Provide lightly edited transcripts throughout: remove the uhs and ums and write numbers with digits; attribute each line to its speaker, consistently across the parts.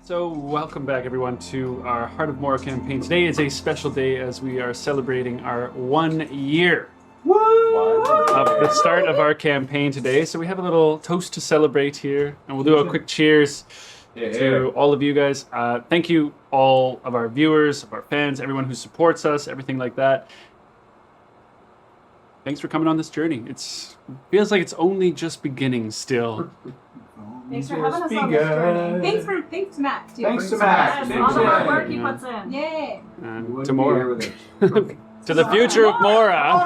Speaker 1: So, welcome back everyone to our Heart of Mora campaign. Today is a special day as we are celebrating our 1 year of the start of our campaign today. So we have a little toast to celebrate here, and we'll do a quick cheers to all of you guys. Thank you all of our viewers, of our fans, everyone who supports us, everything like that. Thanks for coming on this journey. It feels like it's only just beginning still.
Speaker 2: Thanks for having us on this journey. Thanks to Matt, too.
Speaker 3: Thanks to Matt.
Speaker 2: Yes, all the hard work he puts in. Yay.
Speaker 1: And to Mora. To the future of Mora.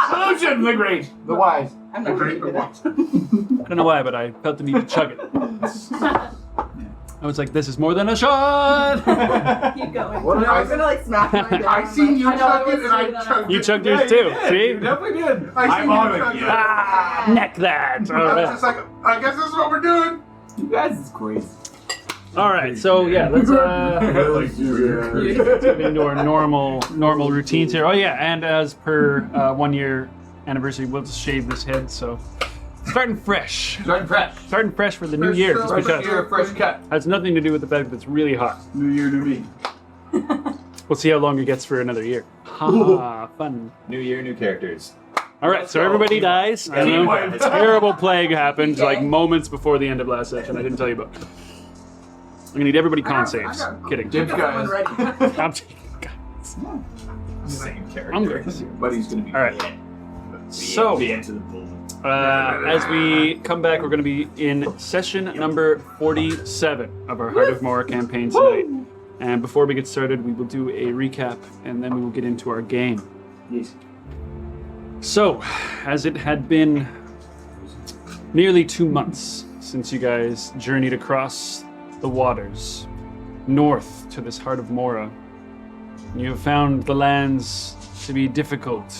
Speaker 3: Solution, the great, the wise.
Speaker 2: I'm not great for that.
Speaker 1: I don't know why, but I felt the need to chug it. I was like, this is more than a shot!
Speaker 2: Keep going.
Speaker 3: What
Speaker 2: I was gonna smash mine down.
Speaker 3: I seen you chug it and I chugged it.
Speaker 1: You chugged yours too, see?
Speaker 3: You definitely did. I seen you chug it.
Speaker 1: Neck that!
Speaker 3: I was just like, I guess this is what we're doing.
Speaker 4: You guys is great.
Speaker 1: Alright, so yeah, let's get into our normal routines here. Oh yeah, and as per 1 year anniversary, we'll just shave this head, so starting fresh. Starting fresh for the new year. Just because
Speaker 3: Fresh cut.
Speaker 1: has nothing to do with the fact that it's really hot.
Speaker 3: New year, new me.
Speaker 1: We'll see how long it gets for another year. Ha, fun.
Speaker 4: New year, new characters.
Speaker 1: Alright, so everybody dies. I don't know. A terrible plague happened like moments before the end of last session. I didn't tell you about. I'm gonna need everybody con saves. Kidding.
Speaker 3: Dibs, guys.
Speaker 1: I'm taking guys.
Speaker 4: Same character.
Speaker 1: I'm good.
Speaker 4: Buddy's gonna be
Speaker 1: All right.
Speaker 4: dead.
Speaker 1: So,
Speaker 4: the end to the bull.
Speaker 1: as we come back, we're going to be in session number 47 of our Heart of Mora campaign tonight. And before we get started, we will do a recap, and then we will get into our game.
Speaker 3: Yes.
Speaker 1: So, as it had been nearly 2 months since you guys journeyed across the waters north to this Heart of Mora, you have found the lands to be difficult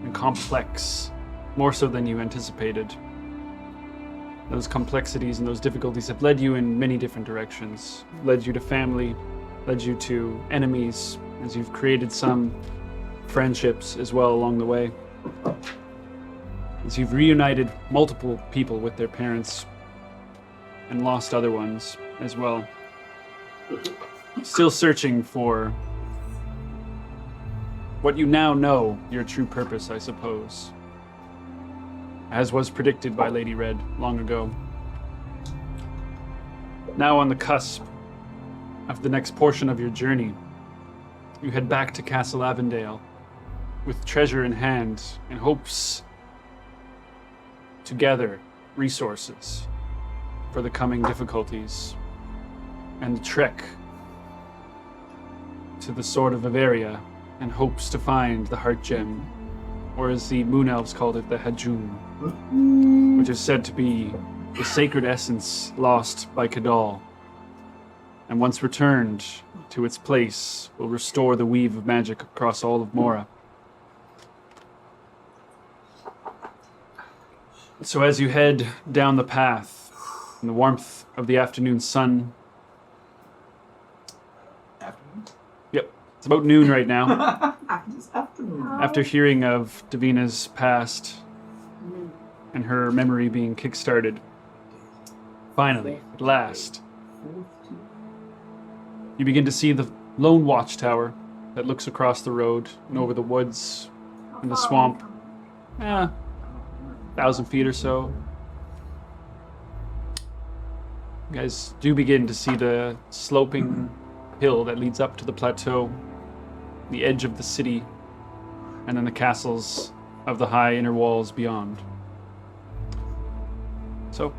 Speaker 1: and complex, more so than you anticipated. Those complexities and those difficulties have led you in many different directions. Led you to family, led you to enemies, as you've created some friendships as well along the way. As you've reunited multiple people with their parents and lost other ones as well. Still searching for what you now know, your true purpose, I suppose. As was predicted by Lady Red long ago. Now on the cusp of the next portion of your journey, you head back to Castle Avondale with treasure in hand in hopes to gather resources for the coming difficulties and the trek to the Sword of Bavaria in hopes to find the Heart Gem, or as the Moon Elves called it, the Hajun, which is said to be the sacred essence lost by Kadal, and once returned to its place, will restore the weave of magic across all of Mora. So as you head down the path, in the warmth of the afternoon sun, yep, it's about noon right now. After hearing of Davina's past and her memory being kick-started, finally, at last, you begin to see the lone watchtower that looks across the road and over the woods and the swamp. 1,000 feet or so. You guys do begin to see the sloping hill that leads up to the plateau, the edge of the city, and then the castles of the high inner walls beyond. So,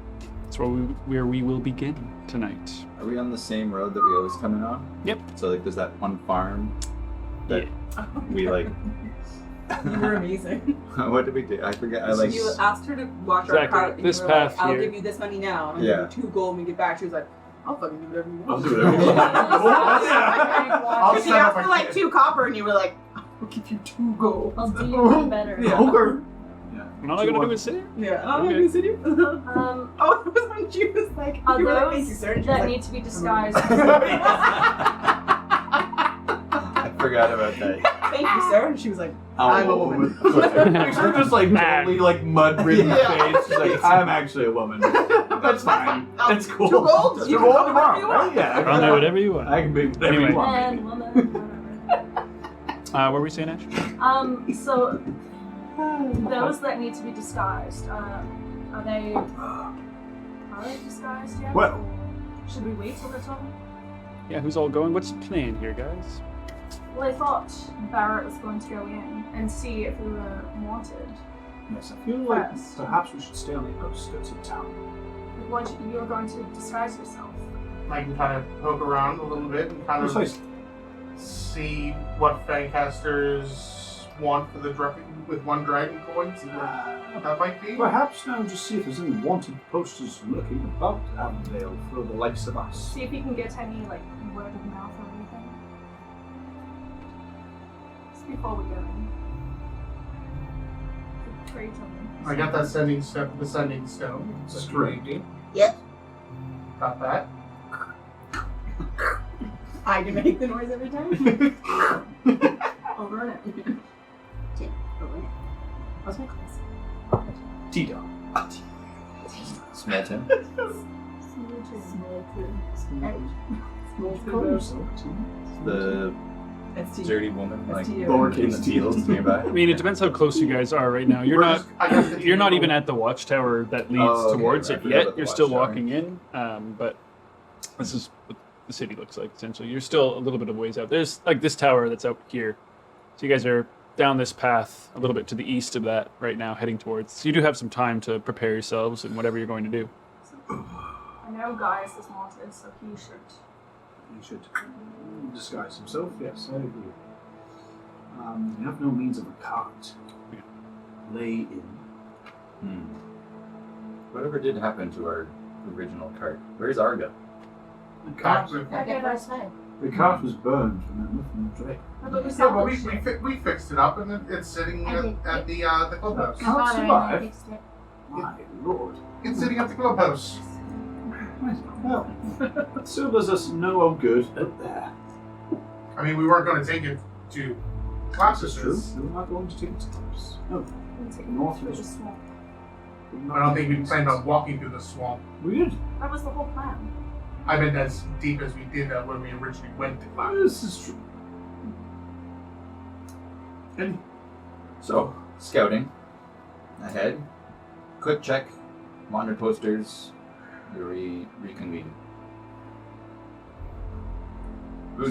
Speaker 1: that's where we will begin tonight.
Speaker 4: Are we on the same road that we always come in on?
Speaker 1: Yep.
Speaker 4: So like, there's that one farm that we like.
Speaker 2: You were amazing.
Speaker 4: What did we do? I forget.
Speaker 2: You asked her to watch our cart, and
Speaker 1: This
Speaker 2: you were like,
Speaker 1: path
Speaker 2: I'll
Speaker 1: here.
Speaker 2: give you this money now, and I'll
Speaker 4: Yeah.
Speaker 2: give you 2 gold when we get back. She was like, I'll fucking do whatever you want.
Speaker 3: I'll do whatever you want. I'll
Speaker 2: She
Speaker 3: set up
Speaker 2: asked
Speaker 3: a
Speaker 2: for like
Speaker 3: kit.
Speaker 2: 2 copper, and you were like, I'll give you 2 gold.
Speaker 5: I'll do you one better.
Speaker 2: Yeah.
Speaker 3: Ogre.
Speaker 1: And all I gotta do is sit here?
Speaker 2: Yeah.
Speaker 1: Okay.
Speaker 2: Okay. You city?
Speaker 5: Um,
Speaker 2: Oh, it was when she was like,
Speaker 5: are
Speaker 2: you were like,
Speaker 5: those
Speaker 2: thank you, sir. And she
Speaker 5: that
Speaker 2: was
Speaker 5: need to be disguised?
Speaker 4: I forgot about that.
Speaker 2: thank you, sir. And she was like,
Speaker 3: I'm a woman. Her just like
Speaker 1: Man.
Speaker 3: totally like mud ridden
Speaker 2: Yeah.
Speaker 3: face. She's like, I'm actually a woman. That's fine. That's cool.
Speaker 2: 2 gold?
Speaker 3: That's
Speaker 2: You
Speaker 3: 2
Speaker 2: can
Speaker 3: gold
Speaker 2: go wherever you
Speaker 3: tomorrow.
Speaker 2: want.
Speaker 3: Right? Yeah.
Speaker 1: I'll do whatever you want.
Speaker 3: I can be whatever
Speaker 1: Anyway.
Speaker 3: you want.
Speaker 5: Man,
Speaker 3: baby.
Speaker 5: woman, whatever.
Speaker 1: What were we saying, Ash?
Speaker 5: So those that need to be disguised, are they disguised yet?
Speaker 3: Well.
Speaker 5: Or should we wait a little?
Speaker 1: Yeah, who's all going? What's the plan here, guys?
Speaker 5: Well, I thought Barrett was going to go in and see if we were wanted.
Speaker 6: Yes, I feel like
Speaker 5: First.
Speaker 6: perhaps we should stay on the outskirts of town.
Speaker 5: What you're going to disguise yourself?
Speaker 7: I can kind of poke around a little bit and kind of
Speaker 6: Precisely.
Speaker 7: see what Fangcasters want for the with 1 dragon coin. See what that might be.
Speaker 6: Perhaps now just see if there's any wanted posters lurking about Avondale for the likes of us.
Speaker 5: See if you can get any like word of mouth or anything. Just before we go in. Trade something.
Speaker 7: I got that sending stone. The sending stone.
Speaker 6: Straight.
Speaker 2: Yep.
Speaker 7: Got that.
Speaker 2: I can make the noise every time.
Speaker 5: I'll run it.
Speaker 2: What's my class?
Speaker 6: T-Dog.
Speaker 4: Small Tim. The
Speaker 2: That's T.
Speaker 4: dirty woman, like
Speaker 2: That's T.
Speaker 4: in the
Speaker 3: Lowercase t.
Speaker 4: fields nearby.
Speaker 1: I mean, it depends how close you guys are right now. You're
Speaker 7: We're
Speaker 1: not.
Speaker 7: just- I guess the
Speaker 1: You're not
Speaker 7: people-
Speaker 1: even at the watchtower that leads
Speaker 4: Oh, okay,
Speaker 1: towards
Speaker 4: I
Speaker 1: it
Speaker 4: forgot
Speaker 1: yet.
Speaker 4: about the
Speaker 1: You're still
Speaker 4: watchtower.
Speaker 1: walking in, but this is what the city looks like. Essentially, you're still a little bit of ways out. There's like this tower that's out here, so you guys are down this path a little bit to the east of that right now, heading towards. So you do have some time to prepare yourselves and whatever you're going to do.
Speaker 5: I know Gaius is wanted, so he should.
Speaker 6: He should disguise himself, yes, I agree. We have no means of a cart. Lay in.
Speaker 4: Whatever did happen to our original cart? Where's Arga?
Speaker 6: The cart,
Speaker 5: Okay, that's fine.
Speaker 6: the cart was burned, remember, from the Drake.
Speaker 5: But we
Speaker 7: Yeah, but
Speaker 5: salvaged it.
Speaker 7: we fixed it up and it's sitting
Speaker 8: I did.
Speaker 7: at the clubhouse.
Speaker 6: Can't
Speaker 8: Father and I
Speaker 6: survive.
Speaker 8: fixed it.
Speaker 6: My lord.
Speaker 7: It's sitting at the clubhouse.
Speaker 6: Well, that still does us no good out there.
Speaker 7: I mean, we weren't going to take it to classes.
Speaker 6: That's true. We're not going to take it to clubs. No,
Speaker 5: We'll take it
Speaker 6: North
Speaker 5: through
Speaker 6: is-
Speaker 5: the swamp.
Speaker 7: I don't think we planned on walking through the swamp.
Speaker 6: We did.
Speaker 5: That was the whole plan.
Speaker 7: I meant as deep as we did when we originally went to class.
Speaker 6: This is true.
Speaker 4: And so, scouting ahead. Quick check. Wanted posters. We reconvene.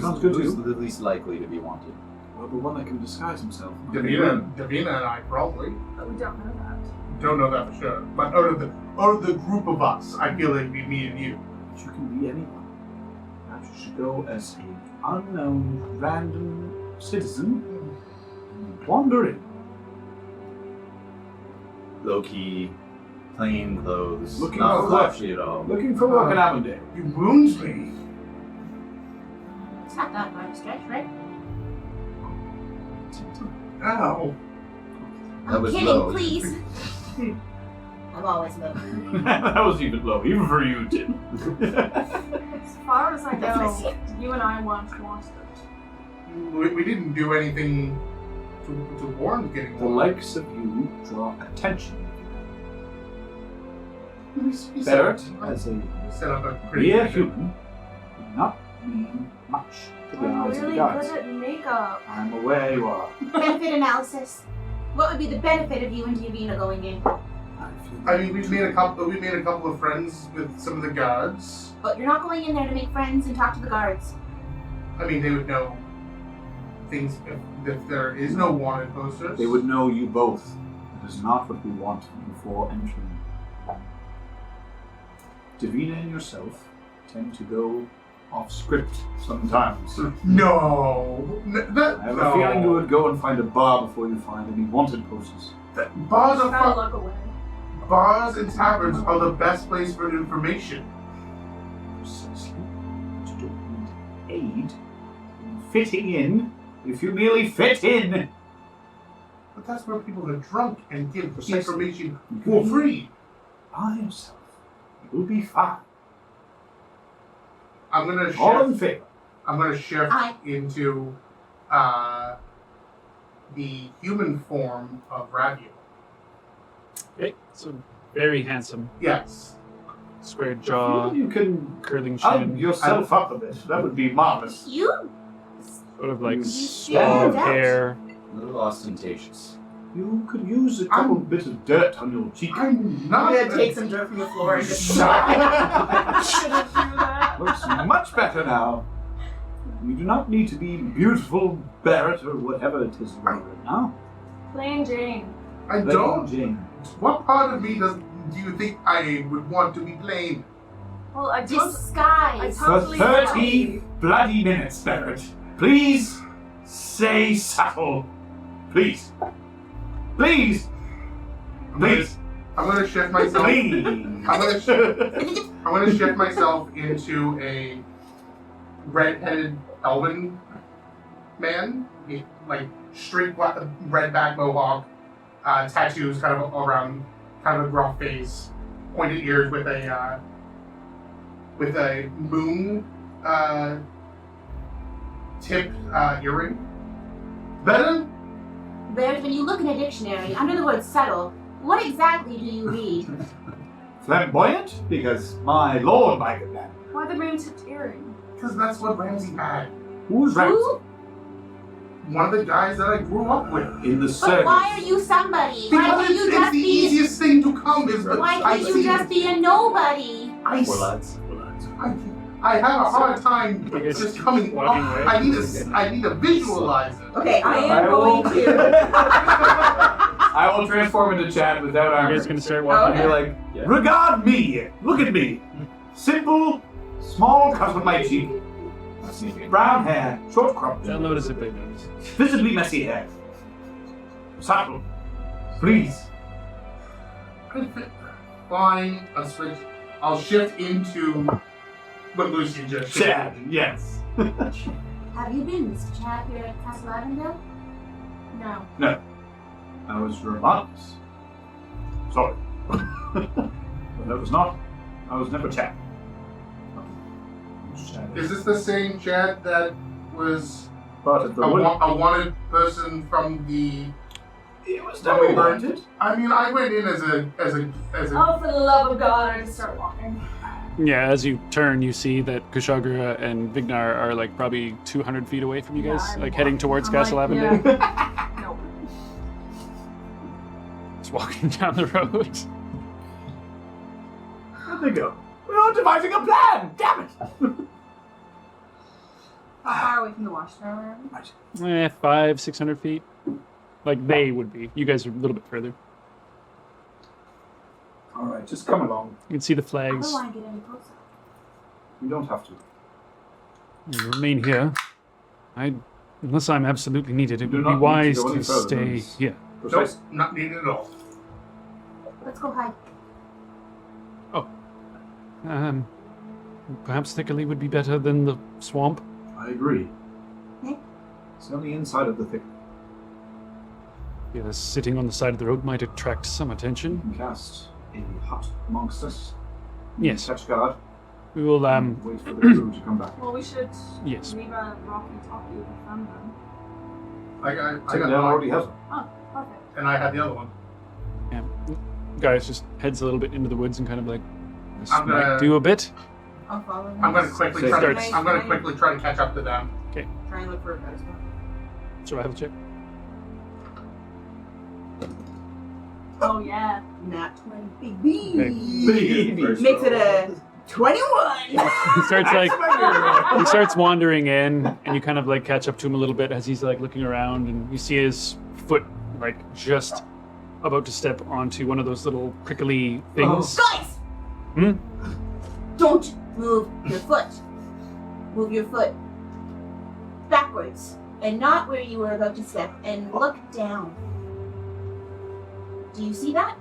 Speaker 6: Sounds good to
Speaker 4: Who's
Speaker 6: you.
Speaker 4: the least likely to be wanted?
Speaker 6: Well, the one that can disguise himself.
Speaker 7: Davina and I probably
Speaker 5: But we don't know that.
Speaker 7: don't know that for sure. But out of the group of us, I feel like it'd be me and you.
Speaker 6: But you can be anyone. Perhaps you should go as an unknown, random citizen and wander in.
Speaker 4: Low-key, plain clothes,
Speaker 6: Looking
Speaker 4: not
Speaker 6: for
Speaker 4: flashy at all.
Speaker 6: Looking for work in Avondale.
Speaker 7: You wound me.
Speaker 8: It's not that far to stretch, right?
Speaker 7: Ow.
Speaker 4: That
Speaker 8: I'm
Speaker 4: was
Speaker 8: kidding,
Speaker 4: low.
Speaker 8: please. I'm always low.
Speaker 6: That was even low, even for you, Tim.
Speaker 5: As far as I
Speaker 8: That's
Speaker 5: know,
Speaker 8: what I
Speaker 5: you and I weren't wanted.
Speaker 7: We didn't do anything to warrant getting
Speaker 6: The
Speaker 7: one.
Speaker 6: likes of you draw attention.
Speaker 7: We
Speaker 6: Barrett,
Speaker 7: set,
Speaker 6: as a
Speaker 7: we set up a pretty
Speaker 6: mere
Speaker 7: good-
Speaker 6: human, would not mean much to the
Speaker 5: I'm
Speaker 6: eyes of the
Speaker 5: really
Speaker 6: gods.
Speaker 5: good at makeup.
Speaker 6: I'm aware you are.
Speaker 8: Benefit analysis. What would be the benefit of you and Davina going in?
Speaker 6: I feel
Speaker 7: I mean, we made a couple of friends with some of the guards.
Speaker 8: But you're not going in there to make friends and talk to the guards.
Speaker 7: I mean, they would know things if there is no wanted posters.
Speaker 6: they would know you both. It is not what we want before entering. Davina and yourself tend to go off script sometimes.
Speaker 7: No, that
Speaker 6: I have
Speaker 7: no.
Speaker 6: a feeling you would go and find a bar before you find any wanted posters.
Speaker 7: Bars,
Speaker 5: Just gotta look away.
Speaker 7: bars and taverns are the best place for information.
Speaker 6: Precisely. But you don't need aid in fitting in if you merely fit in.
Speaker 7: But that's where people are drunk and give
Speaker 6: Precisely.
Speaker 7: information for free.
Speaker 6: By yourself. You'll be fine.
Speaker 7: I'm gonna
Speaker 6: All in
Speaker 7: shift.
Speaker 6: favor.
Speaker 7: I'm gonna shift
Speaker 8: Aye.
Speaker 7: into the human form of Ravio.
Speaker 1: Okay, so very handsome.
Speaker 7: Yes.
Speaker 1: square
Speaker 6: I
Speaker 1: jaw,
Speaker 6: feel you can
Speaker 1: curling
Speaker 6: up
Speaker 1: chin,
Speaker 6: yourself up a bit. That would be marvelous.
Speaker 8: You?
Speaker 1: sort of like
Speaker 6: You
Speaker 1: suave
Speaker 8: stand out.
Speaker 1: hair.
Speaker 4: A little ostentatious.
Speaker 6: You could use a couple bits of dirt on your cheek.
Speaker 7: I'm
Speaker 2: I'm
Speaker 7: not.
Speaker 2: gonna take some dirt from the floor and just
Speaker 5: Shouldn't do that.
Speaker 6: Looks much better now. You do not need to be beautiful Barrett or whatever it is right now.
Speaker 5: Plain Jane.
Speaker 7: I
Speaker 6: Lady
Speaker 7: don't.
Speaker 6: Jane.
Speaker 7: What part of me do you think I would want to be plain?
Speaker 5: Well, I
Speaker 8: Disguise.
Speaker 6: For
Speaker 5: totally
Speaker 6: 30 bloody minutes, Barrett. Please say subtle. Please. Please. Please.
Speaker 7: I'm gonna shift myself.
Speaker 6: Please.
Speaker 7: I'm gonna shift myself into a red-headed elven man, like straight red back mohawk, tattoos kind of around, kind of a gruff face, pointed ears with a moon tipped earring. Better?
Speaker 8: Barrett, when you look in a dictionary, under the word subtle, what exactly do you read?
Speaker 6: Flamboyant? Because my lord, my good man.
Speaker 5: Why the moon tipped earring?
Speaker 7: Because that's what Ramsey had.
Speaker 6: Who's Ramsey?
Speaker 8: Who?
Speaker 7: One of the guys that I grew up with.
Speaker 6: In the
Speaker 8: But
Speaker 6: circus.
Speaker 8: why are you somebody? Why
Speaker 7: Because
Speaker 8: can't you
Speaker 7: it's
Speaker 8: just
Speaker 7: the
Speaker 8: be?
Speaker 7: easiest thing to come is that
Speaker 8: Why
Speaker 7: I
Speaker 8: can't you
Speaker 7: see.
Speaker 8: just be a nobody?
Speaker 7: I
Speaker 4: We're
Speaker 7: see.
Speaker 4: lads. We're lads.
Speaker 7: I have a hard time
Speaker 1: You guys
Speaker 7: just coming up.
Speaker 1: walking away?
Speaker 7: I need to visualize it.
Speaker 2: Okay, I am
Speaker 6: I will-
Speaker 2: going to.
Speaker 4: I will transform into Chad without
Speaker 1: You
Speaker 4: armor.
Speaker 1: guys gonna start walking?
Speaker 2: Okay.
Speaker 4: You're like, yeah.
Speaker 6: Regard me. Look at me. Simple, small cut on my cheek. Brown hair, short crop.
Speaker 1: They'll notice if they notice.
Speaker 6: Visibly messy hair. Subtle. Please.
Speaker 7: Fine, I'll switch. I'll shift into what Lucy just shifted.
Speaker 6: Chad, yes.
Speaker 8: Have you been, Mr. Chad, here at Castle Avondale?
Speaker 5: No.
Speaker 6: No. I was remarks. Sorry. That was not. I was never Chad.
Speaker 7: Is this the same Chad that was
Speaker 6: Part of the
Speaker 7: a
Speaker 6: wood.
Speaker 7: wanted person from the?
Speaker 6: It was
Speaker 7: When we
Speaker 6: never
Speaker 7: burned
Speaker 6: wanted.
Speaker 7: I mean, I went in as a.
Speaker 5: Oh, for the love of God, I just start walking.
Speaker 1: Yeah, as you turn, you see that Kushagra and Vignar are like probably 200 feet away from you
Speaker 5: Yeah,
Speaker 1: guys,
Speaker 5: I'm
Speaker 1: like heading
Speaker 5: walking.
Speaker 1: towards
Speaker 5: I'm
Speaker 1: Castle
Speaker 5: like,
Speaker 1: Avondale.
Speaker 5: yeah. Nope.
Speaker 1: Just walking down the road.
Speaker 6: Where'd they go? We are devising a plan! Damn it!
Speaker 2: How far away from the watchtower are we?
Speaker 1: 500-600 feet. Like they would be. You guys are a little bit further.
Speaker 6: Alright, just come along.
Speaker 1: You can see the
Speaker 8: I
Speaker 1: flags.
Speaker 8: don't want to get any closer.
Speaker 6: You don't have to.
Speaker 1: You remain here. Unless I'm absolutely needed, it
Speaker 6: Do
Speaker 1: would
Speaker 6: not
Speaker 1: be
Speaker 6: need to
Speaker 1: wise
Speaker 6: go any
Speaker 1: to
Speaker 6: further than
Speaker 1: stay
Speaker 6: this.
Speaker 1: here.
Speaker 7: Nope,
Speaker 6: Precise.
Speaker 7: not needed at all.
Speaker 8: Let's go hide.
Speaker 1: Perhaps Thickerly would be better than the swamp.
Speaker 6: I agree.
Speaker 8: Eh?
Speaker 6: It's on the inside of the thicket.
Speaker 1: Yes, sitting on the side of the road might attract some attention.
Speaker 6: You can cast a hut amongst us.
Speaker 1: Yes.
Speaker 6: Catch guard.
Speaker 1: We will,
Speaker 6: Wait for the crew to come back.
Speaker 5: Well, we should
Speaker 1: yes.
Speaker 5: leave a walkie-talkie with them then.
Speaker 7: I got
Speaker 6: Tickdale already has one.
Speaker 5: Oh, perfect.
Speaker 7: and I had the other one.
Speaker 1: Yeah. Guys just heads a little bit into the woods and kind of like, this
Speaker 7: I'm
Speaker 1: might
Speaker 7: gonna-
Speaker 1: do a bit.
Speaker 2: I'll follow him.
Speaker 7: I'm gonna quickly
Speaker 1: So
Speaker 7: try.
Speaker 1: starts-
Speaker 7: I'm gonna quickly try to catch up to them.
Speaker 2: Try and look for a better spot.
Speaker 1: Survival check.
Speaker 5: Oh, yeah.
Speaker 2: Nat 20. Baby.
Speaker 1: Okay.
Speaker 2: Makes it a 21.
Speaker 1: He starts like he starts wandering in, and you kind of like catch up to him a little bit as he's like looking around, and you see his foot like just about to step onto one of those little prickly things.
Speaker 8: Guys!
Speaker 1: Hmm?
Speaker 8: Don't move your foot. Move your foot backwards and not where you were about to step, and look down. Do you see that?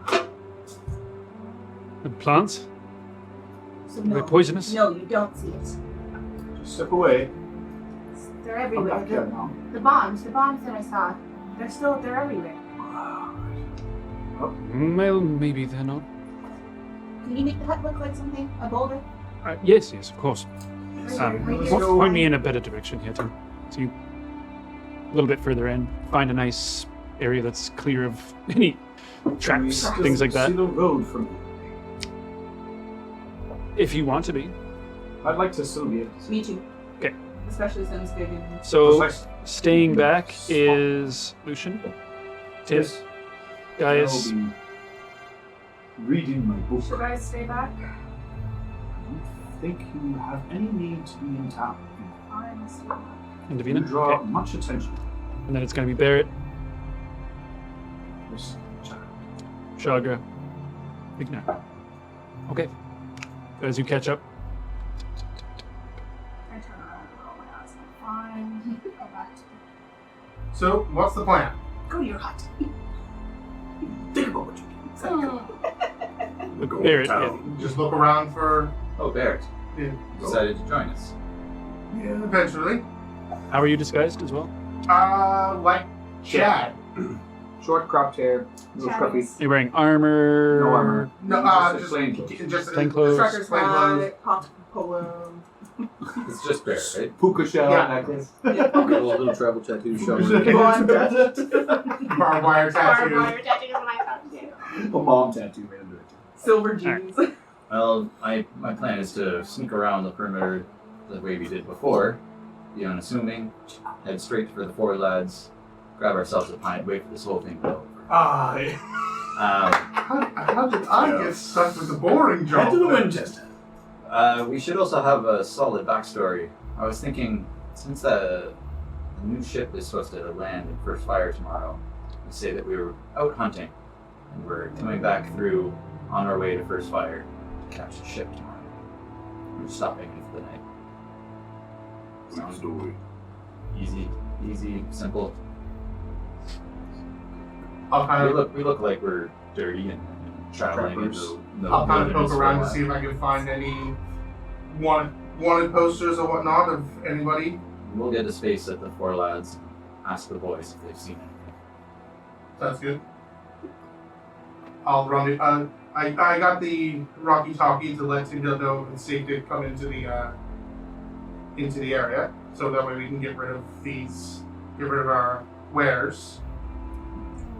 Speaker 1: The plants?
Speaker 8: So
Speaker 1: Are they poisonous?
Speaker 8: No, you don't see it.
Speaker 6: Just step away.
Speaker 8: They're
Speaker 6: Come
Speaker 8: everywhere.
Speaker 6: back here now.
Speaker 8: The bombs that I saw, they're everywhere.
Speaker 1: Well, maybe they're not.
Speaker 8: Can you make the hut look like something? A boulder?
Speaker 1: Yes, of course.
Speaker 8: Right here.
Speaker 1: Point me in a better direction here, Tim. So you, a little bit further in, find a nice area that's clear of any
Speaker 6: Can we
Speaker 1: traps,
Speaker 6: still
Speaker 1: things like that.
Speaker 6: See the road from here.
Speaker 1: If you want to be.
Speaker 6: I'd like to still be able to see.
Speaker 2: Me too.
Speaker 1: Okay.
Speaker 2: Especially since big and
Speaker 1: So
Speaker 6: Precisely.
Speaker 1: staying back is Lucian, Tim,
Speaker 6: Yes.
Speaker 1: Gaius.
Speaker 6: I'll be reading my book.
Speaker 5: Should I stay back?
Speaker 6: I don't think you have any need to be in town.
Speaker 5: Fine, let's do that.
Speaker 1: and
Speaker 6: You
Speaker 1: Davina.
Speaker 6: draw
Speaker 1: Okay.
Speaker 6: much attention.
Speaker 1: And then it's going to be Barrett,
Speaker 6: This child.
Speaker 1: Shagra, Vignar. Okay. As you catch up,
Speaker 5: I turn around and roll my eyes. Fine. Go back to
Speaker 7: So, what's the plan?
Speaker 2: go to your hut.
Speaker 6: Think about what you
Speaker 1: with Barrett. Yeah.
Speaker 7: Just look around for.
Speaker 4: Oh, Barrett,
Speaker 7: Yeah.
Speaker 4: you decided to join us.
Speaker 7: Yeah, eventually.
Speaker 1: How are you disguised as well?
Speaker 7: Like Chad.
Speaker 6: Short cropped hair, little scruffy.
Speaker 5: Chad's.
Speaker 1: You're wearing armor.
Speaker 6: No armor.
Speaker 7: No,
Speaker 6: Just plain clothes.
Speaker 7: just
Speaker 1: Plain clothes.
Speaker 2: Trucker's
Speaker 7: plain clothes.
Speaker 2: hat, pop polo.
Speaker 4: It's just Barrett, right?
Speaker 6: Puka shell
Speaker 7: Yeah.
Speaker 6: necklace.
Speaker 4: Little travel tattoo show.
Speaker 7: Barbed wire
Speaker 2: Barbed
Speaker 7: tattoo.
Speaker 2: wire tattoo is my tattoo.
Speaker 6: A mom tattoo made under it.
Speaker 2: Silver jeans.
Speaker 4: Well, my plan is to sneak around the perimeter the way we did before, be unassuming, head straight for the four lads, grab ourselves a pint, wait for this whole thing to blow over.
Speaker 7: How did I get stuck with the boring job?
Speaker 6: Head to the
Speaker 7: then?
Speaker 6: Winchester.
Speaker 4: We should also have a solid backstory. I was thinking, since the new ship is supposed to land in First Fire tomorrow, we say that we were out hunting, and we're coming back through on our way to First Fire to catch the ship tomorrow. We're stopping in for the night. Sounds easy, simple.
Speaker 7: I'll kind of
Speaker 4: We look like we're dirty and traveling
Speaker 6: Trappers.
Speaker 4: into the
Speaker 7: I'll kind of
Speaker 4: wilderness
Speaker 7: poke
Speaker 4: for a
Speaker 7: around to
Speaker 4: while.
Speaker 7: see if I can find any wanted posters or whatnot of anybody.
Speaker 4: We'll get a space at the four lads and ask the boys if they've seen anything.
Speaker 7: That's good. I'll run it. I got the Rocky Talkie to let Tinda know and see to come into the area, so that way we can get rid of our wares.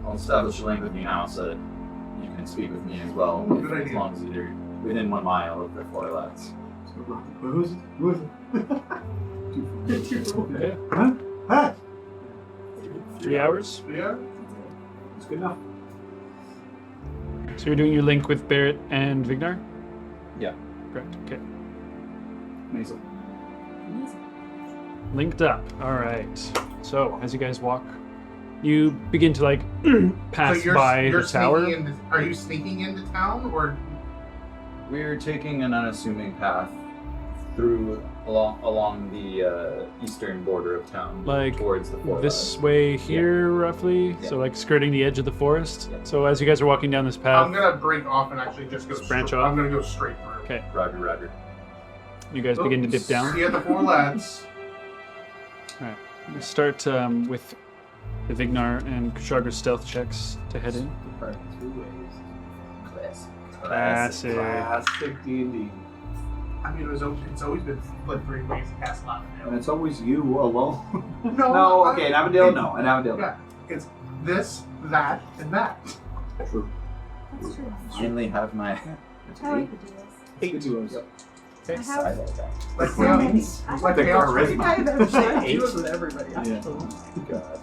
Speaker 4: I'll establish a link with you now so that you can speak with me as well,
Speaker 7: Oh, good
Speaker 4: as
Speaker 7: idea.
Speaker 4: long as you're within 1 mile of the four lads.
Speaker 6: Who is it?
Speaker 1: Okay.
Speaker 6: Huh?
Speaker 1: 3 hours.
Speaker 7: Yeah.
Speaker 6: It's good enough.
Speaker 1: So you're doing your link with Barrett and Vignar?
Speaker 4: Yeah.
Speaker 1: Correct. Okay.
Speaker 6: Amazing.
Speaker 1: Linked up. All right. So as you guys walk, you begin to like pass
Speaker 7: So
Speaker 1: by
Speaker 7: you're
Speaker 1: the tower.
Speaker 7: Are you sneaking into town or?
Speaker 4: We're taking an unassuming path through along the eastern border of town,
Speaker 1: Like
Speaker 4: towards the four
Speaker 1: this
Speaker 4: lads.
Speaker 1: way here, roughly.
Speaker 4: Yeah.
Speaker 1: So like skirting the edge of the forest.
Speaker 4: Yeah.
Speaker 1: So as you guys are walking down this path,
Speaker 7: I'm gonna break off and actually just go.
Speaker 1: Just branch
Speaker 7: straight.
Speaker 1: off?
Speaker 7: I'm gonna go straight through.
Speaker 1: Okay.
Speaker 4: Roger.
Speaker 1: you guys begin to dip down.
Speaker 7: See you at the four lads.
Speaker 1: We start with the Vignar and Kshagra's stealth checks to head in. Classic.
Speaker 6: Classic D&D.
Speaker 7: I mean, it's always been split 3 ways in Castle Avondale.
Speaker 6: And it's always you alone.
Speaker 7: No,
Speaker 6: No, okay, in Avondale, no. In Avondale.
Speaker 7: Yeah, it's this, that, and that.
Speaker 6: True.
Speaker 5: That's true.
Speaker 4: Finally have my
Speaker 5: How we could do this.
Speaker 6: It's good to us.
Speaker 5: I have
Speaker 7: Like
Speaker 6: Brains.
Speaker 7: like
Speaker 6: The
Speaker 7: chaos.
Speaker 6: charisma.
Speaker 2: I have shared
Speaker 6: Eight.
Speaker 2: deals with everybody.
Speaker 6: Yeah.
Speaker 4: God.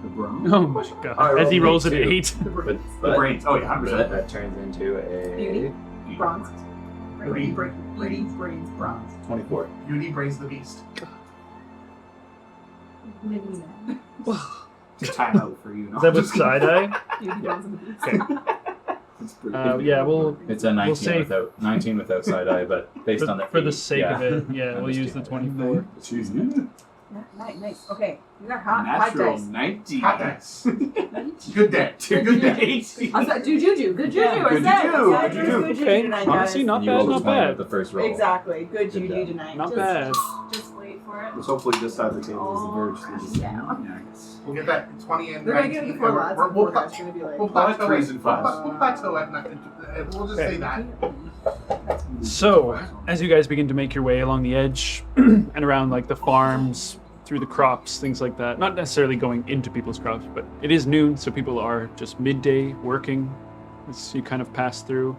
Speaker 6: The brain.
Speaker 1: Oh my god. As he rolls an 8.
Speaker 6: The brains. Oh, yeah, 100%.
Speaker 4: That turns into a
Speaker 2: Beauty. Bronze.
Speaker 7: Green.
Speaker 2: Beauty, brains, bronze.
Speaker 4: 24.
Speaker 7: Beauty brings the beast.
Speaker 6: Time out for you. No?
Speaker 1: Is that with side eye?
Speaker 2: Beauty, bronze, and the beast.
Speaker 1: Okay.
Speaker 6: It's pretty
Speaker 1: Yeah, we'll
Speaker 4: It's a 19
Speaker 1: say-
Speaker 4: without 19 without side eye, but based on the
Speaker 1: for the
Speaker 4: 8,
Speaker 1: sake
Speaker 4: yeah.
Speaker 1: of it, yeah, we'll use the 24.
Speaker 6: Jeez.
Speaker 2: Nice. Okay. We got hot
Speaker 6: Natural
Speaker 2: dice.
Speaker 6: 90.
Speaker 7: Hot dice. Good day. Good day.
Speaker 2: I said, do juju. Good juju.
Speaker 6: Yeah,
Speaker 2: I
Speaker 6: good
Speaker 2: said.
Speaker 6: juju,
Speaker 2: I
Speaker 6: good
Speaker 2: said,
Speaker 6: juju.
Speaker 2: good juju
Speaker 1: Okay,
Speaker 2: tonight,
Speaker 1: honestly,
Speaker 2: guys.
Speaker 1: not
Speaker 4: You
Speaker 1: bad,
Speaker 4: rolled
Speaker 1: not
Speaker 4: 20
Speaker 1: bad.
Speaker 4: with the first roll.
Speaker 2: Exactly. Good
Speaker 4: Good
Speaker 2: juju
Speaker 4: job.
Speaker 2: tonight.
Speaker 1: Not
Speaker 2: Just-
Speaker 1: bad.
Speaker 5: Just wait for it.
Speaker 6: Let's hopefully this side of the table is the verge.
Speaker 2: Oh,
Speaker 6: to this.
Speaker 2: yeah.
Speaker 6: I guess.
Speaker 7: We'll get that 20 and
Speaker 2: They're gonna get
Speaker 7: 19.
Speaker 2: it before lads.
Speaker 7: We'll,
Speaker 2: and
Speaker 7: we'll,
Speaker 2: four guys are gonna be like.
Speaker 7: we'll
Speaker 6: Five,
Speaker 7: plateau
Speaker 6: threes,
Speaker 7: it.
Speaker 6: and fives.
Speaker 7: We'll plateau at night. We'll just say that.
Speaker 1: So, as you guys begin to make your way along the edge and around like the farms, through the crops, things like that, not necessarily going into people's crops, but it is noon, so people are just midday working as you kind of pass through.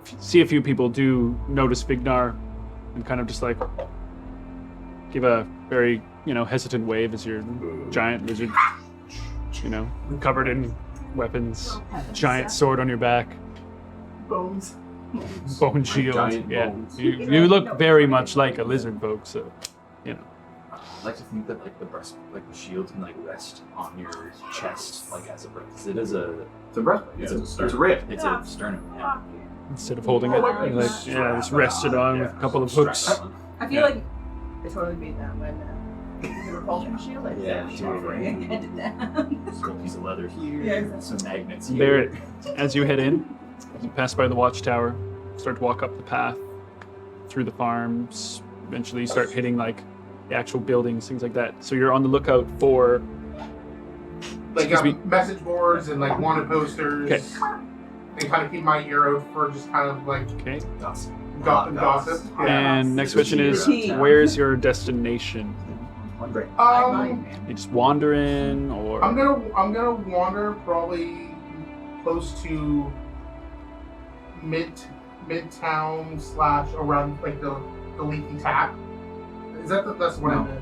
Speaker 1: see a few people do notice Vignar and kind of just like give a very, hesitant wave as your giant lizard, covered in weapons, giant sword on your back,
Speaker 2: Bones.
Speaker 1: bone shield.
Speaker 3: Giant
Speaker 1: Yeah,
Speaker 3: bones.
Speaker 1: you look very much like a lizard folk, so
Speaker 4: I like to think that like the shield can like rest on your chest like as a breast. It is a
Speaker 3: It's a breastplate. Yeah,
Speaker 4: It's
Speaker 3: it's a rib.
Speaker 4: it's a sternum. Yeah.
Speaker 1: instead of holding it, you just rest it on with a couple of hooks.
Speaker 2: I feel like they totally made that when the repulsion shield. Like,
Speaker 4: Yeah,
Speaker 2: totally. I did that.
Speaker 4: Just a piece of leather here.
Speaker 2: Yeah, exactly.
Speaker 4: Some magnets here.
Speaker 1: Barrett, as you head in, as you pass by the watchtower, start to walk up the path through the farms. Eventually, you start hitting like the actual buildings, things like that. So you're on the lookout for.
Speaker 7: Like
Speaker 1: Excuse me.
Speaker 7: message boards and like wanted posters.
Speaker 1: Okay.
Speaker 7: And kind of keep my ear out for just kind of like
Speaker 1: Okay.
Speaker 4: Gossip.
Speaker 7: gossip. Yeah.
Speaker 1: And next question is,
Speaker 2: Yeah.
Speaker 1: where's your destination?
Speaker 4: One break.
Speaker 1: You just wandering, or
Speaker 7: I'm gonna wander probably close to midtown / around like the leaky tap. Is that that's what
Speaker 3: No.
Speaker 7: I meant?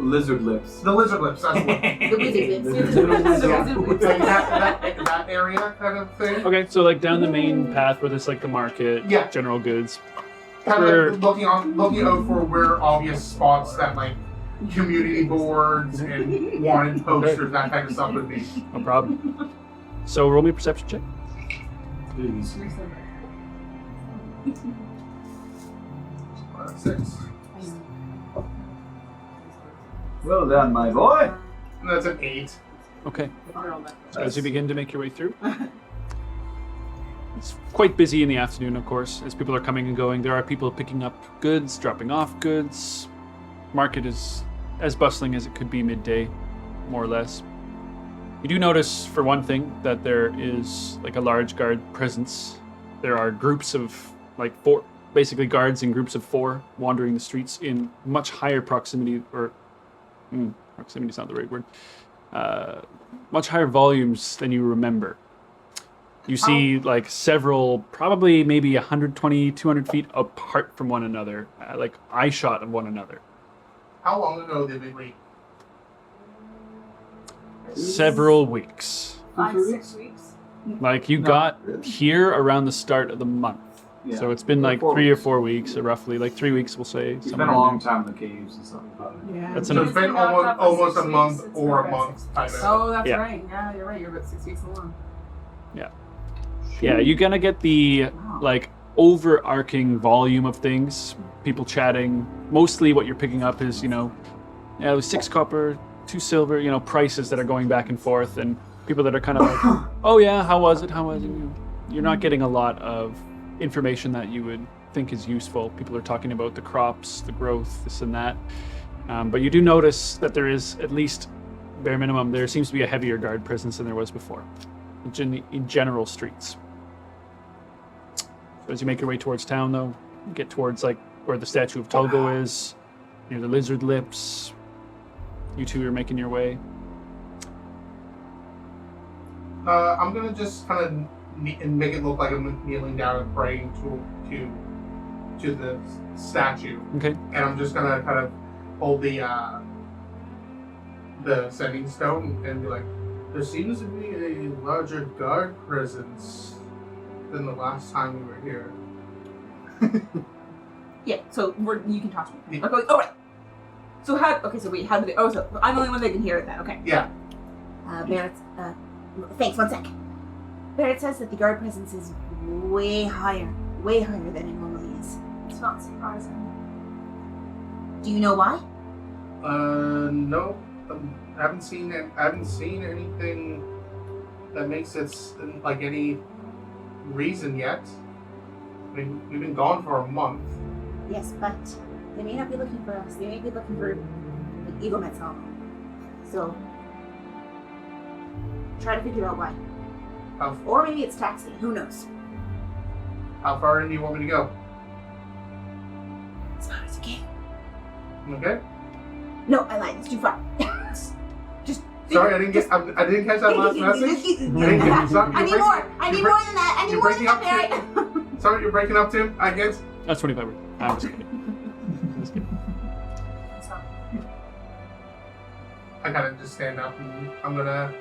Speaker 3: Lizard lips.
Speaker 7: The lizard lips. That's what.
Speaker 8: The wizard lips.
Speaker 7: Like that area kind of thing.
Speaker 1: okay, so like down the main path where there's like the market,
Speaker 7: Yeah.
Speaker 1: general goods.
Speaker 7: Kind
Speaker 1: Sure.
Speaker 7: of looking out for where obvious spots that like community boards and wanted posters, that kind of stuff would be.
Speaker 1: No problem. So roll me a perception check.
Speaker 3: Please.
Speaker 7: 6.
Speaker 3: Well done, my boy.
Speaker 7: And that's an 8.
Speaker 1: Okay. So as you begin to make your way through, it's quite busy in the afternoon, of course, as people are coming and going. There are people picking up goods, dropping off goods. Market is as bustling as it could be midday, more or less. You do notice, for one thing, that there is like a large guard presence. There are groups of like 4, basically guards in groups of 4 wandering the streets in much higher proximity, or proximity is not the right word. Much higher volumes than you remember. You see like several, probably maybe 120, 200 feet apart from one another, like eye shot of one another.
Speaker 7: How long ago did we leave?
Speaker 1: Several weeks.
Speaker 2: 5-6 weeks.
Speaker 1: Like you
Speaker 3: No,
Speaker 1: got
Speaker 3: really?
Speaker 1: here around the start of the month.
Speaker 3: Yeah.
Speaker 1: So it's been like
Speaker 3: 4
Speaker 1: 3 or
Speaker 3: weeks.
Speaker 1: 4 weeks, or roughly like 3 weeks, we'll say.
Speaker 3: It's
Speaker 1: somewhere
Speaker 3: been a
Speaker 1: in
Speaker 3: long
Speaker 1: there.
Speaker 3: time in the caves and stuff.
Speaker 2: Yeah.
Speaker 1: That's
Speaker 7: So
Speaker 1: an-
Speaker 7: it's been
Speaker 2: It's
Speaker 7: almost a
Speaker 2: 6
Speaker 7: month
Speaker 2: weeks.
Speaker 7: or a
Speaker 2: It's
Speaker 7: month. Kind of.
Speaker 2: Oh, that's
Speaker 1: Yeah.
Speaker 2: right. Yeah, you're right. You're about 6 weeks along.
Speaker 1: Yeah, you're gonna get the like overarching volume of things, people chatting. Mostly what you're picking up is, it was 6 copper, 2 silver, prices that are going back and forth, and people that are kind of like, oh yeah, how was it? You're not getting a lot of information that you would think is useful. People are talking about the crops, the growth, this and that. But you do notice that there is, at least bare minimum, there seems to be a heavier guard presence than there was before in general streets. So as you make your way towards town, though, you get towards like where the statue of Togo is, near the lizard lips. You two are making your way.
Speaker 7: I'm gonna just kind of make it look like I'm kneeling down and praying to the statue,
Speaker 1: Okay.
Speaker 7: and I'm just gonna kind of hold the sending stone and be like, there seems to be a larger guard presence than the last time we were here.
Speaker 2: Yeah, so you can talk to me. Okay, all right. So how did they, so I'm the only one that can hear it then, okay.
Speaker 7: Yeah.
Speaker 8: Barrett, thanks, one sec. Barrett says that the guard presence is way higher than it normally is.
Speaker 5: It's not surprising.
Speaker 8: Do you know why?
Speaker 7: No. I haven't seen anything that makes it like any reason yet. I mean, we've been gone for a month.
Speaker 8: Yes, but they may not be looking for us. They may be looking for the Eagle Metzal. So, try to figure out why. Or maybe it's taxi. Who knows?
Speaker 7: How far in do you want me to go?
Speaker 8: As far as you can.
Speaker 7: Okay.
Speaker 8: No, I lied. It's too far. Just.
Speaker 7: Sorry, I didn't catch that last message. I didn't get
Speaker 8: I need more. I need
Speaker 7: You're
Speaker 8: more
Speaker 7: breaking
Speaker 8: than
Speaker 7: up
Speaker 8: that, Barrett.
Speaker 7: Sorry, you're breaking up, Tim. I guess.
Speaker 1: That's 25 words. I'm just kidding. I'm just kidding.
Speaker 5: It's not.
Speaker 7: I gotta just stand up and I'm gonna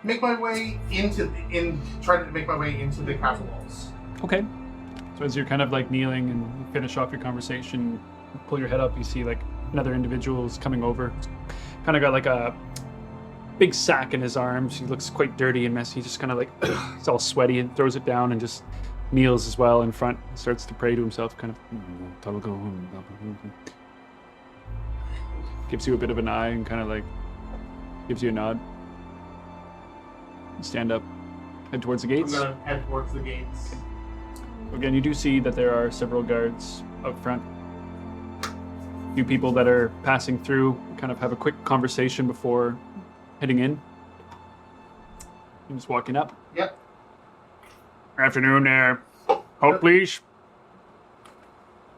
Speaker 7: make my way try to make my way into the castle walls.
Speaker 1: Okay. So as you're kind of like kneeling and you finish off your conversation, you pull your head up, you see like another individual is coming over. Kind of got like a big sack in his arms. He looks quite dirty and messy. He just kind of like, he's all sweaty and throws it down and just kneels as well in front. Starts to pray to himself, kind of gives you a bit of an eye and kind of like gives you a nod. You stand up, head towards the gates.
Speaker 7: I'm gonna head towards the gates.
Speaker 1: Again, you do see that there are several guards out front. A few people that are passing through, kind of have a quick conversation before heading in. You're just walking up.
Speaker 7: Yep.
Speaker 1: Afternoon there. Halt, please.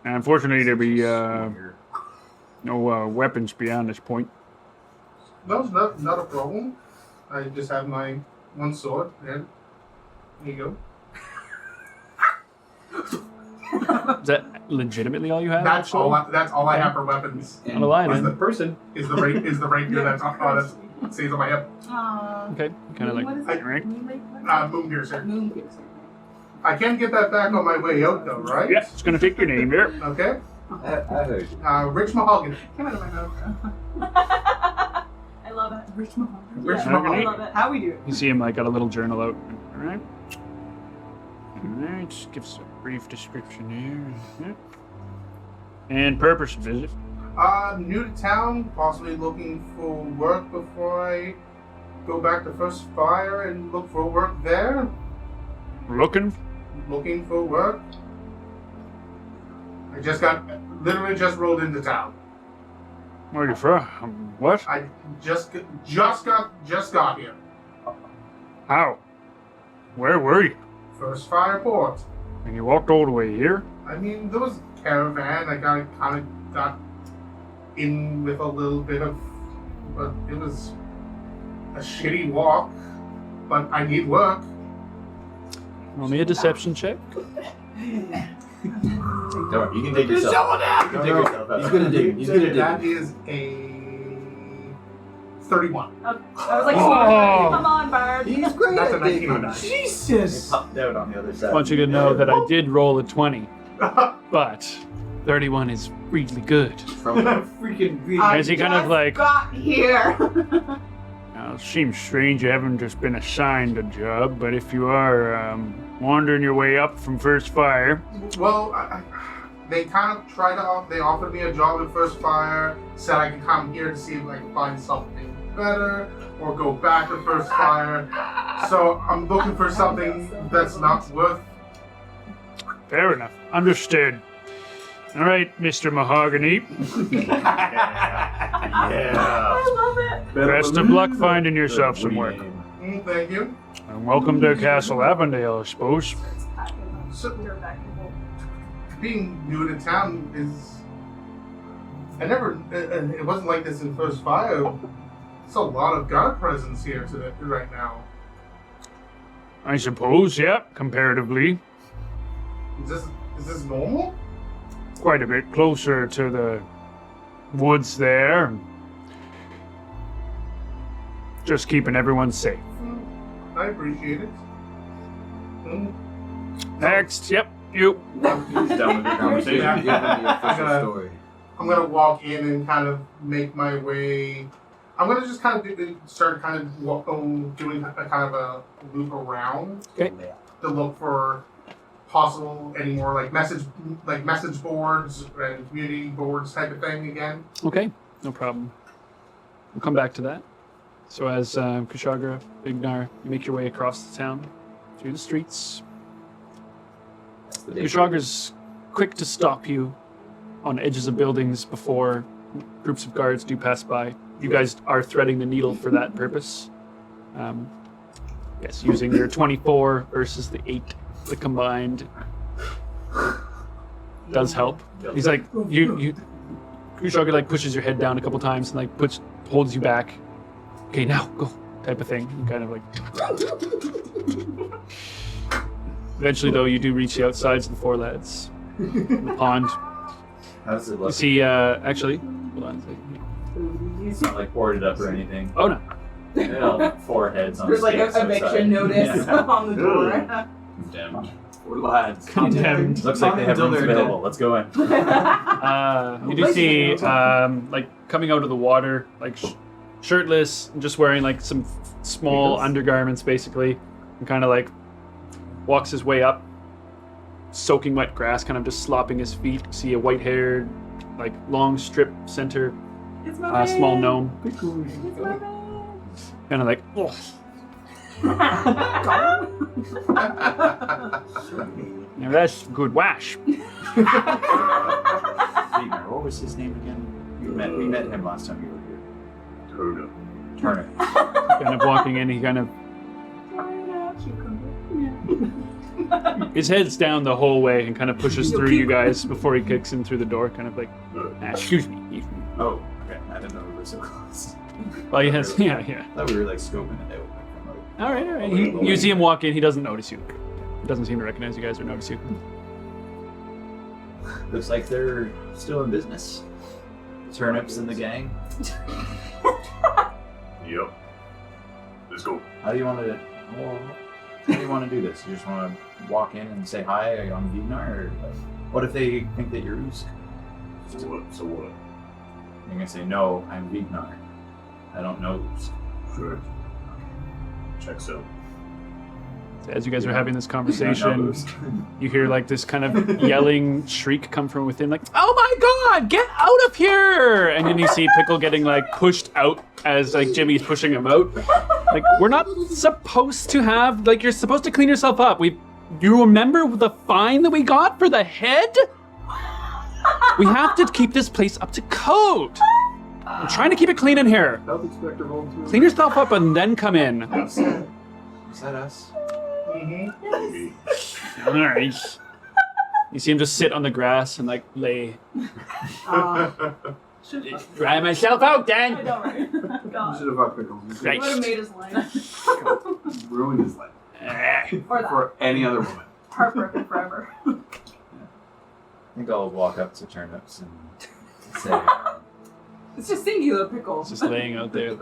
Speaker 1: Unfortunately, there'll be no weapons beyond this point.
Speaker 7: No, it's not a problem. I just have my one sword, and there you go.
Speaker 1: Is that legitimately all you have?
Speaker 7: That's all I have for weapons.
Speaker 1: Not a lie,
Speaker 3: Is
Speaker 1: man.
Speaker 3: the person?
Speaker 7: Is the rapier that stays on my hip.
Speaker 1: Okay, kind of like,
Speaker 5: What is
Speaker 7: I-
Speaker 5: it?
Speaker 1: right?
Speaker 7: Moon piercer.
Speaker 2: Moon piercer.
Speaker 7: I can get that back on my way out, though, right?
Speaker 1: Yeah, it's gonna take your name there.
Speaker 7: Okay.
Speaker 4: I heard you.
Speaker 7: Rich Mahogany.
Speaker 2: Came out of my mouth.
Speaker 5: I love it.
Speaker 2: Rich Mahogany.
Speaker 7: Rich
Speaker 1: Yeah.
Speaker 5: I
Speaker 7: Mahogany.
Speaker 5: love it.
Speaker 2: How we do it?
Speaker 1: You see him like got a little journal out. All right. Just give us a brief description here. Yeah. And purpose of visit.
Speaker 7: New to town, possibly looking for work before I go back to First Fire and look for work there.
Speaker 1: Looking.
Speaker 7: Looking for work. I literally just rolled into town.
Speaker 1: Where are you from? What?
Speaker 7: I just got here.
Speaker 1: How? Where were you?
Speaker 7: First Fire Port.
Speaker 1: And you walked all the way here?
Speaker 7: I mean, there was a caravan. I kind of got in with a little bit of, but it was a shitty walk. But I need work.
Speaker 1: Only a deception check.
Speaker 4: Don't worry, you can take yourself. You can take yourself out. He's gonna dig. He's gonna dig.
Speaker 7: That is a 31.
Speaker 5: I was like,
Speaker 1: Oh.
Speaker 5: come on, Barb.
Speaker 4: He's great
Speaker 7: That's a
Speaker 4: at digging.
Speaker 7: 19 on
Speaker 4: He
Speaker 6: Jesus!
Speaker 4: popped out on the other side.
Speaker 1: I want you to know that I did roll a 20, but 31 is really good.
Speaker 4: From
Speaker 6: Freaking beat.
Speaker 1: As he kind of like,
Speaker 2: got here.
Speaker 1: it seems strange you haven't just been assigned a job, but if you are wandering your way up from First Fire,
Speaker 7: Well, they kind of they offered me a job at First Fire, said I could come here to see if I can find something better or go back to First Fire. So I'm looking for something that's not worth.
Speaker 1: fair enough. Understood. All right, Mr. Mahogany.
Speaker 4: Yeah.
Speaker 5: I love it.
Speaker 1: Best of luck finding yourself some work.
Speaker 7: Thank you.
Speaker 1: And welcome to Castle Avondale, I suppose.
Speaker 7: So,
Speaker 5: We're back in the hole.
Speaker 7: being new to town is. It wasn't like this in First Fire. There's a lot of guard presence here right now.
Speaker 1: I suppose, yeah, comparatively.
Speaker 7: Is this normal?
Speaker 1: Quite a bit closer to the woods there. Just keeping everyone safe.
Speaker 7: I appreciate it.
Speaker 1: Next, yep, you.
Speaker 3: He's done with the conversation.
Speaker 7: Yeah.
Speaker 4: Give him the official
Speaker 7: Okay.
Speaker 4: story.
Speaker 7: I'm gonna walk in and kind of make my way. I'm gonna just kind of doing a kind of a loop around
Speaker 1: Okay.
Speaker 7: to look for possible any more like message boards and community boards type of thing again.
Speaker 1: Okay, no problem. We'll come back to that. So as Kushagra, Ignar, you make your way across the town, through the streets.
Speaker 4: That's the day.
Speaker 1: Kushagra's quick to stop you on edges of buildings before groups of guards do pass by. You guys are threading the needle for that purpose. Yes, using your 24 versus the 8, the combined does help. He's like, you Kushagra like pushes your head down a couple times and like holds you back. Okay, now go, type of thing. And kind of like Eventually, though, you do reach the outsides of the four lads. The pond.
Speaker 4: How does it
Speaker 1: You
Speaker 4: look?
Speaker 1: see, actually, hold on a second.
Speaker 4: It's not like boarded up or anything.
Speaker 1: Oh, no.
Speaker 4: Yeah, 4 heads on
Speaker 2: There's like
Speaker 4: stakes
Speaker 2: a eviction
Speaker 4: outside.
Speaker 2: notice
Speaker 4: Yeah.
Speaker 2: on the door.
Speaker 3: Condemned.
Speaker 6: We're lads.
Speaker 1: Condemned.
Speaker 4: Looks like they have
Speaker 6: Until
Speaker 4: rooms
Speaker 6: they're
Speaker 4: available. Let's go in.
Speaker 1: You do see, like, coming out of the water, like, shirtless, and just wearing, like, some small undergarments, basically, and kind of, like, walks his way up, soaking wet grass, kind of just slopping his feet. See a white-haired, like, long strip center,
Speaker 2: It's my
Speaker 1: small
Speaker 2: man.
Speaker 1: gnome,
Speaker 2: It's my man.
Speaker 1: kind of like, oh. Now that's good wash.
Speaker 4: Vignar, what was his name again? We met him last time you were here. Turner.
Speaker 1: Kind of walking in, he kind of, his head's down the whole way and kind of pushes through you guys before he kicks in through the door, kind of like, excuse me.
Speaker 4: Oh, okay. I didn't know we were so close.
Speaker 1: Well, he has, yeah.
Speaker 4: I thought we were like scoping it out.
Speaker 1: All right. You see him walk in, he doesn't notice you. He doesn't seem to recognize you guys or notice you.
Speaker 4: Looks like they're still in business. Turnips in the gang.
Speaker 3: Yep. Let's go.
Speaker 4: How do you want to? Well, how do you want to do this? You just want to walk in and say hi? Are you on Vignar? Or like, what if they think that you're Usk?
Speaker 3: So what?
Speaker 4: You're gonna say no. I'm Vignar. I don't know Usk.
Speaker 3: Sure. Checks out.
Speaker 1: As you guys are having this
Speaker 4: I know
Speaker 1: conversation,
Speaker 4: Usk.
Speaker 1: you hear like this kind of yelling shriek come from within, like, "Oh my God, get out of here!" And then you see Pickle getting like pushed out as like Jimmy's pushing him out. Like, we're not supposed to have, like, you're supposed to clean yourself up. You remember the fine that we got for the head? We have to keep this place up to code. I'm trying to keep it clean in here.
Speaker 6: Health inspector volunteer.
Speaker 1: Clean yourself up and then come in.
Speaker 4: Is that us?
Speaker 3: Maybe.
Speaker 1: All right. You see him just sit on the grass and like lay. Dry myself out,
Speaker 5: I
Speaker 1: Dan.
Speaker 5: know, right?
Speaker 6: You
Speaker 5: God.
Speaker 6: should have fucked Pickles. You
Speaker 1: Right.
Speaker 5: Would have made his life.
Speaker 6: ruined his life.
Speaker 5: Or that.
Speaker 6: For any other woman.
Speaker 5: Heartbroken forever.
Speaker 4: I think I'll walk up to Turnips and say,
Speaker 2: It's just singular pickle.
Speaker 1: Just laying out there.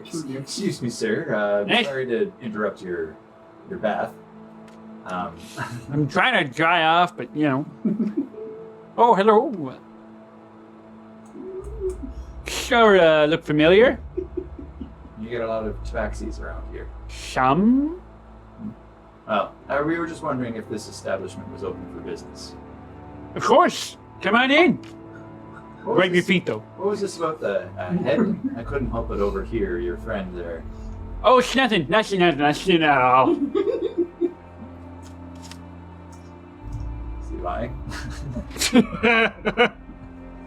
Speaker 4: "Excuse me, sir.
Speaker 1: Hey.
Speaker 4: Sorry to interrupt your bath.
Speaker 1: I'm trying to dry off, but you know. Oh, hello. Sure, look familiar.
Speaker 4: You get a lot of tabaxis around here.
Speaker 1: Some.
Speaker 4: Well, we were just wondering if this establishment was open for business.
Speaker 1: Of course. Come on in.
Speaker 4: What
Speaker 1: Wipe
Speaker 4: was
Speaker 1: your
Speaker 4: this-
Speaker 1: feet, though.
Speaker 4: What was this about the head? I couldn't help but overhear your friend there.
Speaker 1: Oh, it's nothing. Nothing at all.
Speaker 4: See why?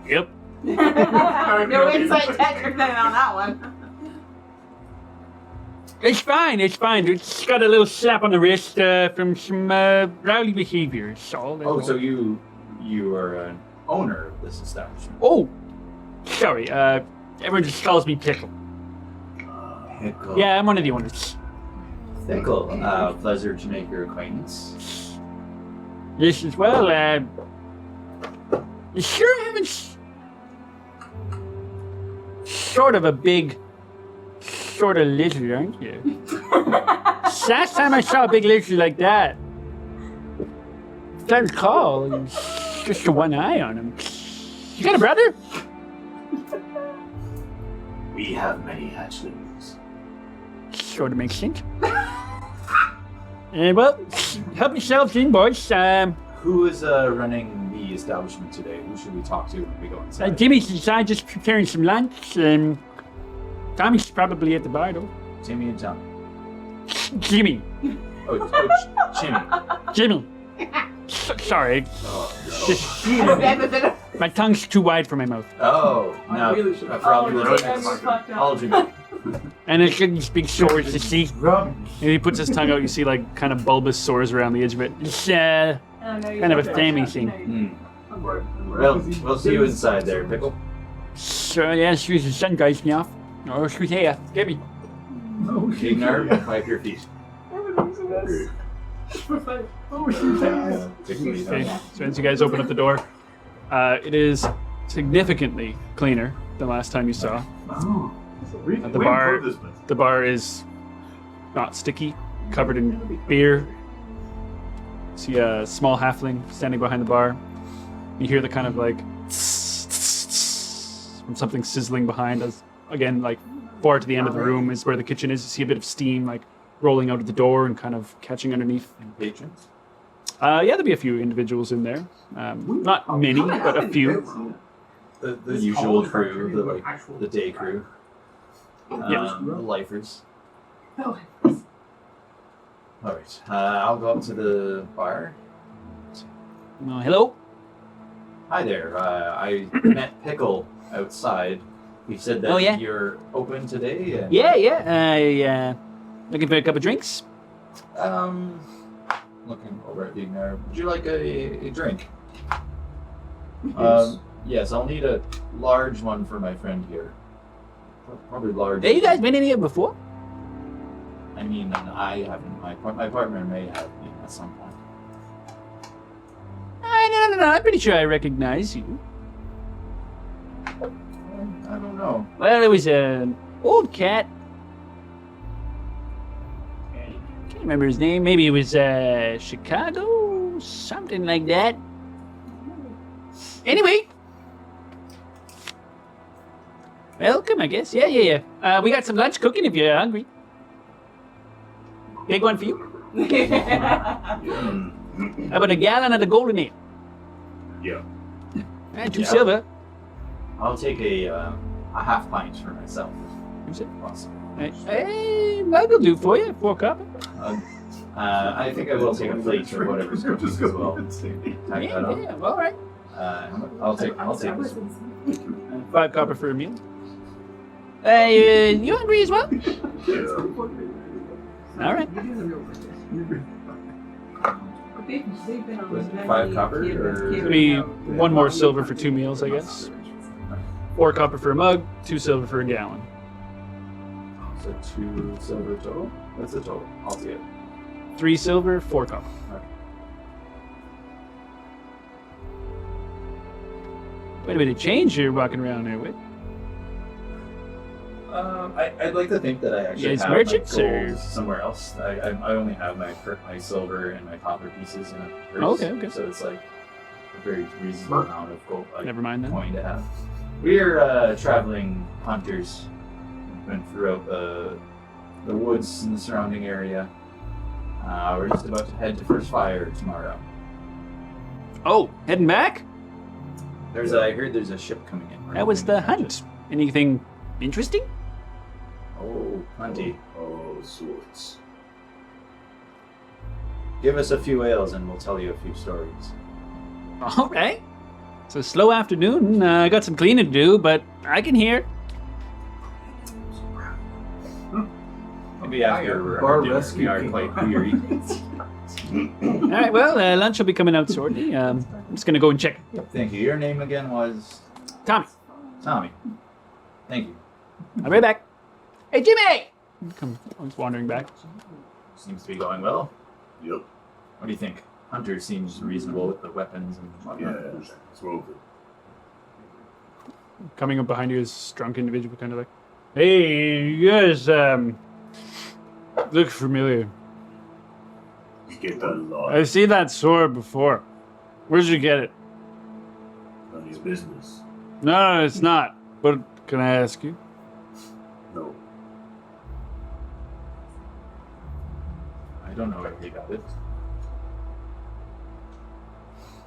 Speaker 1: Yep.
Speaker 2: No insight check or thing on that one.
Speaker 1: It's fine. It's got a little slap on the wrist from some rowdy behavior. So.
Speaker 4: Oh, so you are an owner of this establishment?
Speaker 1: Oh, sorry. Everyone just calls me Pickle.
Speaker 4: Pickle.
Speaker 1: Yeah, I'm one of the owners.
Speaker 4: Pickle. Pleasure to make your acquaintance.
Speaker 1: This as well. You sure haven't. Sort of a big, sort of lizard, aren't you? Last time I saw a big lizard like that, if I recall, it was just the one eye on him. You got a brother?
Speaker 3: We have many hatchlings.
Speaker 1: Sort of makes sense. Well, help yourselves in, boys.
Speaker 4: Who is running the establishment today? Who should we talk to when we go inside?
Speaker 1: Jimmy's inside just preparing some lunch. Tommy's probably at the bar, though.
Speaker 4: Timmy and Tom.
Speaker 1: Jimmy.
Speaker 4: Jimmy.
Speaker 1: Sorry.
Speaker 4: Oh,
Speaker 1: Just,
Speaker 2: Oh,
Speaker 1: my tongue's too wide for my mouth.
Speaker 4: no.
Speaker 6: I really should have-
Speaker 4: Probably
Speaker 5: Oh,
Speaker 4: was
Speaker 5: damn, you fucked up.
Speaker 4: All Jimmy.
Speaker 1: And it's got these big sores to see. And he puts his tongue out, you see like kind of bulbous sores around the edge of it. It's
Speaker 5: I know you
Speaker 1: kind of a
Speaker 5: fucked up.
Speaker 1: family
Speaker 5: No,
Speaker 1: thing.
Speaker 5: you-
Speaker 4: Hmm. Well, we'll see you inside there, Pickle.
Speaker 1: So yeah, she's the sun guys me off. Oh, she's here. Get me.
Speaker 4: Vignar, wipe your feet.
Speaker 5: Everything's a mess.
Speaker 3: Particularly
Speaker 1: Okay,
Speaker 3: nice.
Speaker 1: so as you guys open up the door, it is significantly cleaner than last time you saw.
Speaker 3: Oh.
Speaker 1: The bar is not sticky, covered in beer. See a small halfling standing behind the bar. You hear the kind of like from something sizzling behind us. Again, like far to the end of the room is where the kitchen is. You see a bit of steam like rolling out of the door and kind of catching underneath.
Speaker 4: Patrons?
Speaker 1: Yeah, there'll be a few individuals in there. Not many, but a few.
Speaker 4: The usual crew, the day crew.
Speaker 1: Yeah.
Speaker 4: The lifers.
Speaker 2: Oh,
Speaker 4: Alright, I'll go up to the bar.
Speaker 1: Hello?
Speaker 4: Hi there, I met Pickle outside. He said that
Speaker 1: Oh, yeah?
Speaker 4: you're open today. And,
Speaker 1: Yeah. Looking for a couple of drinks?
Speaker 4: Looking over at the there. Would you like a drink?
Speaker 3: Yes.
Speaker 4: Yes, I'll need a large one for my friend here. Probably large.
Speaker 1: Have you guys been in here before?
Speaker 4: I mean, I haven't. My partner may have been at some point.
Speaker 1: No. I'm pretty sure I recognize you.
Speaker 4: I don't know.
Speaker 1: Well, it was an old cat. Can't remember his name. Maybe it was Chicago, something like that. Anyway, welcome, I guess. Yeah. We got some lunch cooking if you're hungry. Big one for you. How about a gallon of the golden ale?
Speaker 3: Yeah.
Speaker 1: And 2
Speaker 4: Yeah.
Speaker 1: silver.
Speaker 4: I'll take a half pint for myself.
Speaker 1: You said?
Speaker 4: If possible.
Speaker 1: Hey, that'll do for you. 4 copper.
Speaker 4: I think I will take a plate or whatever's cooking as well. Tag that on.
Speaker 1: Yeah, all right.
Speaker 4: I'll take this.
Speaker 1: 5 copper for a meal. You hungry as well? All right.
Speaker 2: they've been on
Speaker 4: Was
Speaker 2: this
Speaker 4: it 5 copper or-
Speaker 1: It'll be 1 more silver for 2 meals, I guess. 4 copper for a mug, 2 silver for a gallon.
Speaker 4: So 2 silver total? What's the total? I'll see it.
Speaker 1: 3 silver, 4 copper. Wait a minute, change you're walking around there with.
Speaker 4: I'd like to think that I actually
Speaker 1: Yes,
Speaker 4: have
Speaker 1: merchants,
Speaker 4: my
Speaker 1: or-
Speaker 4: gold somewhere else. I only have my silver and my copper pieces in a purse.
Speaker 1: Okay.
Speaker 4: So it's like a very reasonable amount of gold.
Speaker 1: Never mind then.
Speaker 4: Coin to have. We're traveling hunters. We've been throughout the woods in the surrounding area. We're just about to head to First Fire tomorrow.
Speaker 1: Oh, heading back?
Speaker 4: I heard there's a ship coming in. We're
Speaker 1: That was
Speaker 4: hoping
Speaker 1: the
Speaker 4: to catch
Speaker 1: hunt. Anything interesting?
Speaker 4: it. Oh, plenty.
Speaker 3: Oh, sorts.
Speaker 4: Give us a few ales and we'll tell you a few stories.
Speaker 1: All right. It's a slow afternoon. I got some cleaning to do, but I can hear.
Speaker 4: Maybe after
Speaker 6: Bar
Speaker 4: our dinner,
Speaker 6: rescue
Speaker 4: we are
Speaker 6: came
Speaker 4: quite
Speaker 6: up.
Speaker 4: weary.
Speaker 1: All right, well, lunch will be coming out shortly. I'm just going to go and check.
Speaker 4: Thank you. Your name again was
Speaker 1: Tommy,
Speaker 4: Tommy. Thank you.
Speaker 1: I'll be right back. Hey, Jimmy! He's wandering back.
Speaker 4: Seems to be going well.
Speaker 3: Yep.
Speaker 4: What do you think? Hunter seems reasonable with the weapons and
Speaker 3: Yeah,
Speaker 4: whatnot.
Speaker 3: smoking.
Speaker 1: Coming up behind you is a drunk individual, kind of like, hey, you guys, look familiar.
Speaker 3: You get that a lot.
Speaker 1: I've seen that sword before. Where'd you get it?
Speaker 3: None of his business.
Speaker 1: No, it's not. But can I ask you?
Speaker 3: No.
Speaker 4: I don't know where he got it.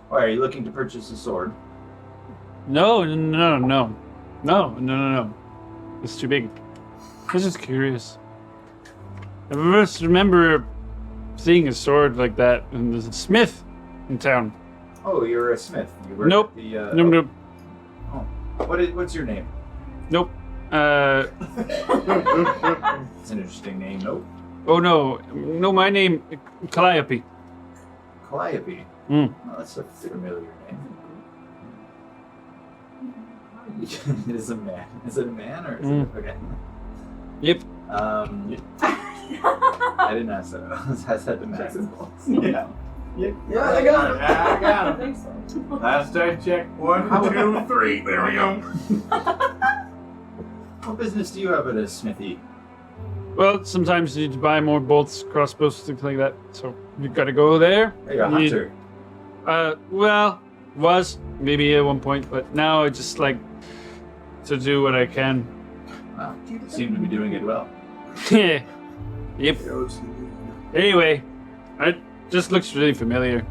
Speaker 4: Why, are you looking to purchase a sword?
Speaker 1: No. It's too big. I was just curious. I first remember seeing a sword like that, and there's a smith in town.
Speaker 4: Oh, you're a smith. You work
Speaker 1: Nope.
Speaker 4: at the,
Speaker 1: Nope.
Speaker 4: What's your name?
Speaker 1: Nope.
Speaker 4: It's an interesting name. Nope.
Speaker 1: Oh no, my name Calliope.
Speaker 4: Calliope.
Speaker 1: Mm.
Speaker 4: Oh, that's a familiar name. Is it a man or is it okay?
Speaker 1: Yep.
Speaker 4: I didn't ask that. I said the max.
Speaker 6: Yeah.
Speaker 4: Yeah, I got it.
Speaker 6: Yeah, I
Speaker 5: I
Speaker 6: got
Speaker 5: don't
Speaker 6: it.
Speaker 5: think so.
Speaker 6: Last I checked.
Speaker 7: 1, 2, 3. There we go.
Speaker 4: What business do you have at a smithy?
Speaker 1: Well, sometimes you need to buy more bolts, crossbows, things like that. So you gotta go there.
Speaker 4: Hey, you're a
Speaker 1: You need-
Speaker 4: hunter.
Speaker 1: Well, was maybe at one point, but now I just like to do what I can.
Speaker 4: Wow, you seem to be doing it well.
Speaker 1: Yep. Anyway, it just looks really familiar.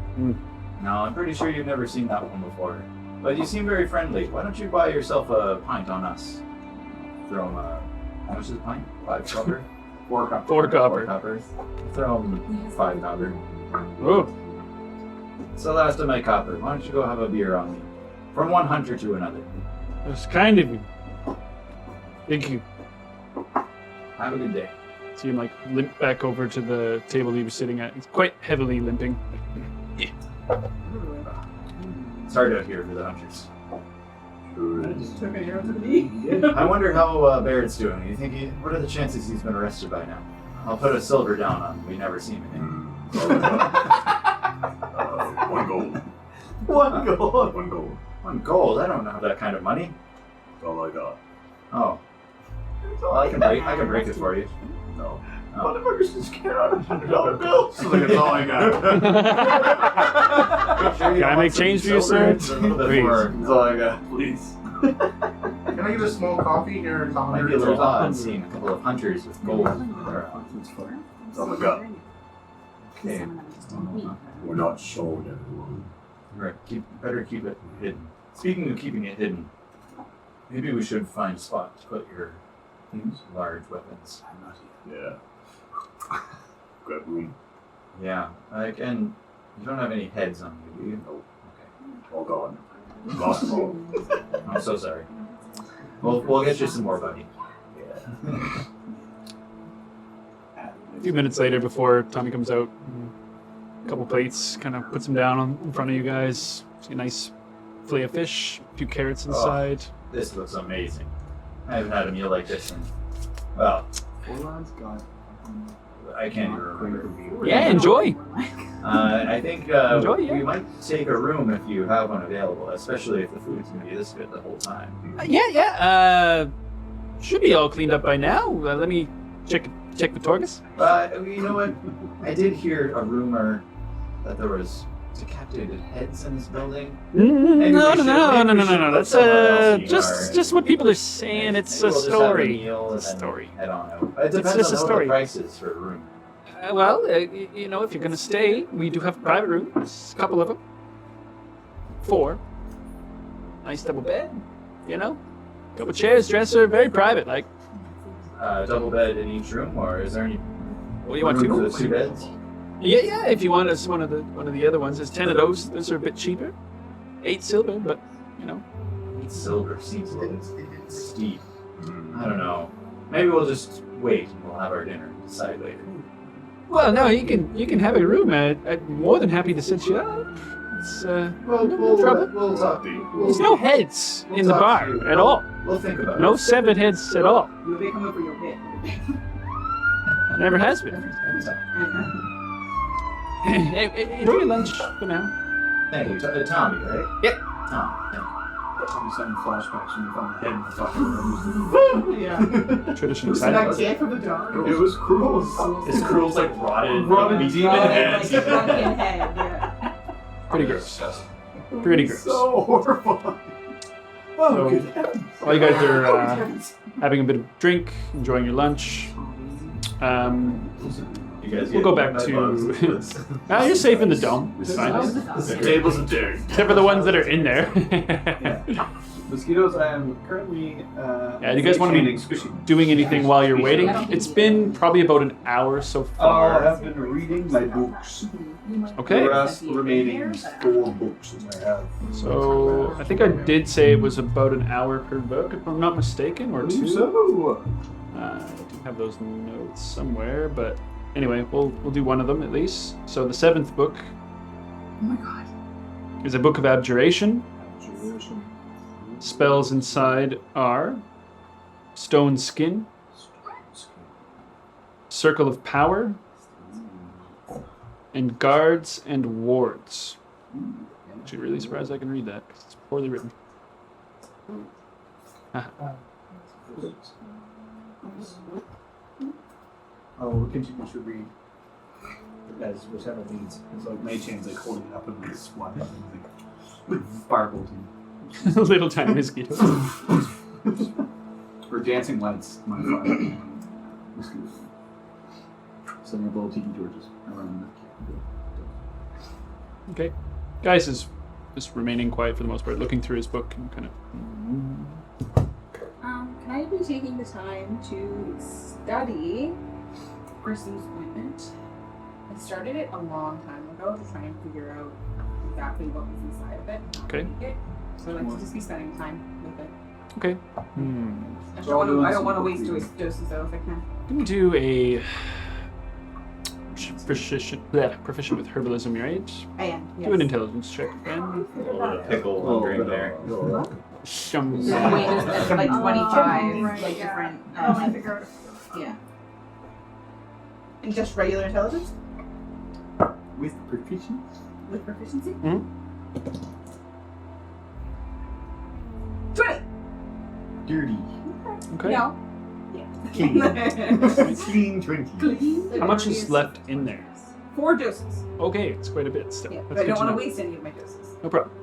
Speaker 4: No, I'm pretty sure you've never seen that one before. But you seem very friendly. Why don't you buy yourself a pint on us? Throw him a... How much is a pint? 5 copper?
Speaker 6: 4 cups.
Speaker 1: 4
Speaker 4: 4
Speaker 1: copper.
Speaker 4: copper. Throw him 5 copper.
Speaker 1: Oh,
Speaker 4: It's the last of my copper. Why don't you go have a beer on me? From one hunter to another.
Speaker 1: that's kind of you. Thank you.
Speaker 4: Have a good day.
Speaker 1: See him like limp back over to the table he was sitting at. He's quite heavily limping.
Speaker 4: It's hard out here for the hunters.
Speaker 3: Sure is.
Speaker 6: Took an arrow to the knee.
Speaker 4: I wonder how Barrett's doing. You think what are the chances he's been arrested by now? I'll put a silver down on him. We never see him again.
Speaker 3: One gold.
Speaker 4: One gold.
Speaker 3: One gold.
Speaker 4: One gold. I don't have that kind of money.
Speaker 3: That's all I got.
Speaker 4: Oh. Well, I can break it for you.
Speaker 3: No.
Speaker 4: Oh.
Speaker 6: Motherfuckers just carry out $100 bills. So that's all I got.
Speaker 1: Can I make change for you, sir?
Speaker 4: A little bit
Speaker 1: Please.
Speaker 4: more. That's all I got.
Speaker 3: Please.
Speaker 7: Can I get a small coffee here? It's
Speaker 4: Might be a little odd seeing a couple of hunters with gold.
Speaker 3: That's all I got.
Speaker 4: Okay.
Speaker 3: We're not showing everyone.
Speaker 4: Right. Better keep it hidden. Speaking of keeping it hidden, maybe we should find a spot to put your large weapons.
Speaker 3: Yeah. Grab room.
Speaker 4: Yeah. And you don't have any heads on you, do you?
Speaker 3: Nope.
Speaker 4: Okay.
Speaker 3: All gone. Lost them all.
Speaker 4: I'm so sorry. We'll get you some more, buddy.
Speaker 3: Yeah.
Speaker 1: A few minutes later, before Tommy comes out, a couple plates, kind of puts them down in front of you guys. See a nice fillet of fish, a few carrots inside.
Speaker 4: This looks amazing. I haven't had a meal like this in, well, I can't even remember.
Speaker 1: Yeah, enjoy.
Speaker 4: I think
Speaker 1: Enjoy, yeah.
Speaker 4: we might take a room if you have one available, especially if the food's going to be this good the whole time.
Speaker 1: Yeah. Should be all cleaned up by now. Let me check with Torgus.
Speaker 4: You know what? I did hear a rumor that there was decapitated heads in this building.
Speaker 1: No. That's
Speaker 4: somewhere else you
Speaker 1: just what people are saying. It's a
Speaker 4: Maybe we'll just have
Speaker 1: story.
Speaker 4: meal and
Speaker 1: It's a
Speaker 4: then
Speaker 1: story.
Speaker 4: Head on out. It depends
Speaker 1: just a
Speaker 4: on what
Speaker 1: story.
Speaker 4: the price is for a room.
Speaker 1: You know, if you're gonna stay, we do have private rooms. A couple of them. 4. Nice double bed. You know, couple chairs, dresser, very private. Like,
Speaker 4: Double bed in each room, or is there any
Speaker 1: what do you want?
Speaker 4: rooms with 2 beds?
Speaker 1: Yeah. If you want us one of the other ones, there's 10 of those. Those are a bit cheaper. 8 silver, but you know.
Speaker 4: Silver seems a little steep. I don't know. Maybe we'll just wait and we'll have our dinner and decide later.
Speaker 1: Well, no, you can have a room. I'm more than happy to set you up. It's no trouble.
Speaker 4: We'll talk.
Speaker 1: There's no heads in the
Speaker 4: talk
Speaker 1: bar
Speaker 4: to you.
Speaker 1: at all.
Speaker 4: We'll think about
Speaker 1: No
Speaker 4: it.
Speaker 1: severed heads at all.
Speaker 2: You'll be coming for your bit.
Speaker 1: Never has been. Enjoy your lunch for now.
Speaker 4: Thank you. Tommy, right?
Speaker 1: Yep.
Speaker 4: Tom. Thank
Speaker 6: Tommy sending flashbacks when you found the head in the fucking room.
Speaker 2: Yeah.
Speaker 1: Tradition
Speaker 2: Was
Speaker 1: exciting.
Speaker 2: that dead from the dog?
Speaker 6: It was cruel.
Speaker 4: His crew's like rotted
Speaker 6: Rotted
Speaker 4: demon
Speaker 2: Like
Speaker 4: heads.
Speaker 2: a drunken head, yeah.
Speaker 1: Pretty gross. Pretty gross.
Speaker 6: So horrifying. Oh, good heavens.
Speaker 1: While you guys are having a bit of drink, enjoying your lunch,
Speaker 4: You guys
Speaker 1: we'll
Speaker 4: get
Speaker 1: go back
Speaker 4: night
Speaker 1: to.
Speaker 4: bugs.
Speaker 1: You're safe in the dome. It's fine.
Speaker 3: The tables are turned.
Speaker 1: Except for the ones that are in there.
Speaker 6: Mosquitoes, I am currently.
Speaker 1: Yeah, do you guys want to be
Speaker 6: squishy.
Speaker 1: doing anything while you're waiting? It's been probably about an hour so
Speaker 6: I
Speaker 1: far.
Speaker 6: have been reading my books.
Speaker 1: Okay.
Speaker 6: The rest remaining 4 books that I have.
Speaker 1: So I think I did say it was about an hour per book, if I'm not mistaken, or 2.
Speaker 6: So,
Speaker 1: I do have those notes somewhere, but anyway, we'll do one of them at least. So the 7th book
Speaker 2: Oh my god.
Speaker 1: is a book of abjuration. Spells inside are stone skin, Circle of Power, and Guards and Wards. Actually, really surprised I can read that because it's poorly written.
Speaker 6: Oh, we'll continue to read as whichever leads. It's like Mage Hand's like holding it up and like squatting like firebolting.
Speaker 1: Little tiny mosquitoes.
Speaker 6: Or dancing lights on fire. Mosquitoes. Setting up little tiki torches around the
Speaker 1: Okay. Guys is just remaining quiet for the most part, looking through his book and kind of.
Speaker 2: Can I be taking the time to study Person's Ointment? I started it a long time ago to try and figure out exactly what was inside of it.
Speaker 1: Okay.
Speaker 2: So I'd like to just be spending time with it.
Speaker 1: Okay.
Speaker 2: I don't want to waste doses though if I can.
Speaker 1: Can you do a proficient with herbalism your age?
Speaker 2: I am. Yes.
Speaker 1: Do an intelligence check, Ben.
Speaker 4: A pickle wandering there.
Speaker 2: There's like 25
Speaker 5: right,
Speaker 2: like
Speaker 5: yeah.
Speaker 2: different.
Speaker 5: I figure out.
Speaker 2: Yeah. And just regular intelligence
Speaker 6: With proficiency?
Speaker 2: with proficiency.
Speaker 1: Mhm.
Speaker 2: 20.
Speaker 6: Dirty.
Speaker 1: Okay.
Speaker 2: No.
Speaker 6: Clean.
Speaker 2: Yeah.
Speaker 6: Clean 20.
Speaker 1: How much is left in there?
Speaker 2: 4 doses.
Speaker 1: Okay, it's quite a bit still.
Speaker 2: Yeah,
Speaker 1: That's
Speaker 2: but I
Speaker 1: good
Speaker 2: don't
Speaker 1: to
Speaker 2: want
Speaker 1: know.
Speaker 2: to waste any of my doses.
Speaker 1: No problem.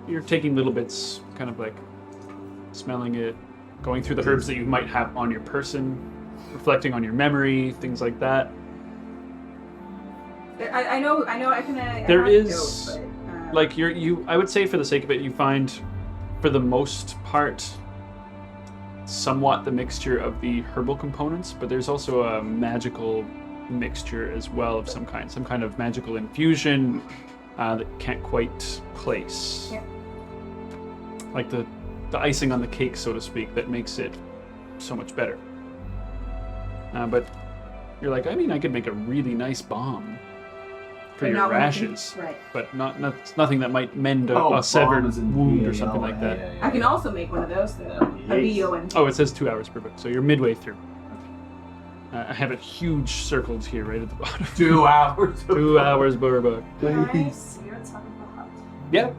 Speaker 1: You're taking little bits, kind of like smelling it, going through the herbs that you might have on your person, reflecting on your memory, things like that.
Speaker 2: I know. I can.
Speaker 1: There
Speaker 2: have
Speaker 1: is,
Speaker 2: notes, but,
Speaker 1: Like I would say for the sake of it, you find, for the most part, somewhat the mixture of the herbal components, but there's also a magical mixture as well of some kind of magical infusion that can't quite place.
Speaker 2: Yeah.
Speaker 1: Like the icing on the cake, so to speak, that makes it so much better. But you're like, I mean, I could make a really nice balm for
Speaker 2: but
Speaker 1: your
Speaker 2: not
Speaker 1: rashes,
Speaker 2: right.
Speaker 1: but nothing that might mend a
Speaker 6: balm
Speaker 1: severed
Speaker 6: is in
Speaker 1: wound or
Speaker 6: BAL,
Speaker 1: something like that.
Speaker 2: I can also make one of those though. A BOM.
Speaker 1: Oh, it says 2 hours per book, so you're midway through. I have it huge circled here, right at the bottom.
Speaker 6: 2 hours.
Speaker 1: 2 hours per book.
Speaker 5: Can I see what's up with the hut?
Speaker 1: Yeah.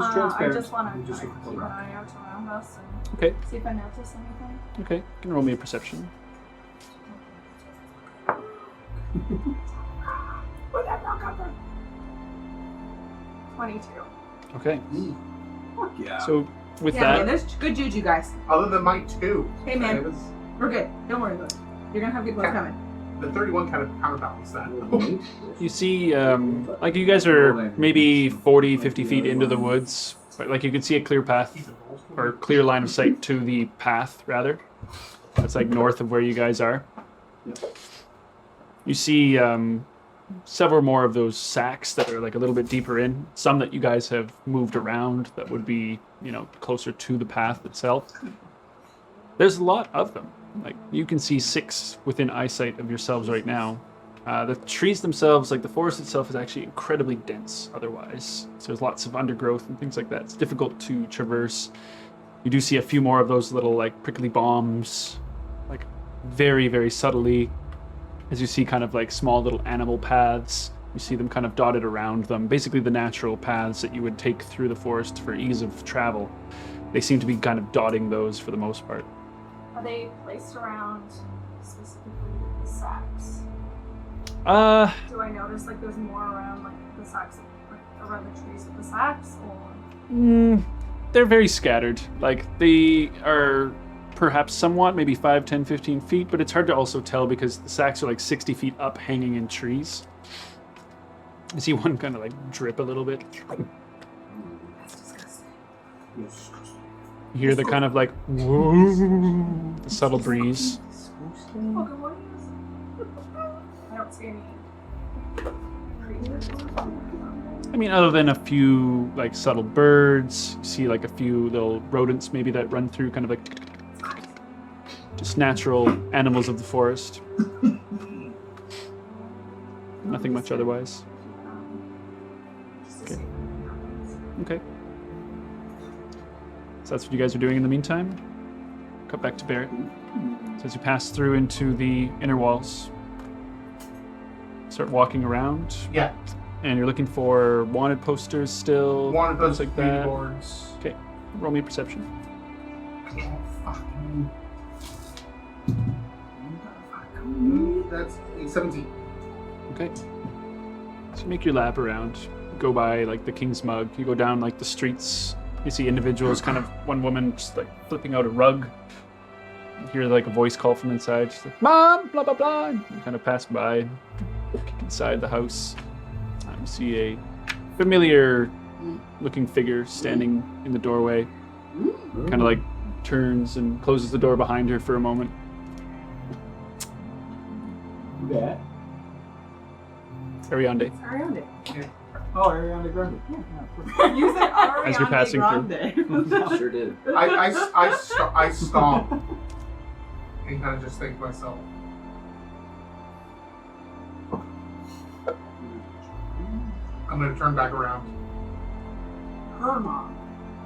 Speaker 5: I just want to
Speaker 6: Just
Speaker 5: keep
Speaker 6: look at the
Speaker 5: an
Speaker 6: rock.
Speaker 5: eye out around us and
Speaker 1: Okay.
Speaker 5: see if I notice anything.
Speaker 1: Okay. You can roll me a perception.
Speaker 5: Where'd that rock come from? 22.
Speaker 1: Okay.
Speaker 6: Fuck yeah.
Speaker 1: So with
Speaker 2: Yeah, man,
Speaker 1: that,
Speaker 2: there's good juju, guys.
Speaker 7: Other than my 2.
Speaker 2: Hey, man.
Speaker 7: It was,
Speaker 2: We're good. Don't worry about it. You're gonna have good ones coming.
Speaker 7: the 31 kind of counterbalanced that.
Speaker 1: you see, like you guys are maybe 40, 50 feet into the woods, but like you can see a clear path, or clear line of sight to the path, rather. That's like north of where you guys are. You see several more of those sacks that are like a little bit deeper in. Some that you guys have moved around that would be, closer to the path itself. There's a lot of them. Like you can see 6 within eyesight of yourselves right now. The trees themselves, like the forest itself, is actually incredibly dense otherwise. So there's lots of undergrowth and things like that. It's difficult to traverse. You do see a few more of those little like prickly bombs, like very, very subtly. As you see kind of like small little animal paths, you see them kind of dotted around them. Basically the natural paths that you would take through the forest for ease of travel. They seem to be kind of dotting those for the most part.
Speaker 5: Are they placed around specifically the sacks? Do I notice like there's more around like the sacks, like around the trees of the sacks, or?
Speaker 1: They're very scattered. Like they are perhaps somewhat, maybe 5, 10, 15 feet, but it's hard to also tell because the sacks are like 60 feet up hanging in trees. You see one kind of like drip a little bit.
Speaker 2: That's disgusting.
Speaker 1: You hear the kind of like whoa, the subtle breeze.
Speaker 5: Oh, good morning. I don't see any creatures.
Speaker 1: I mean, other than a few like subtle birds, you see like a few little rodents maybe that run through, kind of like just natural animals of the forest. Nothing much otherwise.
Speaker 5: Just to see what happens.
Speaker 1: Okay. So that's what you guys are doing in the meantime. Cut back to Barrett. So as you pass through into the inner walls, start walking around.
Speaker 7: Yeah.
Speaker 1: And you're looking for wanted posters still.
Speaker 7: Wanted
Speaker 1: things
Speaker 7: those
Speaker 1: like that.
Speaker 7: boards.
Speaker 1: Okay, roll me a perception.
Speaker 7: That's a 17.
Speaker 1: Okay. So you make your lap around. You go by like the King's Mug. You go down like the streets. You see individuals, kind of one woman just like flipping out a rug. You hear like a voice call from inside. She's like, "Mom, blah blah blah." And you kind of pass by, kick inside the house. You see a familiar-looking figure standing in the doorway. Kind of like turns and closes the door behind her for a moment.
Speaker 6: Yeah.
Speaker 1: Ariande.
Speaker 2: Ariande.
Speaker 6: Oh, Ariana Grande.
Speaker 2: You said Ariande
Speaker 1: As you're passing
Speaker 2: Grande.
Speaker 4: Sure did.
Speaker 7: I stop and kind of just think to myself. I'm gonna turn back around.
Speaker 2: Her mom.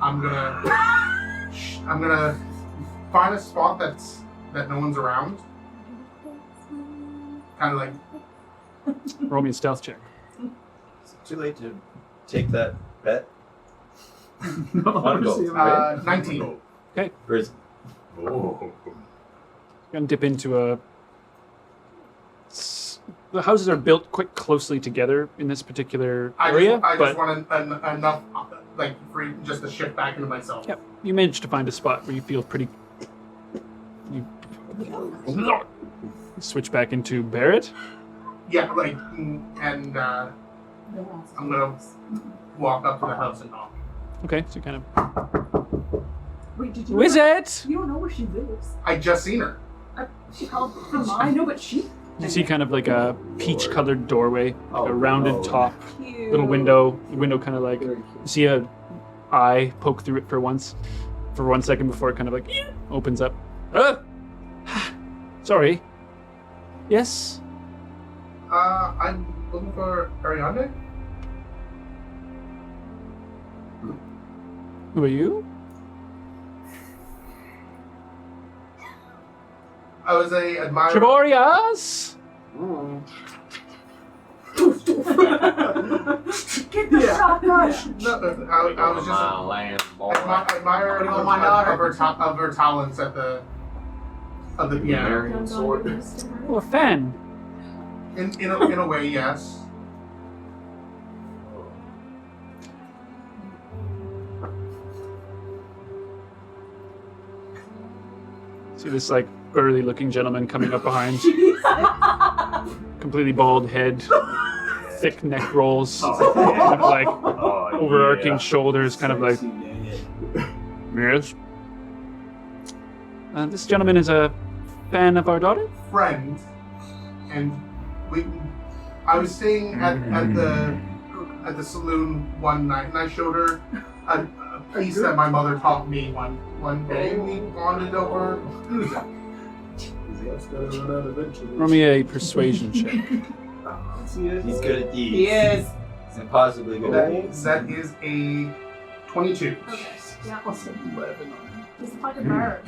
Speaker 7: I'm gonna find a spot that no one's around. Kind of like
Speaker 1: Roll me a stealth check.
Speaker 9: Is it too late to take that bet?
Speaker 6: One
Speaker 9: goal.
Speaker 7: 19.
Speaker 9: Or is
Speaker 3: Oh.
Speaker 1: Gonna dip into the houses are built quite closely together in this particular area,
Speaker 7: I
Speaker 1: but
Speaker 7: just want enough, like, free just to shift back into myself.
Speaker 1: yep, you managed to find a spot where you feel pretty. You switch back into Barrett.
Speaker 7: Yeah, like, and I'm gonna walk up to the house and knock.
Speaker 1: Okay, so you kind of.
Speaker 2: Wait, did you?
Speaker 1: Who is it?
Speaker 2: You don't know where she lives.
Speaker 7: I just seen her.
Speaker 2: She called her mom. I know, but she.
Speaker 1: You see kind of like a peach-colored doorway, like a rounded top,
Speaker 2: Cute.
Speaker 1: little window. The window kind of like you see a eye poke through it for 1 second before it kind of like opens up. Sorry. Yes.
Speaker 7: I'm looking for Ariande.
Speaker 1: Who are you?
Speaker 7: I was a admirer.
Speaker 1: Trevorias?
Speaker 2: Get the shotgun.
Speaker 7: No, I was just
Speaker 4: land boy.
Speaker 7: admirer
Speaker 2: Oh, my daughter.
Speaker 7: of her talents at the piano.
Speaker 4: Marion sword.
Speaker 1: Oh, a fan.
Speaker 7: In a way, yes.
Speaker 1: See this like burly looking gentleman coming up behind. Completely bald head, thick neck rolls, kind of like
Speaker 3: Oh,
Speaker 1: overarching
Speaker 3: yeah.
Speaker 1: shoulders, kind of like, yes. This gentleman is a fan of our daughter?
Speaker 7: Friend, and I was staying at the saloon one night, and I showed her a piece that my mother taught me one day. We bonded over music.
Speaker 1: Roll me a persuasion check.
Speaker 9: he's good at these.
Speaker 2: He is.
Speaker 9: He's impossibly good at these.
Speaker 7: That is a 22.
Speaker 5: Okay. Yeah. He's like a bird.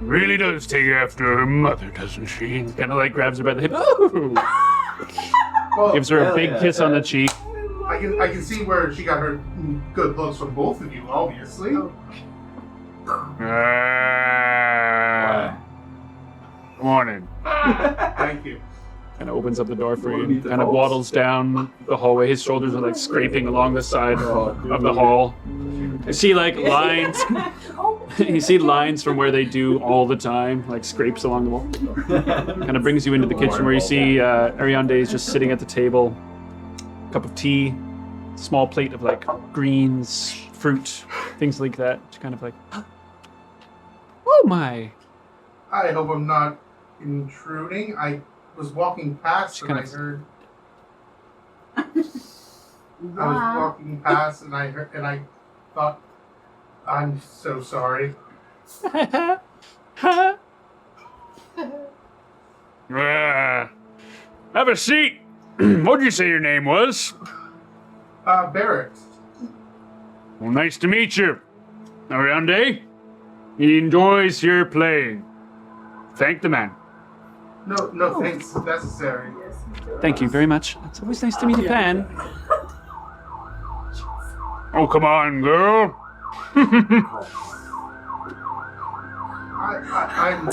Speaker 1: Really does take after her mother, doesn't she? Kind of like grabs her by the hip. Ooh!
Speaker 7: Well,
Speaker 1: Gives her a
Speaker 9: hell
Speaker 1: big
Speaker 9: yeah.
Speaker 1: kiss on the cheek.
Speaker 7: I can see where she got her good looks from both of you, obviously.
Speaker 1: Morning.
Speaker 7: Thank you.
Speaker 1: Kind of opens up the door for you. Kind of waddles down the hallway. His shoulders are like scraping along the side of the hall. You see like lines. You see lines from where they do all the time, like scrapes along the wall. Kind of brings you into the kitchen where you see Ariande is just sitting at the table. Cup of tea, small plate of like greens, fruit, things like that. Just kind of like, oh my.
Speaker 7: I hope I'm not intruding. I was walking past
Speaker 1: She
Speaker 7: and I
Speaker 1: kind of-
Speaker 7: heard. I was walking past and I heard, and I thought, I'm so sorry.
Speaker 1: Have a seat. What'd you say your name was?
Speaker 7: Barrett.
Speaker 1: Well, nice to meet you. Ariande, he enjoys your playing. Thank the man.
Speaker 7: No thanks necessary.
Speaker 1: Thank you very much. It's always nice to meet a fan.
Speaker 10: Oh, come on, girl.
Speaker 7: I'm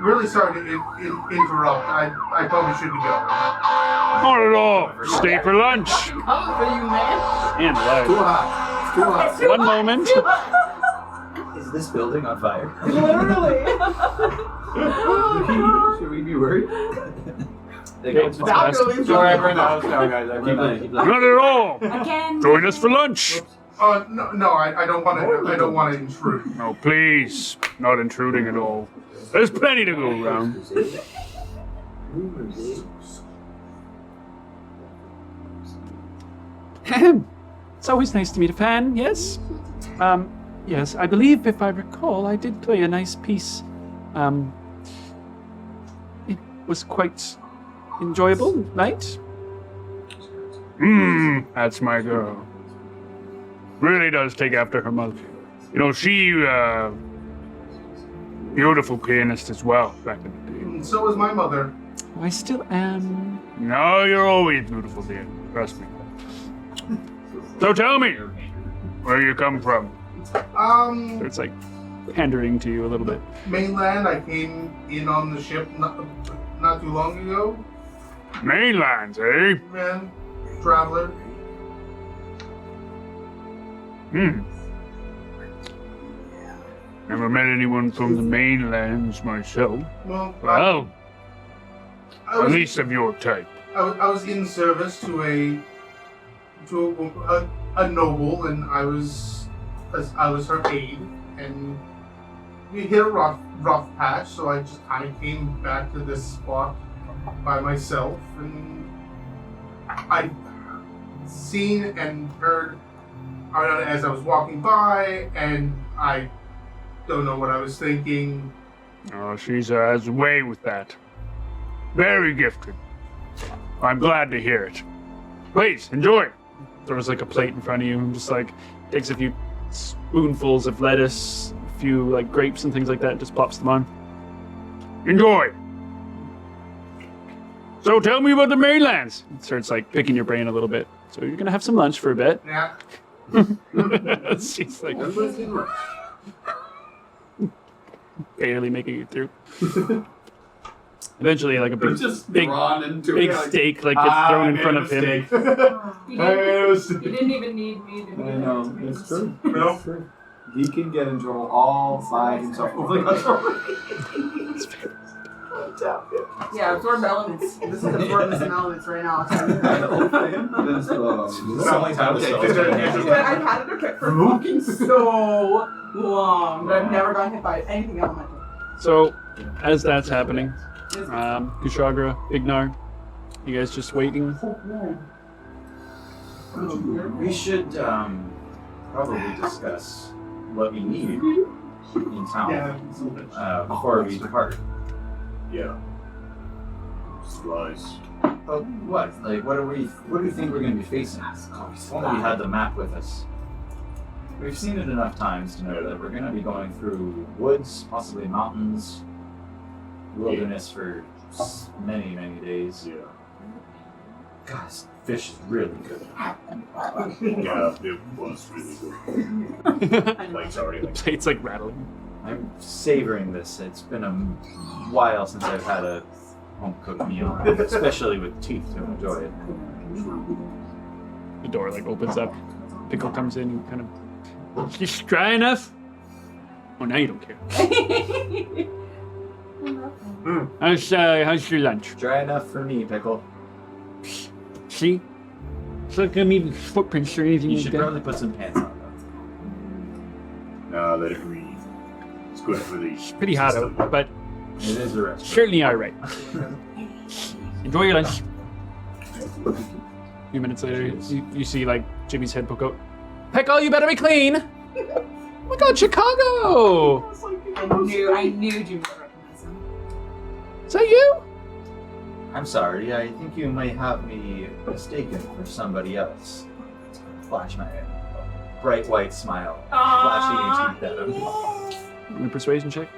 Speaker 7: really sorry to interrupt. I probably shouldn't go.
Speaker 10: Not at all. Stay for lunch.
Speaker 2: Coming for you, man.
Speaker 1: And live.
Speaker 6: Too hot. Too hot.
Speaker 1: One moment.
Speaker 4: Is this building on fire?
Speaker 2: Literally.
Speaker 4: Should we be worried?
Speaker 1: It's
Speaker 2: Not
Speaker 1: fast.
Speaker 2: going
Speaker 6: Don't worry, everyone knows now, guys.
Speaker 4: Keep it.
Speaker 10: Not at all.
Speaker 5: Again.
Speaker 10: Join us for lunch.
Speaker 7: No, I don't want to. I don't want to intrude.
Speaker 10: No, please. Not intruding at all. There's plenty to go around.
Speaker 1: It's always nice to meet a fan, yes? Yes, I believe, if I recall, I did play a nice piece. It was quite enjoyable, right?
Speaker 10: That's my girl. Really does take after her mother. You know, she, beautiful pianist as well, back in the day.
Speaker 7: And so is my mother.
Speaker 1: I still am.
Speaker 10: No, you're always beautiful, dear. Trust me. So tell me, where you come from?
Speaker 1: So it's like pandering to you a little bit.
Speaker 7: Mainland. I came in on the ship not too long ago.
Speaker 10: Mainlands, eh?
Speaker 7: Man, traveler.
Speaker 10: Never met anyone from the mainlands myself.
Speaker 7: Well,
Speaker 10: Well, at least of your type.
Speaker 7: I was in service to a noble, and I was her aide, and we hit a rough patch. So I just kind of came back to this spot by myself, and I seen and heard as I was walking by, and I don't know what I was thinking.
Speaker 10: Oh, she's has a way with that. Very gifted. I'm glad to hear it. Please, enjoy.
Speaker 1: There was like a plate in front of you and just like takes a few spoonfuls of lettuce, a few like grapes and things like that, and just plops them on.
Speaker 10: Enjoy. So tell me about the mainlands.
Speaker 1: It starts like picking your brain a little bit. So you're gonna have some lunch for a bit.
Speaker 7: Yeah.
Speaker 1: She's like barely making it through. Eventually, like a big
Speaker 6: drawn into
Speaker 1: big
Speaker 6: it, like,
Speaker 1: steak like gets thrown in front of him.
Speaker 5: You didn't even need me to do
Speaker 6: I
Speaker 5: that.
Speaker 6: know, it's true.
Speaker 7: No.
Speaker 6: It's true. He can get in trouble all by himself.
Speaker 2: Yeah, absorb elements. This is absorbing some elements right now.
Speaker 4: It's the only time the spell's gonna
Speaker 2: Dude,
Speaker 4: hit.
Speaker 2: I've had it equipped for fucking so long, but I've never gotten hit by anything elemental.
Speaker 1: So, as that's happening, Kushagra, Ignar, you guys just waiting?
Speaker 4: We should probably discuss what we need in town before we depart.
Speaker 3: Yeah. Supplies.
Speaker 4: But what? Like, what do we think we're going to be facing? If only we had the map with us. We've seen it enough times to know that we're going to be going through woods, possibly mountains, wilderness for many, many days.
Speaker 3: Yeah.
Speaker 4: God, this fish is really good.
Speaker 3: Yeah, it was really good. Like, already
Speaker 1: The
Speaker 3: like
Speaker 1: plate's like rattling.
Speaker 4: I'm savoring this. It's been a while since I've had a home-cooked meal, especially with teeth to enjoy it.
Speaker 1: The door like opens up. Pickle comes in, kind of. Just dry enough? Oh, now you don't care. How's your lunch?
Speaker 4: Dry enough for me, Pickle.
Speaker 1: See? It's not gonna leave footprints or anything
Speaker 4: You
Speaker 1: like
Speaker 4: should
Speaker 1: that.
Speaker 4: probably put some pants on, though.
Speaker 3: let it breathe. It's good for the
Speaker 1: Pretty hot out, but
Speaker 4: It is a restaurant.
Speaker 1: certainly alright. Enjoy your lunch. A few minutes later, you see like Jimmy's head poke out. Pickle, you better be clean! Oh my god, Chicago!
Speaker 2: I knew Jimmy would recognize him.
Speaker 1: Is that you?
Speaker 4: I'm sorry, I think you may have me mistaken for somebody else. Flash my bright white smile, flashing your teeth at him.
Speaker 1: Any persuasion check?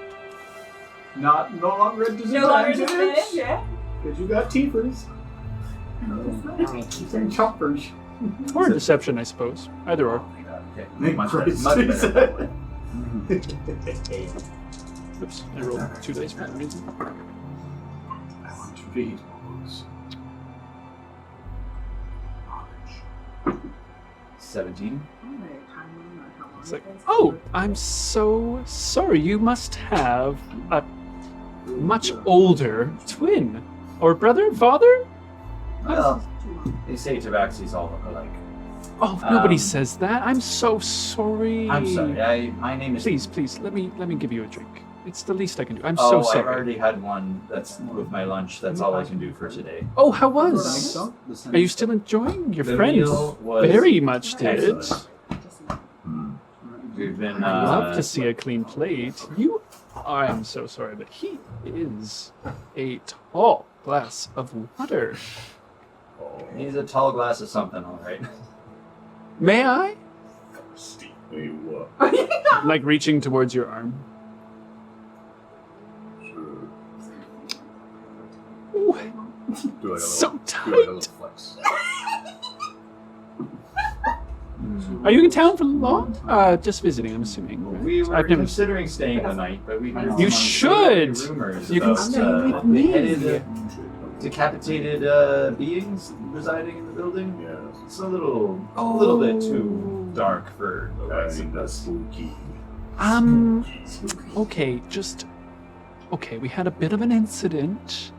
Speaker 6: No longer a disadvantage.
Speaker 2: No longer disadvantage, yeah.
Speaker 6: Because you got teethers. Choppers.
Speaker 1: Or deception, I suppose. Either or.
Speaker 4: Okay. Much better that way.
Speaker 1: Oops, I rolled 2 dice for some reason.
Speaker 6: I want to read books.
Speaker 4: 17.
Speaker 1: It's like, oh, I'm so sorry. You must have a much older twin. Or brother? Father?
Speaker 4: Well, they say tabaxis all look alike.
Speaker 1: Oh, nobody says that. I'm so sorry.
Speaker 4: I'm sorry. My name is.
Speaker 1: Please, let me give you a drink. It's the least I can do. I'm
Speaker 4: Oh,
Speaker 1: so
Speaker 4: I've
Speaker 1: sorry.
Speaker 4: already had one. That's with my lunch. That's all I can do for today.
Speaker 1: Oh, how was? Are you still enjoying your
Speaker 4: The
Speaker 1: friends?
Speaker 4: meal was
Speaker 1: Very much did.
Speaker 4: excellent. We've been.
Speaker 1: I'd love to see a clean plate. I am so sorry, but he is a tall glass of water.
Speaker 4: He's a tall glass of something, all right.
Speaker 1: May I?
Speaker 3: Steve, hey, what?
Speaker 1: Like reaching towards your arm.
Speaker 3: Sure.
Speaker 1: Ooh,
Speaker 3: Do I
Speaker 1: so
Speaker 3: do I
Speaker 1: tight.
Speaker 3: flex?
Speaker 1: Are you in town for long? Just visiting, I'm assuming. Right?
Speaker 4: We were
Speaker 1: I've never.
Speaker 4: considering staying the night, but we heard
Speaker 1: You
Speaker 4: some
Speaker 1: should.
Speaker 4: rumors
Speaker 1: You can
Speaker 4: about,
Speaker 1: stay with
Speaker 4: the
Speaker 1: me.
Speaker 4: headed, decapitated beings residing in the building.
Speaker 3: Yes.
Speaker 4: It's a little bit too dark for the
Speaker 3: I
Speaker 4: likes
Speaker 3: think
Speaker 4: of
Speaker 3: that's
Speaker 4: us.
Speaker 3: spooky.
Speaker 1: Okay, okay, we had a bit of an incident.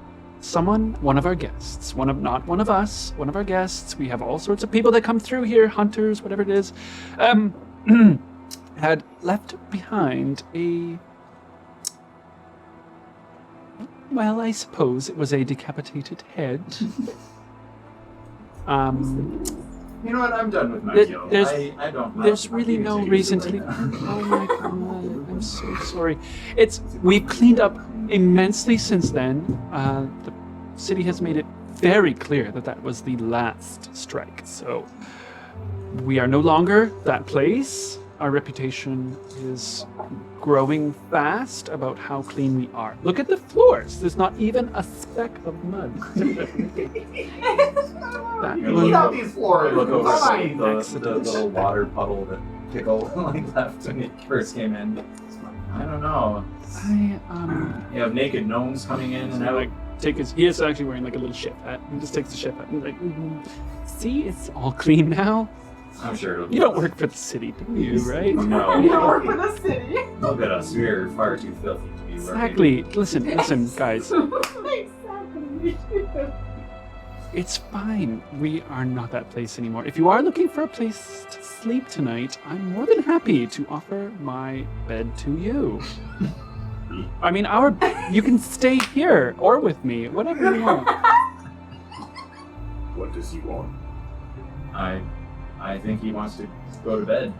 Speaker 1: One of our guests, not one of us, one of our guests, we have all sorts of people that come through here, hunters, whatever it is, had left behind well, I suppose it was a decapitated head.
Speaker 4: You know what? I'm done with my meal. I don't.
Speaker 1: There's really no reason to leave. Oh my god, I'm so sorry. We've cleaned up immensely since then. The city has made it very clear that was the last strike. So we are no longer that place. Our reputation is growing fast about how clean we are. Look at the floors. There's not even a speck of mud.
Speaker 7: Clean out these floors.
Speaker 4: Look over
Speaker 7: Bye-bye.
Speaker 4: the little water puddle that Pickle left when he first came in. I don't know. You have naked gnomes coming in and out.
Speaker 1: He is actually wearing like a little chef hat. He just takes the chef hat and like, see, it's all clean now.
Speaker 4: I'm sure.
Speaker 1: You don't work for the city, do you, right?
Speaker 4: No.
Speaker 2: You don't work for the city.
Speaker 4: Look at us. We're far too filthy to be
Speaker 1: Exactly. Listen, guys.
Speaker 2: Exactly.
Speaker 1: It's fine. We are not that place anymore. If you are looking for a place to sleep tonight, I'm more than happy to offer my bed to you. I mean, you can stay here or with me, whatever you want.
Speaker 3: What does he want?
Speaker 4: I think he wants to go to bed.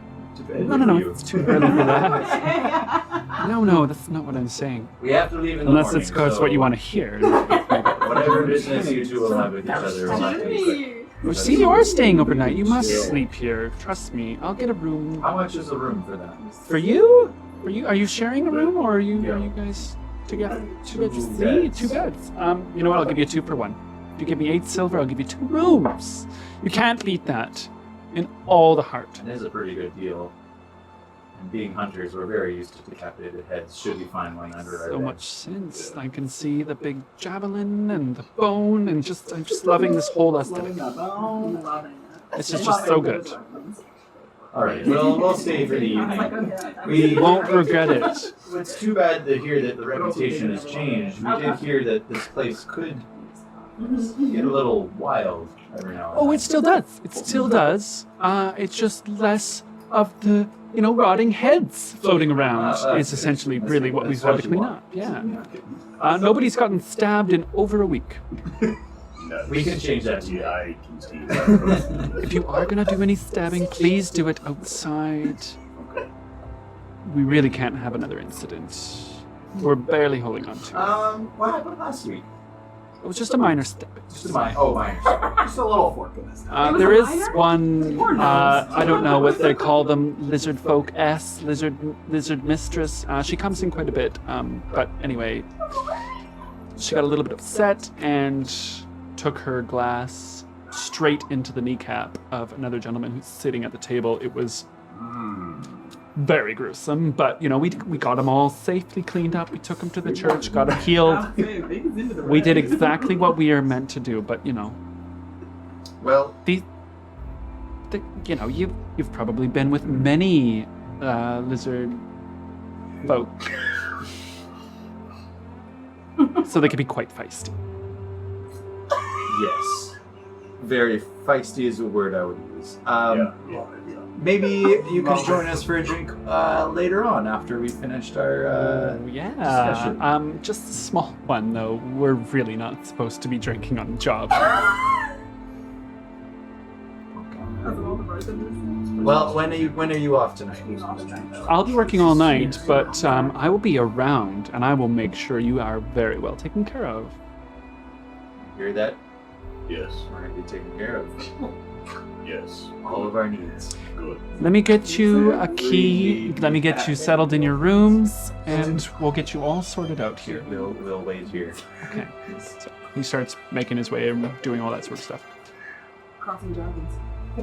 Speaker 1: No, it's too early for that. No, that's not what I'm saying.
Speaker 4: We have to leave in the
Speaker 1: Unless
Speaker 4: morning.
Speaker 1: it's because
Speaker 4: so
Speaker 1: what you want to hear.
Speaker 4: Whatever business you two will have with each other will have to be quick.
Speaker 1: Well, see, you are staying overnight. You must sleep here. Trust me. I'll get a room.
Speaker 4: How much is a room for that?
Speaker 1: For you? Are you sharing a room, or are you guys together? Two beds. You know what? I'll give you a 2 for 1. If you give me 8 silver, I'll give you 2 rooms. You can't beat that. In all the heart.
Speaker 4: It is a pretty good deal. And being hunters, we're very used to decapitated heads. Should we find one under our
Speaker 1: So
Speaker 4: bed.
Speaker 1: much sense. I can see the big javelin and the bone, and I'm just loving this whole aesthetic. This is just so good.
Speaker 4: All right, we'll stay for the evening. We
Speaker 1: won't regret it.
Speaker 4: It's too bad to hear that the reputation has changed. We did hear that this place could get a little wild every now and then.
Speaker 1: Oh, it still does. It still does. It's just less of the, rotting heads floating around is essentially really what we've had to clean up. Yeah. Nobody's gotten stabbed in over a week.
Speaker 3: No,
Speaker 4: We can change that
Speaker 3: Yeah,
Speaker 4: today.
Speaker 3: I can see that.
Speaker 1: If you are going to do any stabbing, please do it outside. We really can't have another incident. We're barely holding on to it.
Speaker 4: What happened last week?
Speaker 1: It was just a minor step.
Speaker 4: Minor.
Speaker 6: Just a little fork in this.
Speaker 1: There is one, I don't know what they call them, lizard folk lizard mistress. She comes in quite a bit, but anyway, she got a little bit upset and took her glass straight into the kneecap of another gentleman who's sitting at the table. It was very gruesome, but you know, we got him all safely cleaned up. We took him to the church, got him healed. We did exactly what we are meant to do, but you know,
Speaker 4: Well,
Speaker 1: you know, you've probably been with many lizard folk, so they can be quite feisty.
Speaker 4: yes. Very feisty is a word I would use.
Speaker 3: Yeah.
Speaker 4: Maybe you could join us for a drink later on after we finished our discussion.
Speaker 1: Just a small one though. We're really not supposed to be drinking on the job.
Speaker 4: Well, when are you off tonight?
Speaker 1: I'll be working all night, but I will be around, and I will make sure you are very well taken care of.
Speaker 4: Hear that?
Speaker 3: Yes.
Speaker 4: We're going to be taken care of.
Speaker 3: Yes.
Speaker 4: All of our needs.
Speaker 3: Good.
Speaker 1: Let me get you a key. Let me get you settled in your rooms, and we'll get you all sorted out here.
Speaker 4: We'll wait here.
Speaker 1: Okay. So he starts making his way and doing all that sort of stuff.
Speaker 2: Crossing dragons.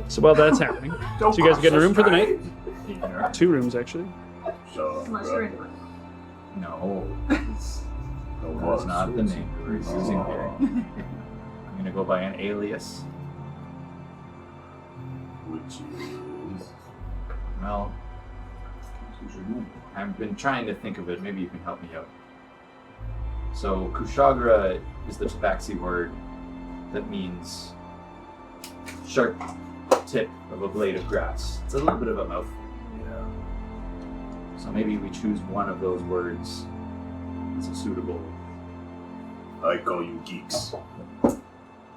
Speaker 1: So while that's happening, so you guys get a room for the night.
Speaker 4: Dinner?
Speaker 1: 2 rooms actually.
Speaker 3: So,
Speaker 5: Unless you're into it.
Speaker 4: No.
Speaker 3: was
Speaker 4: That's not the name we were using here. I'm going to go by an alias.
Speaker 3: Which is
Speaker 4: Well, I've been trying to think of it. Maybe you can help me out. So, Kushagra is the Tabaxi word that means sharp tip of a blade of grass. It's a little bit of a mouthful.
Speaker 3: yeah.
Speaker 4: So maybe we choose one of those words as a suitable
Speaker 3: I call you geeks.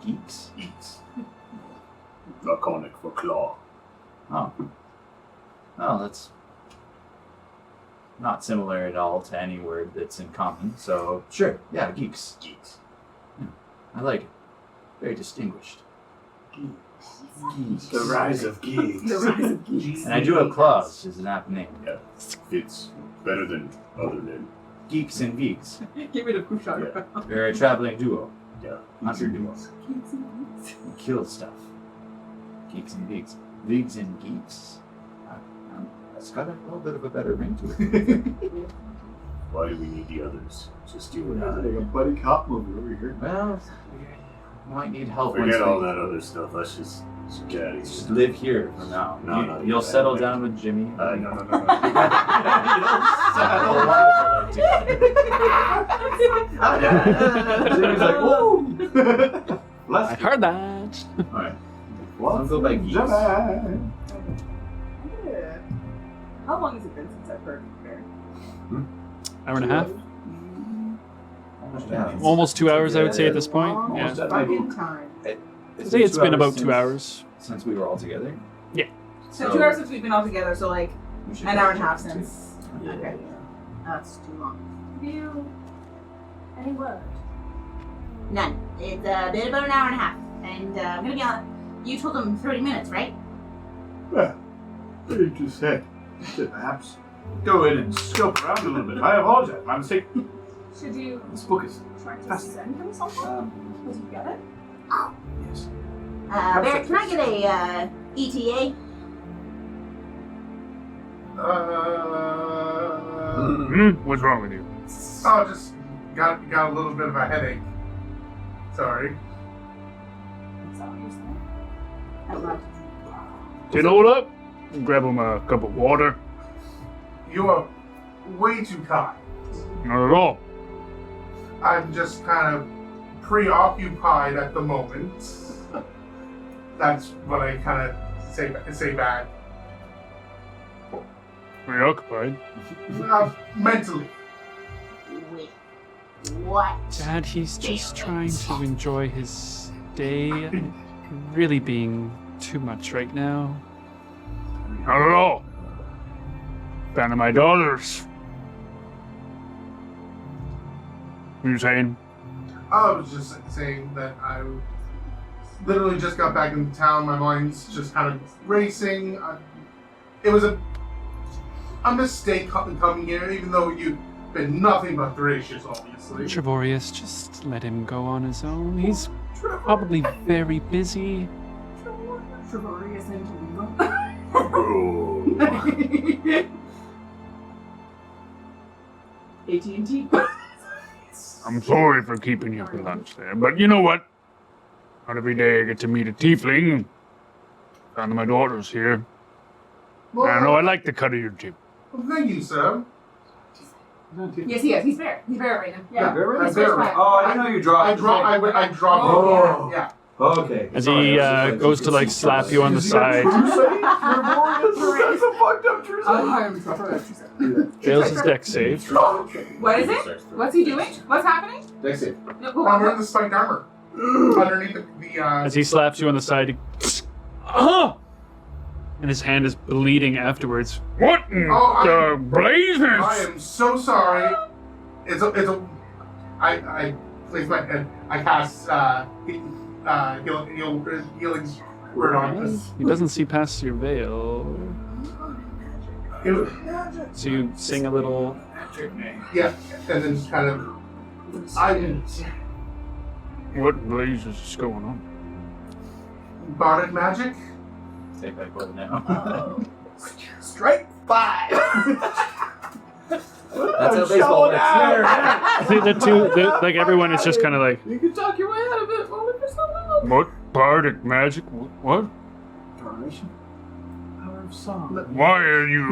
Speaker 4: geeks.
Speaker 3: Geeks. Laconic for claw.
Speaker 4: Oh. Oh, that's not similar at all to any word that's in common. So, sure. Yeah, geeks.
Speaker 3: Geeks.
Speaker 4: I like it. Very distinguished. Geeks.
Speaker 3: The rise of geeks.
Speaker 4: And I do have claws, which is an apt name.
Speaker 3: Yeah. It's better than other than
Speaker 4: Geeks and Geeks.
Speaker 2: Get rid of Kushagra.
Speaker 4: We're a traveling duo.
Speaker 3: yeah.
Speaker 4: Hunter duo. We kill stuff. Geeks and Geeks. Vigs and Geeks. It's got a little bit of a better ring to it.
Speaker 3: Why do we need the others? Just you and
Speaker 6: Like a
Speaker 3: I.
Speaker 6: buddy cop movie over here.
Speaker 4: Well, we might need help.
Speaker 3: Forget all
Speaker 4: we
Speaker 3: that other stuff. Let's just get out of
Speaker 4: just
Speaker 3: here.
Speaker 4: live here for now.
Speaker 3: No,
Speaker 4: You'll settle down with Jimmy.
Speaker 3: No.
Speaker 4: Jimmy's like, whoa!
Speaker 1: I heard that.
Speaker 4: Alright. I'll go by geeks.
Speaker 6: Jedi.
Speaker 2: Yeah. How long has it been since I've heard Bear?
Speaker 1: Hour and a half.
Speaker 4: Yeah.
Speaker 1: Almost 2 hours, I would say, at this point.
Speaker 2: Long
Speaker 1: Yeah.
Speaker 2: fucking time.
Speaker 1: I'd say it's been about 2 hours.
Speaker 4: Since we were all together.
Speaker 2: So 2 hours since we've been all together, so like
Speaker 4: we should
Speaker 2: an hour and a
Speaker 4: go
Speaker 2: half
Speaker 4: to-
Speaker 2: since.
Speaker 4: Yeah.
Speaker 2: Okay. That's too long.
Speaker 5: Have you any word?
Speaker 8: None. It's a bit about an hour and a half. And I'm gonna be honest, you told him 30 minutes, right?
Speaker 6: Well, what did you say? Perhaps go in and scope around a little bit. I apologize. My mistake.
Speaker 5: Should you
Speaker 6: This book is
Speaker 5: try to
Speaker 6: Fascinating.
Speaker 5: send him something? Did you get it?
Speaker 6: yes.
Speaker 8: Barrett, can I get a ETA?
Speaker 10: What's wrong with you?
Speaker 7: Oh, just got a little bit of a headache. Sorry.
Speaker 5: Is that what you're saying?
Speaker 8: Out loud.
Speaker 10: Get hold up. Grab him a cup of water.
Speaker 7: You are way too kind.
Speaker 10: Not at all.
Speaker 7: I'm just kind of preoccupied at the moment. That's what I kind of say back.
Speaker 10: Preoccupied.
Speaker 7: Mentally.
Speaker 8: With what?
Speaker 1: Dad, he's just trying to enjoy his day. Really being too much right now.
Speaker 10: Not at all. Fan of my daughters. What are you saying?
Speaker 7: I was just saying that I literally just got back into town. My mind's just kind of racing. It was a mistake coming here, even though you've been nothing but gracious, obviously.
Speaker 1: Trevorius, just let him go on his own. He's Probably very busy.
Speaker 2: Chivalry is into legal.
Speaker 3: Oh.
Speaker 2: AT&T.
Speaker 10: I'm sorry for keeping you for lunch there, but you know what? Not every day I get to meet a tiefling. Found my daughter's here. I know I like the cut of your jib.
Speaker 7: Well, thank you, sir.
Speaker 2: Yes, he is. He's fair. He's fair right now. Yeah.
Speaker 6: Very
Speaker 7: I'm very-
Speaker 4: Oh, I didn't know you dropped.
Speaker 7: I dropped.
Speaker 6: Oh.
Speaker 7: Yeah.
Speaker 6: Okay.
Speaker 1: As he goes to like slap you on the side,
Speaker 6: That's a fucked up true
Speaker 1: fails his deck save.
Speaker 2: What is it? What's he doing? What's happening?
Speaker 6: That's it.
Speaker 2: No,
Speaker 7: I'm wearing the spiked armor. Underneath the
Speaker 1: As he slaps you on the side, and his hand is bleeding afterwards.
Speaker 10: What in
Speaker 7: Oh,
Speaker 10: the blazes?
Speaker 7: I am so sorry. I place my head. I cast healing word on this.
Speaker 1: He doesn't see past your veil. So you sing a little.
Speaker 7: Yeah, and then just kind of.
Speaker 10: What blazes is going on?
Speaker 7: Bardic magic.
Speaker 4: Take that quote now.
Speaker 7: Strike 5.
Speaker 4: That's a baseball.
Speaker 1: See, the two, like everyone is just kind of like,
Speaker 6: You can talk your way out of it. Only for so long.
Speaker 10: What? Bardic magic? What?
Speaker 6: Tarnation. Power of song.
Speaker 10: Why are you...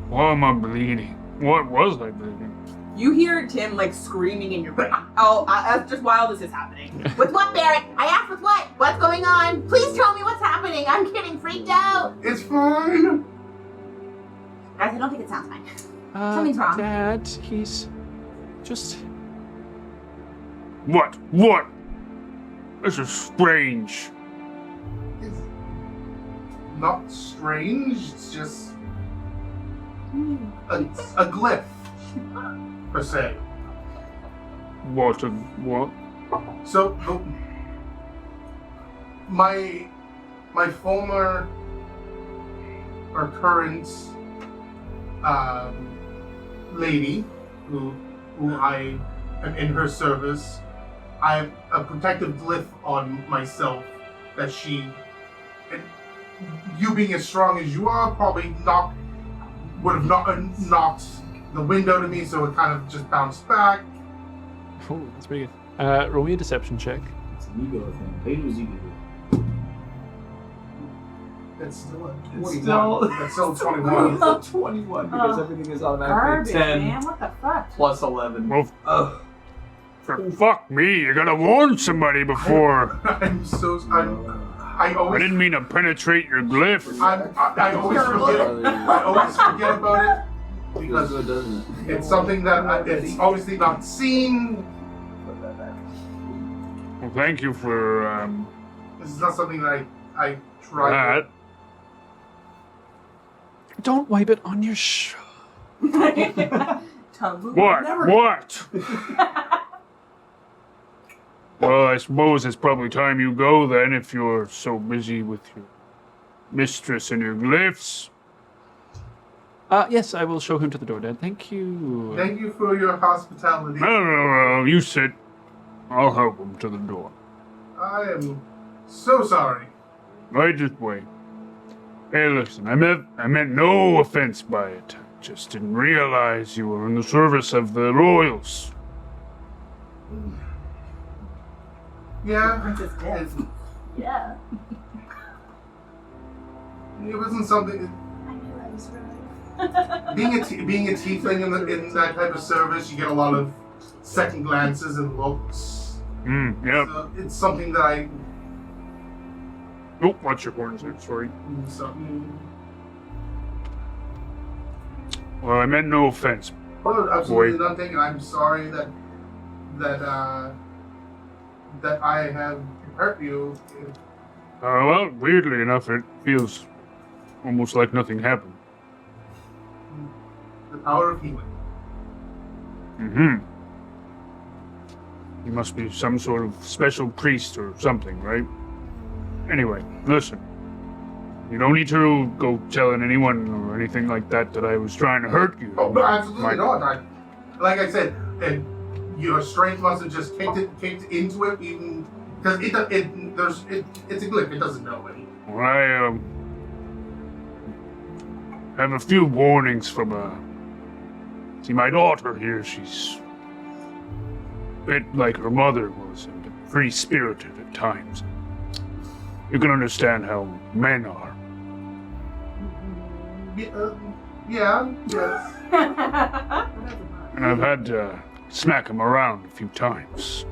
Speaker 10: Why am I bleeding? What was I bleeding?
Speaker 2: You hear Tim like screaming in your brain. Oh, that's just while this is happening.
Speaker 8: With what, Barrett? I asked with what? What's going on? Please tell me what's happening. I'm getting freaked out.
Speaker 7: It's fine.
Speaker 8: Guys, I don't think it sounds fine. Something's wrong.
Speaker 1: Dad, he's just.
Speaker 10: What? What? This is strange.
Speaker 7: It's not strange. It's just a glyph, per se.
Speaker 10: What? What?
Speaker 7: So my former or current lady, who I am in her service, I have a protective glyph on myself that she, and you being as strong as you are, probably would have knocked the window to me, so it kind of just bounced back.
Speaker 1: Oh, that's pretty good. Roll me a deception check.
Speaker 6: It's an ego thing. Peter's ego.
Speaker 7: It's still a
Speaker 4: still-
Speaker 7: 21. That's still 21.
Speaker 4: 21 because everything is automatically
Speaker 2: Garbage,
Speaker 4: 10
Speaker 2: man. What the fuck?
Speaker 4: plus 11.
Speaker 10: Well,
Speaker 4: Ugh.
Speaker 10: fuck me. You gotta warn somebody before.
Speaker 7: I
Speaker 10: I
Speaker 7: always
Speaker 10: didn't mean to penetrate your glyph.
Speaker 7: I always forget. I always forget about it because
Speaker 6: Feels good, doesn't it?
Speaker 7: it's something that it's obviously not seen.
Speaker 10: Well, thank you for
Speaker 7: This is not something that I try.
Speaker 10: that.
Speaker 1: Don't wipe it on your shirt.
Speaker 2: Taboo.
Speaker 10: What?
Speaker 2: Never.
Speaker 10: What? Well, I suppose it's probably time you go then if you're so busy with your mistress and your glyphs.
Speaker 1: Yes, I will show him to the door, Dad. Thank you.
Speaker 7: Thank you for your hospitality.
Speaker 10: No, you sit. I'll help him to the door.
Speaker 7: I am so sorry.
Speaker 10: Right this way. Hey, listen, I meant no offense by it. Just didn't realize you were in the service of the royals.
Speaker 7: Yeah,
Speaker 2: Princess dead.
Speaker 5: Yeah.
Speaker 7: it wasn't something.
Speaker 5: I knew I was right.
Speaker 7: Being a tiefling in that type of service, you get a lot of second glances and looks.
Speaker 10: Yep.
Speaker 7: So it's something that I.
Speaker 10: Oh, watch your horns there, sorry. Well, I meant no offense.
Speaker 7: Oh, absolutely
Speaker 10: Boy.
Speaker 7: nothing. I'm sorry that I have hurt you.
Speaker 10: Well, weirdly enough, it feels almost like nothing happened.
Speaker 7: The power of healing.
Speaker 10: You must be some sort of special priest or something, right? Anyway, listen. You don't need to go telling anyone or anything like that I was trying to hurt you.
Speaker 7: Oh, no, absolutely
Speaker 10: My-
Speaker 7: not. Like I said, and your strength must have just kicked into it, even because it's a glyph. It doesn't know any.
Speaker 10: I have a few warnings from see, my daughter here, she's a bit like her mother was, and pretty spirited at times. You can understand how men are.
Speaker 7: Yes.
Speaker 10: And I've had to smack them around a few times.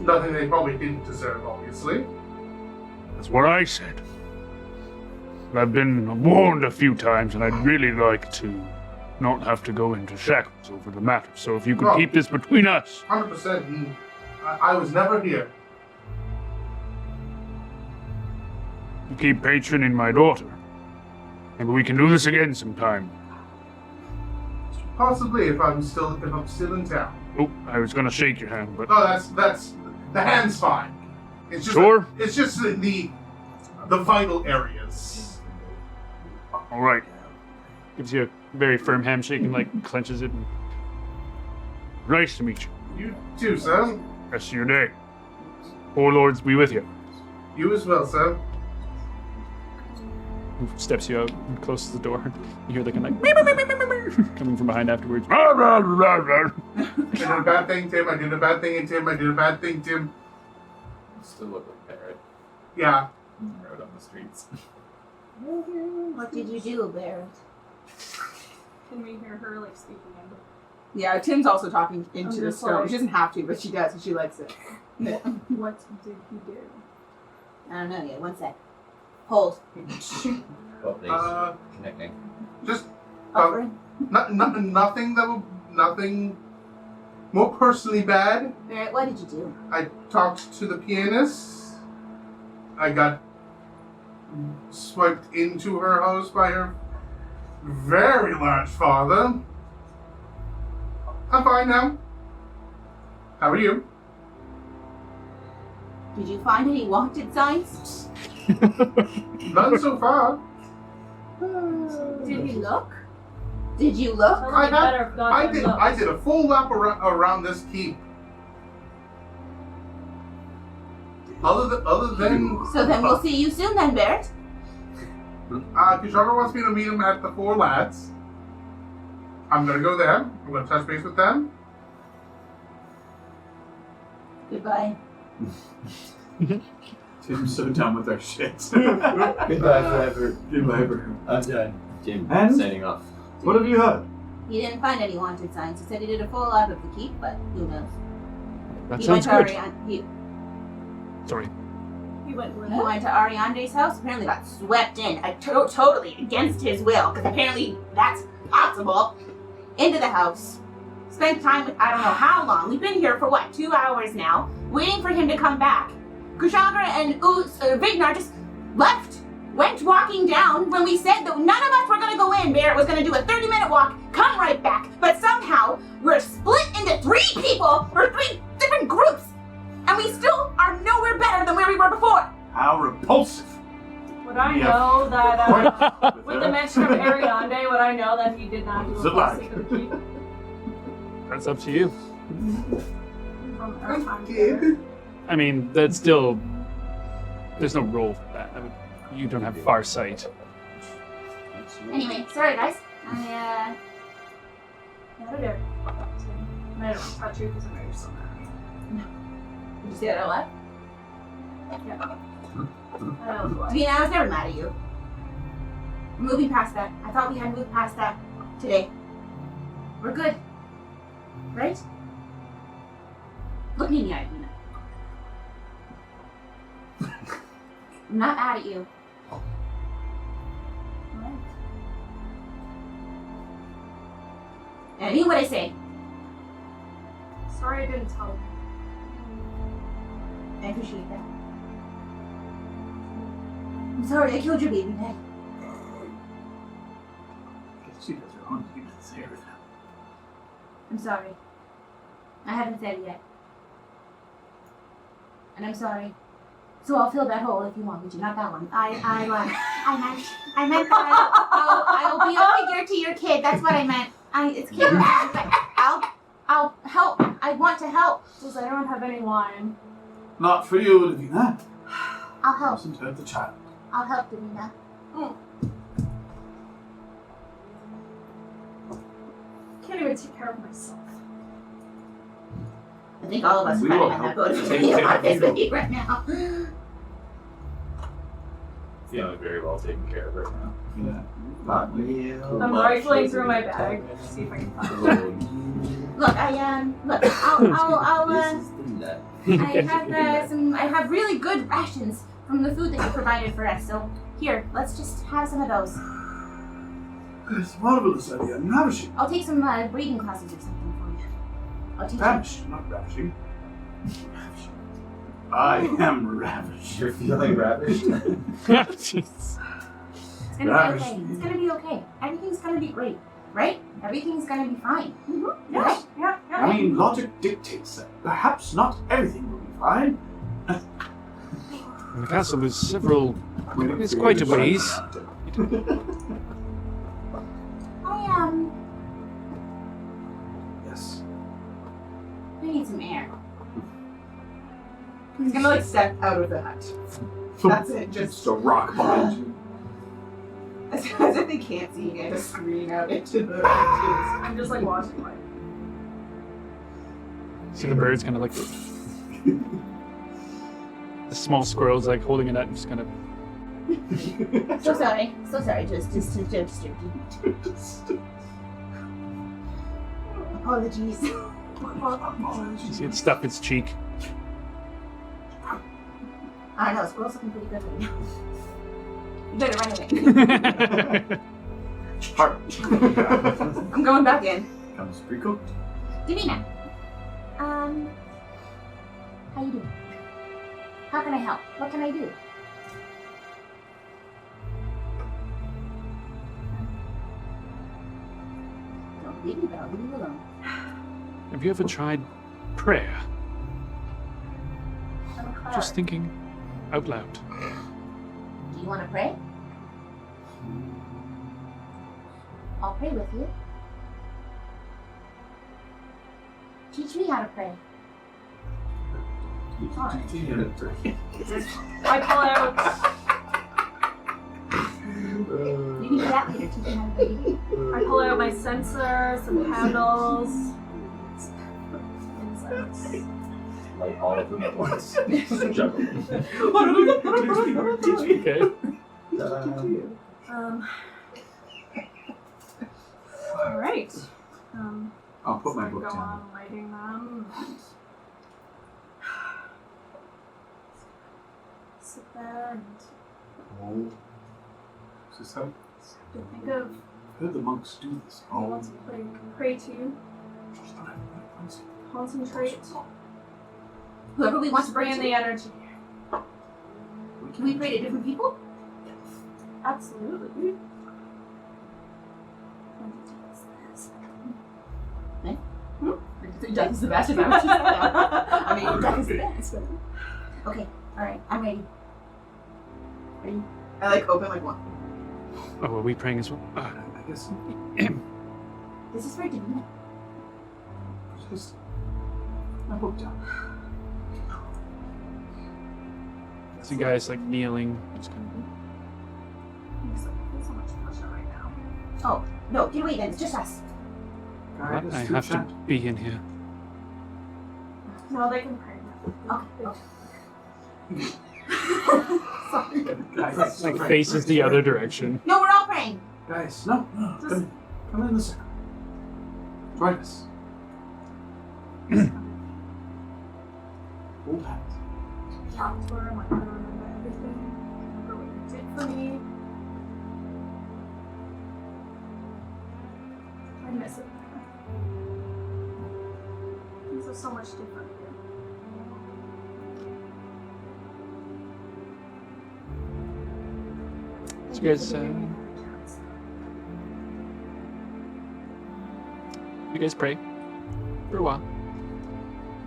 Speaker 7: Nothing they probably didn't deserve, obviously.
Speaker 10: That's what I said. I've been warned a few times, and I'd really like to not have to go into shackles over the matter. So if you could keep this between us.
Speaker 7: 100%. I was never here.
Speaker 10: You keep patroning my daughter. Maybe we can do this again sometime.
Speaker 7: Possibly, if I'm still in town.
Speaker 10: Oh, I was gonna shake your hand, but
Speaker 7: No, that's the hand's fine. It's just
Speaker 10: Sure?
Speaker 7: It's just the vital areas.
Speaker 10: all right.
Speaker 1: Gives you a very firm handshake and like clenches it. And
Speaker 10: Nice to meet you.
Speaker 7: You too, sir.
Speaker 10: Rest of your day. Four lords be with you.
Speaker 7: You as well, sir.
Speaker 1: steps you out and closes the door. You hear the kind of like coming from behind afterwards.
Speaker 7: I did a bad thing, Tim. I did a bad thing, Tim. I did a bad thing, Tim.
Speaker 4: You still look like Barrett.
Speaker 7: Yeah.
Speaker 4: Out on the streets.
Speaker 8: What did you do, Barrett?
Speaker 5: Can we hear her like speaking into?
Speaker 2: Yeah, Tim's also talking into the
Speaker 5: just
Speaker 2: stone.
Speaker 5: like-
Speaker 2: She doesn't have to, but she does, and she likes it.
Speaker 5: What did he do?
Speaker 8: I don't know yet. One sec. Hold.
Speaker 4: Oh, please. Connecting.
Speaker 7: Just
Speaker 8: Offering.
Speaker 7: nothing more personally bad.
Speaker 8: Barrett, what did you do?
Speaker 7: I talked to the pianist. I got swiped into her house by her very large father. I'm fine now. How are you?
Speaker 8: Did you find any wanted signs?
Speaker 7: None so far.
Speaker 8: Did he look? Did you look?
Speaker 7: I did a full lap around this keep. Other than
Speaker 8: So then we'll see you soon then, Barrett.
Speaker 7: Kishoka wants me to meet him at the Four Lads. I'm gonna go there. I'm gonna touch base with them.
Speaker 8: Goodbye.
Speaker 6: Tim's so done with our shit.
Speaker 4: Goodbye forever.
Speaker 6: Goodbye, bro.
Speaker 4: I'm done. Jim,
Speaker 6: And?
Speaker 4: signing off.
Speaker 6: What have you heard?
Speaker 8: He didn't find any wanted signs. He said he did a full lap of the keep, but who knows?
Speaker 1: That
Speaker 8: He
Speaker 1: sounds
Speaker 8: went
Speaker 1: good.
Speaker 8: to he
Speaker 1: Sorry.
Speaker 5: He went with
Speaker 8: went to Ariande's house. Apparently got swept in, totally against his will, because apparently that's possible. Into the house. Spent time with, I don't know how long. We've been here for what, 2 hours now, waiting for him to come back. Kushagra and Vignar just left. Went walking down when we said that none of us were going to go in. Barrett was going to do a 30-minute walk, come right back. But somehow, we're split into 3 people, or 3 different groups. And we still are nowhere better than where we were before.
Speaker 6: How repulsive.
Speaker 5: Would I
Speaker 6: Yeah.
Speaker 5: know that with the
Speaker 6: her.
Speaker 5: mention of Ariande, would I know that he did not do
Speaker 6: What's
Speaker 5: a
Speaker 6: it
Speaker 5: full
Speaker 6: like?
Speaker 5: secret keep
Speaker 1: That's up to you.
Speaker 5: from our time together?
Speaker 1: I mean, that's still. There's no role for that. You don't have far sight.
Speaker 8: Anyway, sorry guys.
Speaker 5: Not a dare. I don't want to touch you because I know you're so mad.
Speaker 8: Did you say that out loud?
Speaker 5: Yeah. I know
Speaker 8: I mean, I was never mad at you. We're moving past that. I thought we had moved past that today. We're good. Right? Look me in the eye, Lena. I'm not mad at you.
Speaker 5: Alright.
Speaker 8: And I mean what I say.
Speaker 5: Sorry I didn't tell you.
Speaker 8: I appreciate that. I'm sorry I killed your baby, Meg.
Speaker 6: She does her own thing to say everything.
Speaker 8: I'm sorry. I haven't said it yet. And I'm sorry. So I'll fill that hole if you want me to, not that one. I meant that I'll be a figure to your kid. That's what I meant. It's kid. I'll help I want to help.
Speaker 5: Does anyone have any wine?
Speaker 6: Not for you, Davina.
Speaker 8: I'll help.
Speaker 6: Mustn't hurt the child.
Speaker 8: I'll help, Davina.
Speaker 5: Can't even take care of myself.
Speaker 8: I think all of us
Speaker 6: We
Speaker 8: kind
Speaker 6: will
Speaker 8: of in that
Speaker 6: help
Speaker 8: boat
Speaker 6: take
Speaker 8: with
Speaker 6: care of you.
Speaker 8: me right now.
Speaker 4: Feeling very well taken care of right now.
Speaker 6: Yeah.
Speaker 5: I'm rifling through my bag to see if I can find it.
Speaker 8: Look, I'll I have really good rations from the food that you provided for us. So here, let's just have some of those.
Speaker 6: It's a marvelous idea. I'm ravishing.
Speaker 8: I'll take some breeding classes or something for you. I'll teach you.
Speaker 6: Ravish, not ravishing. I am ravished.
Speaker 4: You're feeling ravished?
Speaker 1: Jeez.
Speaker 8: It's gonna be okay. It's gonna be okay. Everything's gonna be great, right? Everything's gonna be fine.
Speaker 5: Mm-hmm.
Speaker 8: Right?
Speaker 5: Yeah.
Speaker 6: I mean, logic dictates that perhaps not everything will be fine.
Speaker 1: The castle is several. It's quite a ways.
Speaker 6: Yes.
Speaker 8: I need some air.
Speaker 2: He's gonna like step out of the hut. That's it. Just
Speaker 6: a rock behind you.
Speaker 2: as if they can't see you guys, just scream out into the.
Speaker 5: I'm just like watching like.
Speaker 1: See the birds kind of like. The small squirrels like holding a nut and just kind of.
Speaker 8: So sorry. Just. Apologies.
Speaker 1: You see it stuff its cheek.
Speaker 8: I know, squirrel's looking pretty good right now. You better run away.
Speaker 6: Heart.
Speaker 2: I'm going back in.
Speaker 6: Comes pre-cooked.
Speaker 8: Davina, how you doing? How can I help? What can I do? Don't leave me, but I'll leave you alone.
Speaker 1: Have you ever tried prayer?
Speaker 5: I'm a cleric.
Speaker 1: Just thinking out loud.
Speaker 8: Do you want to pray? I'll pray with you. Teach me how to pray.
Speaker 5: I pull out.
Speaker 8: You can do that later. Teach me how to pray.
Speaker 5: I pull out my censer, some candles. Incense.
Speaker 4: Like all of them at once. Juggle.
Speaker 1: Okay.
Speaker 5: All right.
Speaker 6: I'll put my
Speaker 5: so
Speaker 6: book
Speaker 5: go
Speaker 6: down.
Speaker 5: on lighting them. And sit there and
Speaker 6: Oh. Is this how?
Speaker 5: think of
Speaker 6: I've heard the monks do this.
Speaker 5: who wants to pray to, concentrate,
Speaker 8: Whoever we want to
Speaker 5: bring
Speaker 8: pray
Speaker 5: in
Speaker 8: to.
Speaker 5: the energy.
Speaker 8: Can we pray to different people?
Speaker 5: Absolutely.
Speaker 2: Death is the best. Is that what you said? I mean,
Speaker 8: Death is the best. Okay, alright, I'm ready. Ready?
Speaker 2: I like open like one.
Speaker 1: Oh, are we praying as well?
Speaker 6: I guess.
Speaker 8: This is for Davina.
Speaker 6: Just my book down.
Speaker 1: So you guys like kneeling, just kind
Speaker 5: It's like, there's so much pressure right now.
Speaker 8: Oh, no, get away then, it's just us.
Speaker 6: Guide
Speaker 1: of.
Speaker 6: us
Speaker 1: I
Speaker 6: to
Speaker 1: have to
Speaker 6: chant.
Speaker 1: be in here.
Speaker 5: No, they can pray now.
Speaker 8: Okay.
Speaker 6: Guys,
Speaker 1: Like faces the other direction.
Speaker 8: No, we're all praying.
Speaker 6: Guys, no.
Speaker 5: Just-
Speaker 6: Come in the center. Join us. Hold hands.
Speaker 5: Talk to her, I'm like, I remember everything. Remember what you did for me. I miss it. Things are so much different here.
Speaker 1: So you guys, you guys pray for a while.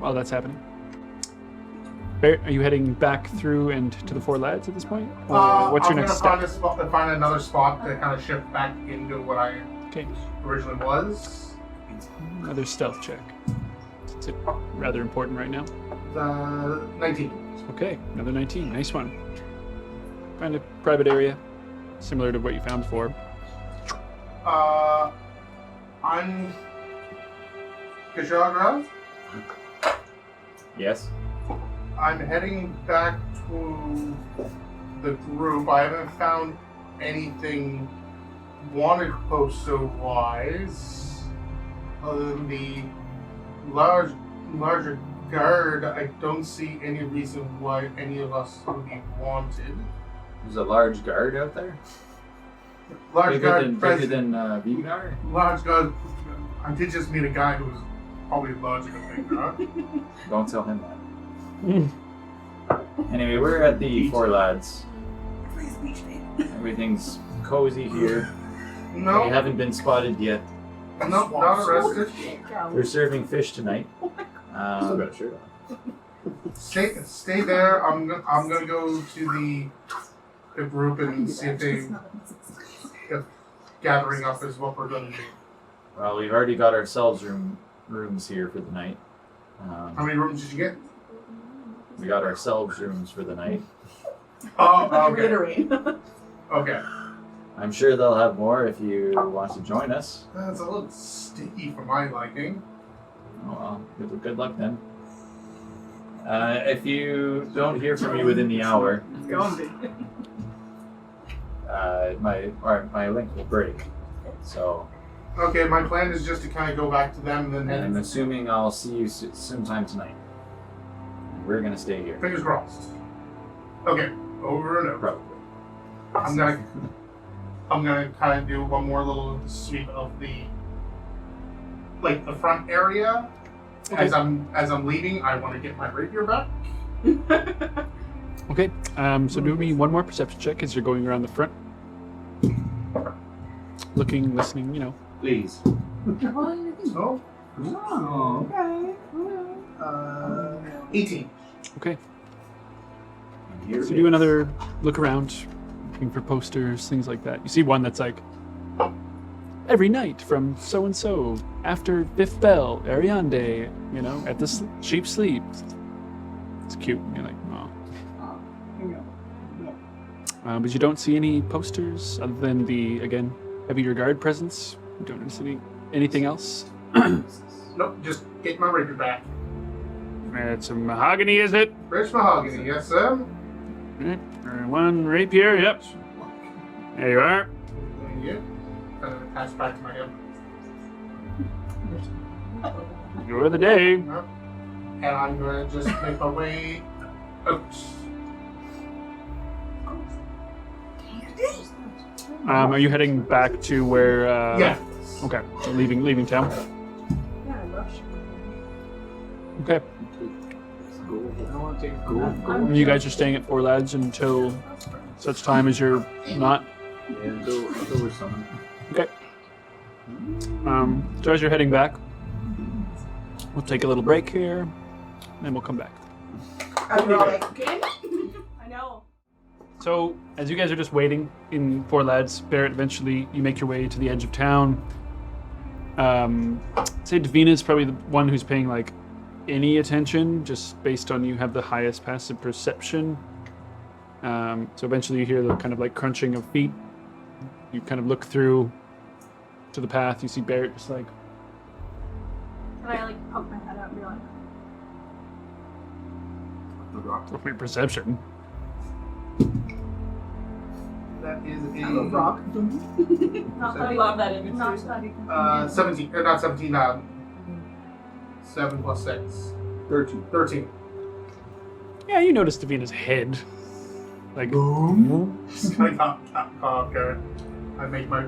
Speaker 1: While that's happening. Are you heading back through and to the four lads at this point? Or what's your next step?
Speaker 7: Find another spot to kind of shift back into what I
Speaker 1: Okay,
Speaker 7: originally was.
Speaker 1: another stealth check. Is it rather important right now?
Speaker 7: 19.
Speaker 1: Okay, another 19. Nice one. Find a private area, similar to what you found before.
Speaker 7: I'm Kashagra.
Speaker 4: Yes.
Speaker 7: I'm heading back to the group. I haven't found anything wanted poster-wise, other than the larger guard. I don't see any reason why any of us would be wanted.
Speaker 4: There's a large guard out there.
Speaker 7: Large guard,
Speaker 4: Bigger than Vignar?
Speaker 7: large guard. I did just meet a guy who was probably larger than me.
Speaker 4: Don't tell him that. Anyway, we're at the Four Lads. Everything's cozy here.
Speaker 7: No,
Speaker 4: We haven't been spotted yet.
Speaker 7: no, not arrested.
Speaker 4: They're serving fish tonight.
Speaker 9: Still got a shirt on.
Speaker 7: Stay there. I'm gonna go to the group and see if gathering up is what we're gonna do.
Speaker 4: Well, we've already got ourselves rooms here for the night.
Speaker 7: How many rooms did you get?
Speaker 4: We got ourselves rooms for the night.
Speaker 7: Oh, okay.
Speaker 2: Reiterate.
Speaker 7: Okay.
Speaker 4: I'm sure they'll have more if you want to join us.
Speaker 7: That's a little sticky for my liking.
Speaker 4: Oh well, good luck then. If you don't hear from me within the hour, my link will break. So
Speaker 7: Okay, my plan is just to kind of go back to them and then
Speaker 4: I'm assuming I'll see you sometime tonight. We're gonna stay here.
Speaker 7: fingers crossed. Okay, over and over.
Speaker 4: Probably.
Speaker 7: I'm gonna kind of do one more little sweep of the front area.
Speaker 1: Okay.
Speaker 7: As I'm leaving, I want to get my rapier back.
Speaker 1: Okay, so do me one more perception check as you're going around the front. Looking, listening, you know.
Speaker 6: Please.
Speaker 7: Oh,
Speaker 6: Oh, okay.
Speaker 7: 18.
Speaker 1: Okay,
Speaker 4: Here
Speaker 1: so do another look around, looking for posters, things like that. You see one that's like, every night from so-and-so, after fifth bell, Ariande, you know, at the sheep sleep. It's cute. And you're like, oh. But you don't see any posters other than the, again, heavier guard presence. You don't see anything else.
Speaker 7: Nope, just get my rapier back.
Speaker 10: It's a mahogany, is it?
Speaker 7: Rich mahogany, yes sir.
Speaker 10: One rapier, yep. There you are.
Speaker 7: Thank you. Kind of attached back to my hip.
Speaker 10: You're the day.
Speaker 7: And I'm going to just make my way out.
Speaker 1: Are you heading back to where?
Speaker 7: Yeah.
Speaker 1: Okay, so leaving town. Okay,
Speaker 6: I want to take gold.
Speaker 1: you guys are staying at Four Lads until such time as you're not.
Speaker 6: Yeah, go with someone.
Speaker 1: Okay. So as you're heading back, we'll take a little break here, and then we'll come back.
Speaker 8: I'm like,
Speaker 5: I know.
Speaker 1: So as you guys are just waiting in Four Lads, Barrett, eventually you make your way to the edge of town. Say Davina's probably the one who's paying like any attention, just based on you have the highest passive perception. So eventually you hear the kind of like crunching of feet. You kind of look through to the path. You see Barrett just like,
Speaker 5: Can I like poke my head out and be like,
Speaker 1: roll your perception.
Speaker 7: That is
Speaker 2: Rock.
Speaker 5: not
Speaker 2: I
Speaker 5: that
Speaker 2: love that imagery.
Speaker 5: Not that
Speaker 7: 17, not 17, 7 plus 6.
Speaker 6: 13.
Speaker 7: 13.
Speaker 1: Yeah, you notice Davina's head. Like,
Speaker 7: Just kind of caught off guard. I make my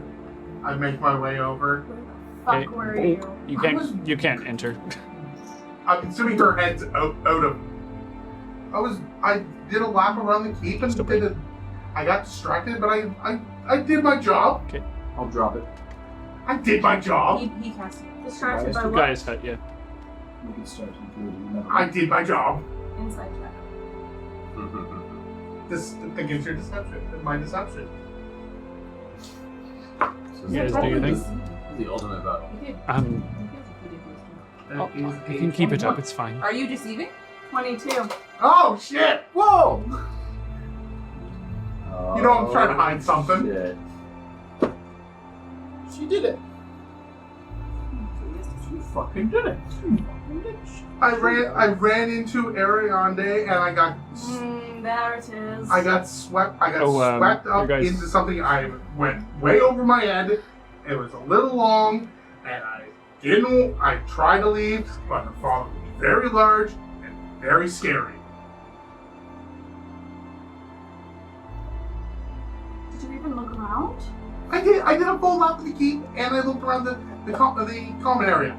Speaker 7: way over.
Speaker 5: fuck
Speaker 1: Okay.
Speaker 5: were you?
Speaker 1: you can't enter.
Speaker 7: I'm assuming her head's out of. I did a lap around the keep and I got distracted, but I did my job.
Speaker 6: I'll drop it.
Speaker 7: I did my job.
Speaker 2: He cast it.
Speaker 5: Distracted by what?
Speaker 1: Guy's hut, yeah.
Speaker 6: We can start including another.
Speaker 7: I did my job.
Speaker 5: Inside check.
Speaker 7: This against your deception, my deception.
Speaker 1: You guys do your thing.
Speaker 9: The ultimate battle.
Speaker 2: He did.
Speaker 1: Um,
Speaker 2: He feels like he did most
Speaker 1: Oh, you can keep it up. It's fine.
Speaker 2: Are you deceiving?
Speaker 5: 22.
Speaker 7: Oh shit!
Speaker 6: Whoa!
Speaker 7: You know I'm trying to hide something.
Speaker 4: Shit.
Speaker 6: She did it. She fucking did it.
Speaker 7: I ran into Ariande and I got
Speaker 5: There it is.
Speaker 7: I got swept up
Speaker 1: you guys-
Speaker 7: into something. I went way over my head. It was a little long, and I tried to leave, but the father was very large and very scary.
Speaker 5: Did you even look around?
Speaker 7: I did a full lap of the keep, and I looked around the common area.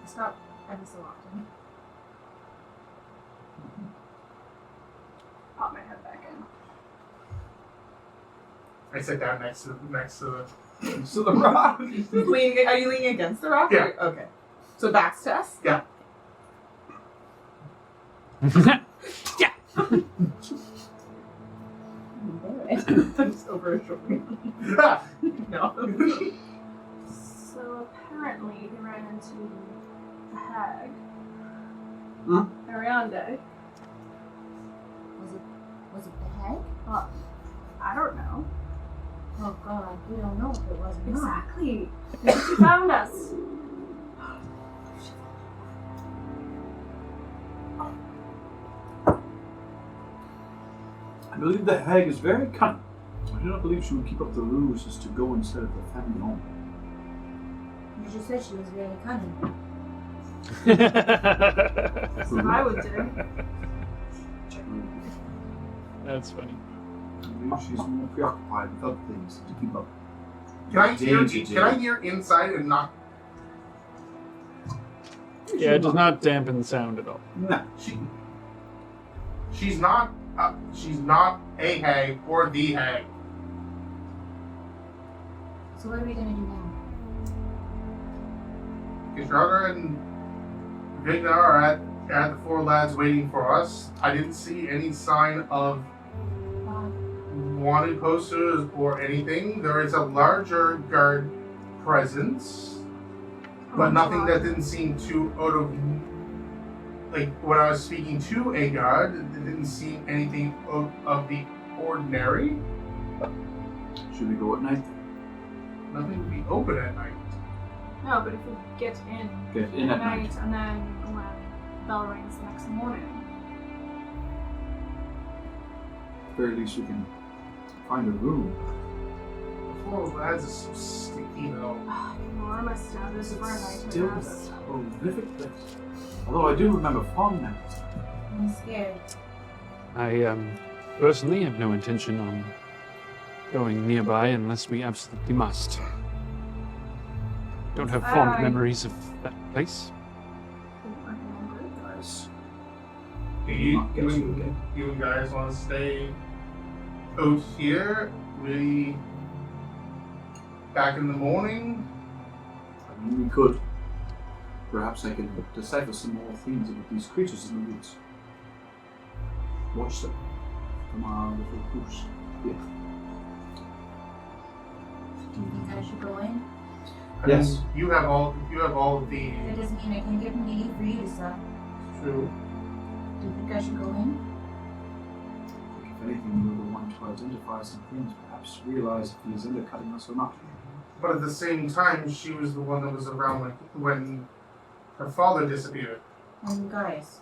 Speaker 2: Stop every so often.
Speaker 5: Pop my head back in.
Speaker 7: I sit down next to the
Speaker 6: So the rock.
Speaker 2: Are you leaning against the rock?
Speaker 7: Yeah.
Speaker 2: Okay. So backs to us?
Speaker 7: yeah.
Speaker 2: Just over a shoulder. No.
Speaker 5: So apparently he ran into a hag.
Speaker 6: Hmm?
Speaker 5: Ariande.
Speaker 8: Was it the head?
Speaker 5: I don't know.
Speaker 8: Oh God, we don't know if it was or not.
Speaker 5: Exactly. She found us.
Speaker 6: I believe the hag is very cunning. I do not believe she would keep up the ruse as to go instead of the family home.
Speaker 8: You just said she was very cunning.
Speaker 5: That's what I would do.
Speaker 1: That's funny.
Speaker 6: I believe she's more preoccupied with other things to keep up.
Speaker 7: Can I hear inside and not?
Speaker 1: Yeah, it does not dampen the sound at all.
Speaker 6: No.
Speaker 7: She's not a hag or the hag.
Speaker 8: So what are we gonna do now?
Speaker 7: Kisraga and Vigna are at the four lads waiting for us. I didn't see any sign of wanted posters or anything. There is a larger guard presence, but nothing that didn't seem too out of. Like when I was speaking to a guard, it didn't seem anything of the ordinary.
Speaker 6: Should we go at night?
Speaker 7: Nothing would be open at night.
Speaker 5: No, but if we get in
Speaker 6: At night.
Speaker 5: and then when bell rings the next morning.
Speaker 6: At the very least we can find a room.
Speaker 7: The four lads is so sticky though.
Speaker 5: Nora must have this for a night
Speaker 6: Still
Speaker 5: with
Speaker 6: that
Speaker 5: us.
Speaker 6: horrific place. Although I do remember fond memories.
Speaker 8: I'm scared.
Speaker 1: I personally have no intention on going nearby unless we absolutely must. Don't have fond memories of that place.
Speaker 5: Didn't remember it.
Speaker 6: Nice.
Speaker 7: You guys want to stay out here? Really? Back in the morning?
Speaker 6: I mean, we could. Perhaps I can decipher some more things about these creatures in the woods. Watch them from our little house. Yeah.
Speaker 8: Do you think I should go in?
Speaker 7: I
Speaker 6: Yes.
Speaker 7: mean, you have all of the
Speaker 8: That doesn't mean I can give him any for you to sell.
Speaker 7: true.
Speaker 8: Do you think I should go in?
Speaker 6: If anything, you were the one to identify some things, perhaps realize if he is undercutting us or not.
Speaker 7: But at the same time, she was the one that was around when her father disappeared.
Speaker 8: And guys,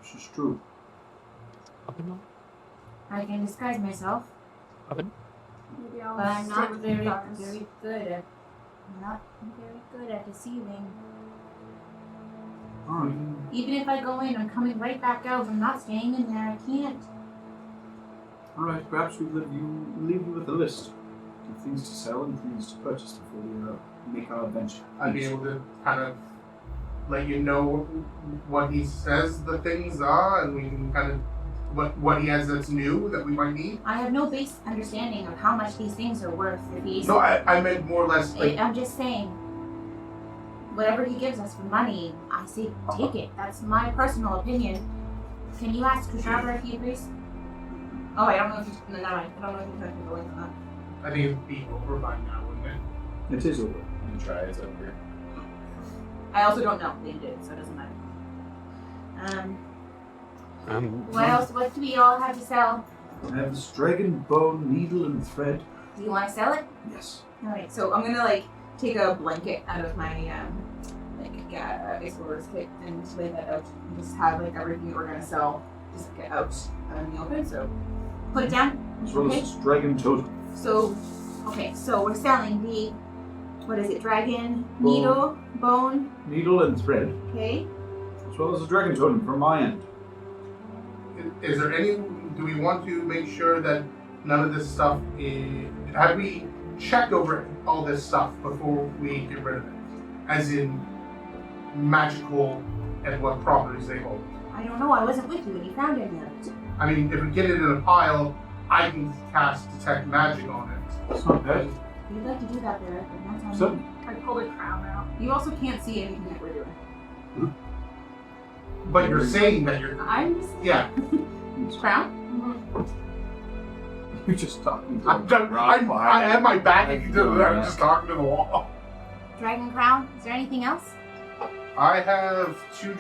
Speaker 6: This is true.
Speaker 1: Oven?
Speaker 8: I can disguise myself,
Speaker 1: Oven?
Speaker 5: Maybe I'll
Speaker 8: but I'm
Speaker 5: stay
Speaker 8: not
Speaker 5: with
Speaker 8: very,
Speaker 5: you guys.
Speaker 8: very good at. I'm not very good at deceiving.
Speaker 6: Alright.
Speaker 8: Even if I go in, I'm coming right back out. I'm not staying in there. I can't.
Speaker 6: Alright, perhaps we leave you with a list of things to sell and things to purchase before we make our adventure.
Speaker 7: I'd be able to kind of let you know what he says the things are, and we can kind of what he has that's new that we might need.
Speaker 8: I have no base understanding of how much these things are worth. If he's,
Speaker 7: No, I meant more or less like
Speaker 8: I'm just saying, whatever he gives us for money, I say take it. That's my personal opinion. Can you ask Kushabra if he agrees? Oh, I don't know if you. No, I don't know if you can go into that.
Speaker 7: I think it'd be over by now, wouldn't it?
Speaker 6: It is over.
Speaker 4: I'm gonna try it over.
Speaker 8: I also don't know. They did, so it doesn't matter. What else? What do we all have to sell?
Speaker 6: I have this dragon bone, needle, and thread.
Speaker 8: Do you want to sell it?
Speaker 6: Yes.
Speaker 8: All right. So I'm gonna like take a blanket out of my explorer's kit and lay that out. And just have like everything that we're gonna sell just get out in the open. So put it down.
Speaker 6: As well as this dragon totem.
Speaker 8: So we're selling the what is it? Dragon needle, bone.
Speaker 6: Needle and thread.
Speaker 8: Okay.
Speaker 6: As well as a dragon totem from my end.
Speaker 7: Is there any? Do we want to make sure that none of this stuff is? Have we checked over all this stuff before we get rid of it? As in magical and what properties they hold.
Speaker 8: I don't know. I wasn't with you when you found any of it.
Speaker 7: I mean, if we get it in a pile, I can cast detect magic on it.
Speaker 6: It's not bad.
Speaker 8: If you'd like to do that, Barrett, then that's on
Speaker 6: So,
Speaker 8: you.
Speaker 5: I pulled a crown out.
Speaker 8: You also can't see anything that we're doing.
Speaker 7: But you're saying that you're.
Speaker 5: I'm just.
Speaker 7: Yeah.
Speaker 8: Crown?
Speaker 6: you're just talking to
Speaker 7: I have my back and I'm just talking to the wall.
Speaker 8: Dragon crown? Is there anything else?
Speaker 7: I have 2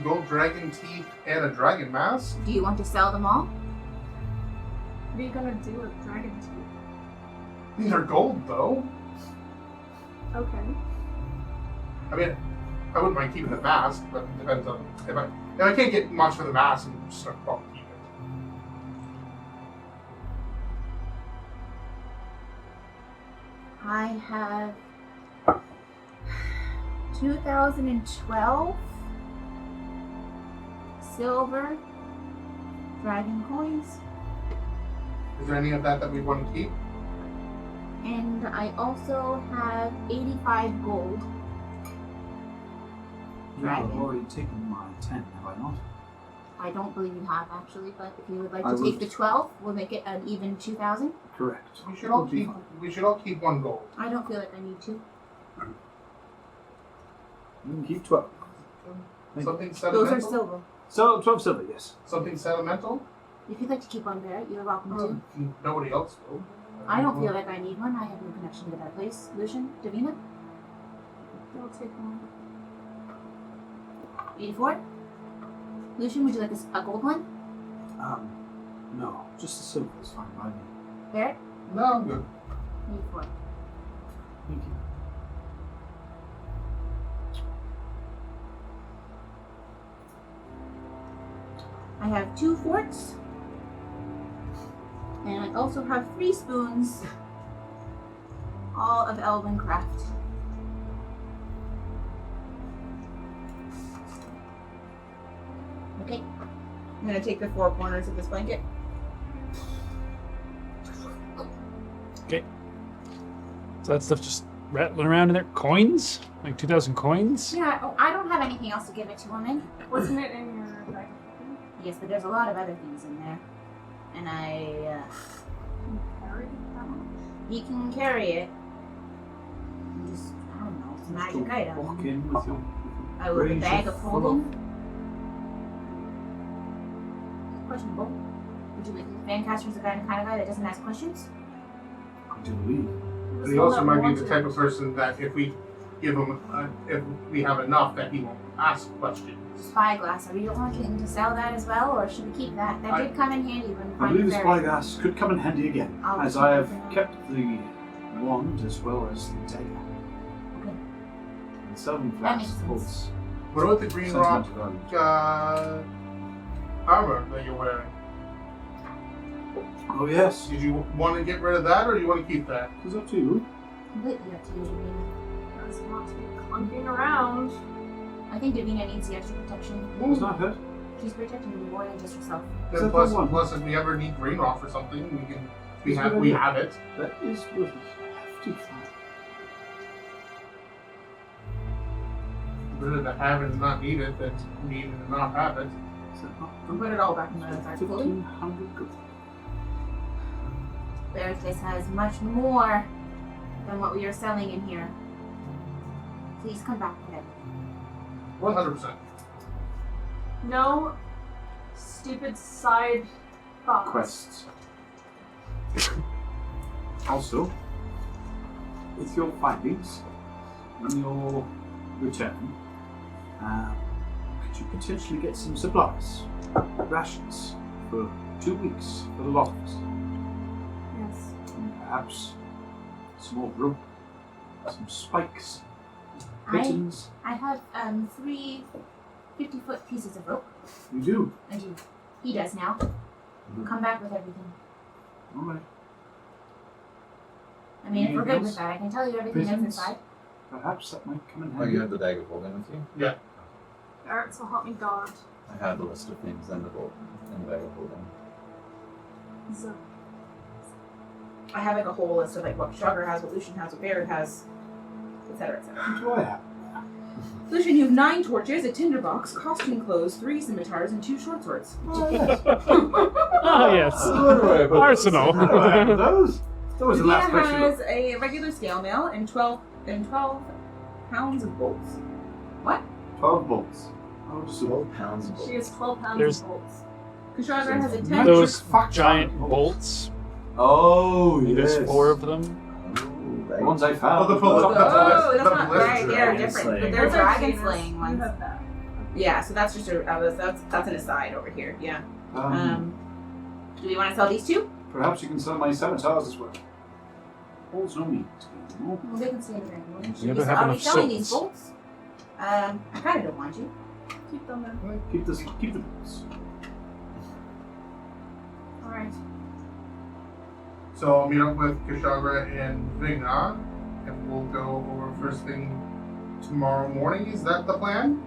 Speaker 7: gold dragon teeth and a dragon mask.
Speaker 8: Do you want to sell them all?
Speaker 5: What are you gonna do with dragon teeth?
Speaker 7: These are gold, though.
Speaker 5: Okay.
Speaker 7: I mean, I wouldn't mind keeping the mask, but it depends on if I can't get much for the mask, I'm just gonna probably keep it.
Speaker 8: I have 2012 silver dragon coins,
Speaker 7: Is there any of that we want to keep?
Speaker 8: and I also have 85 gold.
Speaker 6: I've already taken my 10, have I not?
Speaker 8: I don't believe you have actually, but if you would like
Speaker 6: I
Speaker 8: to take
Speaker 6: would-
Speaker 8: the 12, we'll make it an even 2,000.
Speaker 6: Correct.
Speaker 7: We should all keep 1 gold.
Speaker 8: I don't feel like I need to.
Speaker 6: You can keep 12.
Speaker 7: Something
Speaker 8: Those
Speaker 7: sentimental.
Speaker 8: are silver.
Speaker 6: So, 12 silver, yes.
Speaker 7: Something sentimental.
Speaker 8: If you'd like to keep one, Barrett, you're welcome to.
Speaker 7: Nobody else will.
Speaker 8: I don't feel like I need one. I have no connection to that place. Lucian, Davina,
Speaker 5: I'll take one.
Speaker 8: 84. Lucian, would you like a gold one?
Speaker 6: No, just the silver is fine by me.
Speaker 8: Barrett,
Speaker 7: No, I'm good.
Speaker 8: 84.
Speaker 6: Thank you.
Speaker 8: I have 2 forks, and I also have 3 spoons, all of elven craft. Okay, I'm gonna take the 4 corners of this blanket.
Speaker 1: So that stuff just rattling around in there. Coins? Like 2,000 coins?
Speaker 8: Yeah, I don't have anything else to give it to him in.
Speaker 5: Wasn't it in your bag?
Speaker 8: Yes, but there's a lot of other things in there, and
Speaker 5: Carry that much?
Speaker 8: he can carry it. Just, I don't know, it's a magic
Speaker 6: Walk
Speaker 8: item.
Speaker 6: in with your
Speaker 8: I will
Speaker 6: range
Speaker 8: bag
Speaker 6: of
Speaker 8: of
Speaker 6: full
Speaker 8: holding. Questionable. Would you like Fancaster's the kind of guy that doesn't ask questions?
Speaker 6: I do believe.
Speaker 7: But he also might be the type of person that if we give him, if we have enough, that he won't ask questions.
Speaker 8: Spyglass, are you looking to sell that as well, or should we keep that? That did come in handy when
Speaker 6: I
Speaker 8: finding
Speaker 6: believe the
Speaker 8: Barrett.
Speaker 6: spyglass could come in handy again,
Speaker 8: I'll
Speaker 6: as
Speaker 8: keep
Speaker 6: I have
Speaker 8: it for now.
Speaker 6: kept the wand as well as the dagger.
Speaker 8: Okay.
Speaker 6: And Selden
Speaker 8: That makes
Speaker 6: Flask
Speaker 8: sense.
Speaker 6: holds
Speaker 7: What about the green rock
Speaker 6: sentimental value.
Speaker 7: armor that you're wearing?
Speaker 6: Oh yes,
Speaker 7: Did you want to get rid of that, or do you want to keep that?
Speaker 6: it's up to you.
Speaker 8: Completely up to you, Davina.
Speaker 5: Does not to be clunking around.
Speaker 8: I think Davina needs the extra protection.
Speaker 6: It's not hurt.
Speaker 8: She's protecting you more than just herself.
Speaker 6: Is
Speaker 7: And
Speaker 6: that the one?
Speaker 7: plus, if we ever need green rock for something, we
Speaker 6: That's a good
Speaker 7: we
Speaker 6: idea.
Speaker 7: have it.
Speaker 6: That is worth a hefty fund.
Speaker 7: Better to have it and not need it than need it and not have it.
Speaker 6: Is that not
Speaker 8: We'll put it all back in the back fully.
Speaker 6: 1,500 gold.
Speaker 8: Barrett, this has much more than what we are selling in here. Please come back today.
Speaker 7: 100%.
Speaker 5: No stupid side thoughts.
Speaker 6: Quests. Also, with your findings and your return, could you potentially get some supplies, rations for 2 weeks for the lot of us?
Speaker 5: Yes.
Speaker 6: And perhaps some more rope, some spikes, mittens.
Speaker 8: I have 3 50-foot pieces of rope.
Speaker 6: You do.
Speaker 8: I do. He does now. We'll come back with everything.
Speaker 6: All right.
Speaker 8: I mean, if we're good
Speaker 6: Anything
Speaker 8: with
Speaker 6: else?
Speaker 8: that, I can tell you everything that's
Speaker 6: Pigeons?
Speaker 8: inside.
Speaker 6: Perhaps that might come in
Speaker 4: Oh,
Speaker 6: handy.
Speaker 4: you have the bag of holding with you?
Speaker 5: Arts will help me guard.
Speaker 4: I have the list of things in the boat in the bag of holding.
Speaker 5: So,
Speaker 8: I have like a whole list of like what Sugar has, what Lucian has, what Barrett has, etc., etc.
Speaker 6: What do I have?
Speaker 8: Lucian, you have 9 torches, a tinderbox, costume clothes, 3 scimitars, and 2 short swords.
Speaker 6: Oh, yes.
Speaker 1: Ah, yes. Arsenal.
Speaker 6: How do I have those? That was the last
Speaker 8: Lucia
Speaker 6: question.
Speaker 8: has a regular scale mail and 12 pounds of bolts. What?
Speaker 6: 12 bolts. Oh, just
Speaker 4: 12 pounds of
Speaker 5: she
Speaker 4: gold.
Speaker 5: has 12 pounds
Speaker 1: There's-
Speaker 5: of bolts.
Speaker 8: Kushagra has a 10.
Speaker 1: Those
Speaker 6: fuck
Speaker 1: giant
Speaker 6: giant
Speaker 1: bolts.
Speaker 6: Oh,
Speaker 1: There's 4 of them.
Speaker 6: The ones I found.
Speaker 7: Oh, the pull-
Speaker 8: Oh,
Speaker 7: the
Speaker 8: that's
Speaker 7: the
Speaker 8: not
Speaker 7: blister
Speaker 8: right. They're
Speaker 9: dragon
Speaker 8: different,
Speaker 9: slaying.
Speaker 8: but they're
Speaker 5: Those are
Speaker 8: dragon
Speaker 5: Gina's.
Speaker 8: slaying
Speaker 5: You
Speaker 8: ones.
Speaker 5: have that.
Speaker 8: Yeah, so that's just that's an aside over here. Yeah. Do we want to sell these 2?
Speaker 6: Perhaps you can sell my scimitars as well. All's no means.
Speaker 8: Well, they can stay in the
Speaker 1: never have
Speaker 8: Are we
Speaker 1: enough
Speaker 8: selling these
Speaker 1: swords.
Speaker 8: bolts? I kind of don't want you.
Speaker 5: Keep them in.
Speaker 6: Keep the bolts.
Speaker 5: Alright.
Speaker 7: So I'll meet up with Kushagra and Vigna, and we'll go over first thing tomorrow morning. Is that the plan?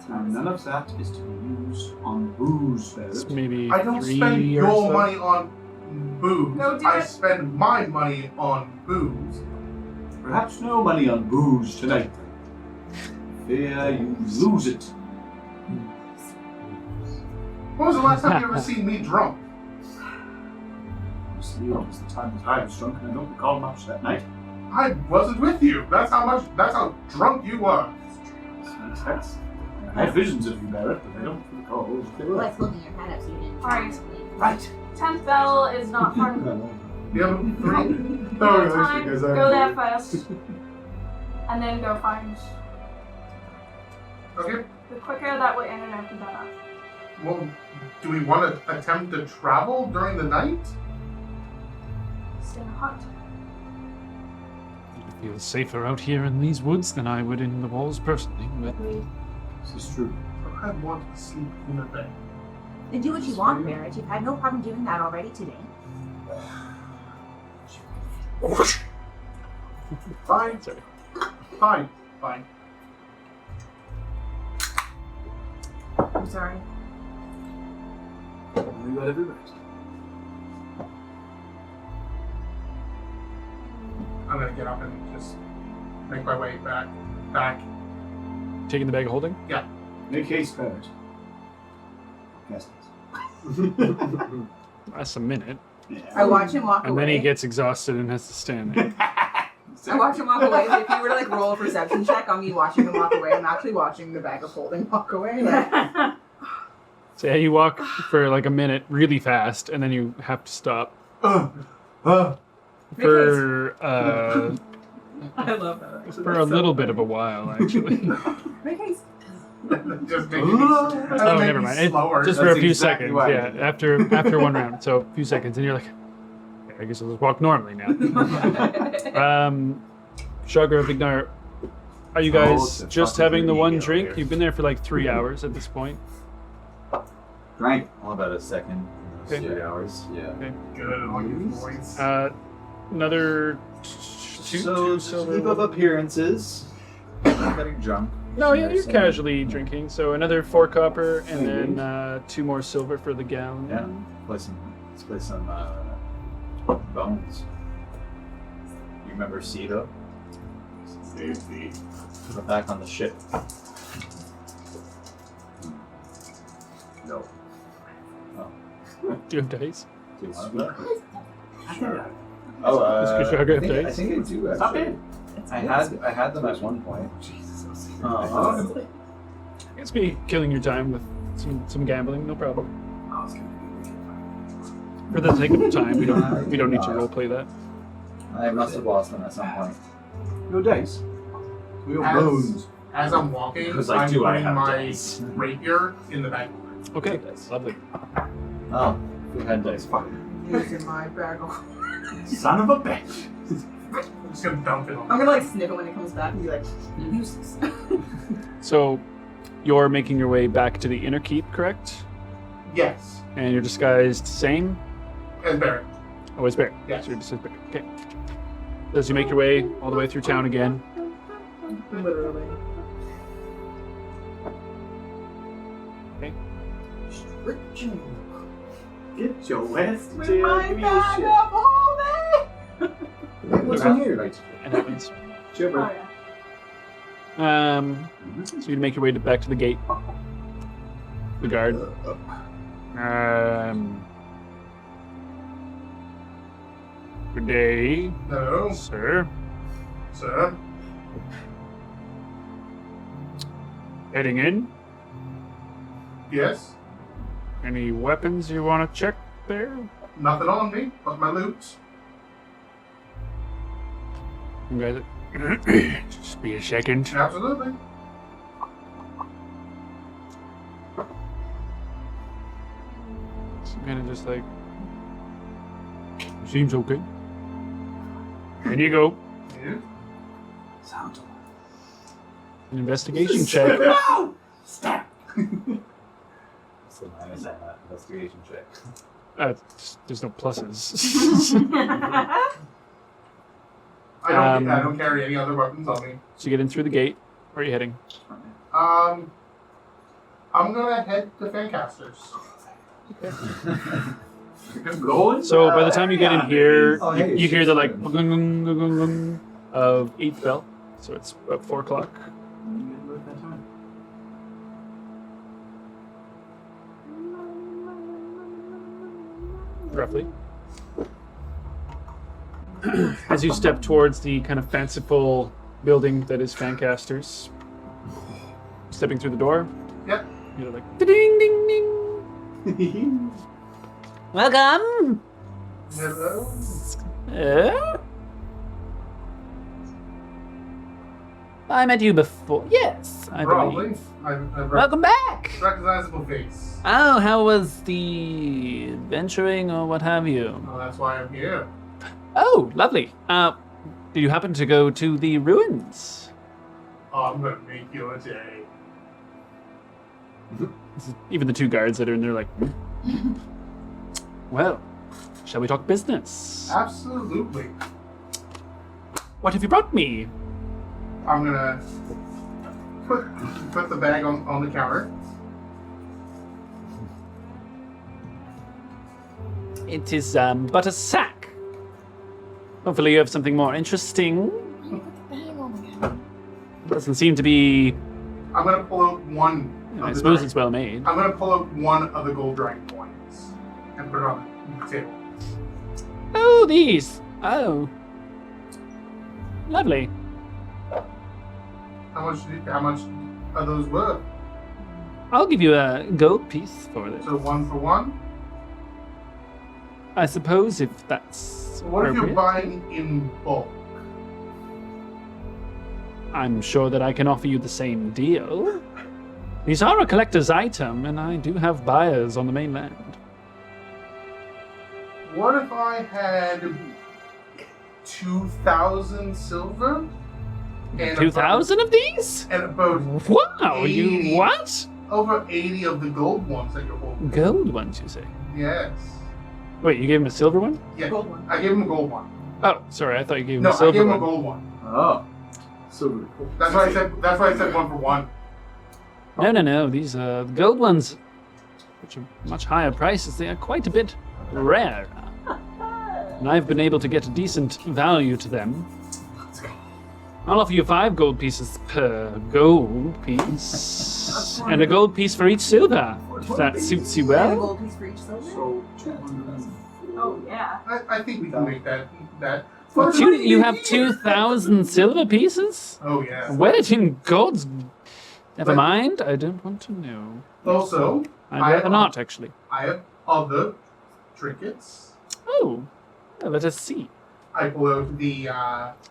Speaker 6: Now, none of that is to be used on booze,
Speaker 1: It's
Speaker 6: Barrett.
Speaker 1: maybe
Speaker 7: I don't
Speaker 1: 3
Speaker 7: spend
Speaker 1: or
Speaker 7: your
Speaker 1: so.
Speaker 7: money on booze.
Speaker 5: Go do
Speaker 7: I
Speaker 5: it.
Speaker 7: spend my money on booze.
Speaker 6: Perhaps no money on booze tonight. Fear you lose it.
Speaker 7: When was the last time you ever seen me drunk?
Speaker 6: Honestly, it was the time that I was drunk, and I don't recall much that night.
Speaker 7: I wasn't with you. That's how drunk you were.
Speaker 6: This makes sense. I had visions of you, Barrett, but I don't recall if they were.
Speaker 8: Let's look at your hand up so you didn't.
Speaker 5: Alright.
Speaker 6: Right.
Speaker 5: 10th bell is not far.
Speaker 7: You have 3?
Speaker 5: No time. Go there first. And then go find.
Speaker 7: Okay.
Speaker 5: The quicker that we're in and out, the better.
Speaker 7: Well, do we want to attempt to travel during the night?
Speaker 5: Stay in a hut.
Speaker 1: I feel safer out here in these woods than I would in the walls personally, but
Speaker 8: Agreed.
Speaker 6: This is true.
Speaker 7: I want to sleep in a bed.
Speaker 8: Then do what you want, Barrett. You've had no problem doing that already today.
Speaker 7: Fine.
Speaker 1: sorry.
Speaker 7: Fine. Fine.
Speaker 8: I'm sorry.
Speaker 6: You got every right.
Speaker 7: I'm gonna get up and just make my way back.
Speaker 1: Taking the bag of holding?
Speaker 6: Make haste, Barrett. Yes.
Speaker 1: That's a minute.
Speaker 8: I watch him walk
Speaker 1: And
Speaker 8: away.
Speaker 1: then he gets exhausted and has to stand there.
Speaker 8: I watch him walk away. So if you were to like roll a perception check on me watching him walk away, I'm actually watching the bag of holding walk away. Like,
Speaker 1: So yeah, you walk for like a minute really fast, and then you have to stop for
Speaker 8: I love that.
Speaker 1: for a little bit of a while, actually.
Speaker 8: Make haste.
Speaker 7: Just make me,
Speaker 1: Oh, never mind.
Speaker 7: slower.
Speaker 1: Just for
Speaker 6: That's
Speaker 1: a few
Speaker 6: exactly
Speaker 1: seconds,
Speaker 6: why I
Speaker 1: yeah.
Speaker 6: did it.
Speaker 1: After one round, so a few seconds, and you're like, okay, I guess I'll just walk normally now. Sugar, Vignar, are you guys
Speaker 6: it's a
Speaker 1: just
Speaker 6: fucking
Speaker 1: having the
Speaker 6: greedy
Speaker 1: one
Speaker 6: girl
Speaker 1: drink?
Speaker 6: here.
Speaker 1: You've been there for like 3 hours at this point.
Speaker 6: Drank.
Speaker 4: All about a second.
Speaker 1: Okay.
Speaker 4: 3 hours.
Speaker 9: Yeah.
Speaker 7: Good on you, boys.
Speaker 1: Another two
Speaker 9: So, to
Speaker 1: silver.
Speaker 9: keep up appearances, I'm getting drunk.
Speaker 1: No, yeah, you're casually drinking. So another 4 copper, and then 2 more silver for the gallon.
Speaker 4: Yeah. Let's play some bones. You remember Cito? Put it back on the ship.
Speaker 9: No.
Speaker 1: Do you have dice?
Speaker 4: Do you want that?
Speaker 6: Sure.
Speaker 4: Oh,
Speaker 1: Does Kushagra have
Speaker 4: I
Speaker 1: dice?
Speaker 4: think I do
Speaker 6: It's not
Speaker 4: actually.
Speaker 6: bad.
Speaker 4: I had them at one point.
Speaker 1: It's me killing your time with some gambling, no problem. For the sake of time, we don't need to roleplay that.
Speaker 4: I must have lost them at some point.
Speaker 6: No dice. We all
Speaker 7: As-
Speaker 6: bones.
Speaker 7: As I'm walking,
Speaker 3: Because
Speaker 7: I'm
Speaker 3: do I
Speaker 7: putting
Speaker 3: have
Speaker 7: my
Speaker 3: dice?
Speaker 7: rapier in the bag.
Speaker 1: Okay, lovely.
Speaker 4: Oh, who had dice?
Speaker 2: Using my bag of
Speaker 6: Son of a bitch.
Speaker 7: I'm just gonna dump it on.
Speaker 2: I'm gonna like sniff it when it comes back and be like, useless.
Speaker 1: So, you're making your way back to the inner keep, correct?
Speaker 7: Yes,
Speaker 1: And you're disguised same?
Speaker 7: as Barrett.
Speaker 1: Oh, it's Bear.
Speaker 7: Yes.
Speaker 1: So you're disguised Bear. Okay. As you make your way all the way through town again,
Speaker 2: Literally.
Speaker 6: Get your ass to
Speaker 2: With
Speaker 6: jail.
Speaker 2: my
Speaker 6: Give me
Speaker 2: bag
Speaker 6: your
Speaker 2: of holding!
Speaker 6: What's in here?
Speaker 1: it happens.
Speaker 6: Sure,
Speaker 5: Oh,
Speaker 6: bro.
Speaker 5: yeah.
Speaker 1: So you make your way back to the gate. The guard. Good day,
Speaker 7: No,
Speaker 1: sir.
Speaker 7: sir.
Speaker 1: Heading in.
Speaker 7: Yes.
Speaker 1: Any weapons you want to check there?
Speaker 7: Nothing on me but my loot.
Speaker 1: You guys, just be a second.
Speaker 7: Absolutely.
Speaker 1: So kind of just like, seems okay. In you go.
Speaker 7: Yeah.
Speaker 6: Sound.
Speaker 1: An investigation check.
Speaker 6: No! Stop!
Speaker 4: So minus that investigation check.
Speaker 1: There's no pluses.
Speaker 7: I don't carry any other weapons on me.
Speaker 1: So you get in through the gate. Where are you heading?
Speaker 7: I'm gonna head to Fancasters.
Speaker 6: Going?
Speaker 1: So by the time you get in here,
Speaker 4: Oh, hey,
Speaker 1: you hear
Speaker 4: shit.
Speaker 1: the like gung, gung, gung, gung, gung of 8th bell. So it's about 4 o'clock. Roughly. As you step towards the kind of fanciful building that is Fancasters, stepping through the door,
Speaker 7: Yep.
Speaker 1: you're like, ding, ding, ding. Welcome.
Speaker 7: Hello.
Speaker 1: I met you before. Yes, I
Speaker 7: Probably.
Speaker 1: believe.
Speaker 7: I've
Speaker 1: Welcome back.
Speaker 7: recognizable face.
Speaker 1: Oh, how was the adventuring or what have you?
Speaker 7: Oh, that's why I'm here.
Speaker 1: Oh, lovely. Did you happen to go to the ruins?
Speaker 7: I'm gonna make you a day.
Speaker 1: Even the 2 guards that are in there like, well, shall we talk business?
Speaker 7: Absolutely.
Speaker 1: What have you brought me?
Speaker 7: I'm gonna put the bag on the counter.
Speaker 1: It is but a sack. Hopefully you have something more interesting. Doesn't seem to be...
Speaker 7: I'm gonna pull out one.
Speaker 1: I
Speaker 7: of the
Speaker 1: suppose
Speaker 7: dragon-
Speaker 1: it's well made.
Speaker 7: I'm gonna pull out one of the gold dragon coins and put it on the table.
Speaker 1: Oh, these. Oh. Lovely.
Speaker 7: How much are those worth?
Speaker 1: I'll give you a gold piece for this.
Speaker 7: So 1 for 1.
Speaker 1: I suppose if that's
Speaker 7: So what if you're
Speaker 1: appropriate.
Speaker 7: buying in bulk?
Speaker 1: I'm sure that I can offer you the same deal. These are a collector's item, and I do have buyers on the mainland.
Speaker 7: What if I had 2,000 silver? And
Speaker 1: 2,000 of these?
Speaker 7: And about
Speaker 1: Wow, you
Speaker 7: 80
Speaker 1: what?
Speaker 7: over 80 of the gold ones that you're holding.
Speaker 1: Gold ones, you say?
Speaker 7: Yes.
Speaker 1: Wait, you gave him a silver one?
Speaker 7: Yeah.
Speaker 2: Gold one.
Speaker 7: I gave him a gold one.
Speaker 1: Oh, sorry, I thought you gave him
Speaker 7: No,
Speaker 1: a
Speaker 7: I
Speaker 1: silver
Speaker 7: gave him a
Speaker 1: one.
Speaker 7: gold one.
Speaker 4: Oh.
Speaker 6: Silver.
Speaker 7: That's why I said 1 for 1.
Speaker 1: No, these gold ones, which are much higher prices, they are quite a bit rare. And I've been able to get a decent value to them. I'll offer you 5 gold pieces per gold piece, and a gold piece for each silver, if that suits you
Speaker 2: And a
Speaker 1: well.
Speaker 2: gold piece for each silver.
Speaker 6: So 200.
Speaker 5: Oh, yeah.
Speaker 7: I think we can make that.
Speaker 1: What, you have 2,000 silver pieces?
Speaker 7: Oh yeah.
Speaker 1: Where in gold's... Never mind, I don't want to know.
Speaker 7: Also,
Speaker 1: I'd rather not, actually.
Speaker 7: I have other trinkets.
Speaker 1: Oh, let us see.
Speaker 7: I pull out the.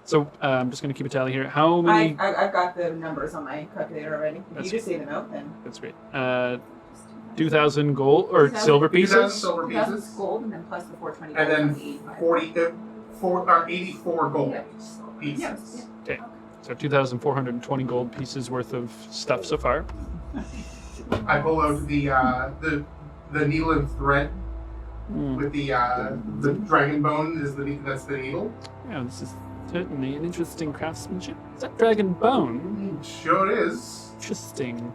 Speaker 1: So I'm just going to keep a tally here. How many?
Speaker 2: I've got the numbers on my calculator already. If
Speaker 1: That's
Speaker 2: you just say them out, then.
Speaker 1: That's great. 2,000 gold or
Speaker 2: 2,000
Speaker 1: silver
Speaker 7: 2,000
Speaker 1: pieces.
Speaker 7: silver
Speaker 2: That's
Speaker 7: pieces.
Speaker 2: gold, and then plus the 420
Speaker 7: And
Speaker 2: gold
Speaker 7: then
Speaker 2: on the 85.
Speaker 7: 84 gold
Speaker 2: Yeah.
Speaker 7: pieces.
Speaker 1: Okay. So 2,420 gold pieces worth of stuff so far.
Speaker 7: I pull out the needle and thread with the dragon bone that's the needle.
Speaker 1: Yeah, this is certainly an interesting craftsmanship. Is that dragon bone?
Speaker 7: Sure is.
Speaker 1: Interesting.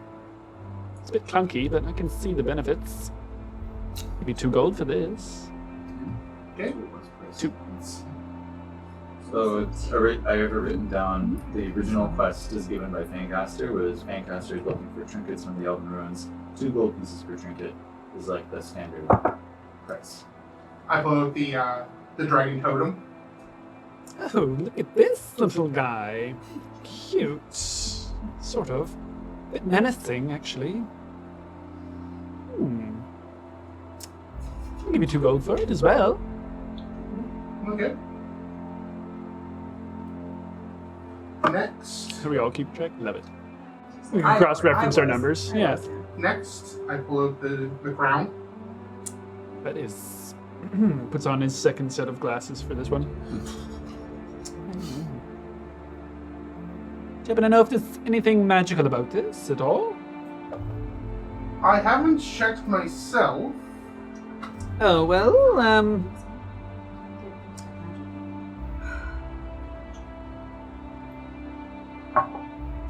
Speaker 1: It's a bit clunky, but I can see the benefits. Maybe 2 gold for this.
Speaker 7: Okay.
Speaker 1: 2.
Speaker 4: So I have written down the original quest is given by Fancaster was Fancaster is looking for trinkets from the Elven Ruins. 2 gold pieces per trinket is like the standard price.
Speaker 7: I pull out the dragon totem.
Speaker 1: Oh, look at this little guy. Cute. Sort of. A bit menacing, actually. I'll give you 2 gold for it as well.
Speaker 7: Okay. Next.
Speaker 1: So we all keep track? Love it. We can
Speaker 2: I-
Speaker 1: cross-reference
Speaker 2: I
Speaker 1: our
Speaker 2: was-
Speaker 1: numbers.
Speaker 2: I
Speaker 1: Yeah.
Speaker 2: was,
Speaker 7: Next, I pull out the crown.
Speaker 1: That is... puts on his second set of glasses for this one. Do you happen to know if there's anything magical about this at all?
Speaker 7: I haven't checked myself.
Speaker 1: Oh, well,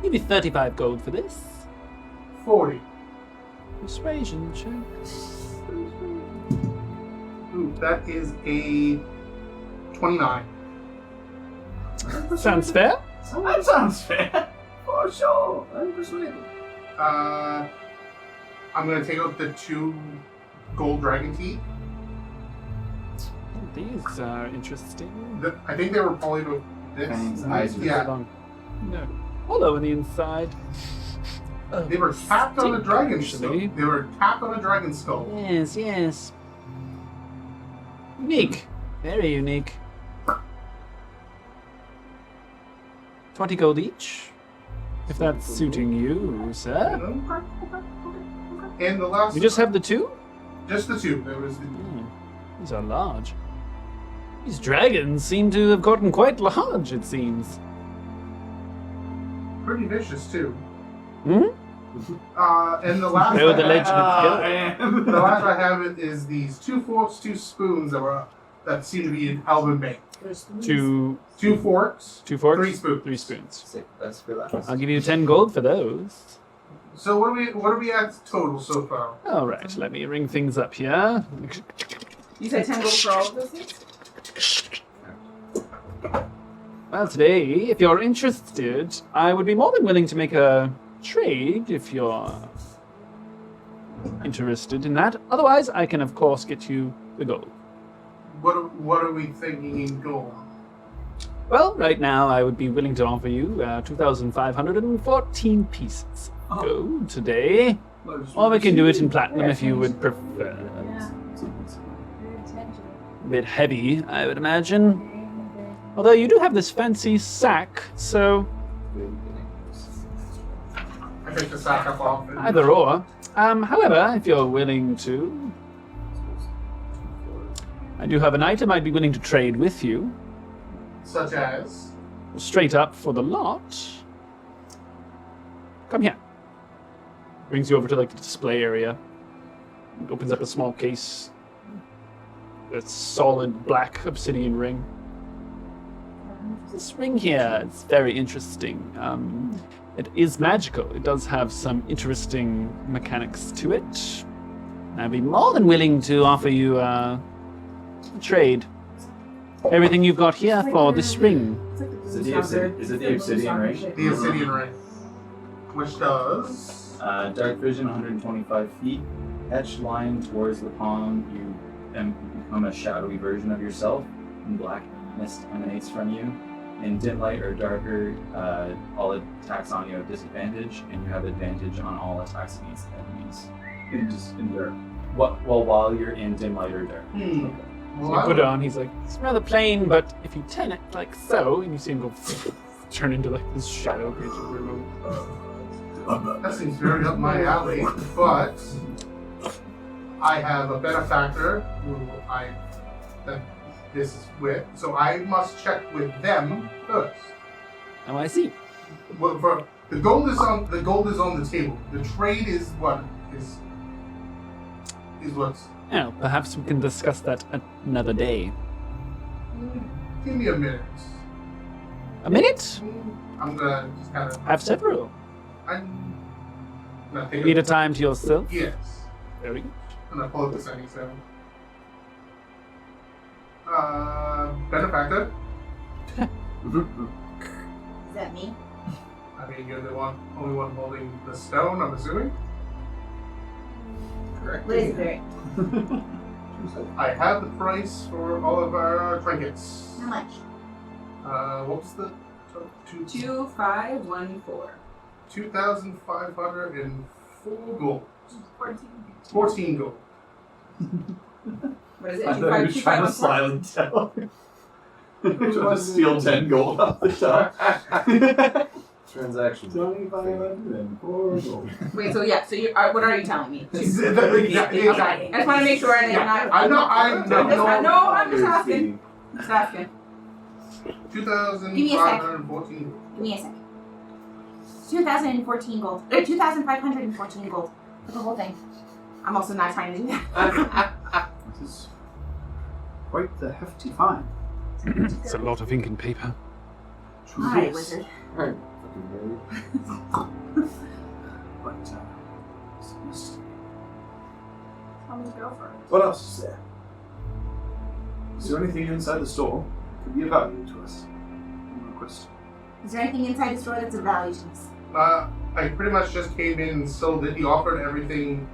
Speaker 1: give you 35 gold for this.
Speaker 7: 40.
Speaker 1: Persuasion check.
Speaker 7: Ooh, that is a 29.
Speaker 1: Sounds fair.
Speaker 9: That sounds fair. For sure. I'm persuaded.
Speaker 7: I'm gonna take out the 2 gold dragon teeth.
Speaker 1: These are interesting.
Speaker 7: I think they were probably about this.
Speaker 4: Fangs, eyes,
Speaker 7: Yeah.
Speaker 1: No. Hollow on the inside. Oh,
Speaker 7: They were tapped on a dragon skull.
Speaker 1: actually.
Speaker 7: They were tapped on a dragon skull.
Speaker 1: Yes, yes. Unique. Very unique. 20 gold each. If that's suiting you, sir.
Speaker 7: And the last.
Speaker 1: You just have the 2?
Speaker 7: Just the 2. There was.
Speaker 1: These are large. These dragons seem to have gotten quite large, it seems.
Speaker 7: Pretty vicious too.
Speaker 1: Hmm?
Speaker 7: And the last.
Speaker 1: Oh,
Speaker 7: I
Speaker 1: the
Speaker 7: have-
Speaker 1: legend of skill.
Speaker 7: The last I have is these 2 forks, 2 spoons that seem to be an elven made.
Speaker 1: 2
Speaker 7: 2 forks,
Speaker 1: 2 forks?
Speaker 7: 3 spoons.
Speaker 1: 3 spoons.
Speaker 4: Save that's for last.
Speaker 1: I'll give you 10 gold for those.
Speaker 7: So what are we at total so far?
Speaker 1: All right, let me ring things up here.
Speaker 2: you said 10 gold for all of those things?
Speaker 1: Well, today, if you're interested, I would be more than willing to make a trade if you're interested in that. Otherwise, I can, of course, get you the gold.
Speaker 7: What are we thinking in gold?
Speaker 1: Well, right now, I would be willing to offer you 2,514 pieces of gold today. Or we can do it in platinum if you would prefer. A bit heavy, I would imagine. Although you do have this fancy sack, so
Speaker 7: I pick the sack up off. And
Speaker 1: either or. However, if you're willing to, I do have an item I'd be willing to trade with you.
Speaker 7: Such as.
Speaker 1: Straight up for the lot. Come here. Brings you over to like the display area. Opens up a small case. A solid black obsidian ring. This ring here, it's very interesting. It is magical. It does have some interesting mechanics to it. I'd be more than willing to offer you a trade. Everything you've got here for this ring.
Speaker 4: Is it the obsidian ring?
Speaker 7: The obsidian ring. Which does.
Speaker 4: Dark vision, 125 feet. Etched line towards the palm, you become a shadowy version of yourself. And black mist emanates from you. In dim light or darker, all attacks on you have disadvantage, and you have advantage on all attacks against enemies.
Speaker 9: In dark.
Speaker 4: while you're in dim light or dark.
Speaker 1: So you put it on, he's like, it's rather plain, but if you turn it like so, and you see him go turn into like this shadow creature.
Speaker 7: That seems very up my alley, but I have a benefactor that this is with, so I must check with them first.
Speaker 1: Oh, I see.
Speaker 7: Well, for the gold is on the table. The trade is what is what's.
Speaker 1: Oh, perhaps we can discuss that another day.
Speaker 7: Give me a minute.
Speaker 1: A minute?
Speaker 7: I'm gonna just kind of.
Speaker 1: Have several.
Speaker 7: I'm gonna
Speaker 1: You
Speaker 7: take
Speaker 1: need a time to yourself?
Speaker 7: Yes.
Speaker 1: Very good.
Speaker 7: I'm gonna pull up the setting so. Benefactor.
Speaker 8: Is that me?
Speaker 7: I mean, you're the only one holding the stone, I'm assuming. Correct.
Speaker 8: What is it?
Speaker 7: I have the price for all of our trinkets.
Speaker 8: How much?
Speaker 7: What was the
Speaker 2: 2514.
Speaker 7: 2,504 gold.
Speaker 5: 14.
Speaker 7: 14 gold.
Speaker 2: What is it?
Speaker 4: I thought you were trying to slyly tell. Trying to steal 10 gold off the top.
Speaker 9: Transaction.
Speaker 6: 2,504 gold.
Speaker 2: Wait, so yeah, so you are, what are you telling me?
Speaker 7: Yeah,
Speaker 2: Okay.
Speaker 7: exactly.
Speaker 2: I just want to make sure I'm not.
Speaker 7: I'm
Speaker 2: just asking. Just asking.
Speaker 7: 2,514 gold.
Speaker 8: Give me a second. 2,014 gold. 2,514 gold. For the whole thing. I'm also not trying to do that.
Speaker 6: This is quite the hefty fine.
Speaker 1: It's a lot of ink and paper.
Speaker 8: Alright, wizard.
Speaker 9: Alright.
Speaker 6: But, it's-
Speaker 5: Tell me to go first.
Speaker 6: what else is there? Is there anything inside the store that could be of value to us? Any request?
Speaker 8: Is there anything inside the store that's of value to us?
Speaker 7: I pretty much just came in and sold it. He offered everything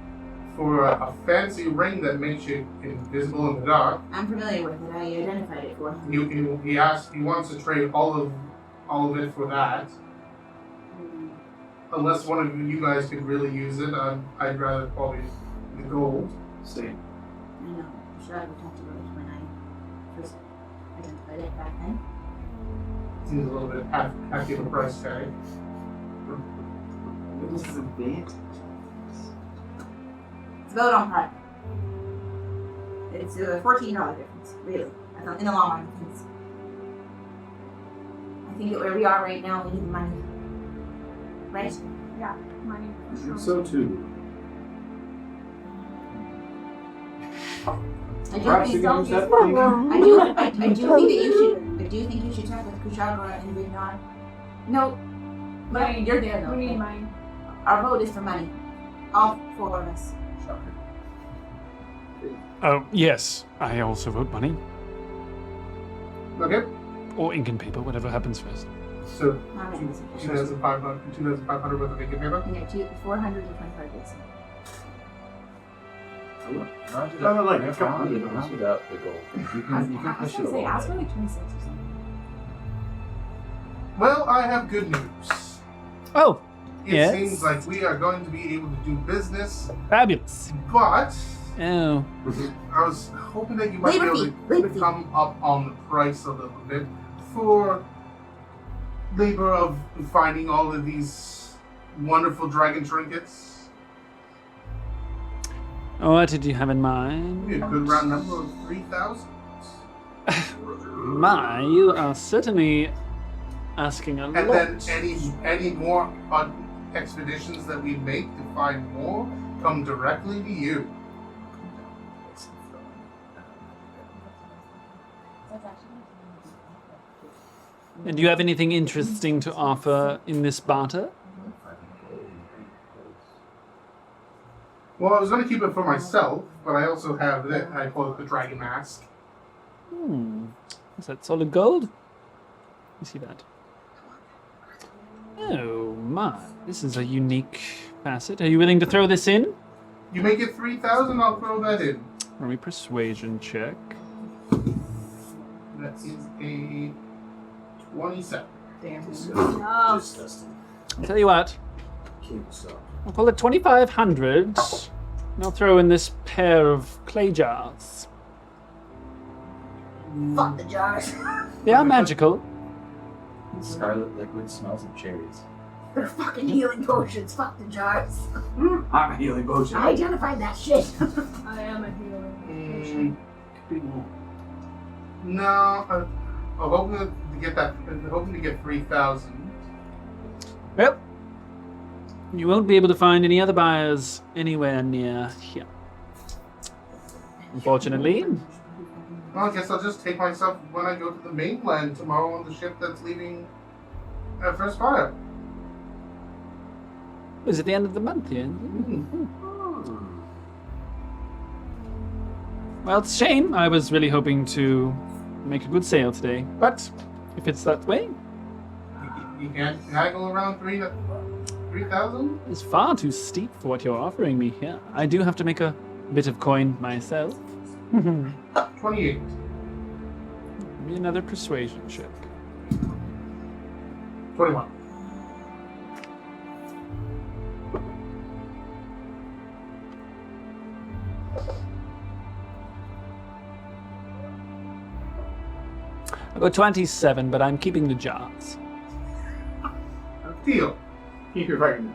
Speaker 7: for a fancy ring that makes you invisible in the dark.
Speaker 8: I'm familiar with it. I identified it for him.
Speaker 7: He wants to trade all of it for that. Unless one of you guys could really use it, I'd rather probably the gold.
Speaker 6: Same.
Speaker 8: I know. I'm sure I would talk to Rose when I first identified it back then.
Speaker 7: Seems a little bit half of a price tag.
Speaker 6: This is a bit.
Speaker 8: It's about on par. It's a $14 difference, really. I thought in the long run, because I think that where we are right now, we need the money. Right?
Speaker 5: Yeah, money.
Speaker 6: I think so too.
Speaker 8: I do
Speaker 6: Perhaps you
Speaker 8: think
Speaker 6: can use that
Speaker 8: I do think you should talk with Kushagra and Vignon. No, but you're there though.
Speaker 5: We need money.
Speaker 8: Our vote is for money. All four of us.
Speaker 1: Oh, yes. I also vote money.
Speaker 7: Okay.
Speaker 1: Or ink and paper, whatever happens first.
Speaker 7: So
Speaker 8: Not really.
Speaker 7: 2,500 worth of ink and paper.
Speaker 8: Yeah, 425 days.
Speaker 9: Round it
Speaker 6: Oh,
Speaker 9: up.
Speaker 6: like,
Speaker 9: Yeah,
Speaker 6: come on.
Speaker 9: round it up the gold. You can
Speaker 8: I
Speaker 9: push
Speaker 8: was
Speaker 9: it
Speaker 8: gonna say,
Speaker 9: along.
Speaker 8: ask for like 26 or something.
Speaker 7: Well, I have good news.
Speaker 1: Oh,
Speaker 7: It
Speaker 1: Yes?
Speaker 7: seems like we are going to be able to do business,
Speaker 1: fabulous.
Speaker 7: but
Speaker 1: Oh,
Speaker 7: I was hoping that you might
Speaker 8: Labor
Speaker 7: be
Speaker 8: fee,
Speaker 7: able
Speaker 8: labor
Speaker 7: to
Speaker 8: fee.
Speaker 7: come up on the price a little bit for labor of finding all of these wonderful dragon trinkets.
Speaker 1: what did you have in mind?
Speaker 7: Maybe a good round number of 3,000.
Speaker 1: My, you are certainly asking a
Speaker 7: And
Speaker 1: lot.
Speaker 7: then any more expeditions that we make to find more come directly to you.
Speaker 1: And do you have anything interesting to offer in this barter?
Speaker 7: Well, I was going to keep it for myself, but I also have that. I call it the dragon mask.
Speaker 1: Is that solid gold? Let me see that. Oh my, this is a unique facet. Are you willing to throw this in?
Speaker 7: You make it 3,000, I'll throw that in.
Speaker 1: Let me persuasion check.
Speaker 7: That is a 27.
Speaker 2: Damn.
Speaker 5: No.
Speaker 9: Disgusting.
Speaker 1: I'll tell you what,
Speaker 9: Can't stop.
Speaker 1: I'll call it 2,500. I'll throw in this pair of clay jars.
Speaker 8: Fuck the jars.
Speaker 1: They are magical.
Speaker 4: Scarlet liquid smells of cherries.
Speaker 8: They're fucking healing potions. Fuck the jars.
Speaker 6: I'm a healing potion.
Speaker 8: I identified that shit.
Speaker 5: I am a healer.
Speaker 7: No, I'm hoping to get that. I'm hoping to get 3,000.
Speaker 1: Well, you won't be able to find any other buyers anywhere near here. Unfortunately.
Speaker 7: Well, I guess I'll just take myself when I go to the mainland tomorrow on the ship that's leaving at first fire.
Speaker 1: Is it the end of the month here? Well, it's a shame. I was really hoping to make a good sale today. But if it's that way,
Speaker 7: You can't haggle around 3,000?
Speaker 1: it's far too steep for what you're offering me here. I do have to make a bit of coin myself.
Speaker 7: 28.
Speaker 1: Be another persuasion check.
Speaker 7: 21.
Speaker 1: I got 27, but I'm keeping the jars.
Speaker 7: Deal.
Speaker 6: Keep your fighting.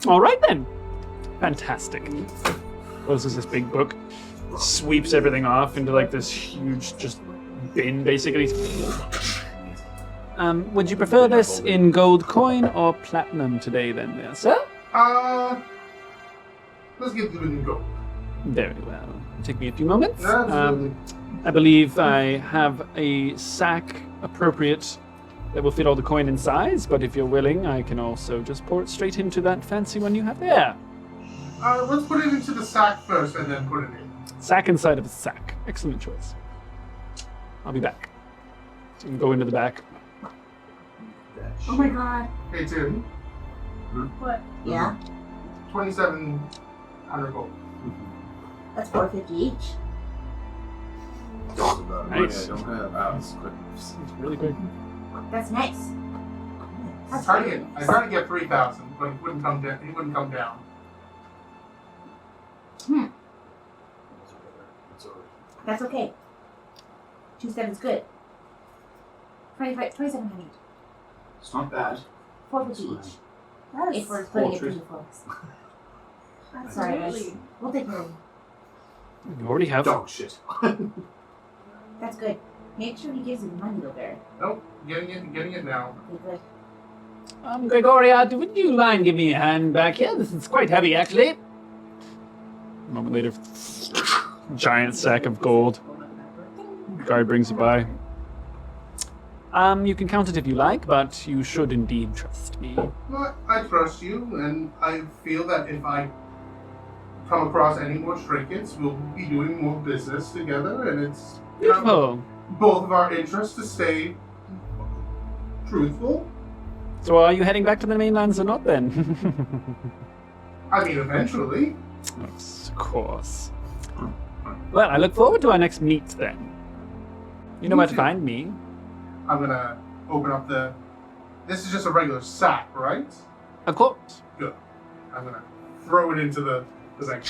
Speaker 1: All right then. Fantastic. Closes this big book, sweeps everything off into like this huge just bin, basically. Would you prefer this in gold coin or platinum today, then, there, sir?
Speaker 7: Let's get them in gold.
Speaker 1: Very well. Take me a few moments.
Speaker 7: Absolutely.
Speaker 1: I believe I have a sack appropriate that will fit all the coin in size, but if you're willing, I can also just pour it straight into that fancy one you have there.
Speaker 7: Let's put it into the sack first and then put it in.
Speaker 1: Sack inside of a sack. Excellent choice. I'll be back. So you can go into the back.
Speaker 5: Oh my god.
Speaker 7: Hey, Tim.
Speaker 5: What?
Speaker 8: Yeah,
Speaker 7: 2,700 gold.
Speaker 8: that's $450 each.
Speaker 3: Talk about it.
Speaker 1: Nice.
Speaker 3: I don't have. It's quick.
Speaker 1: It's really quick.
Speaker 8: That's nice.
Speaker 7: I tried to get 3,000, but it wouldn't come down. It wouldn't come down.
Speaker 8: That's okay. 27's good. 2,700.
Speaker 6: It's not bad.
Speaker 8: $450 each.
Speaker 5: That's
Speaker 8: If we're splitting it
Speaker 6: Fortress.
Speaker 8: between the folks. Sorry, guys.
Speaker 5: really-
Speaker 8: We'll take care of it.
Speaker 1: You already have.
Speaker 6: Dog shit.
Speaker 8: That's good. Make sure he gives you the money though, Barry.
Speaker 7: Nope, getting it now.
Speaker 8: Okay, good.
Speaker 1: Gregoria, would you mind giving me a hand back here? This is quite heavy, actually. A moment later, giant sack of gold. Guard brings it by. You can count it if you like, but you should indeed trust me.
Speaker 7: Well, I trust you, and I feel that if I come across any more trinkets, we'll be doing more business together, and it's
Speaker 1: Beautiful.
Speaker 7: both of our interests to stay truthful.
Speaker 1: So are you heading back to the mainlands or not, then?
Speaker 7: I mean, eventually.
Speaker 1: Yes, of course. Well, I look forward to our next meet, then. You know where to find me.
Speaker 7: I'm gonna open up the. This is just a regular sack, right?
Speaker 1: Of course.
Speaker 7: Good. I'm gonna throw it into the thing.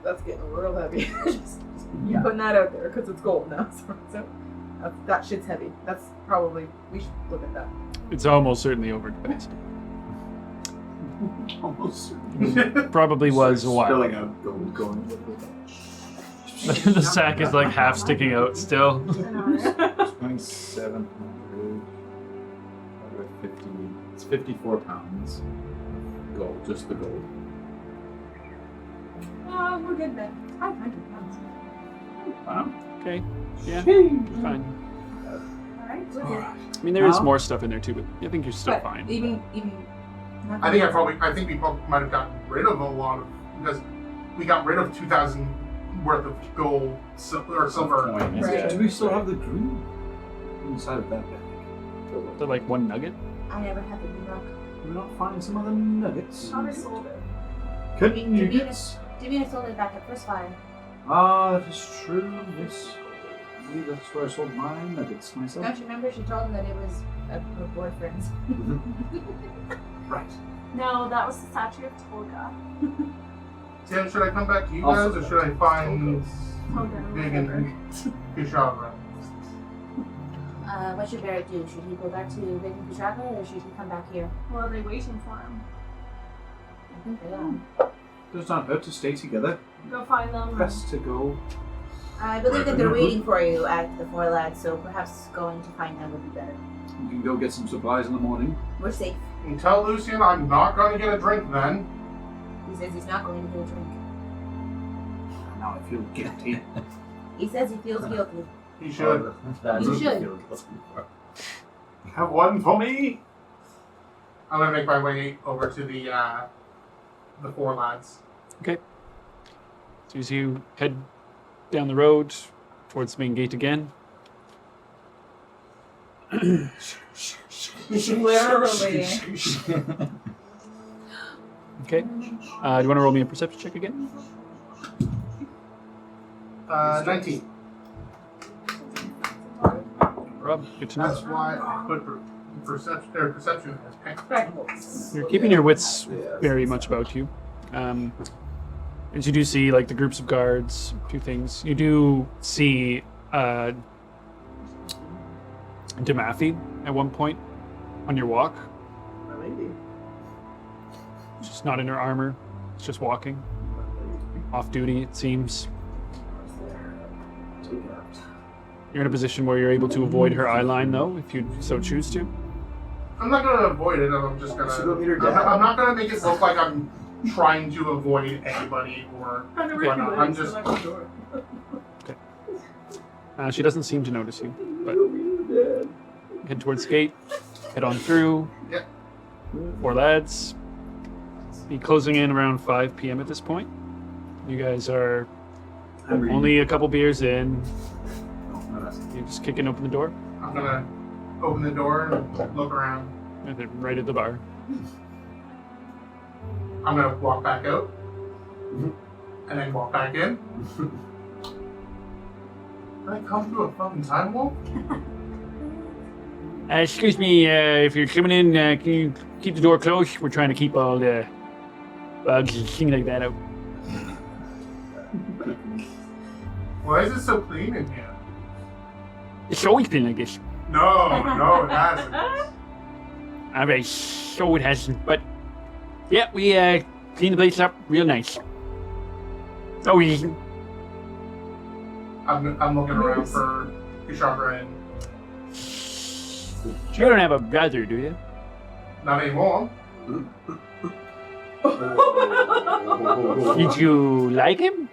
Speaker 2: That's getting real heavy. Just putting that out there because it's gold now. So that shit's heavy. That's probably, we should look at that.
Speaker 1: It's almost certainly overpriced.
Speaker 6: Almost.
Speaker 1: Probably was a while.
Speaker 6: Spilling out gold going.
Speaker 1: The sack is like half sticking out still.
Speaker 4: 2,700. 50. It's 54 pounds. Gold, just the gold.
Speaker 5: Oh, we're good then. 500 pounds.
Speaker 4: Wow.
Speaker 1: Okay. Yeah. Fine.
Speaker 5: Alright, we're good.
Speaker 1: I mean, there is more stuff in there too, but I think you're still
Speaker 2: But
Speaker 1: fine.
Speaker 2: even
Speaker 7: I think we probably might have gotten rid of a lot of, because we got rid of 2,000 worth of gold or silver.
Speaker 4: Coins,
Speaker 2: Right.
Speaker 4: yeah.
Speaker 6: Do we still have the green inside of that bag?
Speaker 1: Is that like one nugget?
Speaker 8: I never had the new luck.
Speaker 6: Can we not find some other nuggets?
Speaker 5: Probably sold it.
Speaker 6: Nuggets?
Speaker 8: Davina sold it back at first fire.
Speaker 6: Ah, that is true. Yes. I believe that's where I sold my nuggets myself.
Speaker 8: Don't you remember she told him that it was her boyfriend's?
Speaker 6: Right.
Speaker 5: No, that was the statue of Tolga.
Speaker 7: Tim, should I come back to you guys, or should I find
Speaker 5: Tolga.
Speaker 7: Big and Kushagra?
Speaker 8: What should Barrett do? Should he go back to Big and Kushagra, or should he come back here?
Speaker 5: Well, are they waiting for him?
Speaker 8: I think they are.
Speaker 6: Does not hurt to stay together.
Speaker 5: Go find them.
Speaker 6: Best to go.
Speaker 8: I believe that they're waiting for you at the Four Lads, so perhaps going to find them would be better.
Speaker 6: You can go get some supplies in the morning.
Speaker 8: We're safe.
Speaker 7: And tell Lucian I'm not going to get a drink then.
Speaker 8: He says he's not going to get a drink.
Speaker 6: Now I feel guilty.
Speaker 8: He says he feels guilty.
Speaker 7: He should.
Speaker 8: You should.
Speaker 6: Have one for me.
Speaker 7: I'm going to make my way over to the Four Lads.
Speaker 1: Okay. So as you head down the road towards the main gate again.
Speaker 2: Literally.
Speaker 1: Okay. Do you want to roll me a perception check again?
Speaker 7: 19.
Speaker 1: Rob, good to know.
Speaker 7: That's why I put perception as pink.
Speaker 1: You're keeping your wits very much about you. As you do see, like, the groups of guards, two things. You do see Demafi at one point on your walk.
Speaker 3: My lady.
Speaker 1: She's not in her armor. She's just walking. Off duty, it seems.
Speaker 3: Take it out.
Speaker 1: You're in a position where you're able to avoid her eye line, though, if you so choose to.
Speaker 7: I'm not going to avoid it. I'm just going
Speaker 3: So go meet her
Speaker 7: to.
Speaker 3: dad.
Speaker 7: I'm not going to make it look like I'm trying to avoid anybody or whatnot. I'm just.
Speaker 1: She doesn't seem to notice you, but head towards the gate, head on through.
Speaker 7: Yep.
Speaker 1: Four Lads. Be closing in around 5 p.m. at this point. You guys are only a couple beers in. You're just kicking open the door,
Speaker 7: I'm going to open the door and look around.
Speaker 1: and they're right at the bar.
Speaker 7: I'm going to walk back out. And then walk back in. Did I come through a fucking time warp?
Speaker 1: Excuse me, if you're coming in, can you keep the door closed? We're trying to keep all the bugs and things like that out.
Speaker 7: Why is it so clean in here?
Speaker 1: It's always been like this.
Speaker 7: No, it hasn't.
Speaker 1: Alright, so it hasn't, but yeah, we cleaned the place up real nice. So easy.
Speaker 7: I'm looking around for Kushagra and
Speaker 1: You don't have a brother, do you?
Speaker 7: not anymore.
Speaker 1: Did you like him?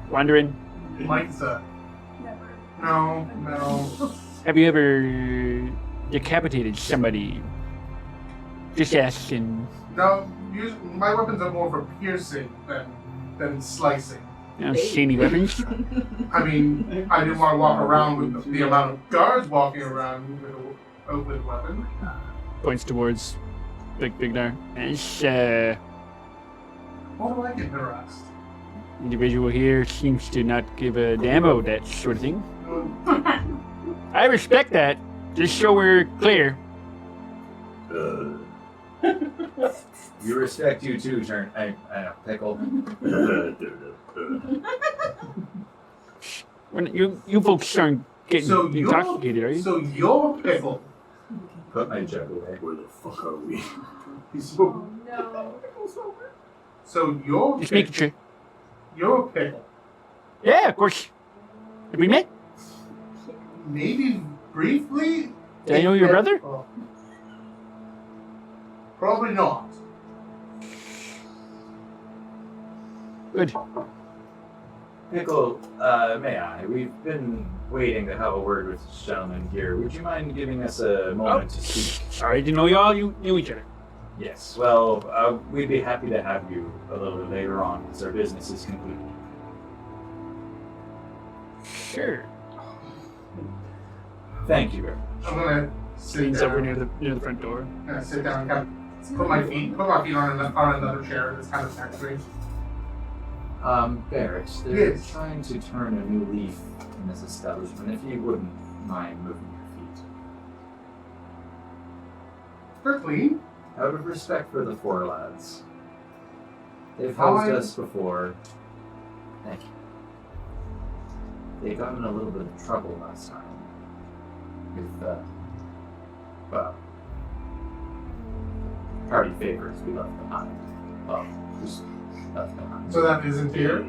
Speaker 1: Wondering,
Speaker 7: Likes that.
Speaker 5: Never.
Speaker 7: No.
Speaker 1: have you ever decapitated somebody? Just asking.
Speaker 7: No, my weapons are more for piercing than slicing.
Speaker 1: You don't see any weapons?
Speaker 7: I mean, I didn't want to walk around with the amount of guards walking around with an open weapon.
Speaker 1: Points towards Big Bignar. This
Speaker 7: Why do I get harassed?
Speaker 1: individual here seems to not give a damn about that sort of thing. I respect that, just so we're clear.
Speaker 4: We respect you too, Pickle.
Speaker 1: You folks aren't getting
Speaker 7: So
Speaker 1: intoxicated, are you?
Speaker 7: So you're Pickle.
Speaker 4: Put my jug away.
Speaker 3: Where the fuck are we?
Speaker 5: Oh no.
Speaker 7: So you're
Speaker 1: Just making sure.
Speaker 7: You're Pickle.
Speaker 1: Yeah, of course. Have we met?
Speaker 7: Maybe briefly.
Speaker 1: Did I know your brother?
Speaker 7: Oh. Probably not.
Speaker 1: Good.
Speaker 4: Pickle, may I? We've been waiting to have a word with this gentleman here. Would you mind giving us a moment to speak?
Speaker 1: Sorry, didn't know you all knew each other.
Speaker 4: Yes. Well, we'd be happy to have you a little bit later on, as our business is concluded.
Speaker 1: Sure.
Speaker 4: Thank you very much.
Speaker 7: I'm gonna sit
Speaker 1: Leans over
Speaker 7: down.
Speaker 1: near the front door.
Speaker 7: Gonna sit down and kind of put my feet on another chair that's kind of next to me.
Speaker 4: Barrett, they're
Speaker 7: Yes.
Speaker 4: trying to turn a new leaf in this establishment. If you wouldn't mind moving your feet.
Speaker 7: They're clean.
Speaker 4: Out of respect for the four lads. They've
Speaker 7: Fine.
Speaker 4: hosed us before. Thank you. They got in a little bit of trouble last time. With, well, party favors we left behind. Well, just left behind.
Speaker 7: So that isn't here.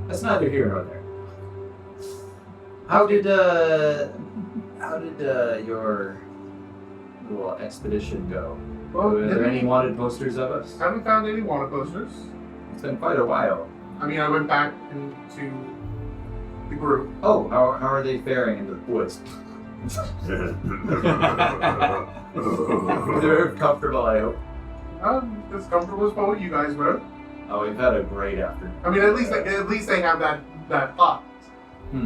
Speaker 4: That's neither here nor there. How did your little expedition go?
Speaker 7: Well,
Speaker 4: Were there any wanted posters of us?
Speaker 7: Haven't found any wanted posters.
Speaker 4: It's been quite a while.
Speaker 7: I mean, I went back into the group.
Speaker 4: Oh, how are they faring in the woods? They're comfortable, I hope.
Speaker 7: As comfortable as what you guys were.
Speaker 4: Oh, we've had a great afternoon.
Speaker 7: I mean, at least they have that thought.
Speaker 3: We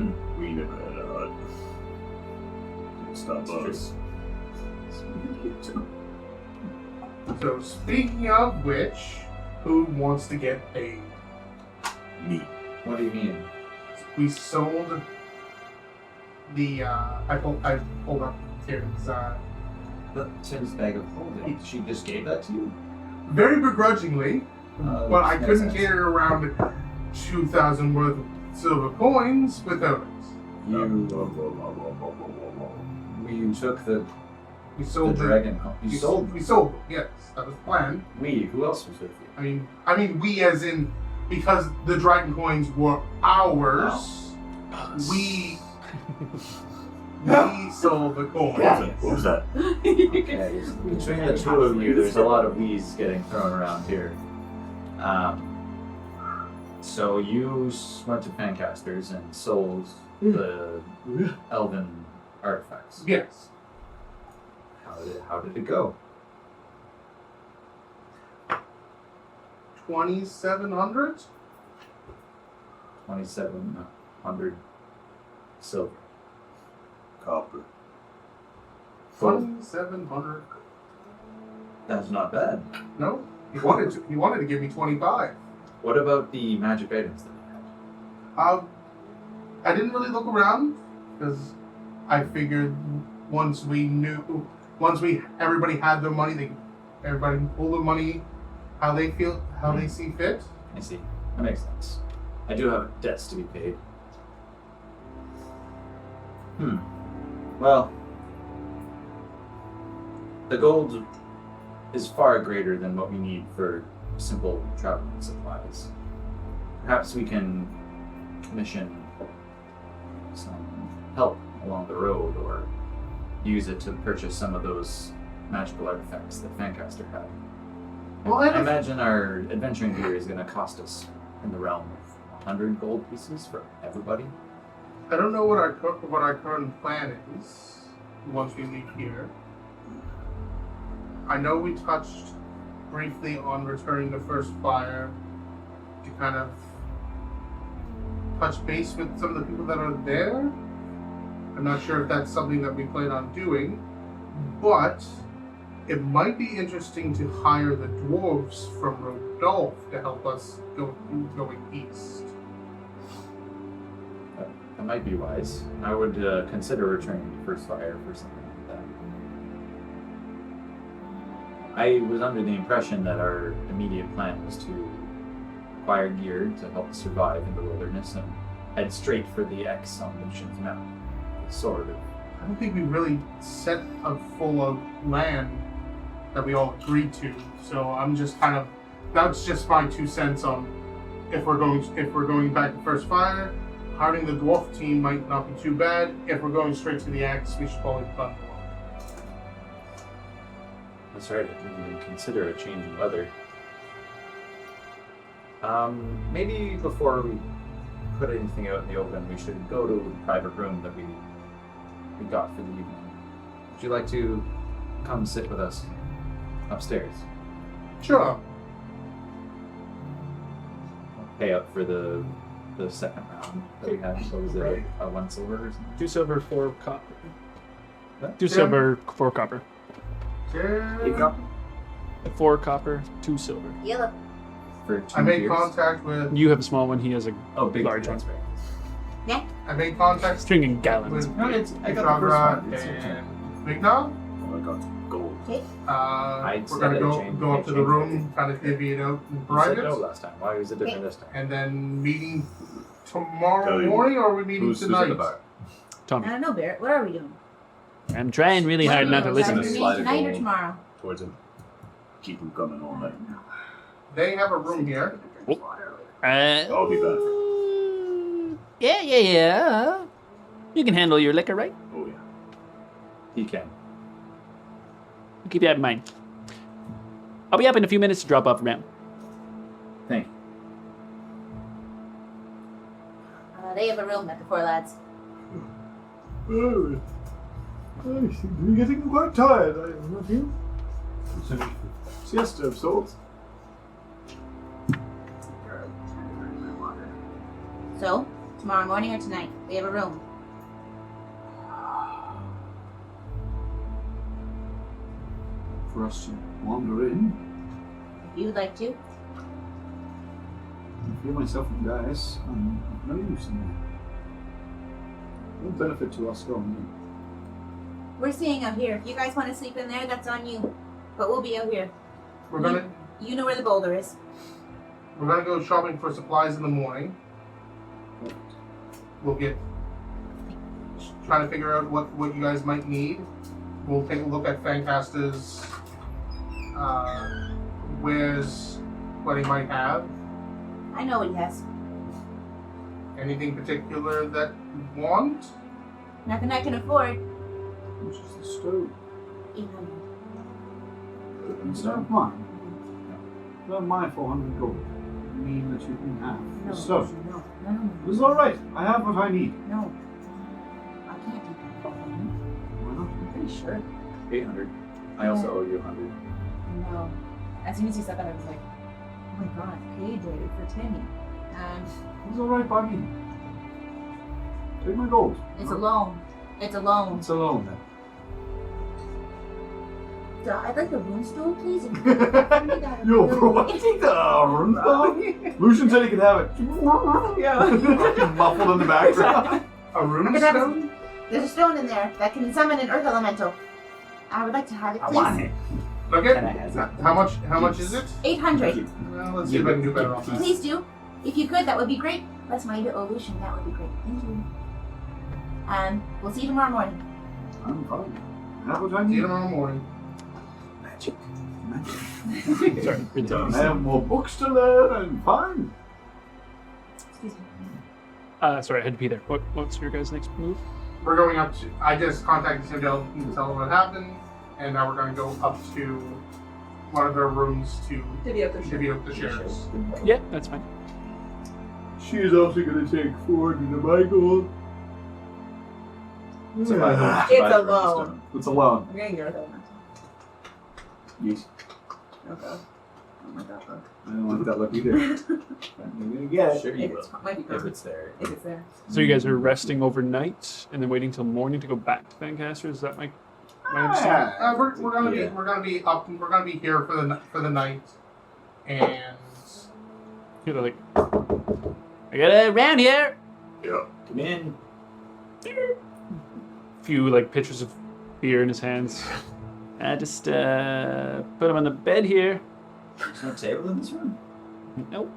Speaker 3: never had a hut. Stop us.
Speaker 7: So speaking of which, who wants to get paid?
Speaker 3: Me.
Speaker 4: What do you mean?
Speaker 7: We sold the I pulled up Tim's
Speaker 4: Tim's bag of holding. She just gave that to you?
Speaker 7: very begrudgingly, but I
Speaker 4: makes
Speaker 7: couldn't
Speaker 4: sense.
Speaker 7: carry around 2,000 worth of silver coins without it.
Speaker 4: You took the
Speaker 7: We sold
Speaker 4: dragon home. You sold
Speaker 7: We sold them. Yes, that was the plan.
Speaker 4: we. Who else was with you?
Speaker 7: I mean, we as in because the dragon coins were ours. We sold the coins.
Speaker 3: What was that?
Speaker 4: Okay. Between the two of you, there's a lot of we's getting thrown around here. So you went to Fancasters and sold the elven artifacts.
Speaker 7: Yes.
Speaker 4: How did it go?
Speaker 7: 2,700.
Speaker 4: 2,700 silver.
Speaker 3: Copper.
Speaker 7: 2,700.
Speaker 4: That's not bad.
Speaker 7: No, he wanted to give me 25.
Speaker 4: What about the magic items that you had?
Speaker 7: I didn't really look around because I figured once everybody had their money, everybody can pull their money how they feel, how they see fit.
Speaker 4: I see. That makes sense. I do have debts to be paid. Well, the gold is far greater than what we need for simple traveling supplies. Perhaps we can commission some help along the road or use it to purchase some of those magical artifacts that Fancaster had.
Speaker 7: Well,
Speaker 4: I imagine our adventuring gear is going to cost us in the realm of 100 gold pieces for everybody.
Speaker 7: I don't know what our current plan is once we leave here. I know we touched briefly on returning the first fire to kind of touch base with some of the people that are there. I'm not sure if that's something that we plan on doing, but it might be interesting to hire the dwarves from Rodolph to help us going east.
Speaker 4: That might be wise. I would consider returning to First Fire for something like that. I was under the impression that our immediate plan was to acquire gear to help us survive in the wilderness and head straight for the X on Lucian's map. Sort of.
Speaker 7: I don't think we really set a full of land that we all agreed to. So I'm just kind of, that's just my 2 cents on if we're going back to First Fire. Hiring the dwarf team might not be too bad. If we're going straight to the X, we should probably bundle up.
Speaker 4: That's right, I didn't even consider a change in weather. Maybe before we put anything out in the open, we should go to the private room that we got for the evening. Would you like to come sit with us upstairs?
Speaker 7: Sure.
Speaker 4: Pay up for the second round that we had. What was it? 1 silver or something?
Speaker 1: 2 silver, 4 copper.
Speaker 4: What?
Speaker 1: 2 silver, 4 copper.
Speaker 7: Yeah.
Speaker 1: 4 copper, 2 silver.
Speaker 8: Yellow.
Speaker 4: For 2
Speaker 7: I made
Speaker 4: beers?
Speaker 7: contact with.
Speaker 1: You have a small one, he has a
Speaker 4: Oh, big
Speaker 1: large one.
Speaker 4: that's right.
Speaker 8: Yeah.
Speaker 7: I made contact
Speaker 1: Stringing gallons.
Speaker 7: with
Speaker 4: No, I got the first
Speaker 7: Ishagra
Speaker 4: one. It's okay.
Speaker 7: and Migna.
Speaker 3: I got gold.
Speaker 4: I'd
Speaker 7: We're
Speaker 4: said
Speaker 7: gonna
Speaker 4: I'd
Speaker 7: go
Speaker 4: change-
Speaker 7: go up to the
Speaker 4: change
Speaker 7: room, kind of divvy it out in
Speaker 4: You said
Speaker 7: private,
Speaker 4: no last time. Why was it different this time?
Speaker 7: and then meeting tomorrow
Speaker 3: Tell you
Speaker 7: morning, or are we meeting
Speaker 3: Who's in
Speaker 7: tonight?
Speaker 3: the bar?
Speaker 8: I
Speaker 1: Tommy,
Speaker 8: don't know, Barrett. What are we doing?
Speaker 1: I'm trying really hard not to
Speaker 8: Are
Speaker 1: listen.
Speaker 8: we
Speaker 3: Gonna
Speaker 8: meeting
Speaker 3: slide it
Speaker 8: tonight or
Speaker 3: over.
Speaker 8: tomorrow?
Speaker 3: Towards him. Keep him coming all night.
Speaker 7: They have a room here.
Speaker 3: I'll be back.
Speaker 1: Yeah. You can handle your liquor, right?
Speaker 3: Oh yeah.
Speaker 4: He can.
Speaker 1: Keep that in mind. I'll be up in a few minutes to drop off around.
Speaker 4: Thank you.
Speaker 8: They have a room at the Four Lads.
Speaker 6: Oh, I seem to be getting quite tired. I am not you. Siesta of sorts.
Speaker 8: So, tomorrow morning or tonight? They have a room.
Speaker 6: For us to wander in.
Speaker 8: If you would like to.
Speaker 6: I feel myself in guys. I'm of no use in there. No benefit to us going in.
Speaker 8: We're staying out here. If you guys want to sleep in there, that's on you. But we'll be out here.
Speaker 7: We're gonna
Speaker 8: You know where the boulder is.
Speaker 7: we're gonna go shopping for supplies in the morning. We'll get trying to figure out what you guys might need. We'll take a look at Fancasta's wares, what he might have.
Speaker 8: I know what he has.
Speaker 7: Anything particular that you want?
Speaker 8: Nothing I can afford.
Speaker 6: Which is the stove.
Speaker 8: 800.
Speaker 6: It's not mine. Not mine 400 gold. I mean that you can have
Speaker 8: No,
Speaker 6: the stove.
Speaker 8: no.
Speaker 6: It's alright. I have what I need.
Speaker 8: No. I can't do that.
Speaker 6: Why not?
Speaker 8: I'm pretty sure.
Speaker 4: 800. I also owe you 100.
Speaker 2: No. As soon as you said that, I was like, oh my god, payday for Timmy.
Speaker 6: It's alright by me. Take my gold.
Speaker 8: It's a loan. It's a loan.
Speaker 6: It's a loan then.
Speaker 8: I'd like a runestone, please. And give me that.
Speaker 6: Yo, bro, I take the runestone. Lucian said he could have it.
Speaker 2: Yeah.
Speaker 6: Muffled in the background.
Speaker 7: A room
Speaker 8: I could have
Speaker 7: stone?
Speaker 8: There's a stone in there that can summon an earth elemental. I would like to have it,
Speaker 4: I
Speaker 8: please.
Speaker 4: want it.
Speaker 7: Okay.
Speaker 4: Can I have it?
Speaker 7: How much is it?
Speaker 8: 800.
Speaker 7: Well, let's see if I can do better on that.
Speaker 8: Please do. If you could, that would be great. That's my little Lucian. That would be great. Thank you. We'll see you tomorrow morning.
Speaker 6: I'm fine. Have what I
Speaker 7: See you
Speaker 6: need.
Speaker 7: tomorrow morning.
Speaker 1: Sorry.
Speaker 6: I have more books to learn. I'm fine.
Speaker 8: Excuse me.
Speaker 1: Sorry, I had to be there. What's your guys' next move?
Speaker 7: We're going up to. I just contacted Sindel to tell him what happened, and now we're going to go up to one of their rooms to
Speaker 2: Divvy up the
Speaker 7: divvy up the shares.
Speaker 1: Yeah, that's fine.
Speaker 6: She is also going to take 400 of my gold.
Speaker 4: So if I don't
Speaker 2: It's
Speaker 4: buy
Speaker 2: a
Speaker 4: the
Speaker 2: loan.
Speaker 4: stone.
Speaker 6: It's a loan.
Speaker 2: I'm getting your other one.
Speaker 6: Yes.
Speaker 2: Okay. Oh my god.
Speaker 6: I don't like that look either. But you're going to get it.
Speaker 4: Sure you
Speaker 2: If it's
Speaker 4: will.
Speaker 2: might be
Speaker 4: If
Speaker 2: perfect.
Speaker 4: it's there.
Speaker 2: If it's there.
Speaker 1: So you guys are resting overnight and then waiting till morning to go back to Lancaster? Is that my understanding?
Speaker 7: We're gonna
Speaker 4: Yeah.
Speaker 7: be we're gonna be up. We're gonna be here for the night, and
Speaker 1: You're like, I got a round here.
Speaker 3: Yeah.
Speaker 4: Come in.
Speaker 1: Few like pitchers of beer in his hands. I just put him on the bed here.
Speaker 4: There's no table in this room.
Speaker 1: Nope.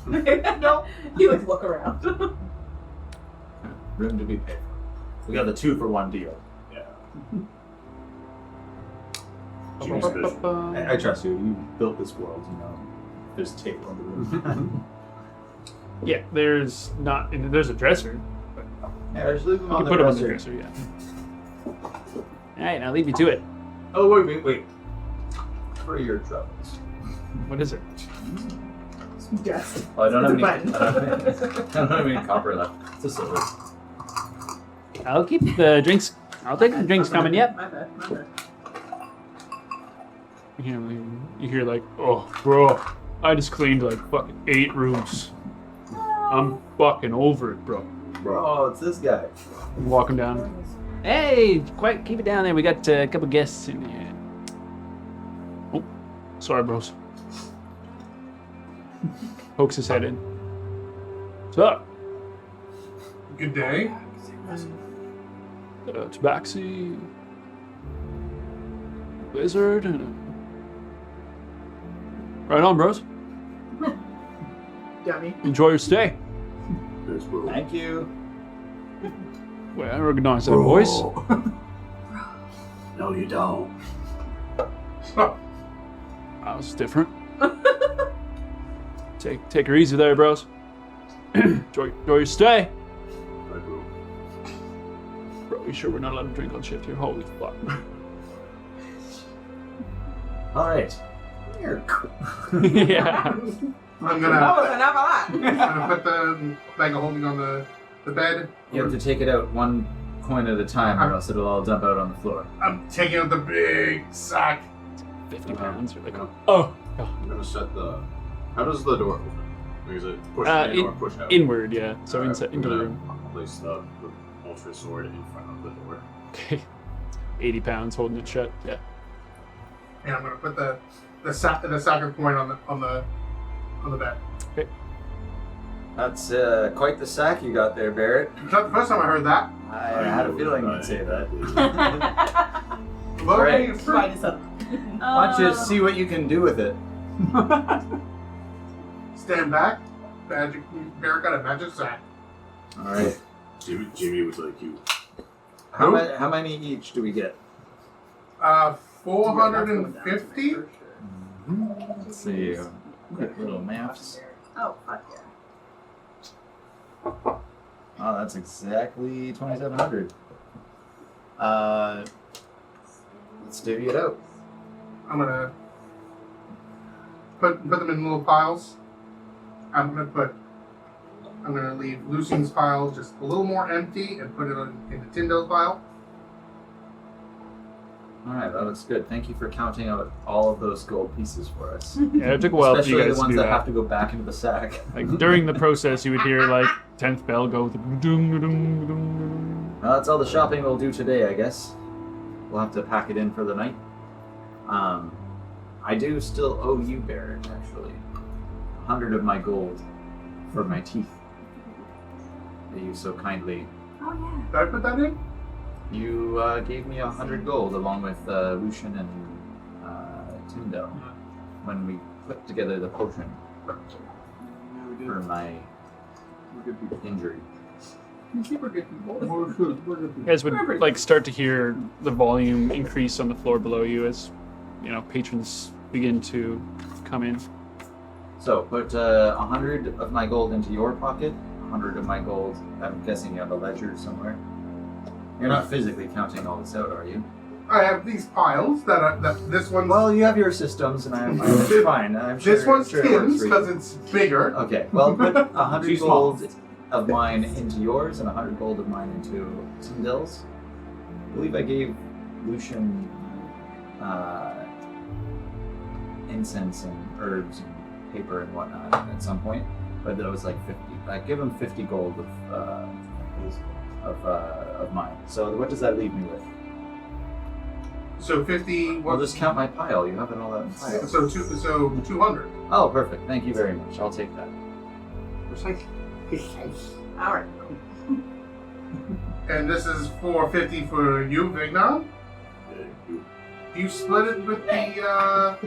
Speaker 2: No. You would look around.
Speaker 4: Room to be paid for. We got the 2-for-1 deal.
Speaker 3: Yeah. Jimmy's special.
Speaker 4: I trust you. You built this world, you know. There's a table in the room.
Speaker 1: Yeah, there's not. There's a dresser.
Speaker 4: Yeah, just leave them
Speaker 1: You
Speaker 4: on
Speaker 1: can
Speaker 4: the
Speaker 1: put him on the
Speaker 4: dresser.
Speaker 1: dresser, yeah. All right, I'll leave you to it.
Speaker 4: Oh, wait. For your troubles.
Speaker 1: What is it?
Speaker 2: Yes.
Speaker 4: Oh, I don't have
Speaker 2: It's a
Speaker 4: any. I don't have any copper left. It's a silver.
Speaker 1: I'll keep the drinks. I'll take the drinks coming. Yep.
Speaker 2: My bad. My bad.
Speaker 1: You hear like, oh, bro, I just cleaned like fucking 8 rooms. I'm fucking over it, bro.
Speaker 4: Oh, it's this guy.
Speaker 1: I'm walking down. Hey, quite keep it down there. We got a couple guests in here. Oh, sorry, bros. Pokes his head in. What's up?
Speaker 7: Good day.
Speaker 1: Tabaxi, Blizzard, and right on, bros.
Speaker 6: Dummy.
Speaker 1: Enjoy your stay.
Speaker 3: There's bro.
Speaker 9: Thank you.
Speaker 1: Well, I recognize that voice.
Speaker 3: No, you don't.
Speaker 1: That was different. Take her easy there, bros. enjoy your stay.
Speaker 3: Right, bro.
Speaker 1: Bro, you sure we're not allowed to drink on shift here? Holy fuck.
Speaker 9: All right.
Speaker 1: Yeah.
Speaker 7: I'm
Speaker 8: That
Speaker 7: gonna
Speaker 8: was enough of that.
Speaker 7: I'm gonna put the bag of holding on the bed.
Speaker 4: You have to take it out one coin at a time, or else it'll all dump out on the floor.
Speaker 7: I'm taking out the big sack.
Speaker 1: 50 pounds. You're like,
Speaker 3: Yeah.
Speaker 1: oh.
Speaker 3: I'm gonna set the. How does the door open? Like, is it push in or push out?
Speaker 1: Inward, yeah. So
Speaker 3: Alright,
Speaker 1: into
Speaker 3: I'm
Speaker 1: the
Speaker 3: gonna
Speaker 1: room.
Speaker 3: Place the ultra sword in front of the door.
Speaker 1: Okay. 80 pounds holding it shut. Yeah.
Speaker 7: And I'm gonna put the sack of coin on the bed.
Speaker 4: That's quite the sack you got there, Barrett.
Speaker 7: It's not the first time I heard that.
Speaker 4: I had a feeling you'd say that.
Speaker 7: Loading
Speaker 4: Right.
Speaker 7: is
Speaker 8: Try
Speaker 7: free.
Speaker 8: this up.
Speaker 4: Why don't you see what you can do with it?
Speaker 7: Stand back. Magic. Barrett got a magic sack.
Speaker 4: All right.
Speaker 3: Jimmy would like you.
Speaker 4: How many each do we get?
Speaker 7: 450.
Speaker 4: Let's see. Quick little maths.
Speaker 5: Oh, fuck yeah.
Speaker 4: Oh, that's exactly 2,700. Let's divvy it out.
Speaker 7: I'm gonna put them in little piles. I'm gonna leave Lucian's pile just a little more empty and put it in the Tyndale's pile.
Speaker 4: All right, that looks good. Thank you for counting out all of those gold pieces for us.
Speaker 1: Yeah, it took a while for
Speaker 4: Especially
Speaker 1: you guys
Speaker 4: the
Speaker 1: to
Speaker 4: ones
Speaker 1: do
Speaker 4: that have
Speaker 1: that.
Speaker 4: to go back into the sack.
Speaker 1: Like during the process, you would hear like 10th bell go.
Speaker 4: Well, that's all the shopping we'll do today, I guess. We'll have to pack it in for the night. I do still owe you, Barrett, actually. 100 of my gold for my teeth that you so kindly.
Speaker 5: Oh, yeah.
Speaker 7: Did I put that in?
Speaker 4: You gave me 100 gold along with Lucian and Tyndale when we put together the potion for my injury.
Speaker 6: We're good people.
Speaker 1: You guys would like start to hear the volume increase on the floor below you as patrons begin to come in.
Speaker 4: So put 100 of my gold into your pocket, 100 of my gold. I'm guessing you have a ledger somewhere. You're not physically counting all this out, are you?
Speaker 7: I have these piles that this one's.
Speaker 4: Well, you have your systems, and I'm fine. I'm sure.
Speaker 7: This one's
Speaker 4: sure it works
Speaker 7: Tim's
Speaker 4: for you.
Speaker 7: because it's bigger.
Speaker 4: Okay. Well, put 100
Speaker 1: Too small.
Speaker 4: gold of mine into yours, and 100 gold of mine into Tyndale's. I believe I gave Lucian incense and herbs and paper and whatnot at some point, but that was like 50. I give him 50 gold of mine. So what does that leave me with?
Speaker 7: So 50.
Speaker 4: I'll just count my pile. You have it all out in piles.
Speaker 7: So 200.
Speaker 4: Oh, perfect. Thank you very much. I'll take that.
Speaker 8: All right.
Speaker 7: And this is 450 for you, Vignar. Do you split it with the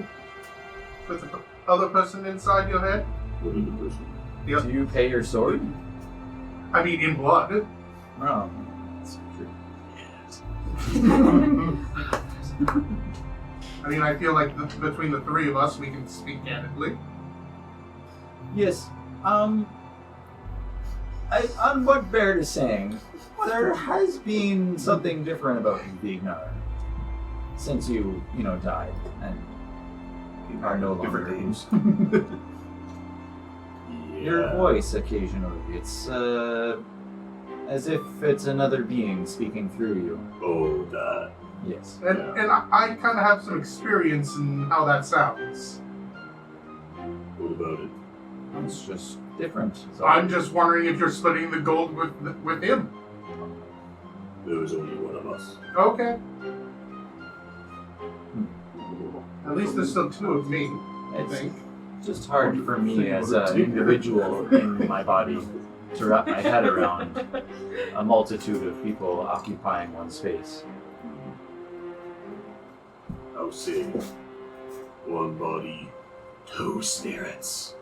Speaker 7: other person inside your head?
Speaker 3: What is the person?
Speaker 7: Yep.
Speaker 4: Do you pay your sword?
Speaker 7: I mean, in blood.
Speaker 4: Oh, that's true.
Speaker 7: I mean, I feel like between the three of us, we can speak candidly.
Speaker 4: Yes. On what Baird is saying, there has been something different about you, Vignar, since you died and are no longer.
Speaker 3: Different names.
Speaker 4: Your voice occasionally, it's as if it's another being speaking through you.
Speaker 3: Oh, that.
Speaker 4: Yes.
Speaker 7: And I kind of have some experience in how that sounds.
Speaker 3: What about it?
Speaker 4: It's just different. So
Speaker 7: I'm just wondering if you're splitting the gold with him.
Speaker 3: There was only one of us.
Speaker 7: Okay. At least there's still two of me, I
Speaker 4: it's
Speaker 7: think.
Speaker 4: just hard for me as an individual in my body to wrap my head around a multitude of people occupying one space.
Speaker 3: How say, one body, two spirits.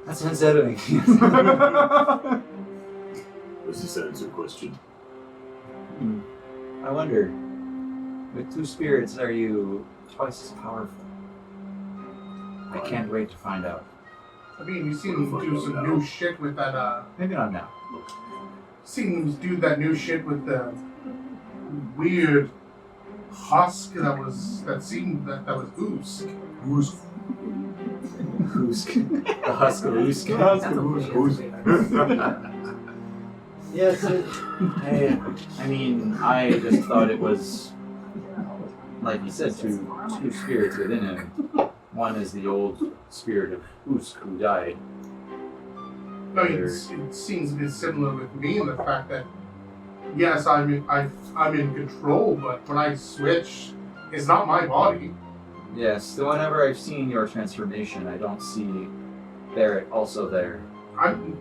Speaker 4: That's unsettling.
Speaker 3: Does this answer question?
Speaker 4: I wonder, with two spirits, are you twice as powerful? I can't wait to find out.
Speaker 7: I mean, we've seen him do some new shit with that,
Speaker 4: Maybe not now.
Speaker 7: seen him do that new shit with the weird husk that was ooze.
Speaker 4: The husk of Usk. Yes, I mean, I just thought it was, like you said, two spirits within him. One is the old spirit of Usk who died.
Speaker 7: No, it seems a bit similar with me in the fact that, yes, I'm in control, but when I switch, it's not my body.
Speaker 4: Yes, so whenever I've seen your transformation, I don't see Barrett also there.
Speaker 7: I'm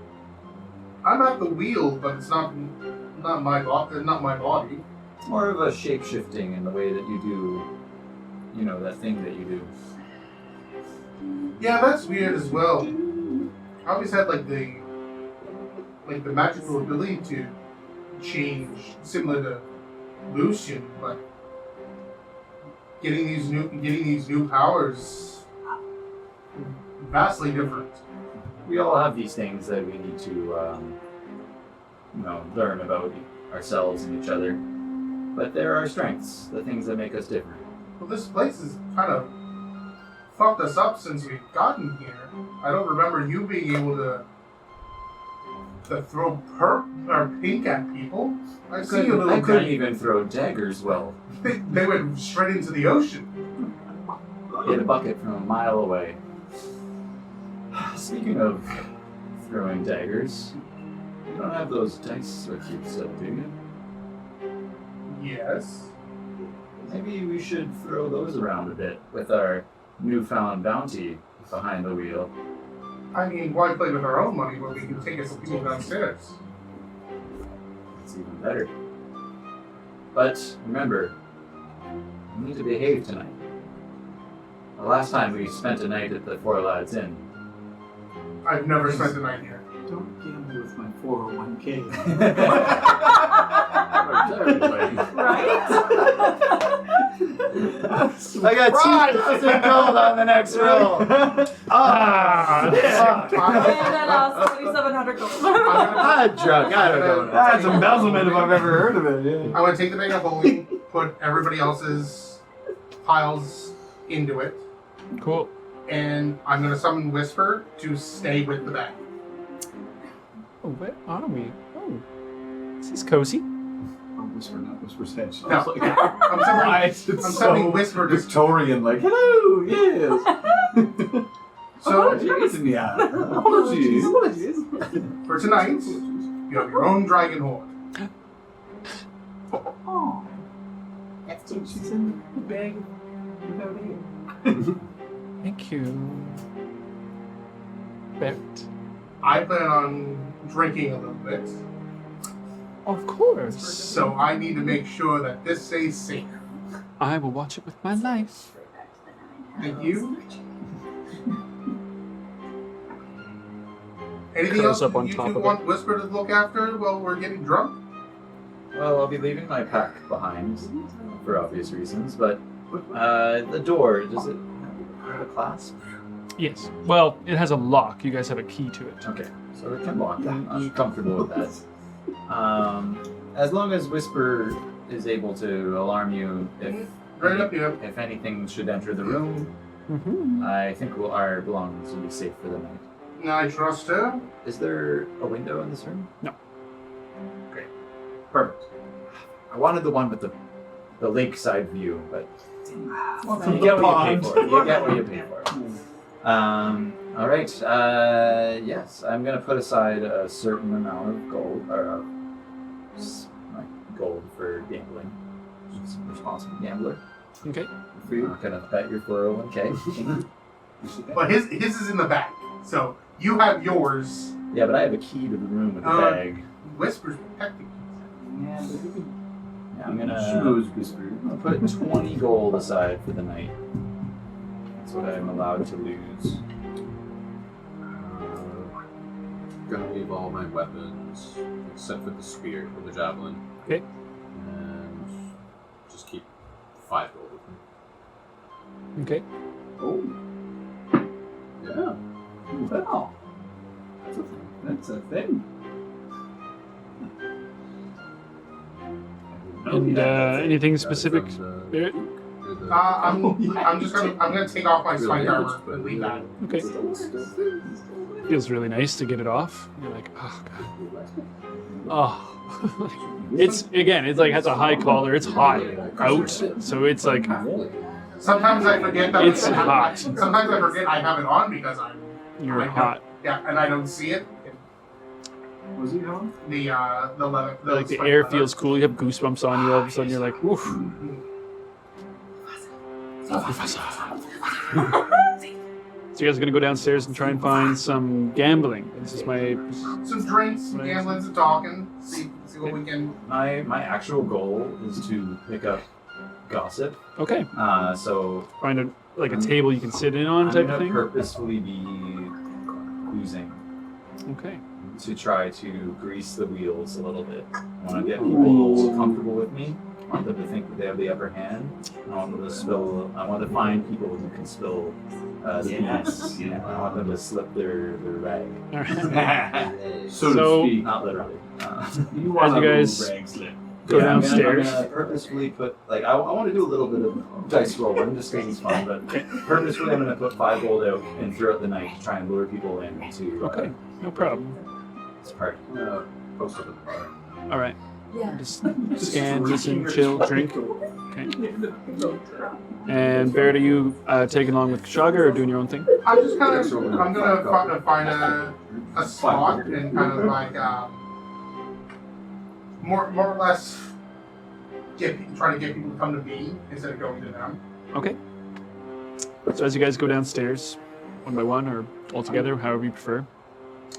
Speaker 7: at the wheel, but it's not my body.
Speaker 4: It's more of a shape-shifting in the way that you do, that thing that you do.
Speaker 7: Yeah, that's weird as well. I always had the magical ability to change, similar to Lucian, but getting these new powers, vastly different.
Speaker 4: We all have these things that we need to, learn about ourselves and each other. But there are strengths, the things that make us different.
Speaker 7: Well, this place has kind of fucked us up since we've gotten here. I don't remember you being able to throw pink at people. I
Speaker 4: couldn't even throw daggers well.
Speaker 7: They went straight into the ocean.
Speaker 4: Hit a bucket from a mile away. Speaking of throwing daggers, you don't have those dice with you still, do you?
Speaker 7: Yes.
Speaker 4: Maybe we should throw those around a bit with our newfound bounty behind the wheel.
Speaker 7: I mean, why play with our own money when we can take it to people downstairs?
Speaker 4: It's even better. But remember, you need to behave tonight. The last time we spent a night at the Four Lads Inn.
Speaker 7: I've never spent a night here.
Speaker 6: Don't gamble with my 401k.
Speaker 4: I got 2,000 gold on the next roll.
Speaker 5: And I lost 2,700 gold.
Speaker 4: I'm drunk. I don't know.
Speaker 9: That's embezzlement if I've ever heard of it. Yeah.
Speaker 7: I'm going to take the bag of holding, put everybody else's piles into it,
Speaker 1: Cool.
Speaker 7: and I'm going to summon Whisper to stay with the bag.
Speaker 1: Oh, where are we? Oh, this is cozy.
Speaker 6: Whisper, not Whisper's head.
Speaker 7: No, I'm summoning Whisper to...
Speaker 9: Victorian, like, hello, yes.
Speaker 7: So,
Speaker 9: Apologies.
Speaker 7: for tonight, you have your own dragon horde.
Speaker 8: Oh. That's too.
Speaker 6: She's in the bag without air.
Speaker 1: Thank you. Barrett.
Speaker 7: I plan on drinking a little bit,
Speaker 1: Of course.
Speaker 7: so I need to make sure that this stays safe.
Speaker 1: I will watch it with my life.
Speaker 7: Thank you. Anything
Speaker 1: Curls
Speaker 7: else
Speaker 1: up on
Speaker 7: you
Speaker 1: top
Speaker 7: two
Speaker 1: of it.
Speaker 7: want Whisper to look after while we're getting drunk?
Speaker 4: Well, I'll be leaving my pack behind for obvious reasons, but the door, does it have a clasp?
Speaker 1: Yes. Well, it has a lock. You guys have a key to it.
Speaker 4: Okay, so it can lock. I'm comfortable with that. As long as Whisper is able to alarm you
Speaker 7: Right up here.
Speaker 4: if anything should enter the room,
Speaker 1: Mm-hmm.
Speaker 4: I think our belongings will be safe for the night.
Speaker 7: I trust her.
Speaker 4: Is there a window in this room?
Speaker 1: No.
Speaker 4: Great. Perfect. I wanted the one with the lakeside view, but you get what you pay for. You get what you pay for. All right. Yes, I'm gonna put aside a certain amount of gold, or gold for gambling. Just a responsible gambler.
Speaker 1: Okay.
Speaker 4: For you, not gonna bet your 401k.
Speaker 7: But his is in the back. So you have yours.
Speaker 4: Yeah, but I have a key to the room with the bag.
Speaker 7: Whispers protecting.
Speaker 4: Yeah, but we can... Yeah, I'm gonna put 20 gold aside for the night. That's what I'm allowed to lose.
Speaker 3: Gonna leave all my weapons, except for the spear or the javelin.
Speaker 1: Okay.
Speaker 3: And just keep 5 gold with me.
Speaker 1: Okay.
Speaker 4: Oh.
Speaker 3: Yeah.
Speaker 4: Wow. That's a thing.
Speaker 1: And anything specific? Barrett?
Speaker 7: I'm gonna take off my spike armor and leave that.
Speaker 1: Okay. Feels really nice to get it off. You're like, oh god. Oh. It's like has a high collar. It's hot out, so it's like
Speaker 7: Sometimes I forget that
Speaker 1: it's hot.
Speaker 7: Sometimes I forget I have it on because
Speaker 1: You're hot.
Speaker 7: Yeah, and I don't see it.
Speaker 6: Was he on?
Speaker 7: The leather.
Speaker 1: Like the air feels cool. You have goosebumps on you. All of a sudden, you're like, oof. So you guys are gonna go downstairs and try and find some gambling. This is my
Speaker 7: Some drinks, some gambling, some talking. See what we can.
Speaker 4: My actual goal is to pick up gossip.
Speaker 1: okay.
Speaker 4: So
Speaker 1: Find a table you can sit in on
Speaker 4: I'm
Speaker 1: type
Speaker 4: gonna
Speaker 1: of thing.
Speaker 4: purposefully be losing
Speaker 1: Okay.
Speaker 4: to try to grease the wheels a little bit. I want to get people comfortable with me. I want them to think that they have the upper hand. I want them to I want to find people who can spill the beans. I want them to slip their rag.
Speaker 1: All right.
Speaker 3: So
Speaker 1: So-
Speaker 3: to speak.
Speaker 4: Not literally.
Speaker 1: As you guys go
Speaker 4: I'm
Speaker 1: downstairs.
Speaker 4: gonna purposefully put, like, I want to do a little bit of dice rolling just because it's fun, but purposefully I'm going to put 5 gold out and throughout the night to try and lure people in to
Speaker 1: Okay. No problem.
Speaker 4: this party.
Speaker 3: Post up in the bar.
Speaker 1: All right.
Speaker 8: Yeah.
Speaker 1: Just scan, listen, chill, drink. Okay. And Barrett, are you tagging along with Kashaga or doing your own thing?
Speaker 7: I'm just kind of. I'm gonna find a spot and kind of like more or less try to get people to come to me instead of going to them.
Speaker 1: Okay. So as you guys go downstairs, one by one or all together, however you prefer,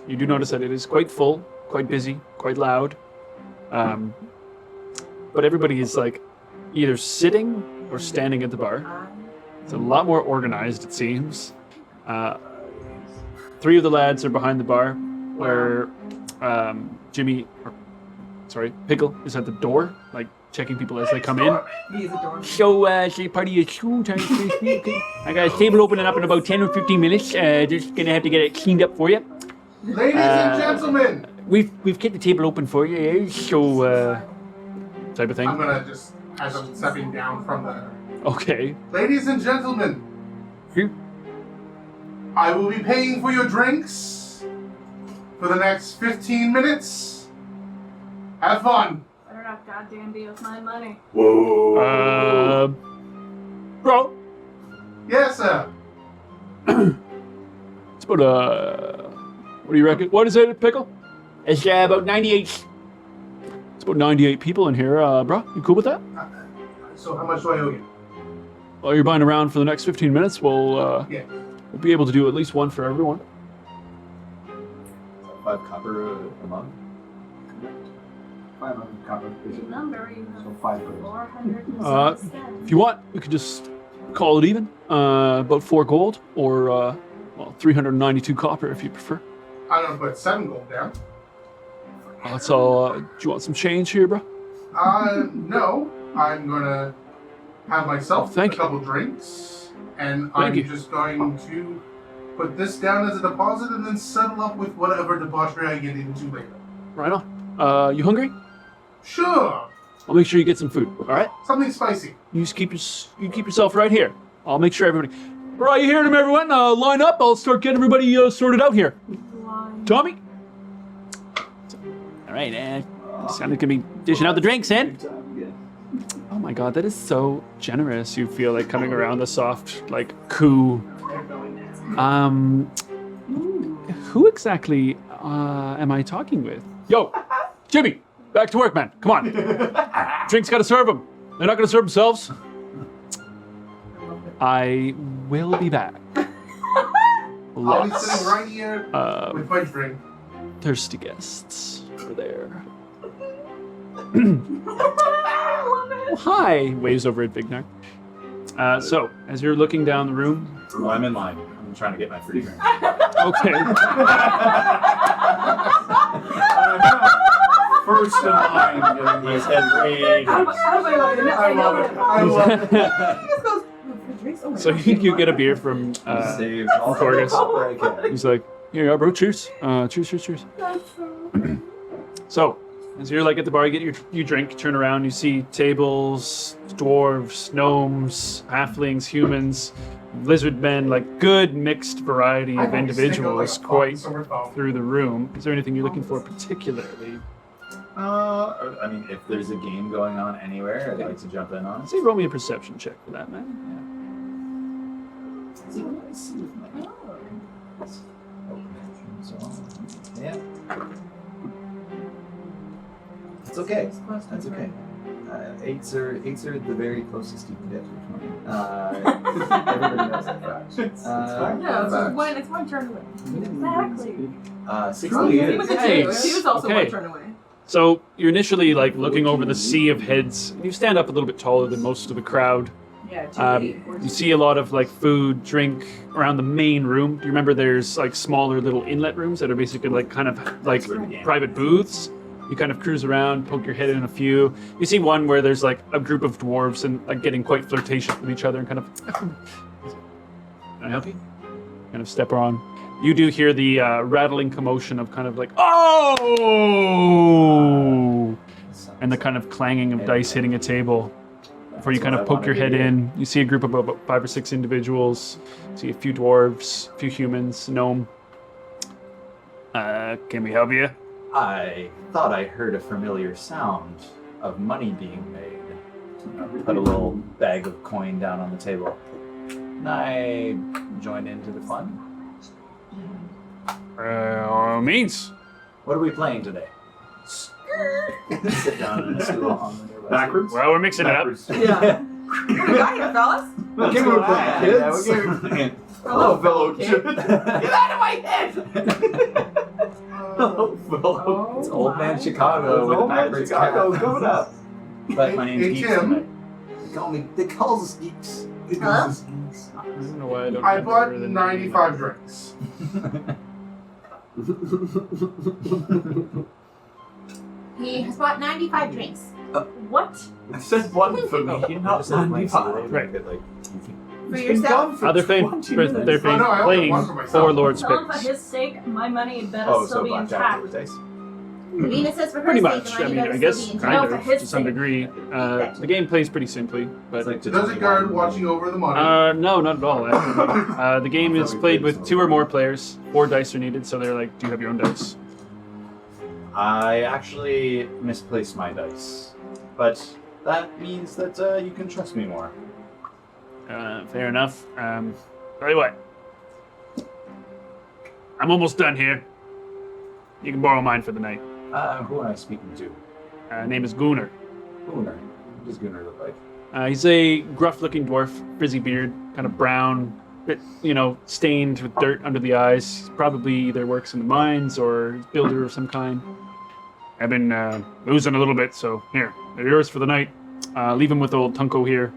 Speaker 1: you do notice that it is quite full, quite busy, quite loud. But everybody is like either sitting or standing at the bar. It's a lot more organized, it seems. 3 of the lads are behind the bar, where Pickle is at the door, like checking people as they come in. So, part of your school time. I got a table opening up in about 10 or 15 minutes. Just gonna have to get it cleaned up for you.
Speaker 7: Ladies and gentlemen,
Speaker 1: We've kept the table open for you, so type of thing.
Speaker 7: I'm gonna just as I'm stepping down from the.
Speaker 1: Okay.
Speaker 7: Ladies and gentlemen, I will be paying for your drinks for the next 15 minutes. Have fun.
Speaker 5: Better not goddamn be with my money.
Speaker 1: Bro,
Speaker 7: Yes, sir.
Speaker 1: it's about what do you reckon? What is it, Pickle? It's about 98. It's about 98 people in here, bro. You cool with that?
Speaker 7: So how much do I owe you?
Speaker 1: Well, you're buying around for the next 15 minutes. We'll be able to do at least one for everyone.
Speaker 4: 5 copper a month.
Speaker 6: 500 copper.
Speaker 5: Number you have
Speaker 6: So 5 gold.
Speaker 5: 407.
Speaker 1: If you want, we could just call it even. About 4 gold or 392 copper if you prefer.
Speaker 7: I'm gonna put 7 gold down.
Speaker 1: So, do you want some change here, bro?
Speaker 7: No. I'm gonna have myself
Speaker 1: Thank
Speaker 7: a
Speaker 1: you.
Speaker 7: couple drinks, and
Speaker 1: Thank
Speaker 7: I'm
Speaker 1: you.
Speaker 7: just going to put this down as a deposit and then settle up with whatever debauchery I get into later.
Speaker 1: Right on. You hungry?
Speaker 7: Sure.
Speaker 1: I'll make sure you get some food. All right.
Speaker 7: Something spicy.
Speaker 1: You just keep yourself right here. I'll make sure everybody. All right, you hearing them, everyone? Line up. I'll start getting everybody sorted out here. Tommy. All right, just gonna be dishing out the drinks, in. Oh my God, that is so generous. You feel like coming around the soft, like coo. Who exactly am I talking with? Yo, Jimmy, back to work, man. Come on. Drinks gotta serve them. They're not gonna serve themselves. I will be back.
Speaker 7: I'll be
Speaker 1: Lots.
Speaker 7: sitting right here with my drink.
Speaker 1: Thirsty guests are there.
Speaker 5: I
Speaker 1: Hi, waves over at Vignar. So, as you're looking down the room,
Speaker 4: Well, I'm in line. I'm trying to get my free drink.
Speaker 1: okay.
Speaker 6: First in line, getting
Speaker 4: He's head rage.
Speaker 5: love it.
Speaker 6: I love it. I love it.
Speaker 8: He just goes, "Oh, for drinks? Oh my
Speaker 1: So
Speaker 8: gosh."
Speaker 1: you get a beer from
Speaker 4: Saved all
Speaker 1: Fergus.
Speaker 4: I can.
Speaker 1: He's like, here you go, bro. Cheers. Cheers. So, as you're like at the bar, you get you drink, turn around, you see tables, dwarves, gnomes, halflings, humans, lizard men, like good mixed variety of individuals quite through the room. Is there anything you're looking for particularly?
Speaker 4: I mean, if there's a game going on anywhere, I'd like to jump in on.
Speaker 1: Say roll me a perception check for that, man.
Speaker 4: Yeah. It's okay. That's okay. Eights are the very closest you can get to 20. Everybody knows that fact.
Speaker 5: It's one turn away. Exactly.
Speaker 4: 68.
Speaker 8: He was a two.
Speaker 1: Nice.
Speaker 8: He was also
Speaker 1: Okay.
Speaker 8: one turn away.
Speaker 1: So you're initially like looking over the sea of heads. You stand up a little bit taller than most of the crowd.
Speaker 2: Yeah,
Speaker 1: You see a lot of like food, drink around the main room. Do you remember there's like smaller little inlet rooms that are basically like kind of like private booths? You kind of cruise around, poke your head in a few. You see one where there's like a group of dwarves and like getting quite flirtatious with each other and kind of, can I help you? Kind of step on. You do hear the rattling commotion of kind of like, oh! And the kind of clanging of dice hitting a table. Before you kind of poke your head in, you see a group of about 5 or 6 individuals. You see a few dwarves, a few humans, gnome. Can we help you?
Speaker 4: I thought I heard a familiar sound of money being made. Put a little bag of coin down on the table. Can I join into the fun?
Speaker 10: All means.
Speaker 4: What are we playing today? Sit down in a stool on the nearby
Speaker 6: Backwards?
Speaker 10: Well, we're mixing it up.
Speaker 8: Yeah. What do we got here, fellas?
Speaker 6: Okay, we're playing kids.
Speaker 4: Hello, fellow
Speaker 6: kid.
Speaker 4: kid.
Speaker 8: Get out of my head!
Speaker 4: Hello, fellow. It's old man Chicago with a backwards cap.
Speaker 6: Coming up.
Speaker 4: But my name's
Speaker 7: Hey,
Speaker 4: Geeks
Speaker 7: Tim.
Speaker 4: tonight. They call us Geeks.
Speaker 8: Huh?
Speaker 1: I don't know why I don't
Speaker 7: I
Speaker 1: remember
Speaker 7: bought
Speaker 1: the name.
Speaker 7: 95 drinks.
Speaker 8: He has bought 95 drinks.
Speaker 5: What?
Speaker 6: I said one for me, not 95.
Speaker 1: Right.
Speaker 8: For yourself?
Speaker 1: They're playing,
Speaker 7: Oh, no, I only
Speaker 1: playing
Speaker 7: have one for myself.
Speaker 1: for Lord
Speaker 5: Tell him for
Speaker 1: Spitz.
Speaker 5: his sake, my money had better
Speaker 4: Oh,
Speaker 5: still
Speaker 4: so
Speaker 5: be
Speaker 4: blackjack
Speaker 5: intact.
Speaker 4: with dice?
Speaker 8: Venus says for her
Speaker 1: Pretty
Speaker 8: sake,
Speaker 1: much.
Speaker 8: the
Speaker 1: I
Speaker 8: money
Speaker 1: mean,
Speaker 8: better
Speaker 1: I
Speaker 8: still
Speaker 1: guess
Speaker 8: be intact.
Speaker 1: kind
Speaker 5: No,
Speaker 1: of
Speaker 5: for his
Speaker 1: to some
Speaker 5: sake.
Speaker 1: degree. The game plays pretty simply, but
Speaker 4: It's like to
Speaker 7: Does a guard watching over the money?
Speaker 1: no, not at all. Actually. The game is played with 2 or more players. 4 dice are needed, so they're like, do you have your own dice?
Speaker 4: I actually misplaced my dice, but that means that you can trust me more.
Speaker 1: Fair enough. Tell you what, I'm almost done here. You can borrow mine for the night.
Speaker 4: Who am I speaking to?
Speaker 1: Name is Gunnar.
Speaker 4: Gunnar. What does Gunnar look like?
Speaker 1: He's a gruff-looking dwarf, frizzy beard, kind of brown, bit, stained with dirt under the eyes. He's probably either works in the mines or is a builder of some kind. I've been losing a little bit, so here, they're yours for the night. Leave him with old Tunko here.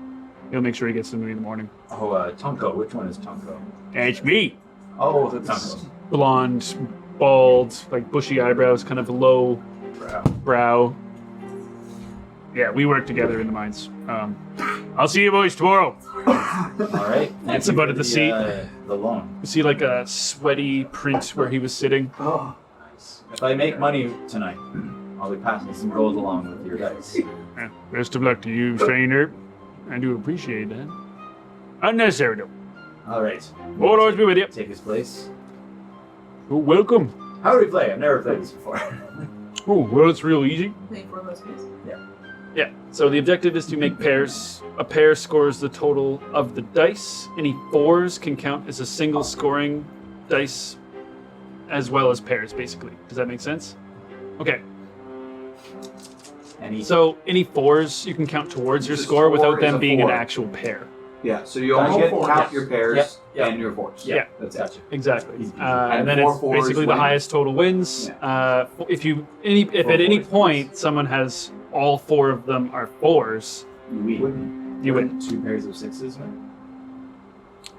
Speaker 1: He'll make sure he gets them in the morning.
Speaker 4: Oh, Tunko. Which one is Tunko?
Speaker 1: It's me.
Speaker 4: Oh, the Tunko.
Speaker 1: Blonde, bald, like bushy eyebrows, kind of low brow. Yeah, we work together in the mines. I'll see you boys tomorrow.
Speaker 4: All right.
Speaker 1: Gets about at the seat.
Speaker 4: The loan.
Speaker 1: You see like a sweaty print where he was sitting.
Speaker 6: Oh,
Speaker 4: Nice. If I make money tonight, I'll be passing some gold along with your dice.
Speaker 1: Yeah, best of luck to you, stranger. I do appreciate that. Unnecessary though.
Speaker 4: All right.
Speaker 1: More lords be with you.
Speaker 4: Take his place.
Speaker 1: Oh, welcome.
Speaker 4: How do we play? I've never played this before.
Speaker 1: Oh, well, it's real easy.
Speaker 8: Play for those guys.
Speaker 1: Yeah, so the objective is to make pairs. A pair scores the total of the dice. Any 4s can count as a single scoring dice, as well as pairs, basically. Does that make sense? Okay,
Speaker 4: And he
Speaker 1: so any 4s you can count towards your
Speaker 6: Just
Speaker 1: score without
Speaker 6: 4 is
Speaker 1: them
Speaker 6: a
Speaker 1: being an
Speaker 6: 4.
Speaker 1: actual pair.
Speaker 4: Yeah, so you only get
Speaker 7: fours.
Speaker 4: count your pairs
Speaker 9: Yep.
Speaker 4: and your fours.
Speaker 1: Yeah.
Speaker 4: That's
Speaker 9: Gotcha.
Speaker 1: Exactly.
Speaker 4: Easy.
Speaker 1: And then
Speaker 4: four
Speaker 1: it's
Speaker 4: fours
Speaker 1: basically the
Speaker 4: win.
Speaker 1: highest total wins. If
Speaker 4: Four
Speaker 1: at any
Speaker 4: fours.
Speaker 1: point someone has all 4 of them are 4s,
Speaker 4: You win.
Speaker 1: you win.
Speaker 4: Wouldn't 2 pairs of 6s win?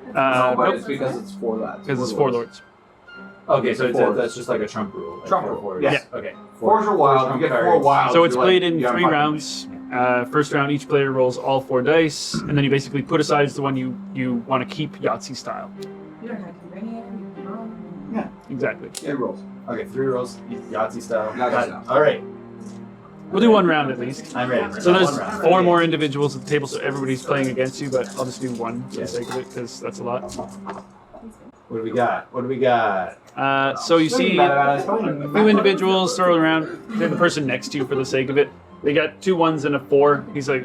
Speaker 6: No, but
Speaker 1: Nope,
Speaker 6: it's because it's 4 lads.
Speaker 1: because it's 4 lords.
Speaker 4: Okay, so
Speaker 6: Fours.
Speaker 4: that's just like a trump rule. Like
Speaker 6: Trump
Speaker 4: four
Speaker 6: rule,
Speaker 4: fours.
Speaker 6: yes.
Speaker 4: Okay.
Speaker 6: 4s are wild. You get 4 wild.
Speaker 1: So it's
Speaker 6: you're
Speaker 1: played
Speaker 6: like,
Speaker 1: in
Speaker 6: yeah, I'm
Speaker 1: 3
Speaker 6: fucking
Speaker 1: rounds. First round, each player rolls all 4 dice, and then you basically put aside the one you want to keep Yahtzee style.
Speaker 2: You don't have to bring it. You can roll.
Speaker 1: Exactly.
Speaker 6: with. It rolls.
Speaker 4: Okay, 3 rolls, Yahtzee style.
Speaker 6: Yahtzee
Speaker 4: Got it.
Speaker 6: style.
Speaker 4: All right,
Speaker 1: We'll do 1 round at least.
Speaker 4: I'm ready.
Speaker 1: So there's
Speaker 4: One round.
Speaker 1: 4 more individuals at the table, so everybody's playing against you, but I'll just do 1 for
Speaker 4: Yeah.
Speaker 1: the sake of it, because that's a lot.
Speaker 4: What do we got? What do we got?
Speaker 1: So you see a few individuals throw around. Then the person next to you, for the sake of it, they got 2 1s and a 4. He's like,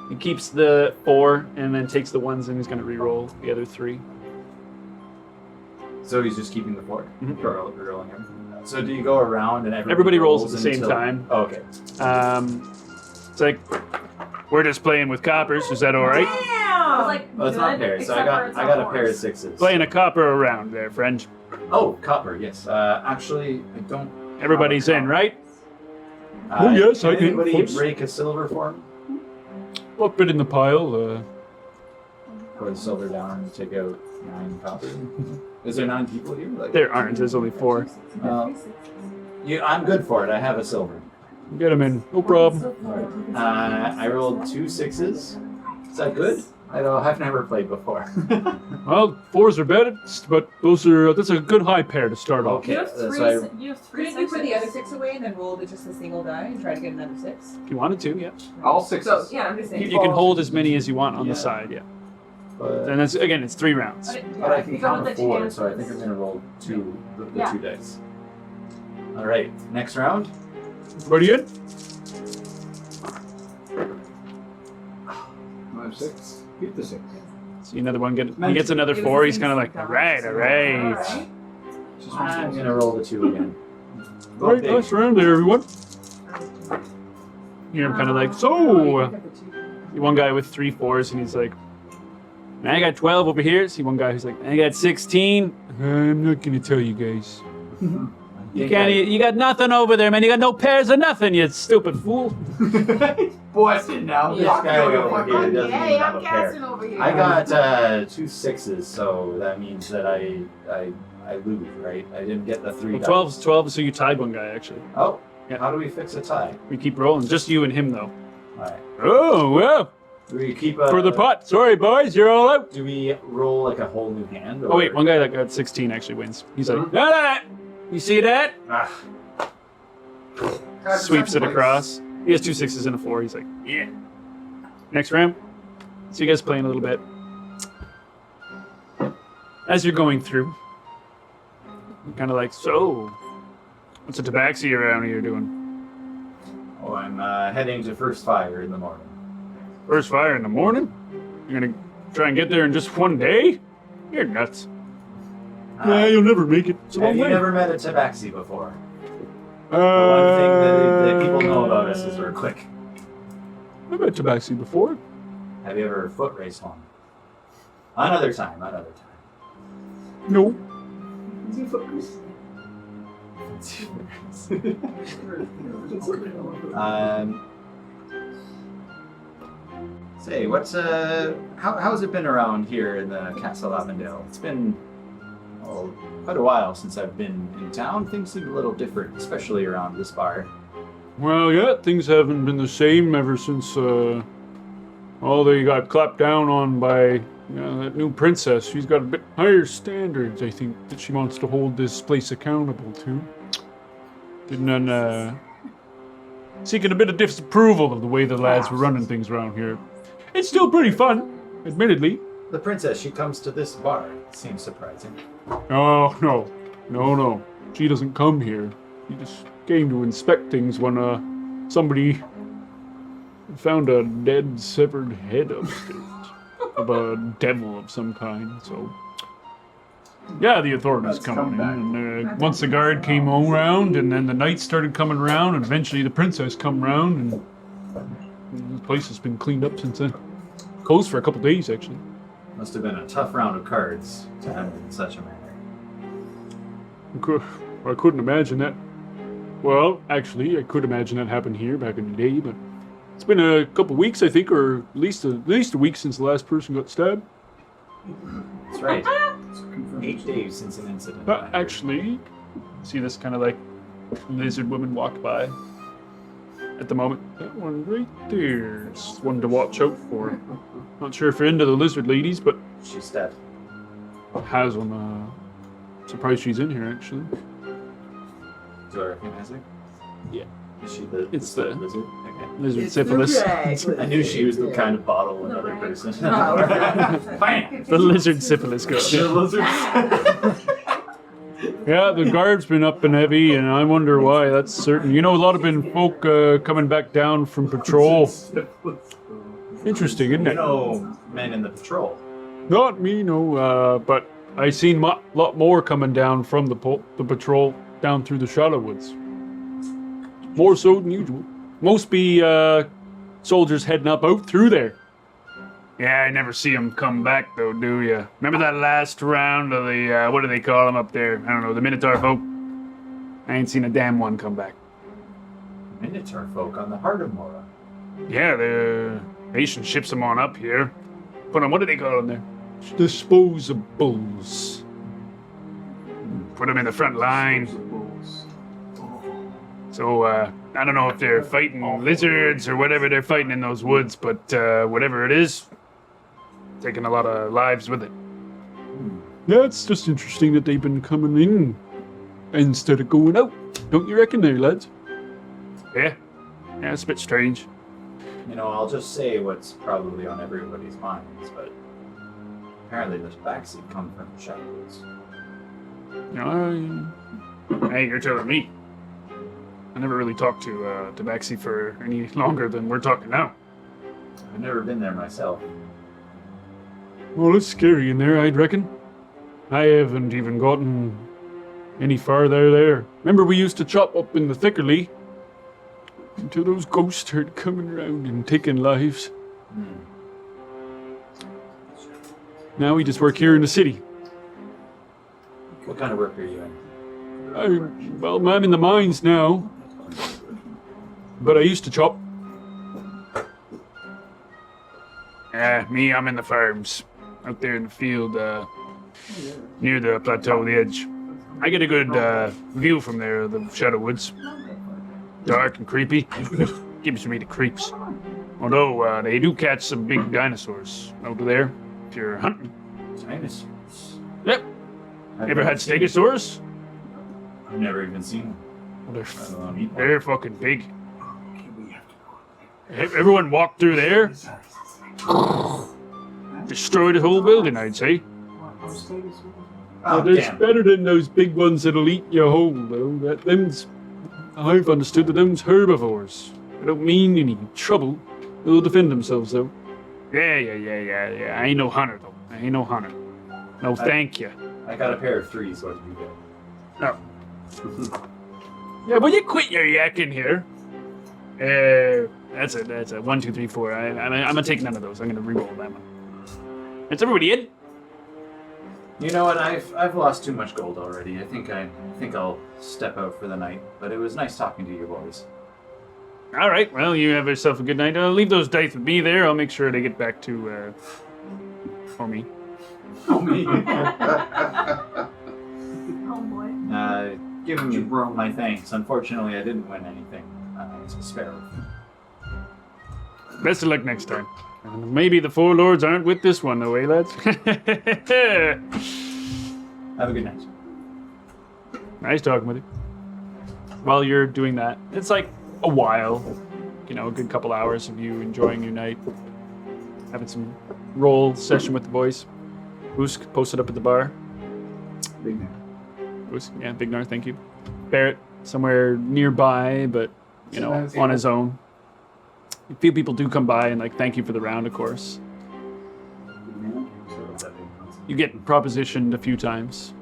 Speaker 1: he keeps the 4 and then takes the 1s and he's going to re-roll the other 3.
Speaker 4: So he's just keeping the 4.
Speaker 1: Mhm.
Speaker 4: Rolling everything. So do you go around and
Speaker 1: Everybody rolls at the same
Speaker 4: until-
Speaker 1: time.
Speaker 4: Oh, okay.
Speaker 1: It's like, we're just playing with coppers. Is that all right?
Speaker 5: It was like
Speaker 4: Well, it's not
Speaker 5: good,
Speaker 4: pairs. So
Speaker 5: except for it's
Speaker 4: I got a
Speaker 5: not
Speaker 4: pair of
Speaker 5: fours.
Speaker 4: 6s.
Speaker 1: Playing a copper around there, friend.
Speaker 4: Oh, copper. Yes. Actually, I don't.
Speaker 1: Everybody's
Speaker 4: have a
Speaker 1: in, right?
Speaker 4: copper.
Speaker 1: Oh, yes, I
Speaker 4: can
Speaker 1: can, of
Speaker 4: anybody
Speaker 1: course.
Speaker 4: break a silver for me?
Speaker 1: Up it in the pile.
Speaker 4: Pour the silver down and take out 9 copper. Is there 9 people here? Like,
Speaker 1: There aren't. There's only 4.
Speaker 4: I'm good for it. I have a silver.
Speaker 1: Get them in. No problem.
Speaker 4: I rolled 2 6s. Is that good? I've never played before.
Speaker 1: Well, 4s are better, but that's a good high pair to start off.
Speaker 4: Okay.
Speaker 5: You have
Speaker 4: so
Speaker 5: three.
Speaker 4: I-
Speaker 5: You have 3
Speaker 2: Couldn't you put the other
Speaker 5: sixes.
Speaker 2: 6 away and then roll just a single die and try to get another 6?
Speaker 1: If you wanted to, yeah.
Speaker 6: All 6s.
Speaker 2: So, yeah, I'm just saying.
Speaker 1: You can hold as many as you want on
Speaker 4: Yeah.
Speaker 1: the side, yeah.
Speaker 4: but,
Speaker 1: And that's again, it's 3 rounds.
Speaker 4: but I can
Speaker 5: You go
Speaker 4: count
Speaker 5: with
Speaker 4: a
Speaker 5: the
Speaker 4: 4,
Speaker 5: chances.
Speaker 4: so I think I'm going to roll the
Speaker 5: Yeah.
Speaker 4: 2 dice. All right. Next round.
Speaker 1: Ready in?
Speaker 6: I have 6. Keep the 6.
Speaker 1: See another one. He gets another 4. He's kind of like, all right.
Speaker 2: Alright.
Speaker 6: Just one
Speaker 4: I'm
Speaker 6: six.
Speaker 4: going to roll the 2 again.
Speaker 1: All right, nice round there, everyone. You know, kind of like, so. See one guy with 3 4s, and he's like, I got 12 over here. See one guy who's like, I got 16. I'm not gonna tell you guys. You can't. You got nothing over there, man. You got no pairs of nothing, you stupid fool.
Speaker 6: Busted now.
Speaker 4: This guy over here doesn't
Speaker 8: Hey,
Speaker 4: even have
Speaker 8: I'm
Speaker 4: a pair.
Speaker 8: casting over here.
Speaker 4: I got 2 6s, so that means that I lose, right? I didn't get the 3
Speaker 1: Well,
Speaker 4: dice.
Speaker 1: 12 is 12, so you tied one guy actually.
Speaker 4: Oh,
Speaker 1: Yeah.
Speaker 4: how do we fix a tie?
Speaker 1: We keep rolling, just you and him though.
Speaker 4: All right.
Speaker 1: Oh well,
Speaker 4: Do we keep a
Speaker 1: for the pot. Sorry, boys, you're all out.
Speaker 4: Do we roll like a whole new hand?
Speaker 1: Oh wait, one guy that got 16 actually wins. He's like, ah, you see that?
Speaker 4: Ah,
Speaker 1: Sweeps it across. He has 2 6s and a 4. He's like, yeah. Next round. So you guys playing a little bit. As you're going through, you're kind of like, so, what's a tabaxi around here doing?
Speaker 4: oh, I'm heading to first fire in the morning.
Speaker 1: First fire in the morning? You're gonna try and get there in just one day? You're nuts. Yeah, you'll never make it. It's a
Speaker 4: Have
Speaker 1: long
Speaker 4: you
Speaker 1: way.
Speaker 4: never met a tabaxi before? The one thing that people know about us is we're quick.
Speaker 1: I've met tabaxi before.
Speaker 4: Have you ever foot raced one? Another time.
Speaker 1: No.
Speaker 4: Say, what's how's it been around here in the Castle Avondale? It's been quite a while since I've been in town. Things seem a little different, especially around this bar.
Speaker 1: Well, yeah, things haven't been the same ever since, they got clapped down on by that new princess. She's got a bit higher standards, I think, that she wants to hold this place accountable to. And then, seeking a bit of disapproval of the way the lads were running things around here. It's still pretty fun, admittedly.
Speaker 4: The princess, she comes to this bar. Seems surprising.
Speaker 1: Oh, no. She doesn't come here. She just came to inspect things when, somebody found a dead, severed head upstairs of a devil of some kind, so... Yeah, the authorities
Speaker 6: That's
Speaker 1: come in,
Speaker 6: come back.
Speaker 1: and once the guard came around, and then the knights started coming around, and eventually the princess come around, and the place has been cleaned up since then.
Speaker 10: coast for a couple days, actually.
Speaker 4: Must have been a tough round of cards to end in such a manner.
Speaker 10: I couldn't imagine that. Well, actually, I could imagine that happened here back in the day, but it's been a couple weeks, I think, or at least a week since the last person got stabbed.
Speaker 4: That's right. 8 days since an incident.
Speaker 1: Actually, see this kind of like lizard woman walk by at the moment. That one right there's one to watch out for. Not sure if you're into the lizard ladies, but
Speaker 4: She's dead.
Speaker 1: has one. Surprised she's in here, actually.
Speaker 4: Do I recognize her?
Speaker 1: Yeah.
Speaker 4: Is she the
Speaker 1: It's the
Speaker 4: lizard? Okay.
Speaker 1: lizard syphilis.
Speaker 4: I knew she was the kind of bottle another person. Fine.
Speaker 1: The lizard syphilis ghost.
Speaker 4: The lizard.
Speaker 1: Yeah, the guard's been up and heavy, and I wonder why. That's certain. You know, a lot of been folk coming back down from patrol. Interesting, isn't
Speaker 4: You
Speaker 1: it?
Speaker 4: know, men in the patrol.
Speaker 1: Not me, no. But I seen a lot more coming down from the patrol down through the Shadow Woods. More so than usual. Most be soldiers heading up out through there. Yeah, I never see them come back, though, do ya? Remember that last round of the, what do they call them up there? I don't know, the Minotaur folk? I ain't seen a damn one come back.
Speaker 4: Minotaur folk on the Heart of Mora.
Speaker 1: Yeah, the nation ships them on up here. Put on, what do they call them there? Disposables. Put them in the front line. So, I don't know if they're fighting lizards or whatever they're fighting in those woods, but whatever it is, taking a lot of lives with it. Yeah, it's just interesting that they've been coming in instead of going out. Don't you reckon there, lads? Yeah. Yeah, it's a bit strange.
Speaker 4: You know, I'll just say what's probably on everybody's minds, but apparently this backseat comes from the Shadow Woods.
Speaker 1: Hey, you're telling me. I never really talked to Baxi for any longer than we're talking now.
Speaker 4: I've never been there myself.
Speaker 1: Well, it's scary in there, I'd reckon. I haven't even gotten any farther there. Remember we used to chop up in the Thickerly until those ghosts started coming around and taking lives. Now we just work here in the city.
Speaker 4: What kind of work are you in?
Speaker 1: I'm in the mines now. But I used to chop. Me, I'm in the farms. Out there in the field, near the plateau, the edge. I get a good view from there of the Shadow Woods. Dark and creepy. Gives me the creeps. Although, they do catch some big dinosaurs out there, if you're hunting.
Speaker 4: Dinosaurs?
Speaker 1: Yep. Ever had stegosaurs?
Speaker 4: I've never even seen them.
Speaker 1: Well,
Speaker 4: Let alone eat one.
Speaker 1: they're fucking big. Everyone walked through there. Destroyed the whole building, I'd say.
Speaker 4: Oh,
Speaker 1: There's
Speaker 4: damn.
Speaker 1: better than those big ones that'll eat you whole, though. I've understood that them's herbivores. They don't mean any trouble. They'll defend themselves, though. Yeah. I ain't no hunter, though. I ain't no hunter. No, thank you.
Speaker 4: I got a pair of threes. What did you get?
Speaker 1: No. Yeah, will you quit your yakking here? That's a 1, 2, 3, 4. I'm gonna take none of those. I'm gonna re-roll that one. Is everybody in?
Speaker 4: You know what? I've lost too much gold already. I think I'll step out for the night. But it was nice talking to you boys.
Speaker 1: All right. Well, you have yourself a good night. Leave those dice with me there. I'll make sure they get back to homie.
Speaker 5: Oh boy.
Speaker 4: Give him my thanks. Unfortunately, I didn't win anything to spare.
Speaker 1: Best of luck next time. And maybe the four lords aren't with this one, though, eh, lads?
Speaker 4: Have a good night.
Speaker 1: Nice talking with you. While you're doing that, it's like a while, a good couple hours of you enjoying your night, having some roll session with the boys. Usk posted up at the bar.
Speaker 6: Big man.
Speaker 1: Usk, yeah, Big Nar, thank you. Barrett, somewhere nearby, but, on his own. A few people do come by and, thank you for the round, of course. You get propositioned a few times.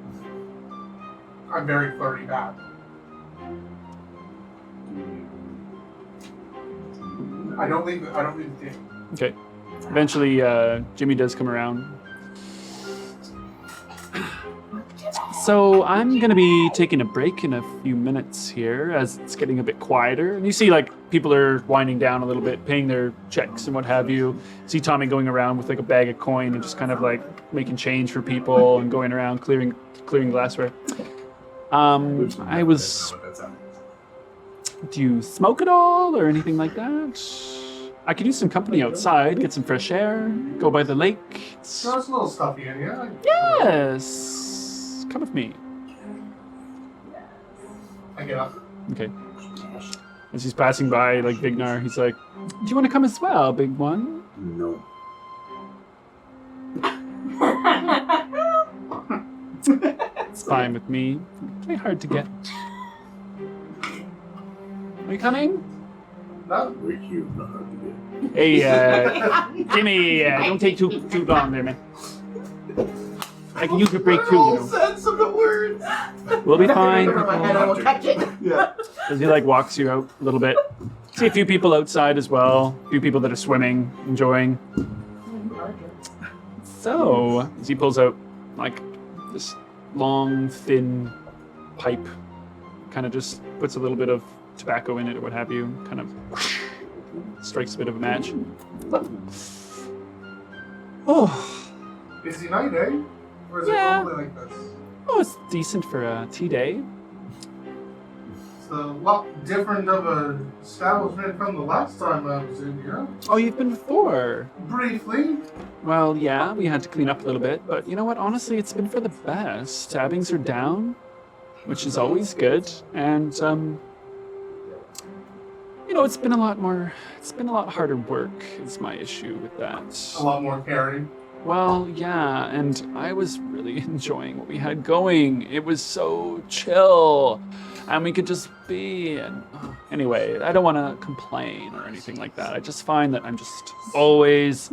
Speaker 7: I'm very flirty back. I don't leave the table.
Speaker 1: Okay. Eventually, Jimmy does come around. So I'm gonna be taking a break in a few minutes here as it's getting a bit quieter. And you see like people are winding down a little bit, paying their checks and what have you. See Tommy going around with like a bag of coin and just kind of like making change for people and going around clearing glassware. I was... Do you smoke at all or anything like that? I could use some company outside, get some fresh air, go by the lake.
Speaker 7: It's a little stuffy in here.
Speaker 1: Yes! Come with me.
Speaker 7: I get up.
Speaker 1: Okay. As he's passing by, like, Vignar, he's like, do you want to come as well, big one?
Speaker 3: No.
Speaker 1: It's fine with me. Play hard to get. Are you coming?
Speaker 7: No.
Speaker 3: We're here, not hard to get.
Speaker 1: Hey, Jimmy, don't take too long there, man. I can use your break too, you know.
Speaker 4: Sense of the words.
Speaker 1: We'll be fine.
Speaker 8: Over my head, I will catch it.
Speaker 4: Yeah.
Speaker 1: As he like walks you out a little bit. See a few people outside as well. A few people that are swimming, enjoying. So, as he pulls out like this long, thin pipe, kind of just puts a little bit of tobacco in it or what have you, kind of strikes a bit of a match. Oh.
Speaker 7: Busy night, eh? Or is
Speaker 1: Yeah.
Speaker 7: it normally like this?
Speaker 1: Oh, it's decent for a tea day.
Speaker 7: It's a lot different of a establishment from the last time I was in here.
Speaker 1: Oh, you've been before.
Speaker 7: Briefly.
Speaker 1: Well, yeah, we had to clean up a little bit, but you know what? Honestly, it's been for the best. Stabbings are down, which is always good, and you know, it's been a lot harder work. Is my issue with that.
Speaker 7: A lot more caring.
Speaker 1: Well, yeah, and I was really enjoying what we had going. It was so chill, and we could just be. And anyway, I don't want to complain or anything like that. I just find that I'm just always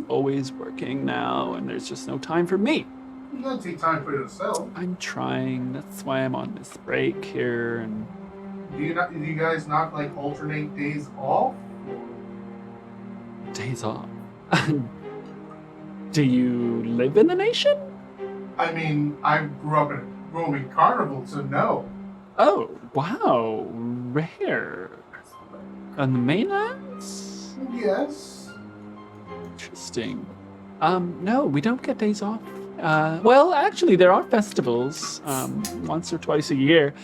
Speaker 1: working now, and there's just no time for me.
Speaker 7: You gotta take time for yourself.
Speaker 1: I'm trying. That's why I'm on this break here, and
Speaker 7: Do you guys not like alternate days off?
Speaker 1: days off. Do you live in the nation?
Speaker 7: I mean, I grew up in a Roman carnival, so no.
Speaker 1: Oh, wow, rare. On the mainland?
Speaker 7: Yes.
Speaker 1: Interesting. No, we don't get days off. Well, actually, there are festivals once or twice a year,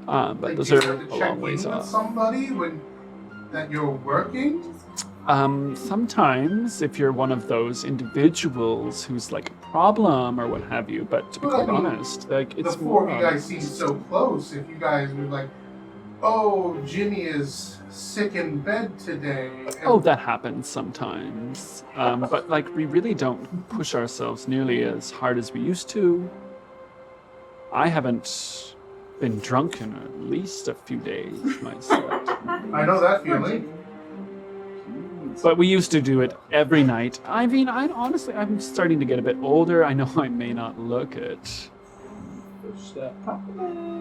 Speaker 1: but
Speaker 7: Like,
Speaker 1: those
Speaker 7: do you
Speaker 1: are
Speaker 7: have to
Speaker 1: a
Speaker 7: check
Speaker 1: long ways
Speaker 7: in with
Speaker 1: off.
Speaker 7: somebody when that you're working?
Speaker 1: Sometimes, if you're one of those individuals who's like a problem or what have you, but to be
Speaker 7: Well, I
Speaker 1: quite
Speaker 7: mean,
Speaker 1: honest, like it's
Speaker 7: The four
Speaker 1: more
Speaker 7: of you guys seem so close. If you guys were like, "Oh, Jimmy is sick in bed today," and
Speaker 1: Oh, that happens sometimes. But like we really don't push ourselves nearly as hard as we used to. I haven't been drunk in at least a few days myself.
Speaker 7: I know that feeling.
Speaker 1: But we used to do it every night. I mean, I'm starting to get a bit older. I know I may not look it.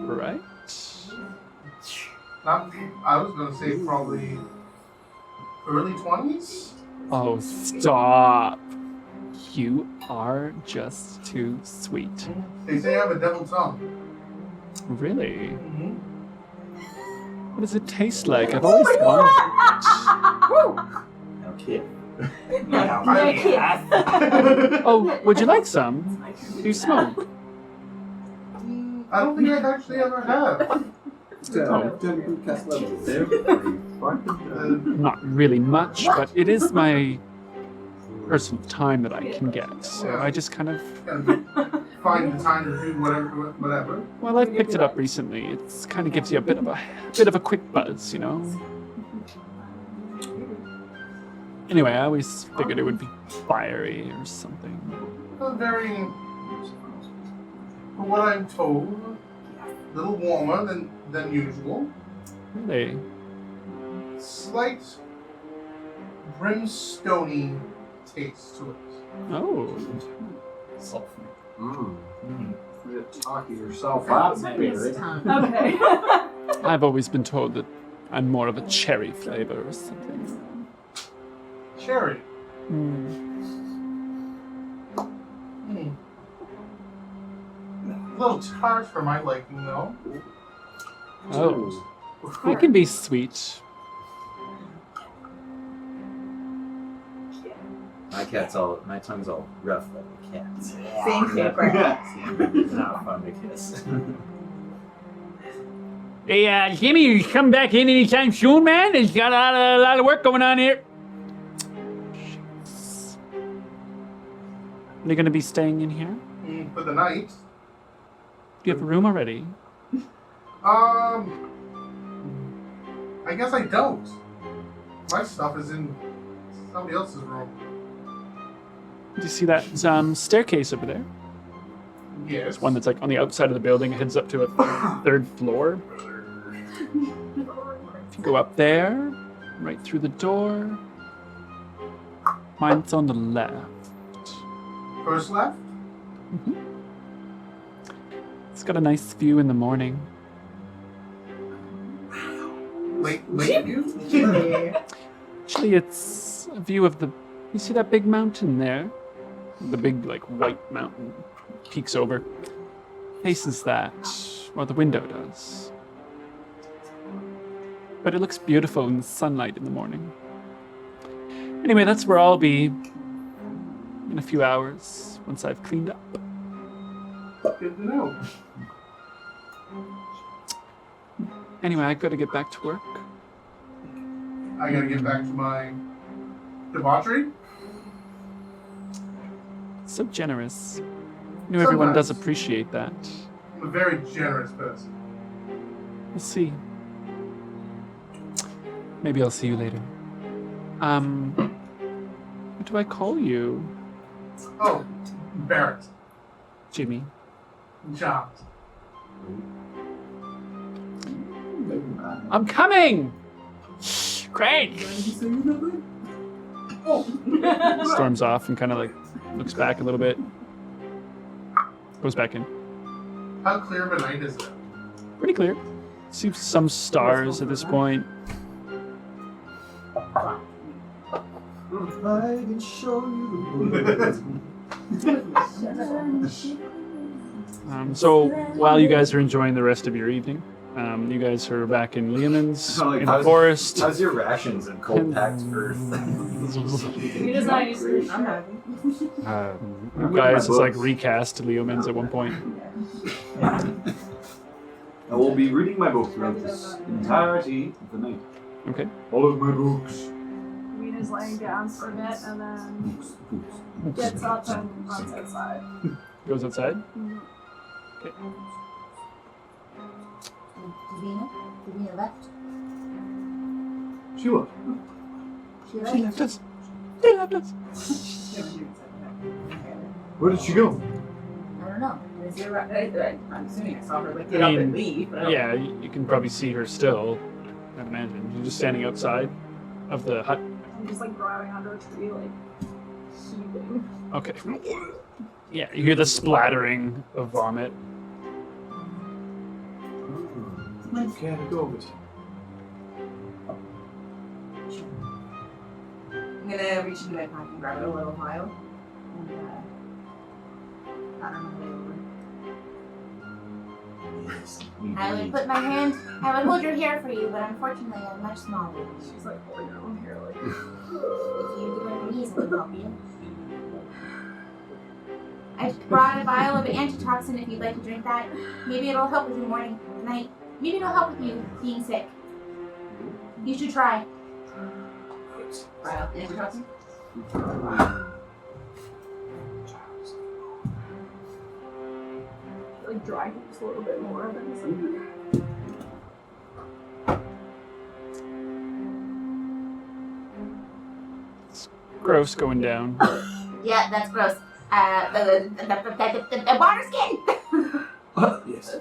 Speaker 1: Right?
Speaker 7: I was gonna say probably early 20s.
Speaker 1: Oh, stop. You are just too sweet.
Speaker 7: They say I have a devil tongue.
Speaker 1: Really?
Speaker 7: Mm-hmm.
Speaker 1: What does it taste like? I've always wanted.
Speaker 4: Okay.
Speaker 1: Oh, would you like some? Do you smoke?
Speaker 7: I don't think I've actually ever had.
Speaker 9: Castle Avondale.
Speaker 1: Not really much, but it is my personal time that I can get. So I just kind of,
Speaker 7: Find the time to do whatever.
Speaker 1: well, I've picked it up recently. It's kind of gives you a bit of a quick buzz, you know. Anyway, I always figured it would be fiery or something.
Speaker 7: Very, from what I'm told, a little warmer than usual.
Speaker 1: Really?
Speaker 7: Slight brimstone-y taste to it.
Speaker 1: Oh.
Speaker 6: Talking yourself up, Barry.
Speaker 5: Okay.
Speaker 1: I've always been told that I'm more of a cherry flavor or something.
Speaker 7: Cherry. A little tart for my liking, though.
Speaker 1: Oh. It can be sweet.
Speaker 4: My tongue's all rough like a cat's.
Speaker 8: Same favorite.
Speaker 4: Not fun to kiss.
Speaker 10: Hey, Jimmy, you come back in anytime soon, man? There's got a lot of work going on here.
Speaker 1: Are you going to be staying in here?
Speaker 7: For the night.
Speaker 1: Do you have a room already?
Speaker 7: I guess I don't. My stuff is in somebody else's room.
Speaker 1: Do you see that staircase over there?
Speaker 7: Yes.
Speaker 1: There's one that's like on the outside of the building. It heads up to a third floor. If you go up there, right through the door. Mine's on the left.
Speaker 7: First left?
Speaker 1: It's got a nice view in the morning.
Speaker 7: Lake view?
Speaker 1: Actually, it's a view of the... You see that big mountain there? The big, like, white mountain peeks over. Faces that. Well, the window does. But it looks beautiful in the sunlight in the morning. Anyway, that's where I'll be in a few hours once I've cleaned up.
Speaker 7: Good to know.
Speaker 1: Anyway, I've got to get back to work.
Speaker 7: I gotta get back to my debauchery.
Speaker 1: So generous. You know, everyone does
Speaker 7: Sometimes.
Speaker 1: appreciate that.
Speaker 7: I'm a very generous person.
Speaker 1: We'll see. Maybe I'll see you later. What do I call you?
Speaker 7: Oh, Barrett.
Speaker 1: Jimmy.
Speaker 7: John.
Speaker 1: I'm coming!
Speaker 10: Craig!
Speaker 1: Storms off and kind of like looks back a little bit. Goes back in.
Speaker 7: How clear of a night is it?
Speaker 1: Pretty clear. See some stars at this point.
Speaker 9: I can show you the world.
Speaker 1: So while you guys are enjoying the rest of your evening, you guys are back in Leomin's in the forest.
Speaker 4: How's your rations and cold packed earth?
Speaker 5: We just not used to it.
Speaker 8: I'm happy.
Speaker 1: You guys is like recast Leomin's at one point.
Speaker 9: I will be reading my book throughout this entirety of the night.
Speaker 1: Okay.
Speaker 9: All of my books.
Speaker 5: Weed is laying down for a bit and then gets up and runs outside.
Speaker 1: Goes outside. Okay.
Speaker 8: Davina left.
Speaker 9: She what?
Speaker 8: She
Speaker 1: She
Speaker 8: left.
Speaker 1: left us. They left us.
Speaker 9: Where did she go?
Speaker 8: I don't know.
Speaker 2: Is there, I'm assuming I saw her like get up and leave. But I don't-
Speaker 1: Yeah, you can probably see her still. I imagine. You're just standing outside of the hut.
Speaker 5: I'm just like grabbing under a tree, like heaving.
Speaker 1: Okay. Yeah, you hear the splattering of vomit.
Speaker 9: Can't go with you.
Speaker 2: I'm gonna reach into my pocket and grab it a little while. And, I don't know.
Speaker 8: I would put my hand, I would hold your hair for you, but unfortunately I'm much smaller.
Speaker 5: She's like holding her own hair, like.
Speaker 8: If you do it with ease, I would help you. I brought a vial of antitoxin if you'd like to drink that. Maybe it'll help with your morning, night. Maybe it'll help with you being sick. You should try.
Speaker 2: Wow, antitoxin?
Speaker 5: Like dragging just a little bit more, and then it's like.
Speaker 1: Gross going down.
Speaker 8: Yeah, that's gross. The water skin!
Speaker 9: Yes.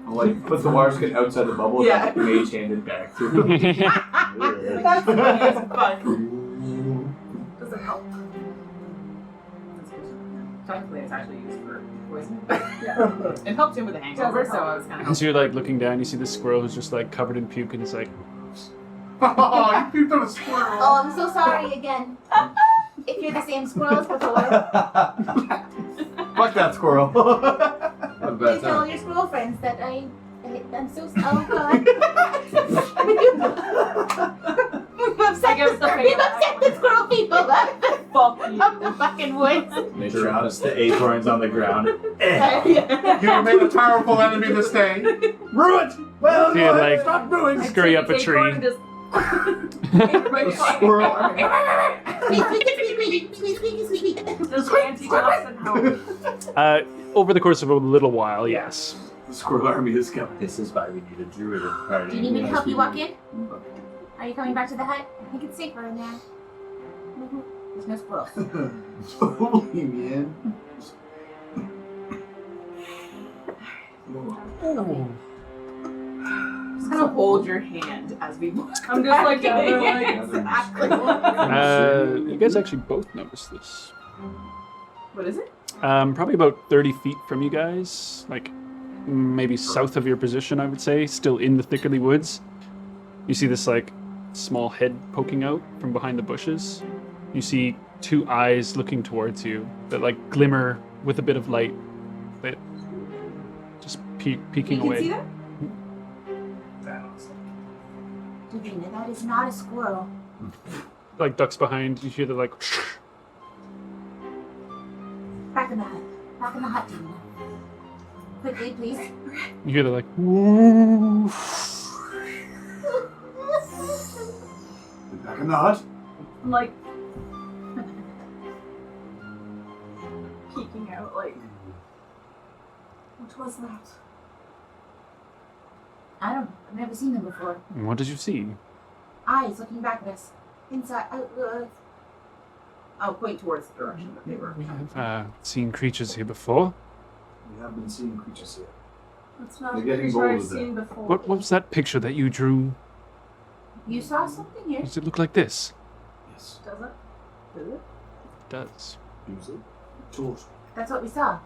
Speaker 9: I'll like put the water skin outside the bubble
Speaker 2: Yeah.
Speaker 9: and mage hand it back through.
Speaker 2: That's funny as fuck.
Speaker 5: Does it help?
Speaker 2: Technically, it's actually used for poison.
Speaker 5: Yeah.
Speaker 2: It helped him with a hangover, so I was kind
Speaker 1: And
Speaker 2: of.
Speaker 1: so you're like looking down, you see this squirrel who's just like covered in puke and it's like
Speaker 7: Oh, you peeped on a squirrel.
Speaker 8: Oh, I'm so sorry again. If you're the same squirrel as before,
Speaker 9: Fuck that squirrel.
Speaker 8: please tell your squirrel friends that I'm so sorry. Oh god. We've upset the squirrel people of the fucking woods.
Speaker 4: They drops the acorns on the ground.
Speaker 7: You have made a powerful enemy this day.
Speaker 9: Ruined! Well,
Speaker 1: Yeah, like-
Speaker 9: stop doing it.
Speaker 1: Scurry up a tree.
Speaker 9: Squirrel.
Speaker 5: Does Auntie Dawson help?
Speaker 1: Over the course of a little while, yes.
Speaker 6: The squirrel army is coming.
Speaker 4: This is why we need a druid in the party.
Speaker 8: Do you need me to help you walk in? Are you coming back to the hut? I think it's safer in there. There's no squirrels.
Speaker 6: Holy man.
Speaker 2: Just gonna hold your hand as we walk.
Speaker 5: I'm just like,
Speaker 8: Exactly.
Speaker 1: You guys actually both noticed this.
Speaker 2: What is it?
Speaker 1: Probably about 30 feet from you guys, like maybe south of your position, I would say, still in the thickerly woods. You see this like small head poking out from behind the bushes. You see two eyes looking towards you that like glimmer with a bit of light, but just peeking
Speaker 2: You can
Speaker 1: away.
Speaker 2: see that?
Speaker 8: Davina, that is not a squirrel.
Speaker 1: Like ducks behind. You hear the like.
Speaker 8: Back in the hut. Back in the hut, Davina. Quickly, please.
Speaker 1: You hear the like. Woo.
Speaker 6: Back in the hut.
Speaker 5: I'm like peeking out, like, what was that?
Speaker 8: I don't know. I've never seen them before.
Speaker 1: What did you see?
Speaker 8: Eyes looking back at us. Inside.
Speaker 2: I'll point towards the direction that they were.
Speaker 1: We have seen creatures here before.
Speaker 6: We have been seeing creatures here.
Speaker 5: That's not
Speaker 6: They're
Speaker 5: a
Speaker 6: getting
Speaker 5: creature I've
Speaker 6: bolder
Speaker 5: seen before.
Speaker 1: What was that picture that you drew?
Speaker 8: You saw something here?
Speaker 1: Does it look like this?
Speaker 6: Yes.
Speaker 5: Does it?
Speaker 2: Is it?
Speaker 1: It does.
Speaker 6: Use it. Tools.
Speaker 8: That's what we saw.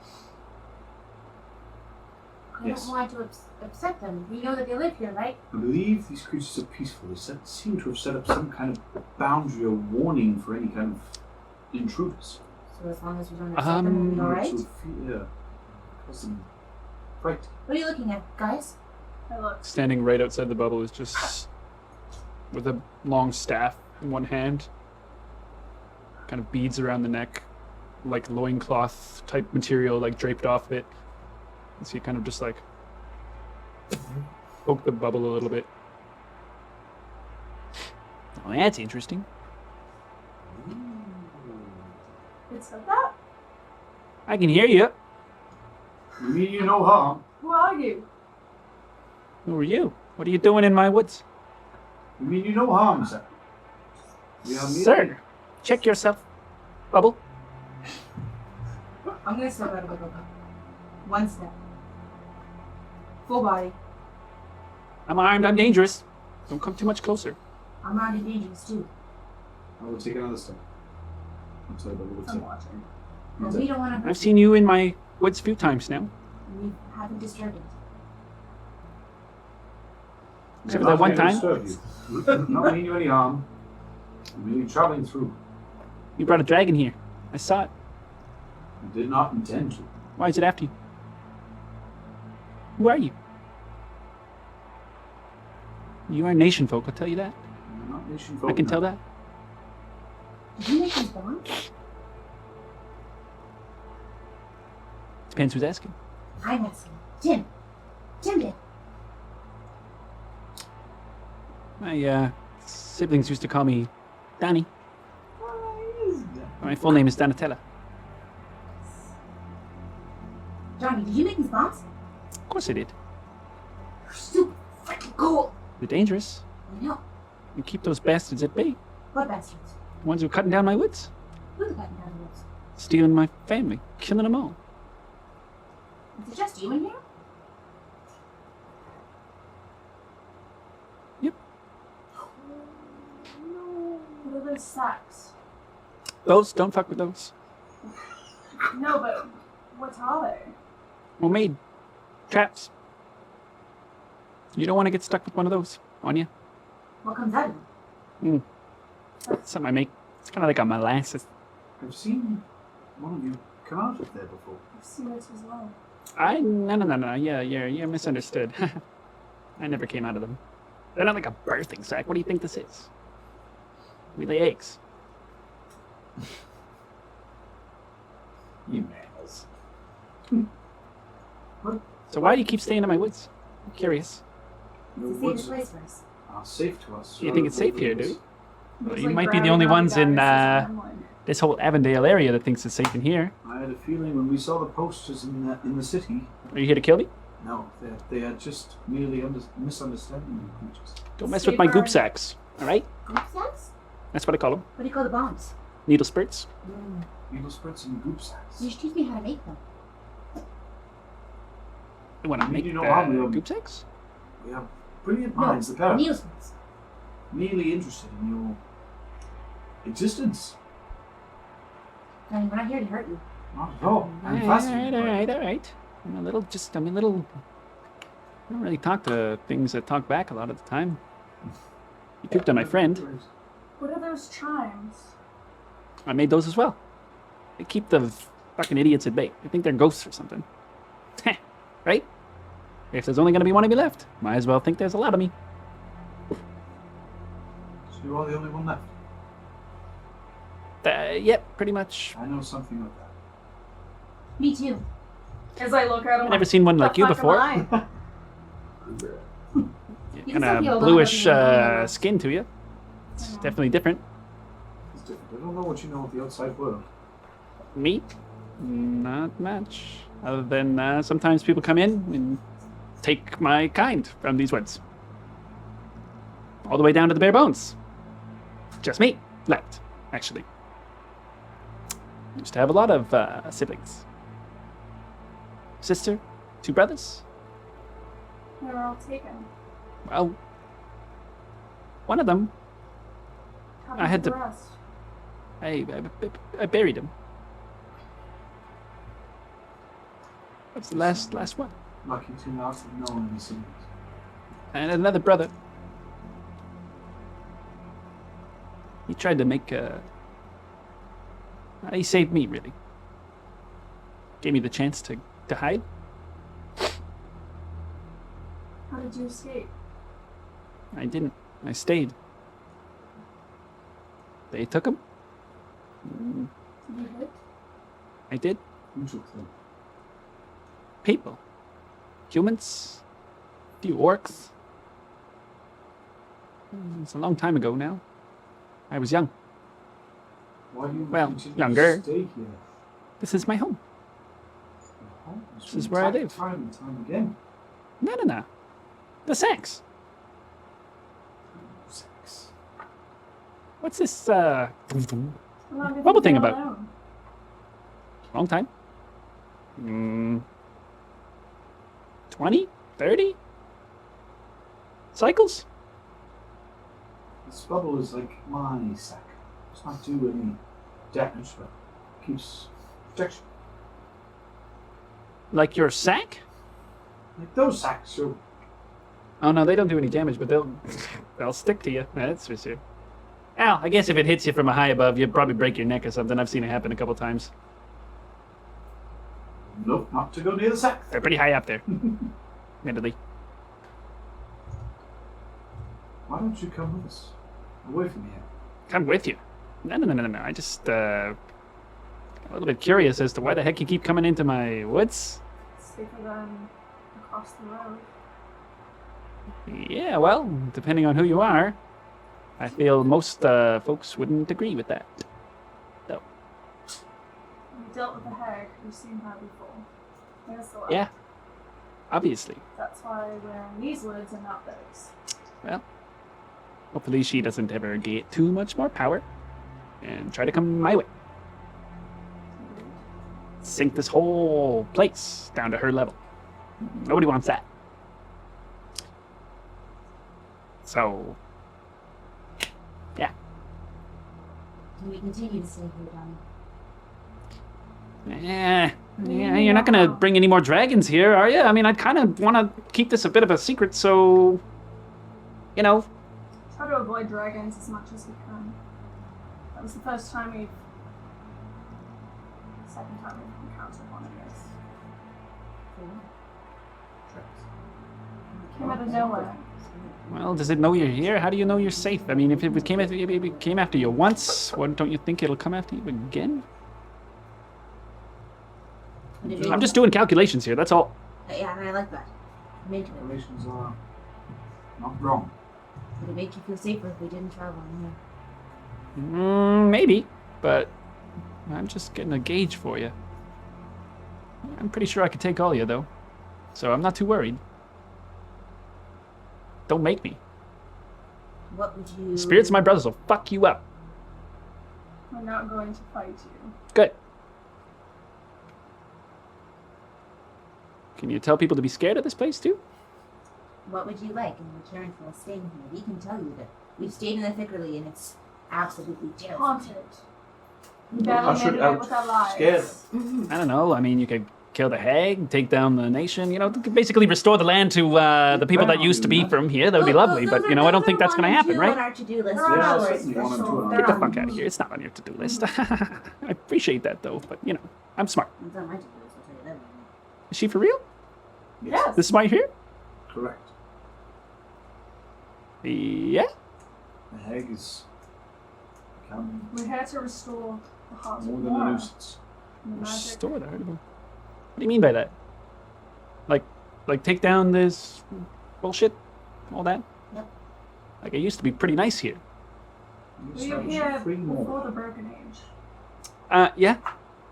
Speaker 8: I
Speaker 6: Yes.
Speaker 8: don't want to upset them. We know that they live here, right?
Speaker 6: I believe these creatures are peaceful. They seem to have set up some kind of boundary or warning for any kind of intruders.
Speaker 8: So as long as we don't upset them, we'll be alright?
Speaker 6: So, yeah. Cause them fright.
Speaker 8: What are you looking at, guys?
Speaker 5: I look.
Speaker 1: Standing right outside the bubble is just with a long staff in one hand, kind of beads around the neck, like loincloth type material, like draped off it. And so you kind of just like poke the bubble a little bit. Oh, that's interesting.
Speaker 5: It said that?
Speaker 1: I can hear you.
Speaker 6: We mean you no harm.
Speaker 5: Who are you?
Speaker 1: Who are you? What are you doing in my woods?
Speaker 6: We mean you no harm, sir. We are merely-
Speaker 1: Sir, check yourself, bubble.
Speaker 2: I'm gonna step out of the bubble. One step. Full body.
Speaker 1: I'm armed, I'm dangerous. Don't come too much closer.
Speaker 8: I'm already dangerous too.
Speaker 6: I will take another step. I'm sorry, but we'll
Speaker 5: I'm
Speaker 6: take.
Speaker 5: watching.
Speaker 8: And we don't want to.
Speaker 1: I've seen you in my woods a few times now.
Speaker 8: We haven't disturbed it.
Speaker 1: Except for that one time.
Speaker 6: Not mean you any harm. I'm merely traveling through.
Speaker 1: You brought a dragon here. I saw it.
Speaker 6: I did not intend to.
Speaker 1: Why is it after you? Who are you? You are nation folk, I'll tell you that.
Speaker 6: I'm not nation folk
Speaker 1: I can
Speaker 6: now.
Speaker 1: tell that.
Speaker 8: Did you make these bombs?
Speaker 1: Depends who's asking.
Speaker 8: I'm asking. Tim. Tim did.
Speaker 1: My siblings used to call me Danny. My full name is Donatella.
Speaker 8: Johnny, did you make these bombs?
Speaker 1: Of course I did.
Speaker 8: You're super freaking cool.
Speaker 1: They're dangerous.
Speaker 8: I know.
Speaker 1: You keep those bastards at bay.
Speaker 8: What bastards?
Speaker 1: The ones who are cutting down my woods.
Speaker 8: Who's cutting down the woods?
Speaker 1: Stealing my family. Killing them all.
Speaker 8: Is it just you in here?
Speaker 1: Yep.
Speaker 5: No. What are those sacks?
Speaker 1: Those, don't fuck with those.
Speaker 5: No, but what are they?
Speaker 1: Well made. Traps. You don't want to get stuck with one of those, on you?
Speaker 8: What comes out of them?
Speaker 1: Something I make. It's kind of like a molasses.
Speaker 6: I've seen one of you come out of there before.
Speaker 5: I've seen it as well.
Speaker 1: No. Yeah, you're misunderstood. I never came out of them. They're not like a birthing sack. What do you think this is? We lay eggs.
Speaker 4: You males.
Speaker 1: So why do you keep staying in my woods? I'm curious.
Speaker 6: The
Speaker 8: It's a
Speaker 6: woods
Speaker 8: safe place for us.
Speaker 6: are safe to us.
Speaker 1: You think it's safe here, do you? Well,
Speaker 5: It's
Speaker 1: you
Speaker 5: like
Speaker 1: might be the
Speaker 5: driving
Speaker 1: only
Speaker 5: around
Speaker 1: ones in
Speaker 5: Dallas' timeline.
Speaker 1: this whole Avondale area that thinks it's safe in here.
Speaker 6: I had a feeling when we saw the posters in the city.
Speaker 1: Are you here to kill me?
Speaker 6: No, they are just merely misunderstanding creatures.
Speaker 1: Don't mess with my goop sacks, all right?
Speaker 8: Goop sacks?
Speaker 1: That's what I call them.
Speaker 8: What do you call the bombs?
Speaker 1: Needle spurts.
Speaker 6: Needle spurts and goop sacks.
Speaker 8: You should teach me how to make them.
Speaker 1: You want to
Speaker 6: You
Speaker 1: make
Speaker 6: know how we are-
Speaker 1: goop sacks?
Speaker 6: We have brilliant
Speaker 8: No,
Speaker 6: minds. The pair of
Speaker 8: needle
Speaker 6: us.
Speaker 8: spirits.
Speaker 6: Merely interested in your existence.
Speaker 8: I mean, we're not here to hurt you.
Speaker 6: Not at all. I'm fascinated.
Speaker 1: All
Speaker 6: by it.
Speaker 1: right. I'm a little. I don't really talk to things that talk back a lot of the time. You pooped on my friend.
Speaker 5: What are those chimes?
Speaker 1: I made those as well. They keep the fucking idiots at bay. They think they're ghosts or something. Right? If there's only going to be one of me left, might as well think there's a lot of me.
Speaker 6: So you are the only one left.
Speaker 1: Yep, pretty much.
Speaker 6: I know something of that.
Speaker 8: Me too.
Speaker 5: As I look at him,
Speaker 1: I've never seen one like you before.
Speaker 8: You can
Speaker 1: Kind
Speaker 8: still
Speaker 1: of
Speaker 8: feel the
Speaker 1: bluish
Speaker 8: love in your
Speaker 1: skin to you. It's definitely different.
Speaker 6: It's different. I don't know what you know of the outside world.
Speaker 1: Me? Not much. Other than sometimes people come in and take my kind from these woods. All the way down to the bare bones. Just me left, actually. Used to have a lot of siblings. Sister, 2 brothers.
Speaker 5: They were all taken.
Speaker 1: Well, one of them,
Speaker 5: Happened
Speaker 1: I had
Speaker 5: the
Speaker 1: to-
Speaker 5: rest.
Speaker 1: I buried him. That's the last one.
Speaker 6: Lucky to not have known any siblings.
Speaker 1: And another brother. He tried to make he saved me, really. Gave me the chance to hide.
Speaker 5: How did you escape?
Speaker 1: I didn't. I stayed. They took him.
Speaker 5: Did you hit?
Speaker 1: I did.
Speaker 6: Who took them?
Speaker 1: People. Humans. Few orcs. It's a long time ago now. I was young.
Speaker 6: Why do you
Speaker 1: Well,
Speaker 6: continue
Speaker 1: younger.
Speaker 6: to stay here?
Speaker 1: This is my home.
Speaker 6: Oh,
Speaker 1: This is where I live.
Speaker 6: Time and time again.
Speaker 1: No. The sacks.
Speaker 6: Sex.
Speaker 1: What's this,
Speaker 5: How long have
Speaker 1: Bubble
Speaker 5: you
Speaker 1: thing
Speaker 5: been
Speaker 1: about-
Speaker 5: alone?
Speaker 1: long time? 20? 30? Cycles?
Speaker 6: This bubble is like my sack. Does not do any damage, but keeps protection.
Speaker 1: Like your sack?
Speaker 6: Like those sacks, so
Speaker 1: Oh no, they don't do any damage, but they'll stick to you. That's for sure. Ow, I guess if it hits you from a high above, you'd probably break your neck or something. I've seen it happen a couple times.
Speaker 6: nope, not to go near the sack.
Speaker 1: They're pretty high up there. Admittedly.
Speaker 6: Why don't you come with us? Away from here.
Speaker 1: Come with you. No. I just, a little bit curious as to why the heck you keep coming into my woods.
Speaker 5: Safer than across the road.
Speaker 1: Yeah, well, depending on who you are, I feel most folks wouldn't agree with that. So,
Speaker 5: You dealt with the hag. You've seen her before. There's the
Speaker 1: yeah, obviously.
Speaker 5: That's why we're in these woods and not those.
Speaker 1: Well, hopefully she doesn't ever get too much more power and try to come my way. Sink this whole place down to her level. Nobody wants that. So, yeah.
Speaker 8: Do we continue to stay here, Johnny?
Speaker 1: Yeah, you're not gonna bring any more dragons here, are you? I mean, I kind of want to keep this a bit of a secret, so, you know,
Speaker 5: Try to avoid dragons as much as we can. That was the first time second time we've encountered one, I guess. Came out of nowhere.
Speaker 1: Well, does it know you're here? How do you know you're safe? I mean, if it came after you once, don't you think it'll come after you again? I'm just doing calculations here, that's all.
Speaker 8: Yeah, and I like that. I'm into it.
Speaker 6: Relations are not wrong.
Speaker 8: Would it make you feel safer if we didn't travel in here?
Speaker 1: Maybe, but I'm just getting a gauge for you. I'm pretty sure I could take all you, though. So I'm not too worried. Don't make me.
Speaker 8: What would you...
Speaker 1: Spirits of my brothers will fuck you up.
Speaker 5: We're not going to fight you.
Speaker 1: Good. Can you tell people to be scared of this place, too?
Speaker 8: What would you like in return for us staying here? We can tell you that we've stayed in the Thickerly and it's absolutely terrible.
Speaker 5: Haunted. We barely made it out with our lives.
Speaker 9: Scared.
Speaker 1: I don't know. I mean, you could kill the hag, take down the nation, basically restore the land to the people that used to be from here. That would be lovely, but, I don't think that's going to happen, right?
Speaker 8: On our to-do list.
Speaker 1: Get the fuck out of here. It's not on your to-do list. I appreciate that, though, but, I'm smart.
Speaker 8: It's on my to-do list, I'll tell you that.
Speaker 1: Is she for real?
Speaker 5: Yes.
Speaker 1: This is why you're here?
Speaker 6: Correct.
Speaker 1: Yeah?
Speaker 9: The hag is becoming
Speaker 5: We're here to restore the Heart of
Speaker 6: More than a
Speaker 5: Mora.
Speaker 6: nuisance.
Speaker 5: And the magic.
Speaker 1: Restore the Heart of Mora. What do you mean by that? Like take down this bullshit? All that?
Speaker 8: Yep.
Speaker 1: Like, it used to be pretty nice here.
Speaker 5: Were you here before the Broken Age?
Speaker 1: Yeah.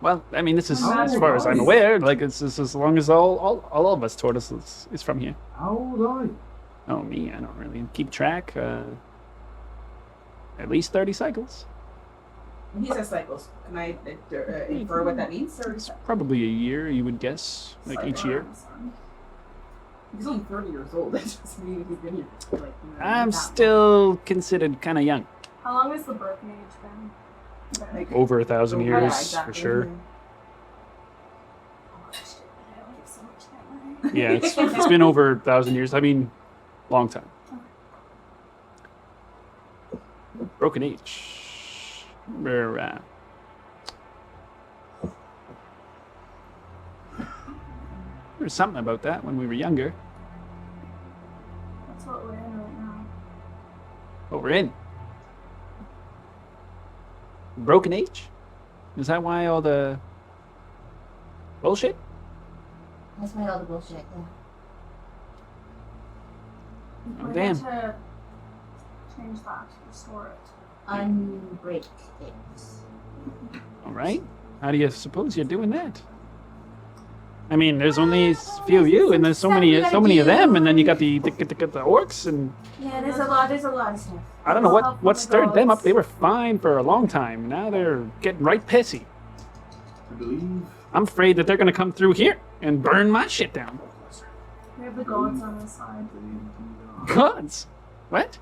Speaker 1: Well, I mean, this is,
Speaker 5: Oh,
Speaker 1: as far as I'm aware, like, it's as long as all of us taught us is from here.
Speaker 6: How old are you?
Speaker 1: Oh, me, I don't really keep track. At least 30 cycles.
Speaker 2: When he says cycles, can I infer what that means? Or
Speaker 1: It's probably a year, you would guess, like each year.
Speaker 2: he's only 30 years old. That just means he's been here like.
Speaker 1: I'm still considered kind of young.
Speaker 5: How long has the Broken Age been?
Speaker 2: Like,
Speaker 1: Over 1,000 years,
Speaker 2: yeah, exactly.
Speaker 1: for sure.
Speaker 5: Oh, shit, I only have so much time.
Speaker 1: Yeah, it's been over 1,000 years. I mean, long time. Broken Age. Where, there's something about that when we were younger.
Speaker 5: That's what we're in right now.
Speaker 1: What we're in. Broken Age? Is that why all the bullshit?
Speaker 8: That's why all the bullshit, yeah.
Speaker 1: Oh,
Speaker 5: We're
Speaker 1: damn.
Speaker 5: here to change that, restore it.
Speaker 8: Unbreak it.
Speaker 1: All right. How do you suppose you're doing that? I mean, there's only a few of you, and there's so many of them, and then you got the orcs, and
Speaker 8: Yeah, there's a lot of stuff.
Speaker 1: I don't know what stirred them up. They were fine for a long time. Now they're getting right pissy.
Speaker 6: I believe.
Speaker 1: I'm afraid that they're gonna come through here and burn my shit down.
Speaker 5: We have the gods on our side.
Speaker 1: Gods? What?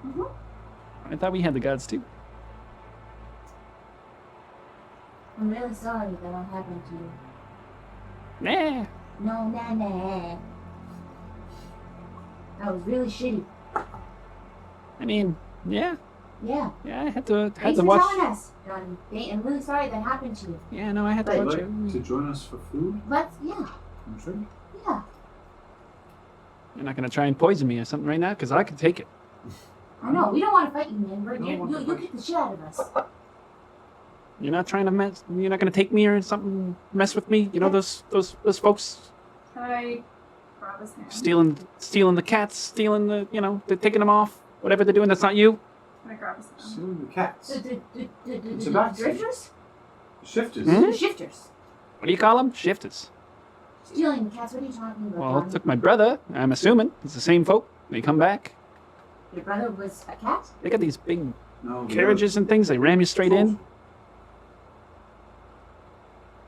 Speaker 5: Mm-hmm.
Speaker 1: I thought we had the gods too.
Speaker 8: I'm really sorry that all happened to you.
Speaker 1: Nah.
Speaker 8: No, nah. That was really shitty.
Speaker 1: I mean, yeah.
Speaker 8: Yeah.
Speaker 1: Yeah, I had to
Speaker 8: Thanks for
Speaker 1: watch.
Speaker 8: telling us, Johnny. I'm really sorry that happened to you.
Speaker 1: Yeah, no, I had to
Speaker 8: But-
Speaker 1: watch
Speaker 6: Like
Speaker 1: it.
Speaker 6: to join us for food?
Speaker 8: But, yeah.
Speaker 6: I'm sure.
Speaker 8: Yeah.
Speaker 1: You're not gonna try and poison me or something right now, because I could take it.
Speaker 8: I know, we don't want to fight you, man.
Speaker 6: want to
Speaker 8: You'll
Speaker 6: fight
Speaker 8: kick the shit out of us.
Speaker 1: You're not trying to mess. You're not gonna take me or something. Mess with me. You know those folks
Speaker 5: Can I grab his hand?
Speaker 1: stealing the cats, stealing the they're taking them off. Whatever they're doing, that's not you.
Speaker 5: Can I grab his hand?
Speaker 6: Stealing the cats.
Speaker 8: The
Speaker 6: Tobacco.
Speaker 8: drifters?
Speaker 6: Shifters.
Speaker 1: Hmm?
Speaker 8: The shifters.
Speaker 1: What do you call them? Shifters.
Speaker 8: Stealing the cats, what are you talking about,
Speaker 1: Well,
Speaker 8: Johnny?
Speaker 1: took my brother. I'm assuming it's the same folk. They come back.
Speaker 8: Your brother was a cat?
Speaker 1: They got these big
Speaker 6: No, the
Speaker 1: carriages and things. They ram you straight in.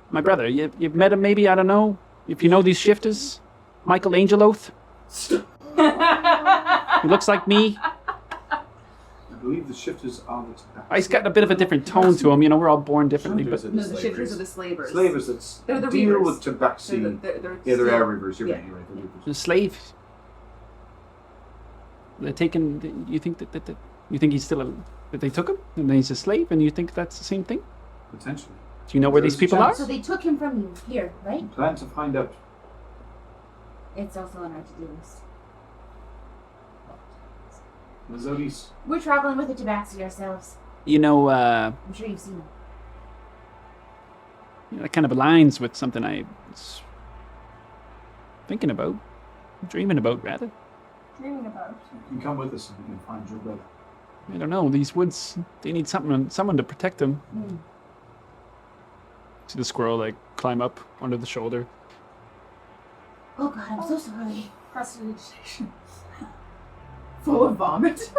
Speaker 1: My brother, you've met him maybe? I don't know. If you know these shifters, Michael Angeloth. He looks like me.
Speaker 6: I believe the shifters are the tobacco.
Speaker 1: He's got a bit of a different tone to him. We're all born differently, but
Speaker 3: Shifters are
Speaker 2: No,
Speaker 3: the
Speaker 2: the shifters are the
Speaker 3: slavers.
Speaker 2: slavers.
Speaker 6: Slavers that
Speaker 2: They're the
Speaker 6: deal
Speaker 2: reavers.
Speaker 6: with tobacco.
Speaker 2: They're
Speaker 6: Yeah, they're
Speaker 2: still-
Speaker 6: air reavers. You're
Speaker 2: yeah.
Speaker 6: right. You're right. They're reavers.
Speaker 1: the slaves. they're taken. You think that you think he's still that they took him and then he's a slave, and you think that's the same thing?
Speaker 6: Potentially.
Speaker 1: Do you know where
Speaker 6: There's
Speaker 1: these
Speaker 6: a
Speaker 1: people
Speaker 6: chance.
Speaker 1: are?
Speaker 8: So they took him from you here, right?
Speaker 6: Plan to find out.
Speaker 8: It's also on our to-do list.
Speaker 6: The Zodis.
Speaker 8: We're traveling with the Tabaxi ourselves.
Speaker 1: You know,
Speaker 8: I'm sure you've seen them.
Speaker 1: that kind of aligns with something I was thinking about, dreaming about, rather.
Speaker 5: Dreaming about.
Speaker 6: You can come with us and we can find your brother.
Speaker 1: I don't know. These woods, they need someone to protect them.
Speaker 8: Mm.
Speaker 1: See the squirrel like climb up under the shoulder.
Speaker 8: Oh God, I'm so sorry.
Speaker 5: Prestidigitation.
Speaker 2: Full of vomit.
Speaker 1: Is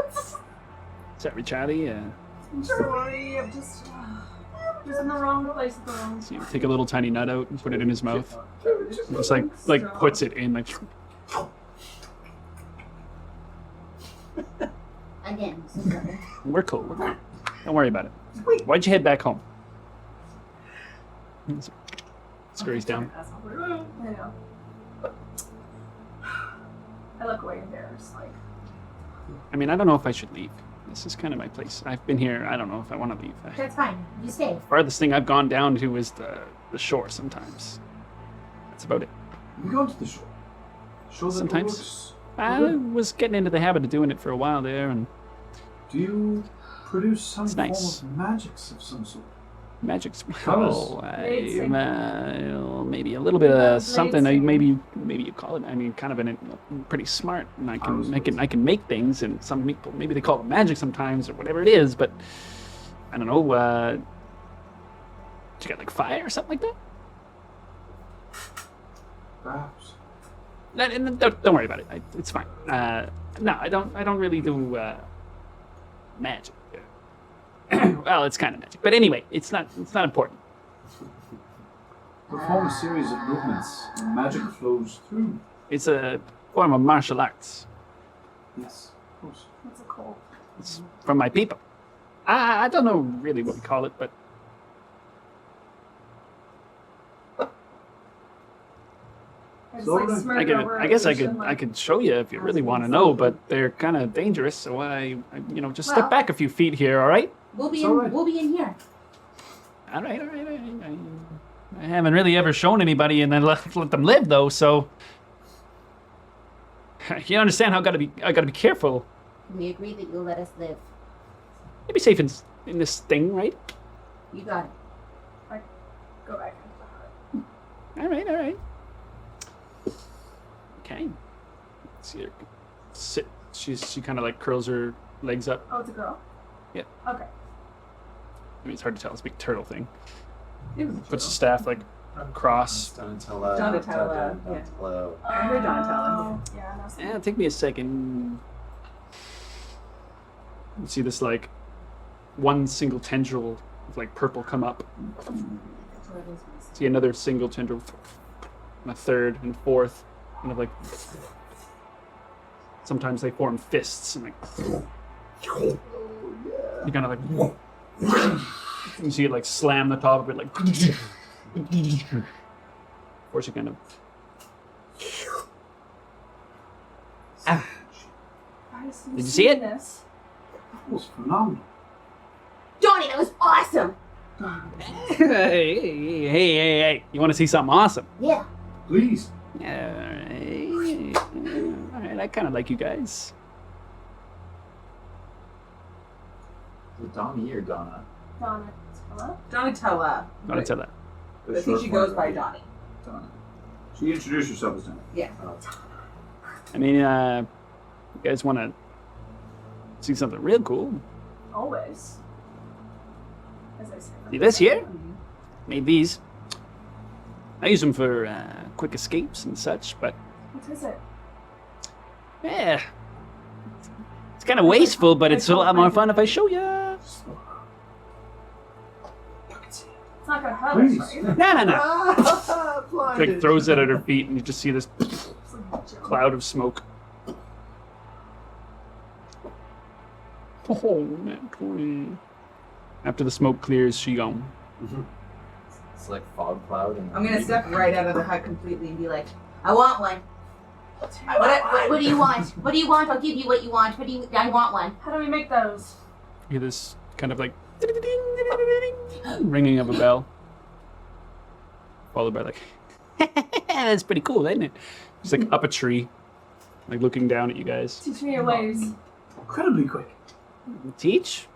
Speaker 1: that Richardi?
Speaker 5: I'm sorry, I'm just in the wrong place at the wrong
Speaker 1: So
Speaker 5: time.
Speaker 1: you take a little tiny nut out and put it in his mouth. Just like puts it in like.
Speaker 8: Again, so sorry.
Speaker 1: We're cool. We're cool. Don't worry about it. Why'd you head back home? Scurries down.
Speaker 5: I know. I look away embarrassed, like.
Speaker 1: I mean, I don't know if I should leave. This is kind of my place. I've been here. I don't know if I want to leave.
Speaker 8: That's fine. You stay.
Speaker 1: Farthest thing I've gone down to is the shore sometimes. That's about it.
Speaker 6: We go to the shore. Show that
Speaker 1: Sometimes.
Speaker 6: it works.
Speaker 1: I was getting into the habit of doing it for a while there, and
Speaker 6: Do you produce some
Speaker 1: It's
Speaker 6: form
Speaker 1: nice.
Speaker 6: of magics of some sort?
Speaker 1: magic's
Speaker 6: Colours.
Speaker 1: maybe a little bit of
Speaker 5: Blades
Speaker 1: something.
Speaker 5: and-
Speaker 1: Maybe you call it. I mean, kind of pretty smart, and I can make things, and some people maybe they call it magic sometimes or whatever it is. But I don't know. You got like fire or something like that?
Speaker 6: Perhaps.
Speaker 1: Don't worry about it. It's fine. No, I don't really do magic. Well, it's kind of magic, but anyway, it's not important.
Speaker 6: Perform a series of movements and magic flows through.
Speaker 1: It's a form of martial arts.
Speaker 6: Yes, of course.
Speaker 5: What's it called?
Speaker 1: It's from my people. I don't know really what we call it, but
Speaker 5: It's
Speaker 6: So
Speaker 5: like
Speaker 6: then-
Speaker 5: smirk over
Speaker 1: I guess I
Speaker 5: Asian,
Speaker 1: could I
Speaker 5: like-
Speaker 1: could show you if you really want to know, but they're kind of dangerous. So I just step
Speaker 8: Well-
Speaker 1: back a few feet here. All right.
Speaker 8: We'll be
Speaker 6: It's
Speaker 8: in.
Speaker 6: all right.
Speaker 8: We'll be in here.
Speaker 1: All right. I haven't really ever shown anybody and then let them live though. So you understand how I gotta be careful.
Speaker 8: We agree that you'll let us live.
Speaker 1: You'll be safe in this thing, right?
Speaker 8: You got it.
Speaker 5: Go back into the heart.
Speaker 1: All right. Okay. Let's see her sit. She kind of like curls her legs up.
Speaker 5: Oh, it's a girl?
Speaker 1: Yep.
Speaker 5: Okay.
Speaker 1: I mean, it's hard to tell. It's a big turtle thing.
Speaker 2: It was
Speaker 1: Puts the staff like across.
Speaker 3: Donatella.
Speaker 2: Donatella, yeah.
Speaker 3: Donatello.
Speaker 2: I heard Donatello.
Speaker 5: Oh, yeah, no,
Speaker 1: Yeah, take me a second. You see this like one single tendril of like purple come up. See another single tendril, and a third and fourth, and like sometimes they form fists and like you kind of like you see it like slam the top of it like or she kind of
Speaker 5: Did
Speaker 1: you see it?
Speaker 5: This.
Speaker 6: That was phenomenal.
Speaker 8: Donnie, that was awesome.
Speaker 1: Hey! You want to see something awesome?
Speaker 8: Yeah.
Speaker 6: Please.
Speaker 1: All right. I kind of like you guys.
Speaker 4: Is it Donnie or Donna?
Speaker 5: Donatella?
Speaker 2: Donatella.
Speaker 1: Gotta tell that.
Speaker 6: The
Speaker 2: I think
Speaker 6: short
Speaker 2: she
Speaker 6: form
Speaker 2: goes
Speaker 6: of
Speaker 2: by
Speaker 6: it.
Speaker 2: Donnie.
Speaker 6: Donna. She introduced herself as Donna.
Speaker 2: Yeah.
Speaker 1: I mean, you guys want to see something real cool?
Speaker 5: Always. As I say.
Speaker 1: See this here? Made these. I use them for quick escapes and such, but
Speaker 5: What is it?
Speaker 1: yeah, it's kind of wasteful. But it's a lot more fun if I show you.
Speaker 5: It's not gonna hurt
Speaker 6: Please.
Speaker 5: us, right?
Speaker 1: No. Like throws it at her feet, and you just see this
Speaker 5: It's like a joke.
Speaker 1: cloud of smoke. Oh man, 20. After the smoke clears, she gone.
Speaker 4: It's like fog cloud. And
Speaker 2: I'm gonna step right out of the hut completely and be like,
Speaker 8: I want one. What do you want? What do you want? I'll give you what you want. I want one.
Speaker 5: How do we make those?
Speaker 1: You hear this kind of like ringing of a bell, followed by like, that's pretty cool, isn't it? Just like up a tree, like looking down at you guys.
Speaker 5: Teach me your ways.
Speaker 6: Incredibly quick.
Speaker 1: Teach?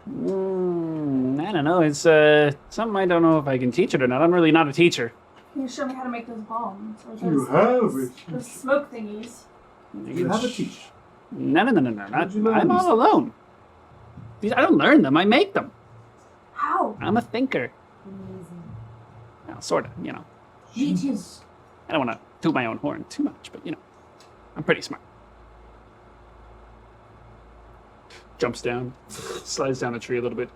Speaker 1: I don't know. It's something I don't know if I can teach it or not. I'm really not a teacher.
Speaker 5: Can you show me how to make those bombs? Or
Speaker 6: You have it.
Speaker 5: those smoke thingies.
Speaker 6: You have a teacher.
Speaker 1: No.
Speaker 6: How'd you learn
Speaker 1: I'm
Speaker 6: these
Speaker 1: all alone. I don't learn them. I make them.
Speaker 5: How?
Speaker 1: I'm a thinker.
Speaker 8: Amazing.
Speaker 1: Well, sort of, you know.
Speaker 8: Me too.
Speaker 1: I don't want to toot my own horn too much, but, you know, I'm pretty smart. Jumps down, slides down a tree a little bit.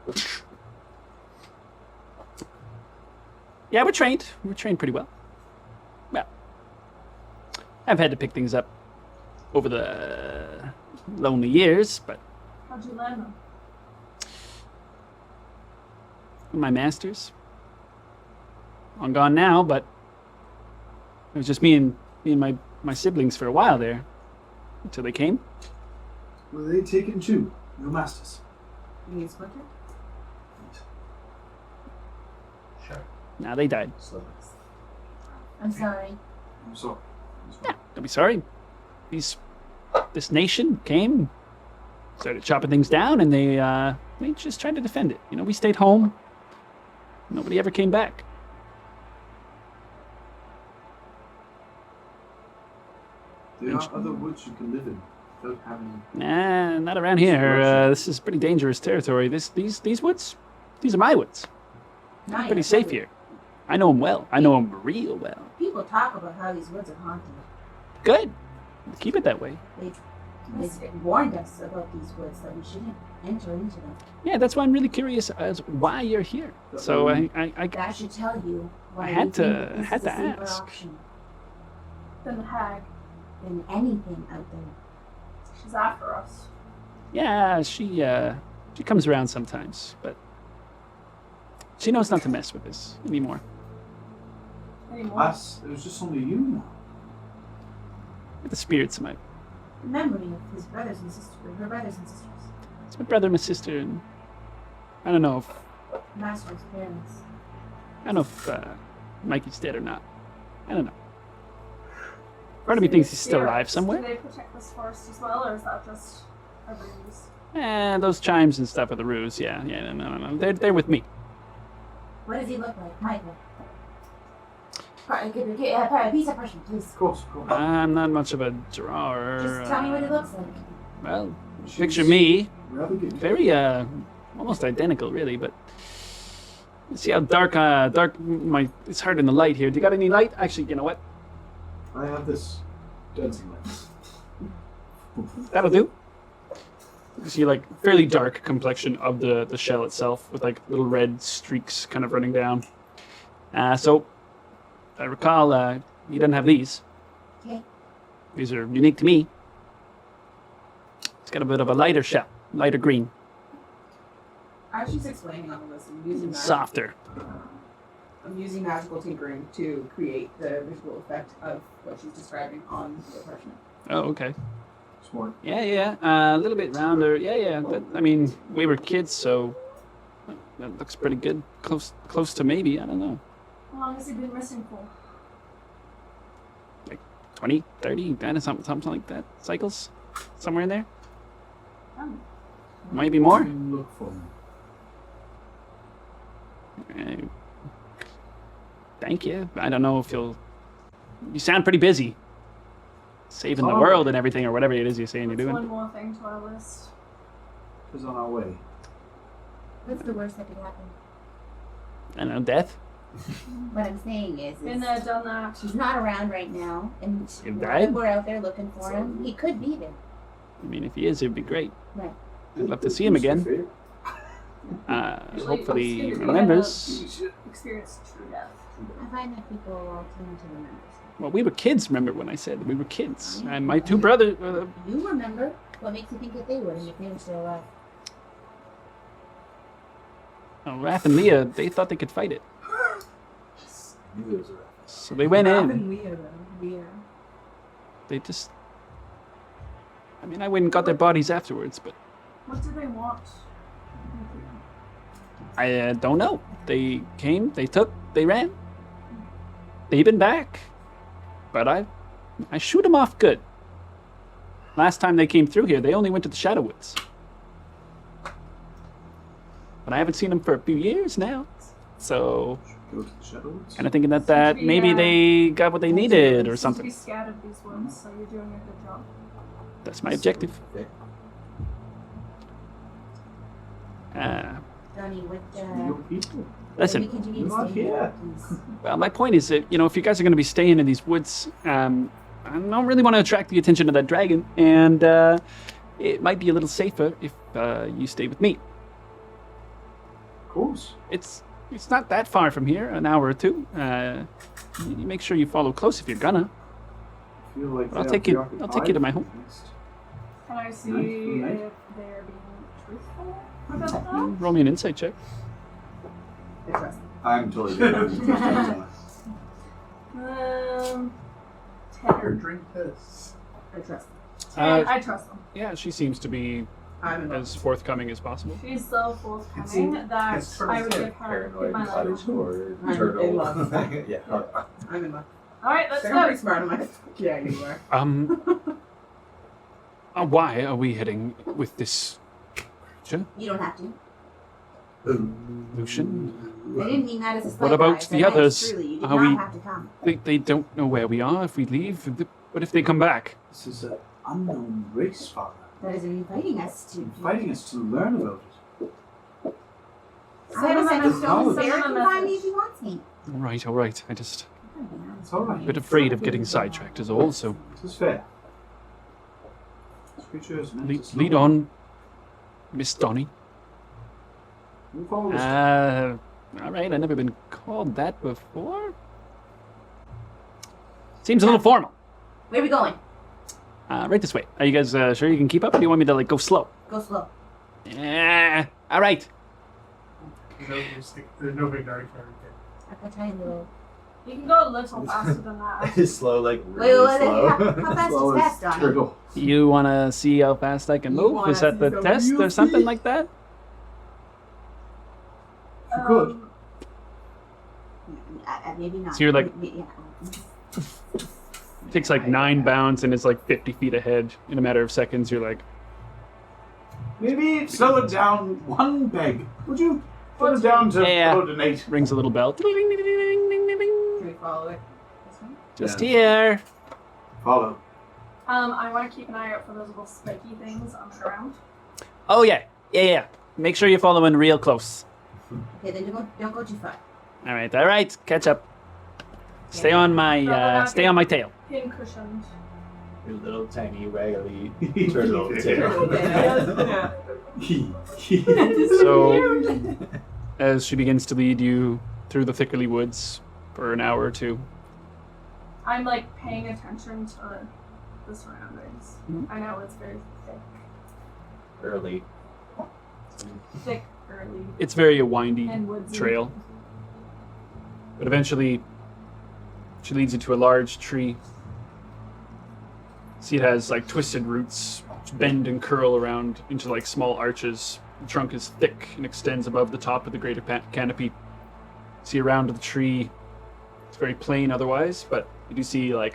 Speaker 1: Yeah, we're trained. We're trained pretty well. Well, I've had to pick things up over the lonely years, but
Speaker 5: How'd you learn them?
Speaker 1: my masters, long gone now, but it was just me and my siblings for a while there, until they came.
Speaker 6: Were they taken too? Your masters.
Speaker 8: You need Splinter?
Speaker 7: Sure.
Speaker 1: Now they died.
Speaker 8: I'm sorry.
Speaker 6: I'm sorry.
Speaker 1: Yeah, don't be sorry. This nation came, started chopping things down, and they just tried to defend it. You know, we stayed home. Nobody ever came back.
Speaker 6: There are other woods you can live in without having.
Speaker 1: Nah, not around here. This is pretty dangerous territory. These woods, these are my woods. I'm pretty safe here. I know them well. I know them real well.
Speaker 8: People talk about how these woods are haunted.
Speaker 1: Good. Keep it that way.
Speaker 8: They warned us about these woods that we shouldn't enter into them.
Speaker 1: Yeah, that's why I'm really curious as why you're here. So
Speaker 8: That should tell you why
Speaker 1: I had
Speaker 8: we
Speaker 1: to-
Speaker 8: think this
Speaker 1: had
Speaker 8: is a
Speaker 1: to
Speaker 8: safer
Speaker 1: ask.
Speaker 8: option
Speaker 5: Then the hag.
Speaker 8: than anything out there.
Speaker 5: She's after us.
Speaker 1: yeah, she comes around sometimes, but she knows not to mess with this anymore.
Speaker 5: Anymore.
Speaker 6: Us? It was just only you now.
Speaker 1: The spirits of my
Speaker 8: The memory of his brothers and sisters, her brothers and sisters,
Speaker 1: it's my brother, my sister, and I don't know if
Speaker 8: master's parents.
Speaker 1: Mikey's dead or not. I don't know. Part of me thinks he's still alive
Speaker 5: Spirits,
Speaker 1: somewhere.
Speaker 5: Do they protect this forest as well, or is that just a ruse?
Speaker 1: Those chimes and stuff are the ruse. Yeah, no. They're with me.
Speaker 8: What does he look like, Michael? A piece of person, please.
Speaker 6: Of course.
Speaker 1: I'm not much of a drawer.
Speaker 8: Just tell me what he looks like.
Speaker 1: Well, picture me.
Speaker 6: Rather get
Speaker 1: Very, almost identical, really, but see how dark it's hard in the light here. Do you got any light? Actually, you know what?
Speaker 6: I have this dancing light.
Speaker 1: That'll do. You see, like, fairly dark complexion of the shell itself with, like, little red streaks kind of running down. So, I recall, he doesn't have these.
Speaker 8: Okay.
Speaker 1: These are unique to me. It's got a bit of a lighter shell, lighter green,
Speaker 2: As she's explaining all of this,
Speaker 1: softer.
Speaker 2: I'm using magical tinkering to create the visual effect of what she's describing on the parchment.
Speaker 1: Oh, okay.
Speaker 6: Smart.
Speaker 1: Yeah. A little bit rounder. Yeah. I mean, we were kids, so that looks pretty good. Close to maybe. I don't know.
Speaker 5: How long has he been missing for?
Speaker 1: 20, 30, kind of something like that. Cycles, somewhere in there.
Speaker 5: Oh.
Speaker 1: Maybe more.
Speaker 6: Look for me.
Speaker 1: Thank you. I don't know if you sound pretty busy. Saving the
Speaker 6: Oh.
Speaker 1: world and everything, or whatever it is you're saying you're
Speaker 5: That's
Speaker 1: doing.
Speaker 5: one more thing to our list.
Speaker 6: Is on our way.
Speaker 8: What's the worst that could happen?
Speaker 1: I don't know, death.
Speaker 8: What I'm saying is
Speaker 5: Been there, done that.
Speaker 8: he's not around right now, and
Speaker 1: You've died?
Speaker 8: we're out there looking for him. He could be there.
Speaker 1: I mean, if he is, it'd be great.
Speaker 8: Right.
Speaker 1: I'd love to see him again. Hopefully he remembers.
Speaker 5: Experience true death.
Speaker 8: I find that people all tend to remember.
Speaker 1: Well, we were kids, remember when I said we were kids. And my two brothers...
Speaker 8: You remember? What makes you think that they would, and if they were still alive?
Speaker 1: Raph and Leah, they thought they could fight it.
Speaker 6: I knew there was a rat.
Speaker 1: So they went in.
Speaker 2: Leah, though. Leah.
Speaker 1: They just... I mean, I went and got their bodies afterwards, but
Speaker 5: What do they want?
Speaker 1: I don't know. They came, they took, they ran. They've been back. But I shoot them off good. Last time they came through here, they only went to the Shadow Woods. But I haven't seen them for a few years now. So,
Speaker 6: Go to the Shadows.
Speaker 1: kind of thinking that maybe they got what they needed or
Speaker 5: Seems to
Speaker 1: something.
Speaker 5: be scared of these ones, so you're doing a good job.
Speaker 1: That's my objective.
Speaker 8: Donnie, what
Speaker 6: Your people.
Speaker 8: we
Speaker 1: Listen,
Speaker 8: can do
Speaker 6: You're
Speaker 8: to
Speaker 6: not
Speaker 8: stay
Speaker 6: here.
Speaker 8: please?
Speaker 1: well, my point is that, if you guys are going to be staying in these woods, I don't really want to attract the attention of that dragon, and it might be a little safer if you stay with me.
Speaker 6: Of course.
Speaker 1: It's not that far from here, an hour or two. You make sure you follow close if you're gonna.
Speaker 6: I feel like
Speaker 1: I'll
Speaker 6: they are
Speaker 1: take you- I'll take you to my home.
Speaker 6: preoccupied.
Speaker 5: Can I see
Speaker 6: Nice.
Speaker 5: if they're being truthful about that?
Speaker 1: Roll me an insight check.
Speaker 4: I'm totally different.
Speaker 5: 10.
Speaker 7: Drink this.
Speaker 2: I trust.
Speaker 5: I trust them.
Speaker 1: Yeah, she seems to be
Speaker 2: I'm in
Speaker 1: as forthcoming as possible.
Speaker 5: She's so forthcoming that
Speaker 7: it's
Speaker 5: I would
Speaker 7: turtles
Speaker 5: give her
Speaker 4: Paranoid
Speaker 5: my
Speaker 4: cottage
Speaker 5: life.
Speaker 4: or
Speaker 2: I'm in
Speaker 4: turtle.
Speaker 2: love.
Speaker 4: Yeah.
Speaker 2: I'm in love.
Speaker 5: Alright, let's
Speaker 2: They're pretty
Speaker 5: go.
Speaker 2: smart. I'm like, yeah, you are.
Speaker 1: Why are we heading with this creature,
Speaker 8: You don't have to.
Speaker 1: Lucian?
Speaker 8: I didn't mean that as a slight.
Speaker 1: What about
Speaker 8: guys.
Speaker 1: the
Speaker 8: I meant
Speaker 1: others?
Speaker 8: Truly, you did
Speaker 1: Are
Speaker 8: not
Speaker 1: we-
Speaker 8: have to come.
Speaker 1: They don't know where we are if we leave. What if they come back?
Speaker 6: This is an unknown race, Father.
Speaker 8: That is inviting us to.
Speaker 6: Inviting us to learn about it.
Speaker 8: I have a second stone.
Speaker 6: Send
Speaker 8: Sarah
Speaker 5: them a
Speaker 8: can find me
Speaker 5: message.
Speaker 8: if he wants me.
Speaker 1: All right. I just
Speaker 6: It's all right.
Speaker 1: a bit afraid of getting sidetracked is all, so
Speaker 6: This is fair. This creature is meant to
Speaker 1: lead
Speaker 6: slow.
Speaker 1: on, Miss Donnie.
Speaker 6: You follow this.
Speaker 1: All right, I've never been called that before. Seems a little formal.
Speaker 8: Where are we going?
Speaker 1: Right this way. Are you guys sure you can keep up, or do you want me to go slow?
Speaker 8: Go slow.
Speaker 1: Yeah. All right.
Speaker 7: There's no big dark fairy kid.
Speaker 8: I've got tiny little.
Speaker 5: You can go a little faster than that.
Speaker 9: It's slow, like
Speaker 8: Wait,
Speaker 9: really
Speaker 8: wait,
Speaker 9: slow.
Speaker 8: how fast
Speaker 6: Slow
Speaker 8: is
Speaker 6: as
Speaker 8: fast, Donnie?
Speaker 6: turtle.
Speaker 1: You want to see how fast I can
Speaker 2: You
Speaker 1: move?
Speaker 2: wanna
Speaker 1: Is that
Speaker 2: see
Speaker 1: the
Speaker 2: some
Speaker 1: test or
Speaker 2: real
Speaker 1: something
Speaker 2: speed?
Speaker 1: like that?
Speaker 6: Good.
Speaker 8: Maybe not.
Speaker 1: So you're like-
Speaker 8: Yeah.
Speaker 1: It takes 9 bounds and it's 50 feet ahead in a matter of seconds. You're like,
Speaker 6: Maybe slow it down one peg. Would you put it down to
Speaker 1: Yeah.
Speaker 6: coordinate?
Speaker 1: rings a little bell.
Speaker 2: Can we follow it? This one?
Speaker 1: Just here.
Speaker 6: Follow.
Speaker 5: I want to keep an eye out for those little spiky things on the ground.
Speaker 1: Oh yeah. Make sure you're following real close.
Speaker 8: Okay, then don't go too far.
Speaker 1: All right. Catch up. Stay on my tail.
Speaker 5: Pin cushioned.
Speaker 9: Your little tiny waggly turtle tail.
Speaker 1: So, as she begins to lead you through the thickery woods for an hour or two,
Speaker 5: I'm paying attention to the surroundings. I know it's very
Speaker 9: Early.
Speaker 5: thick, early,
Speaker 1: it's very a windy
Speaker 5: and woodsy.
Speaker 1: trail. But eventually, she leads you to a large tree. See, it has twisted roots, which bend and curl around into small arches. The trunk is thick and extends above the top of the greater canopy. See around the tree, it's very plain otherwise, but you do see at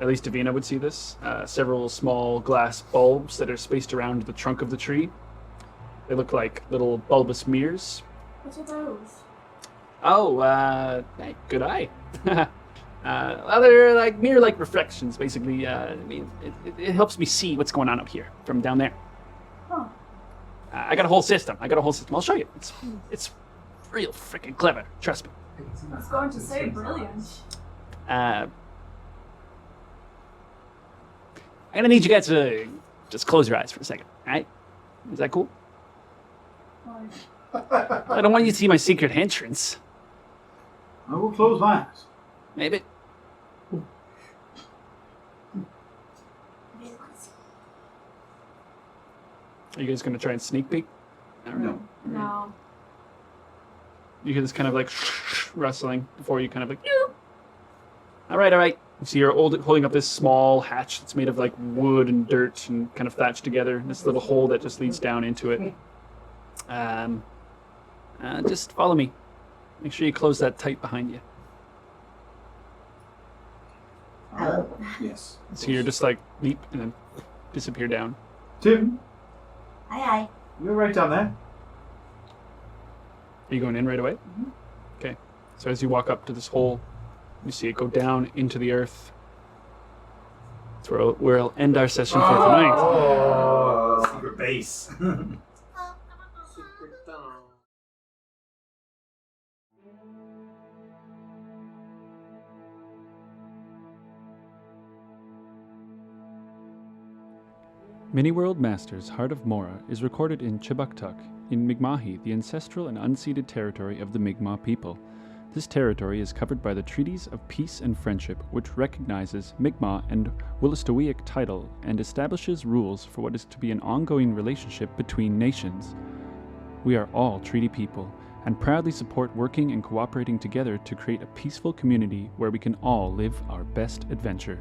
Speaker 1: least Davina would see this, several small glass bulbs that are spaced around the trunk of the tree. They look like little bulbous mirrors.
Speaker 5: What are those?
Speaker 1: Oh, hey, good eye. Other mirror-like reflections, basically. It helps me see what's going on up here from down there.
Speaker 5: Huh.
Speaker 1: I got a whole system. I'll show you. It's real freaking clever. Trust me.
Speaker 5: I was going to say brilliant.
Speaker 1: I'm gonna need you guys to just close your eyes for a second. All right? Is that cool? I don't want you to see my secret entrance.
Speaker 6: I will close my eyes.
Speaker 1: Maybe. Are you guys gonna try and sneak peek? I don't know.
Speaker 5: No.
Speaker 1: You hear this kind of rustling before you kind of All right. You see her holding up this small hatch that's made of like wood and dirt and kind of thatched together. This little hole that just leads down into it. Just follow me. Make sure you close that tight behind you.
Speaker 6: Yes.
Speaker 1: So you're just like leap and then disappear down.
Speaker 9: Tim,
Speaker 8: Aye.
Speaker 9: you're right down there.
Speaker 1: Are you going in right away?
Speaker 8: Mhm.
Speaker 1: Okay. So as you walk up to this hole, you see it go down into the earth. That's where we'll end our session for tonight.
Speaker 4: Oh, secret base.
Speaker 1: Many World Masters' Heart of Mora is recorded in Chibuktuk, in Mi'kmahi, the ancestral and unceded territory of the Mi'kmaq people. This territory is covered by the Treaties of Peace and Friendship, which recognizes Mi'kmaq and Wolastoqiyik title and establishes rules for what is to be an ongoing relationship between nations. We are all treaty people, and proudly support working and cooperating together to create a peaceful community where we can all live our best adventure.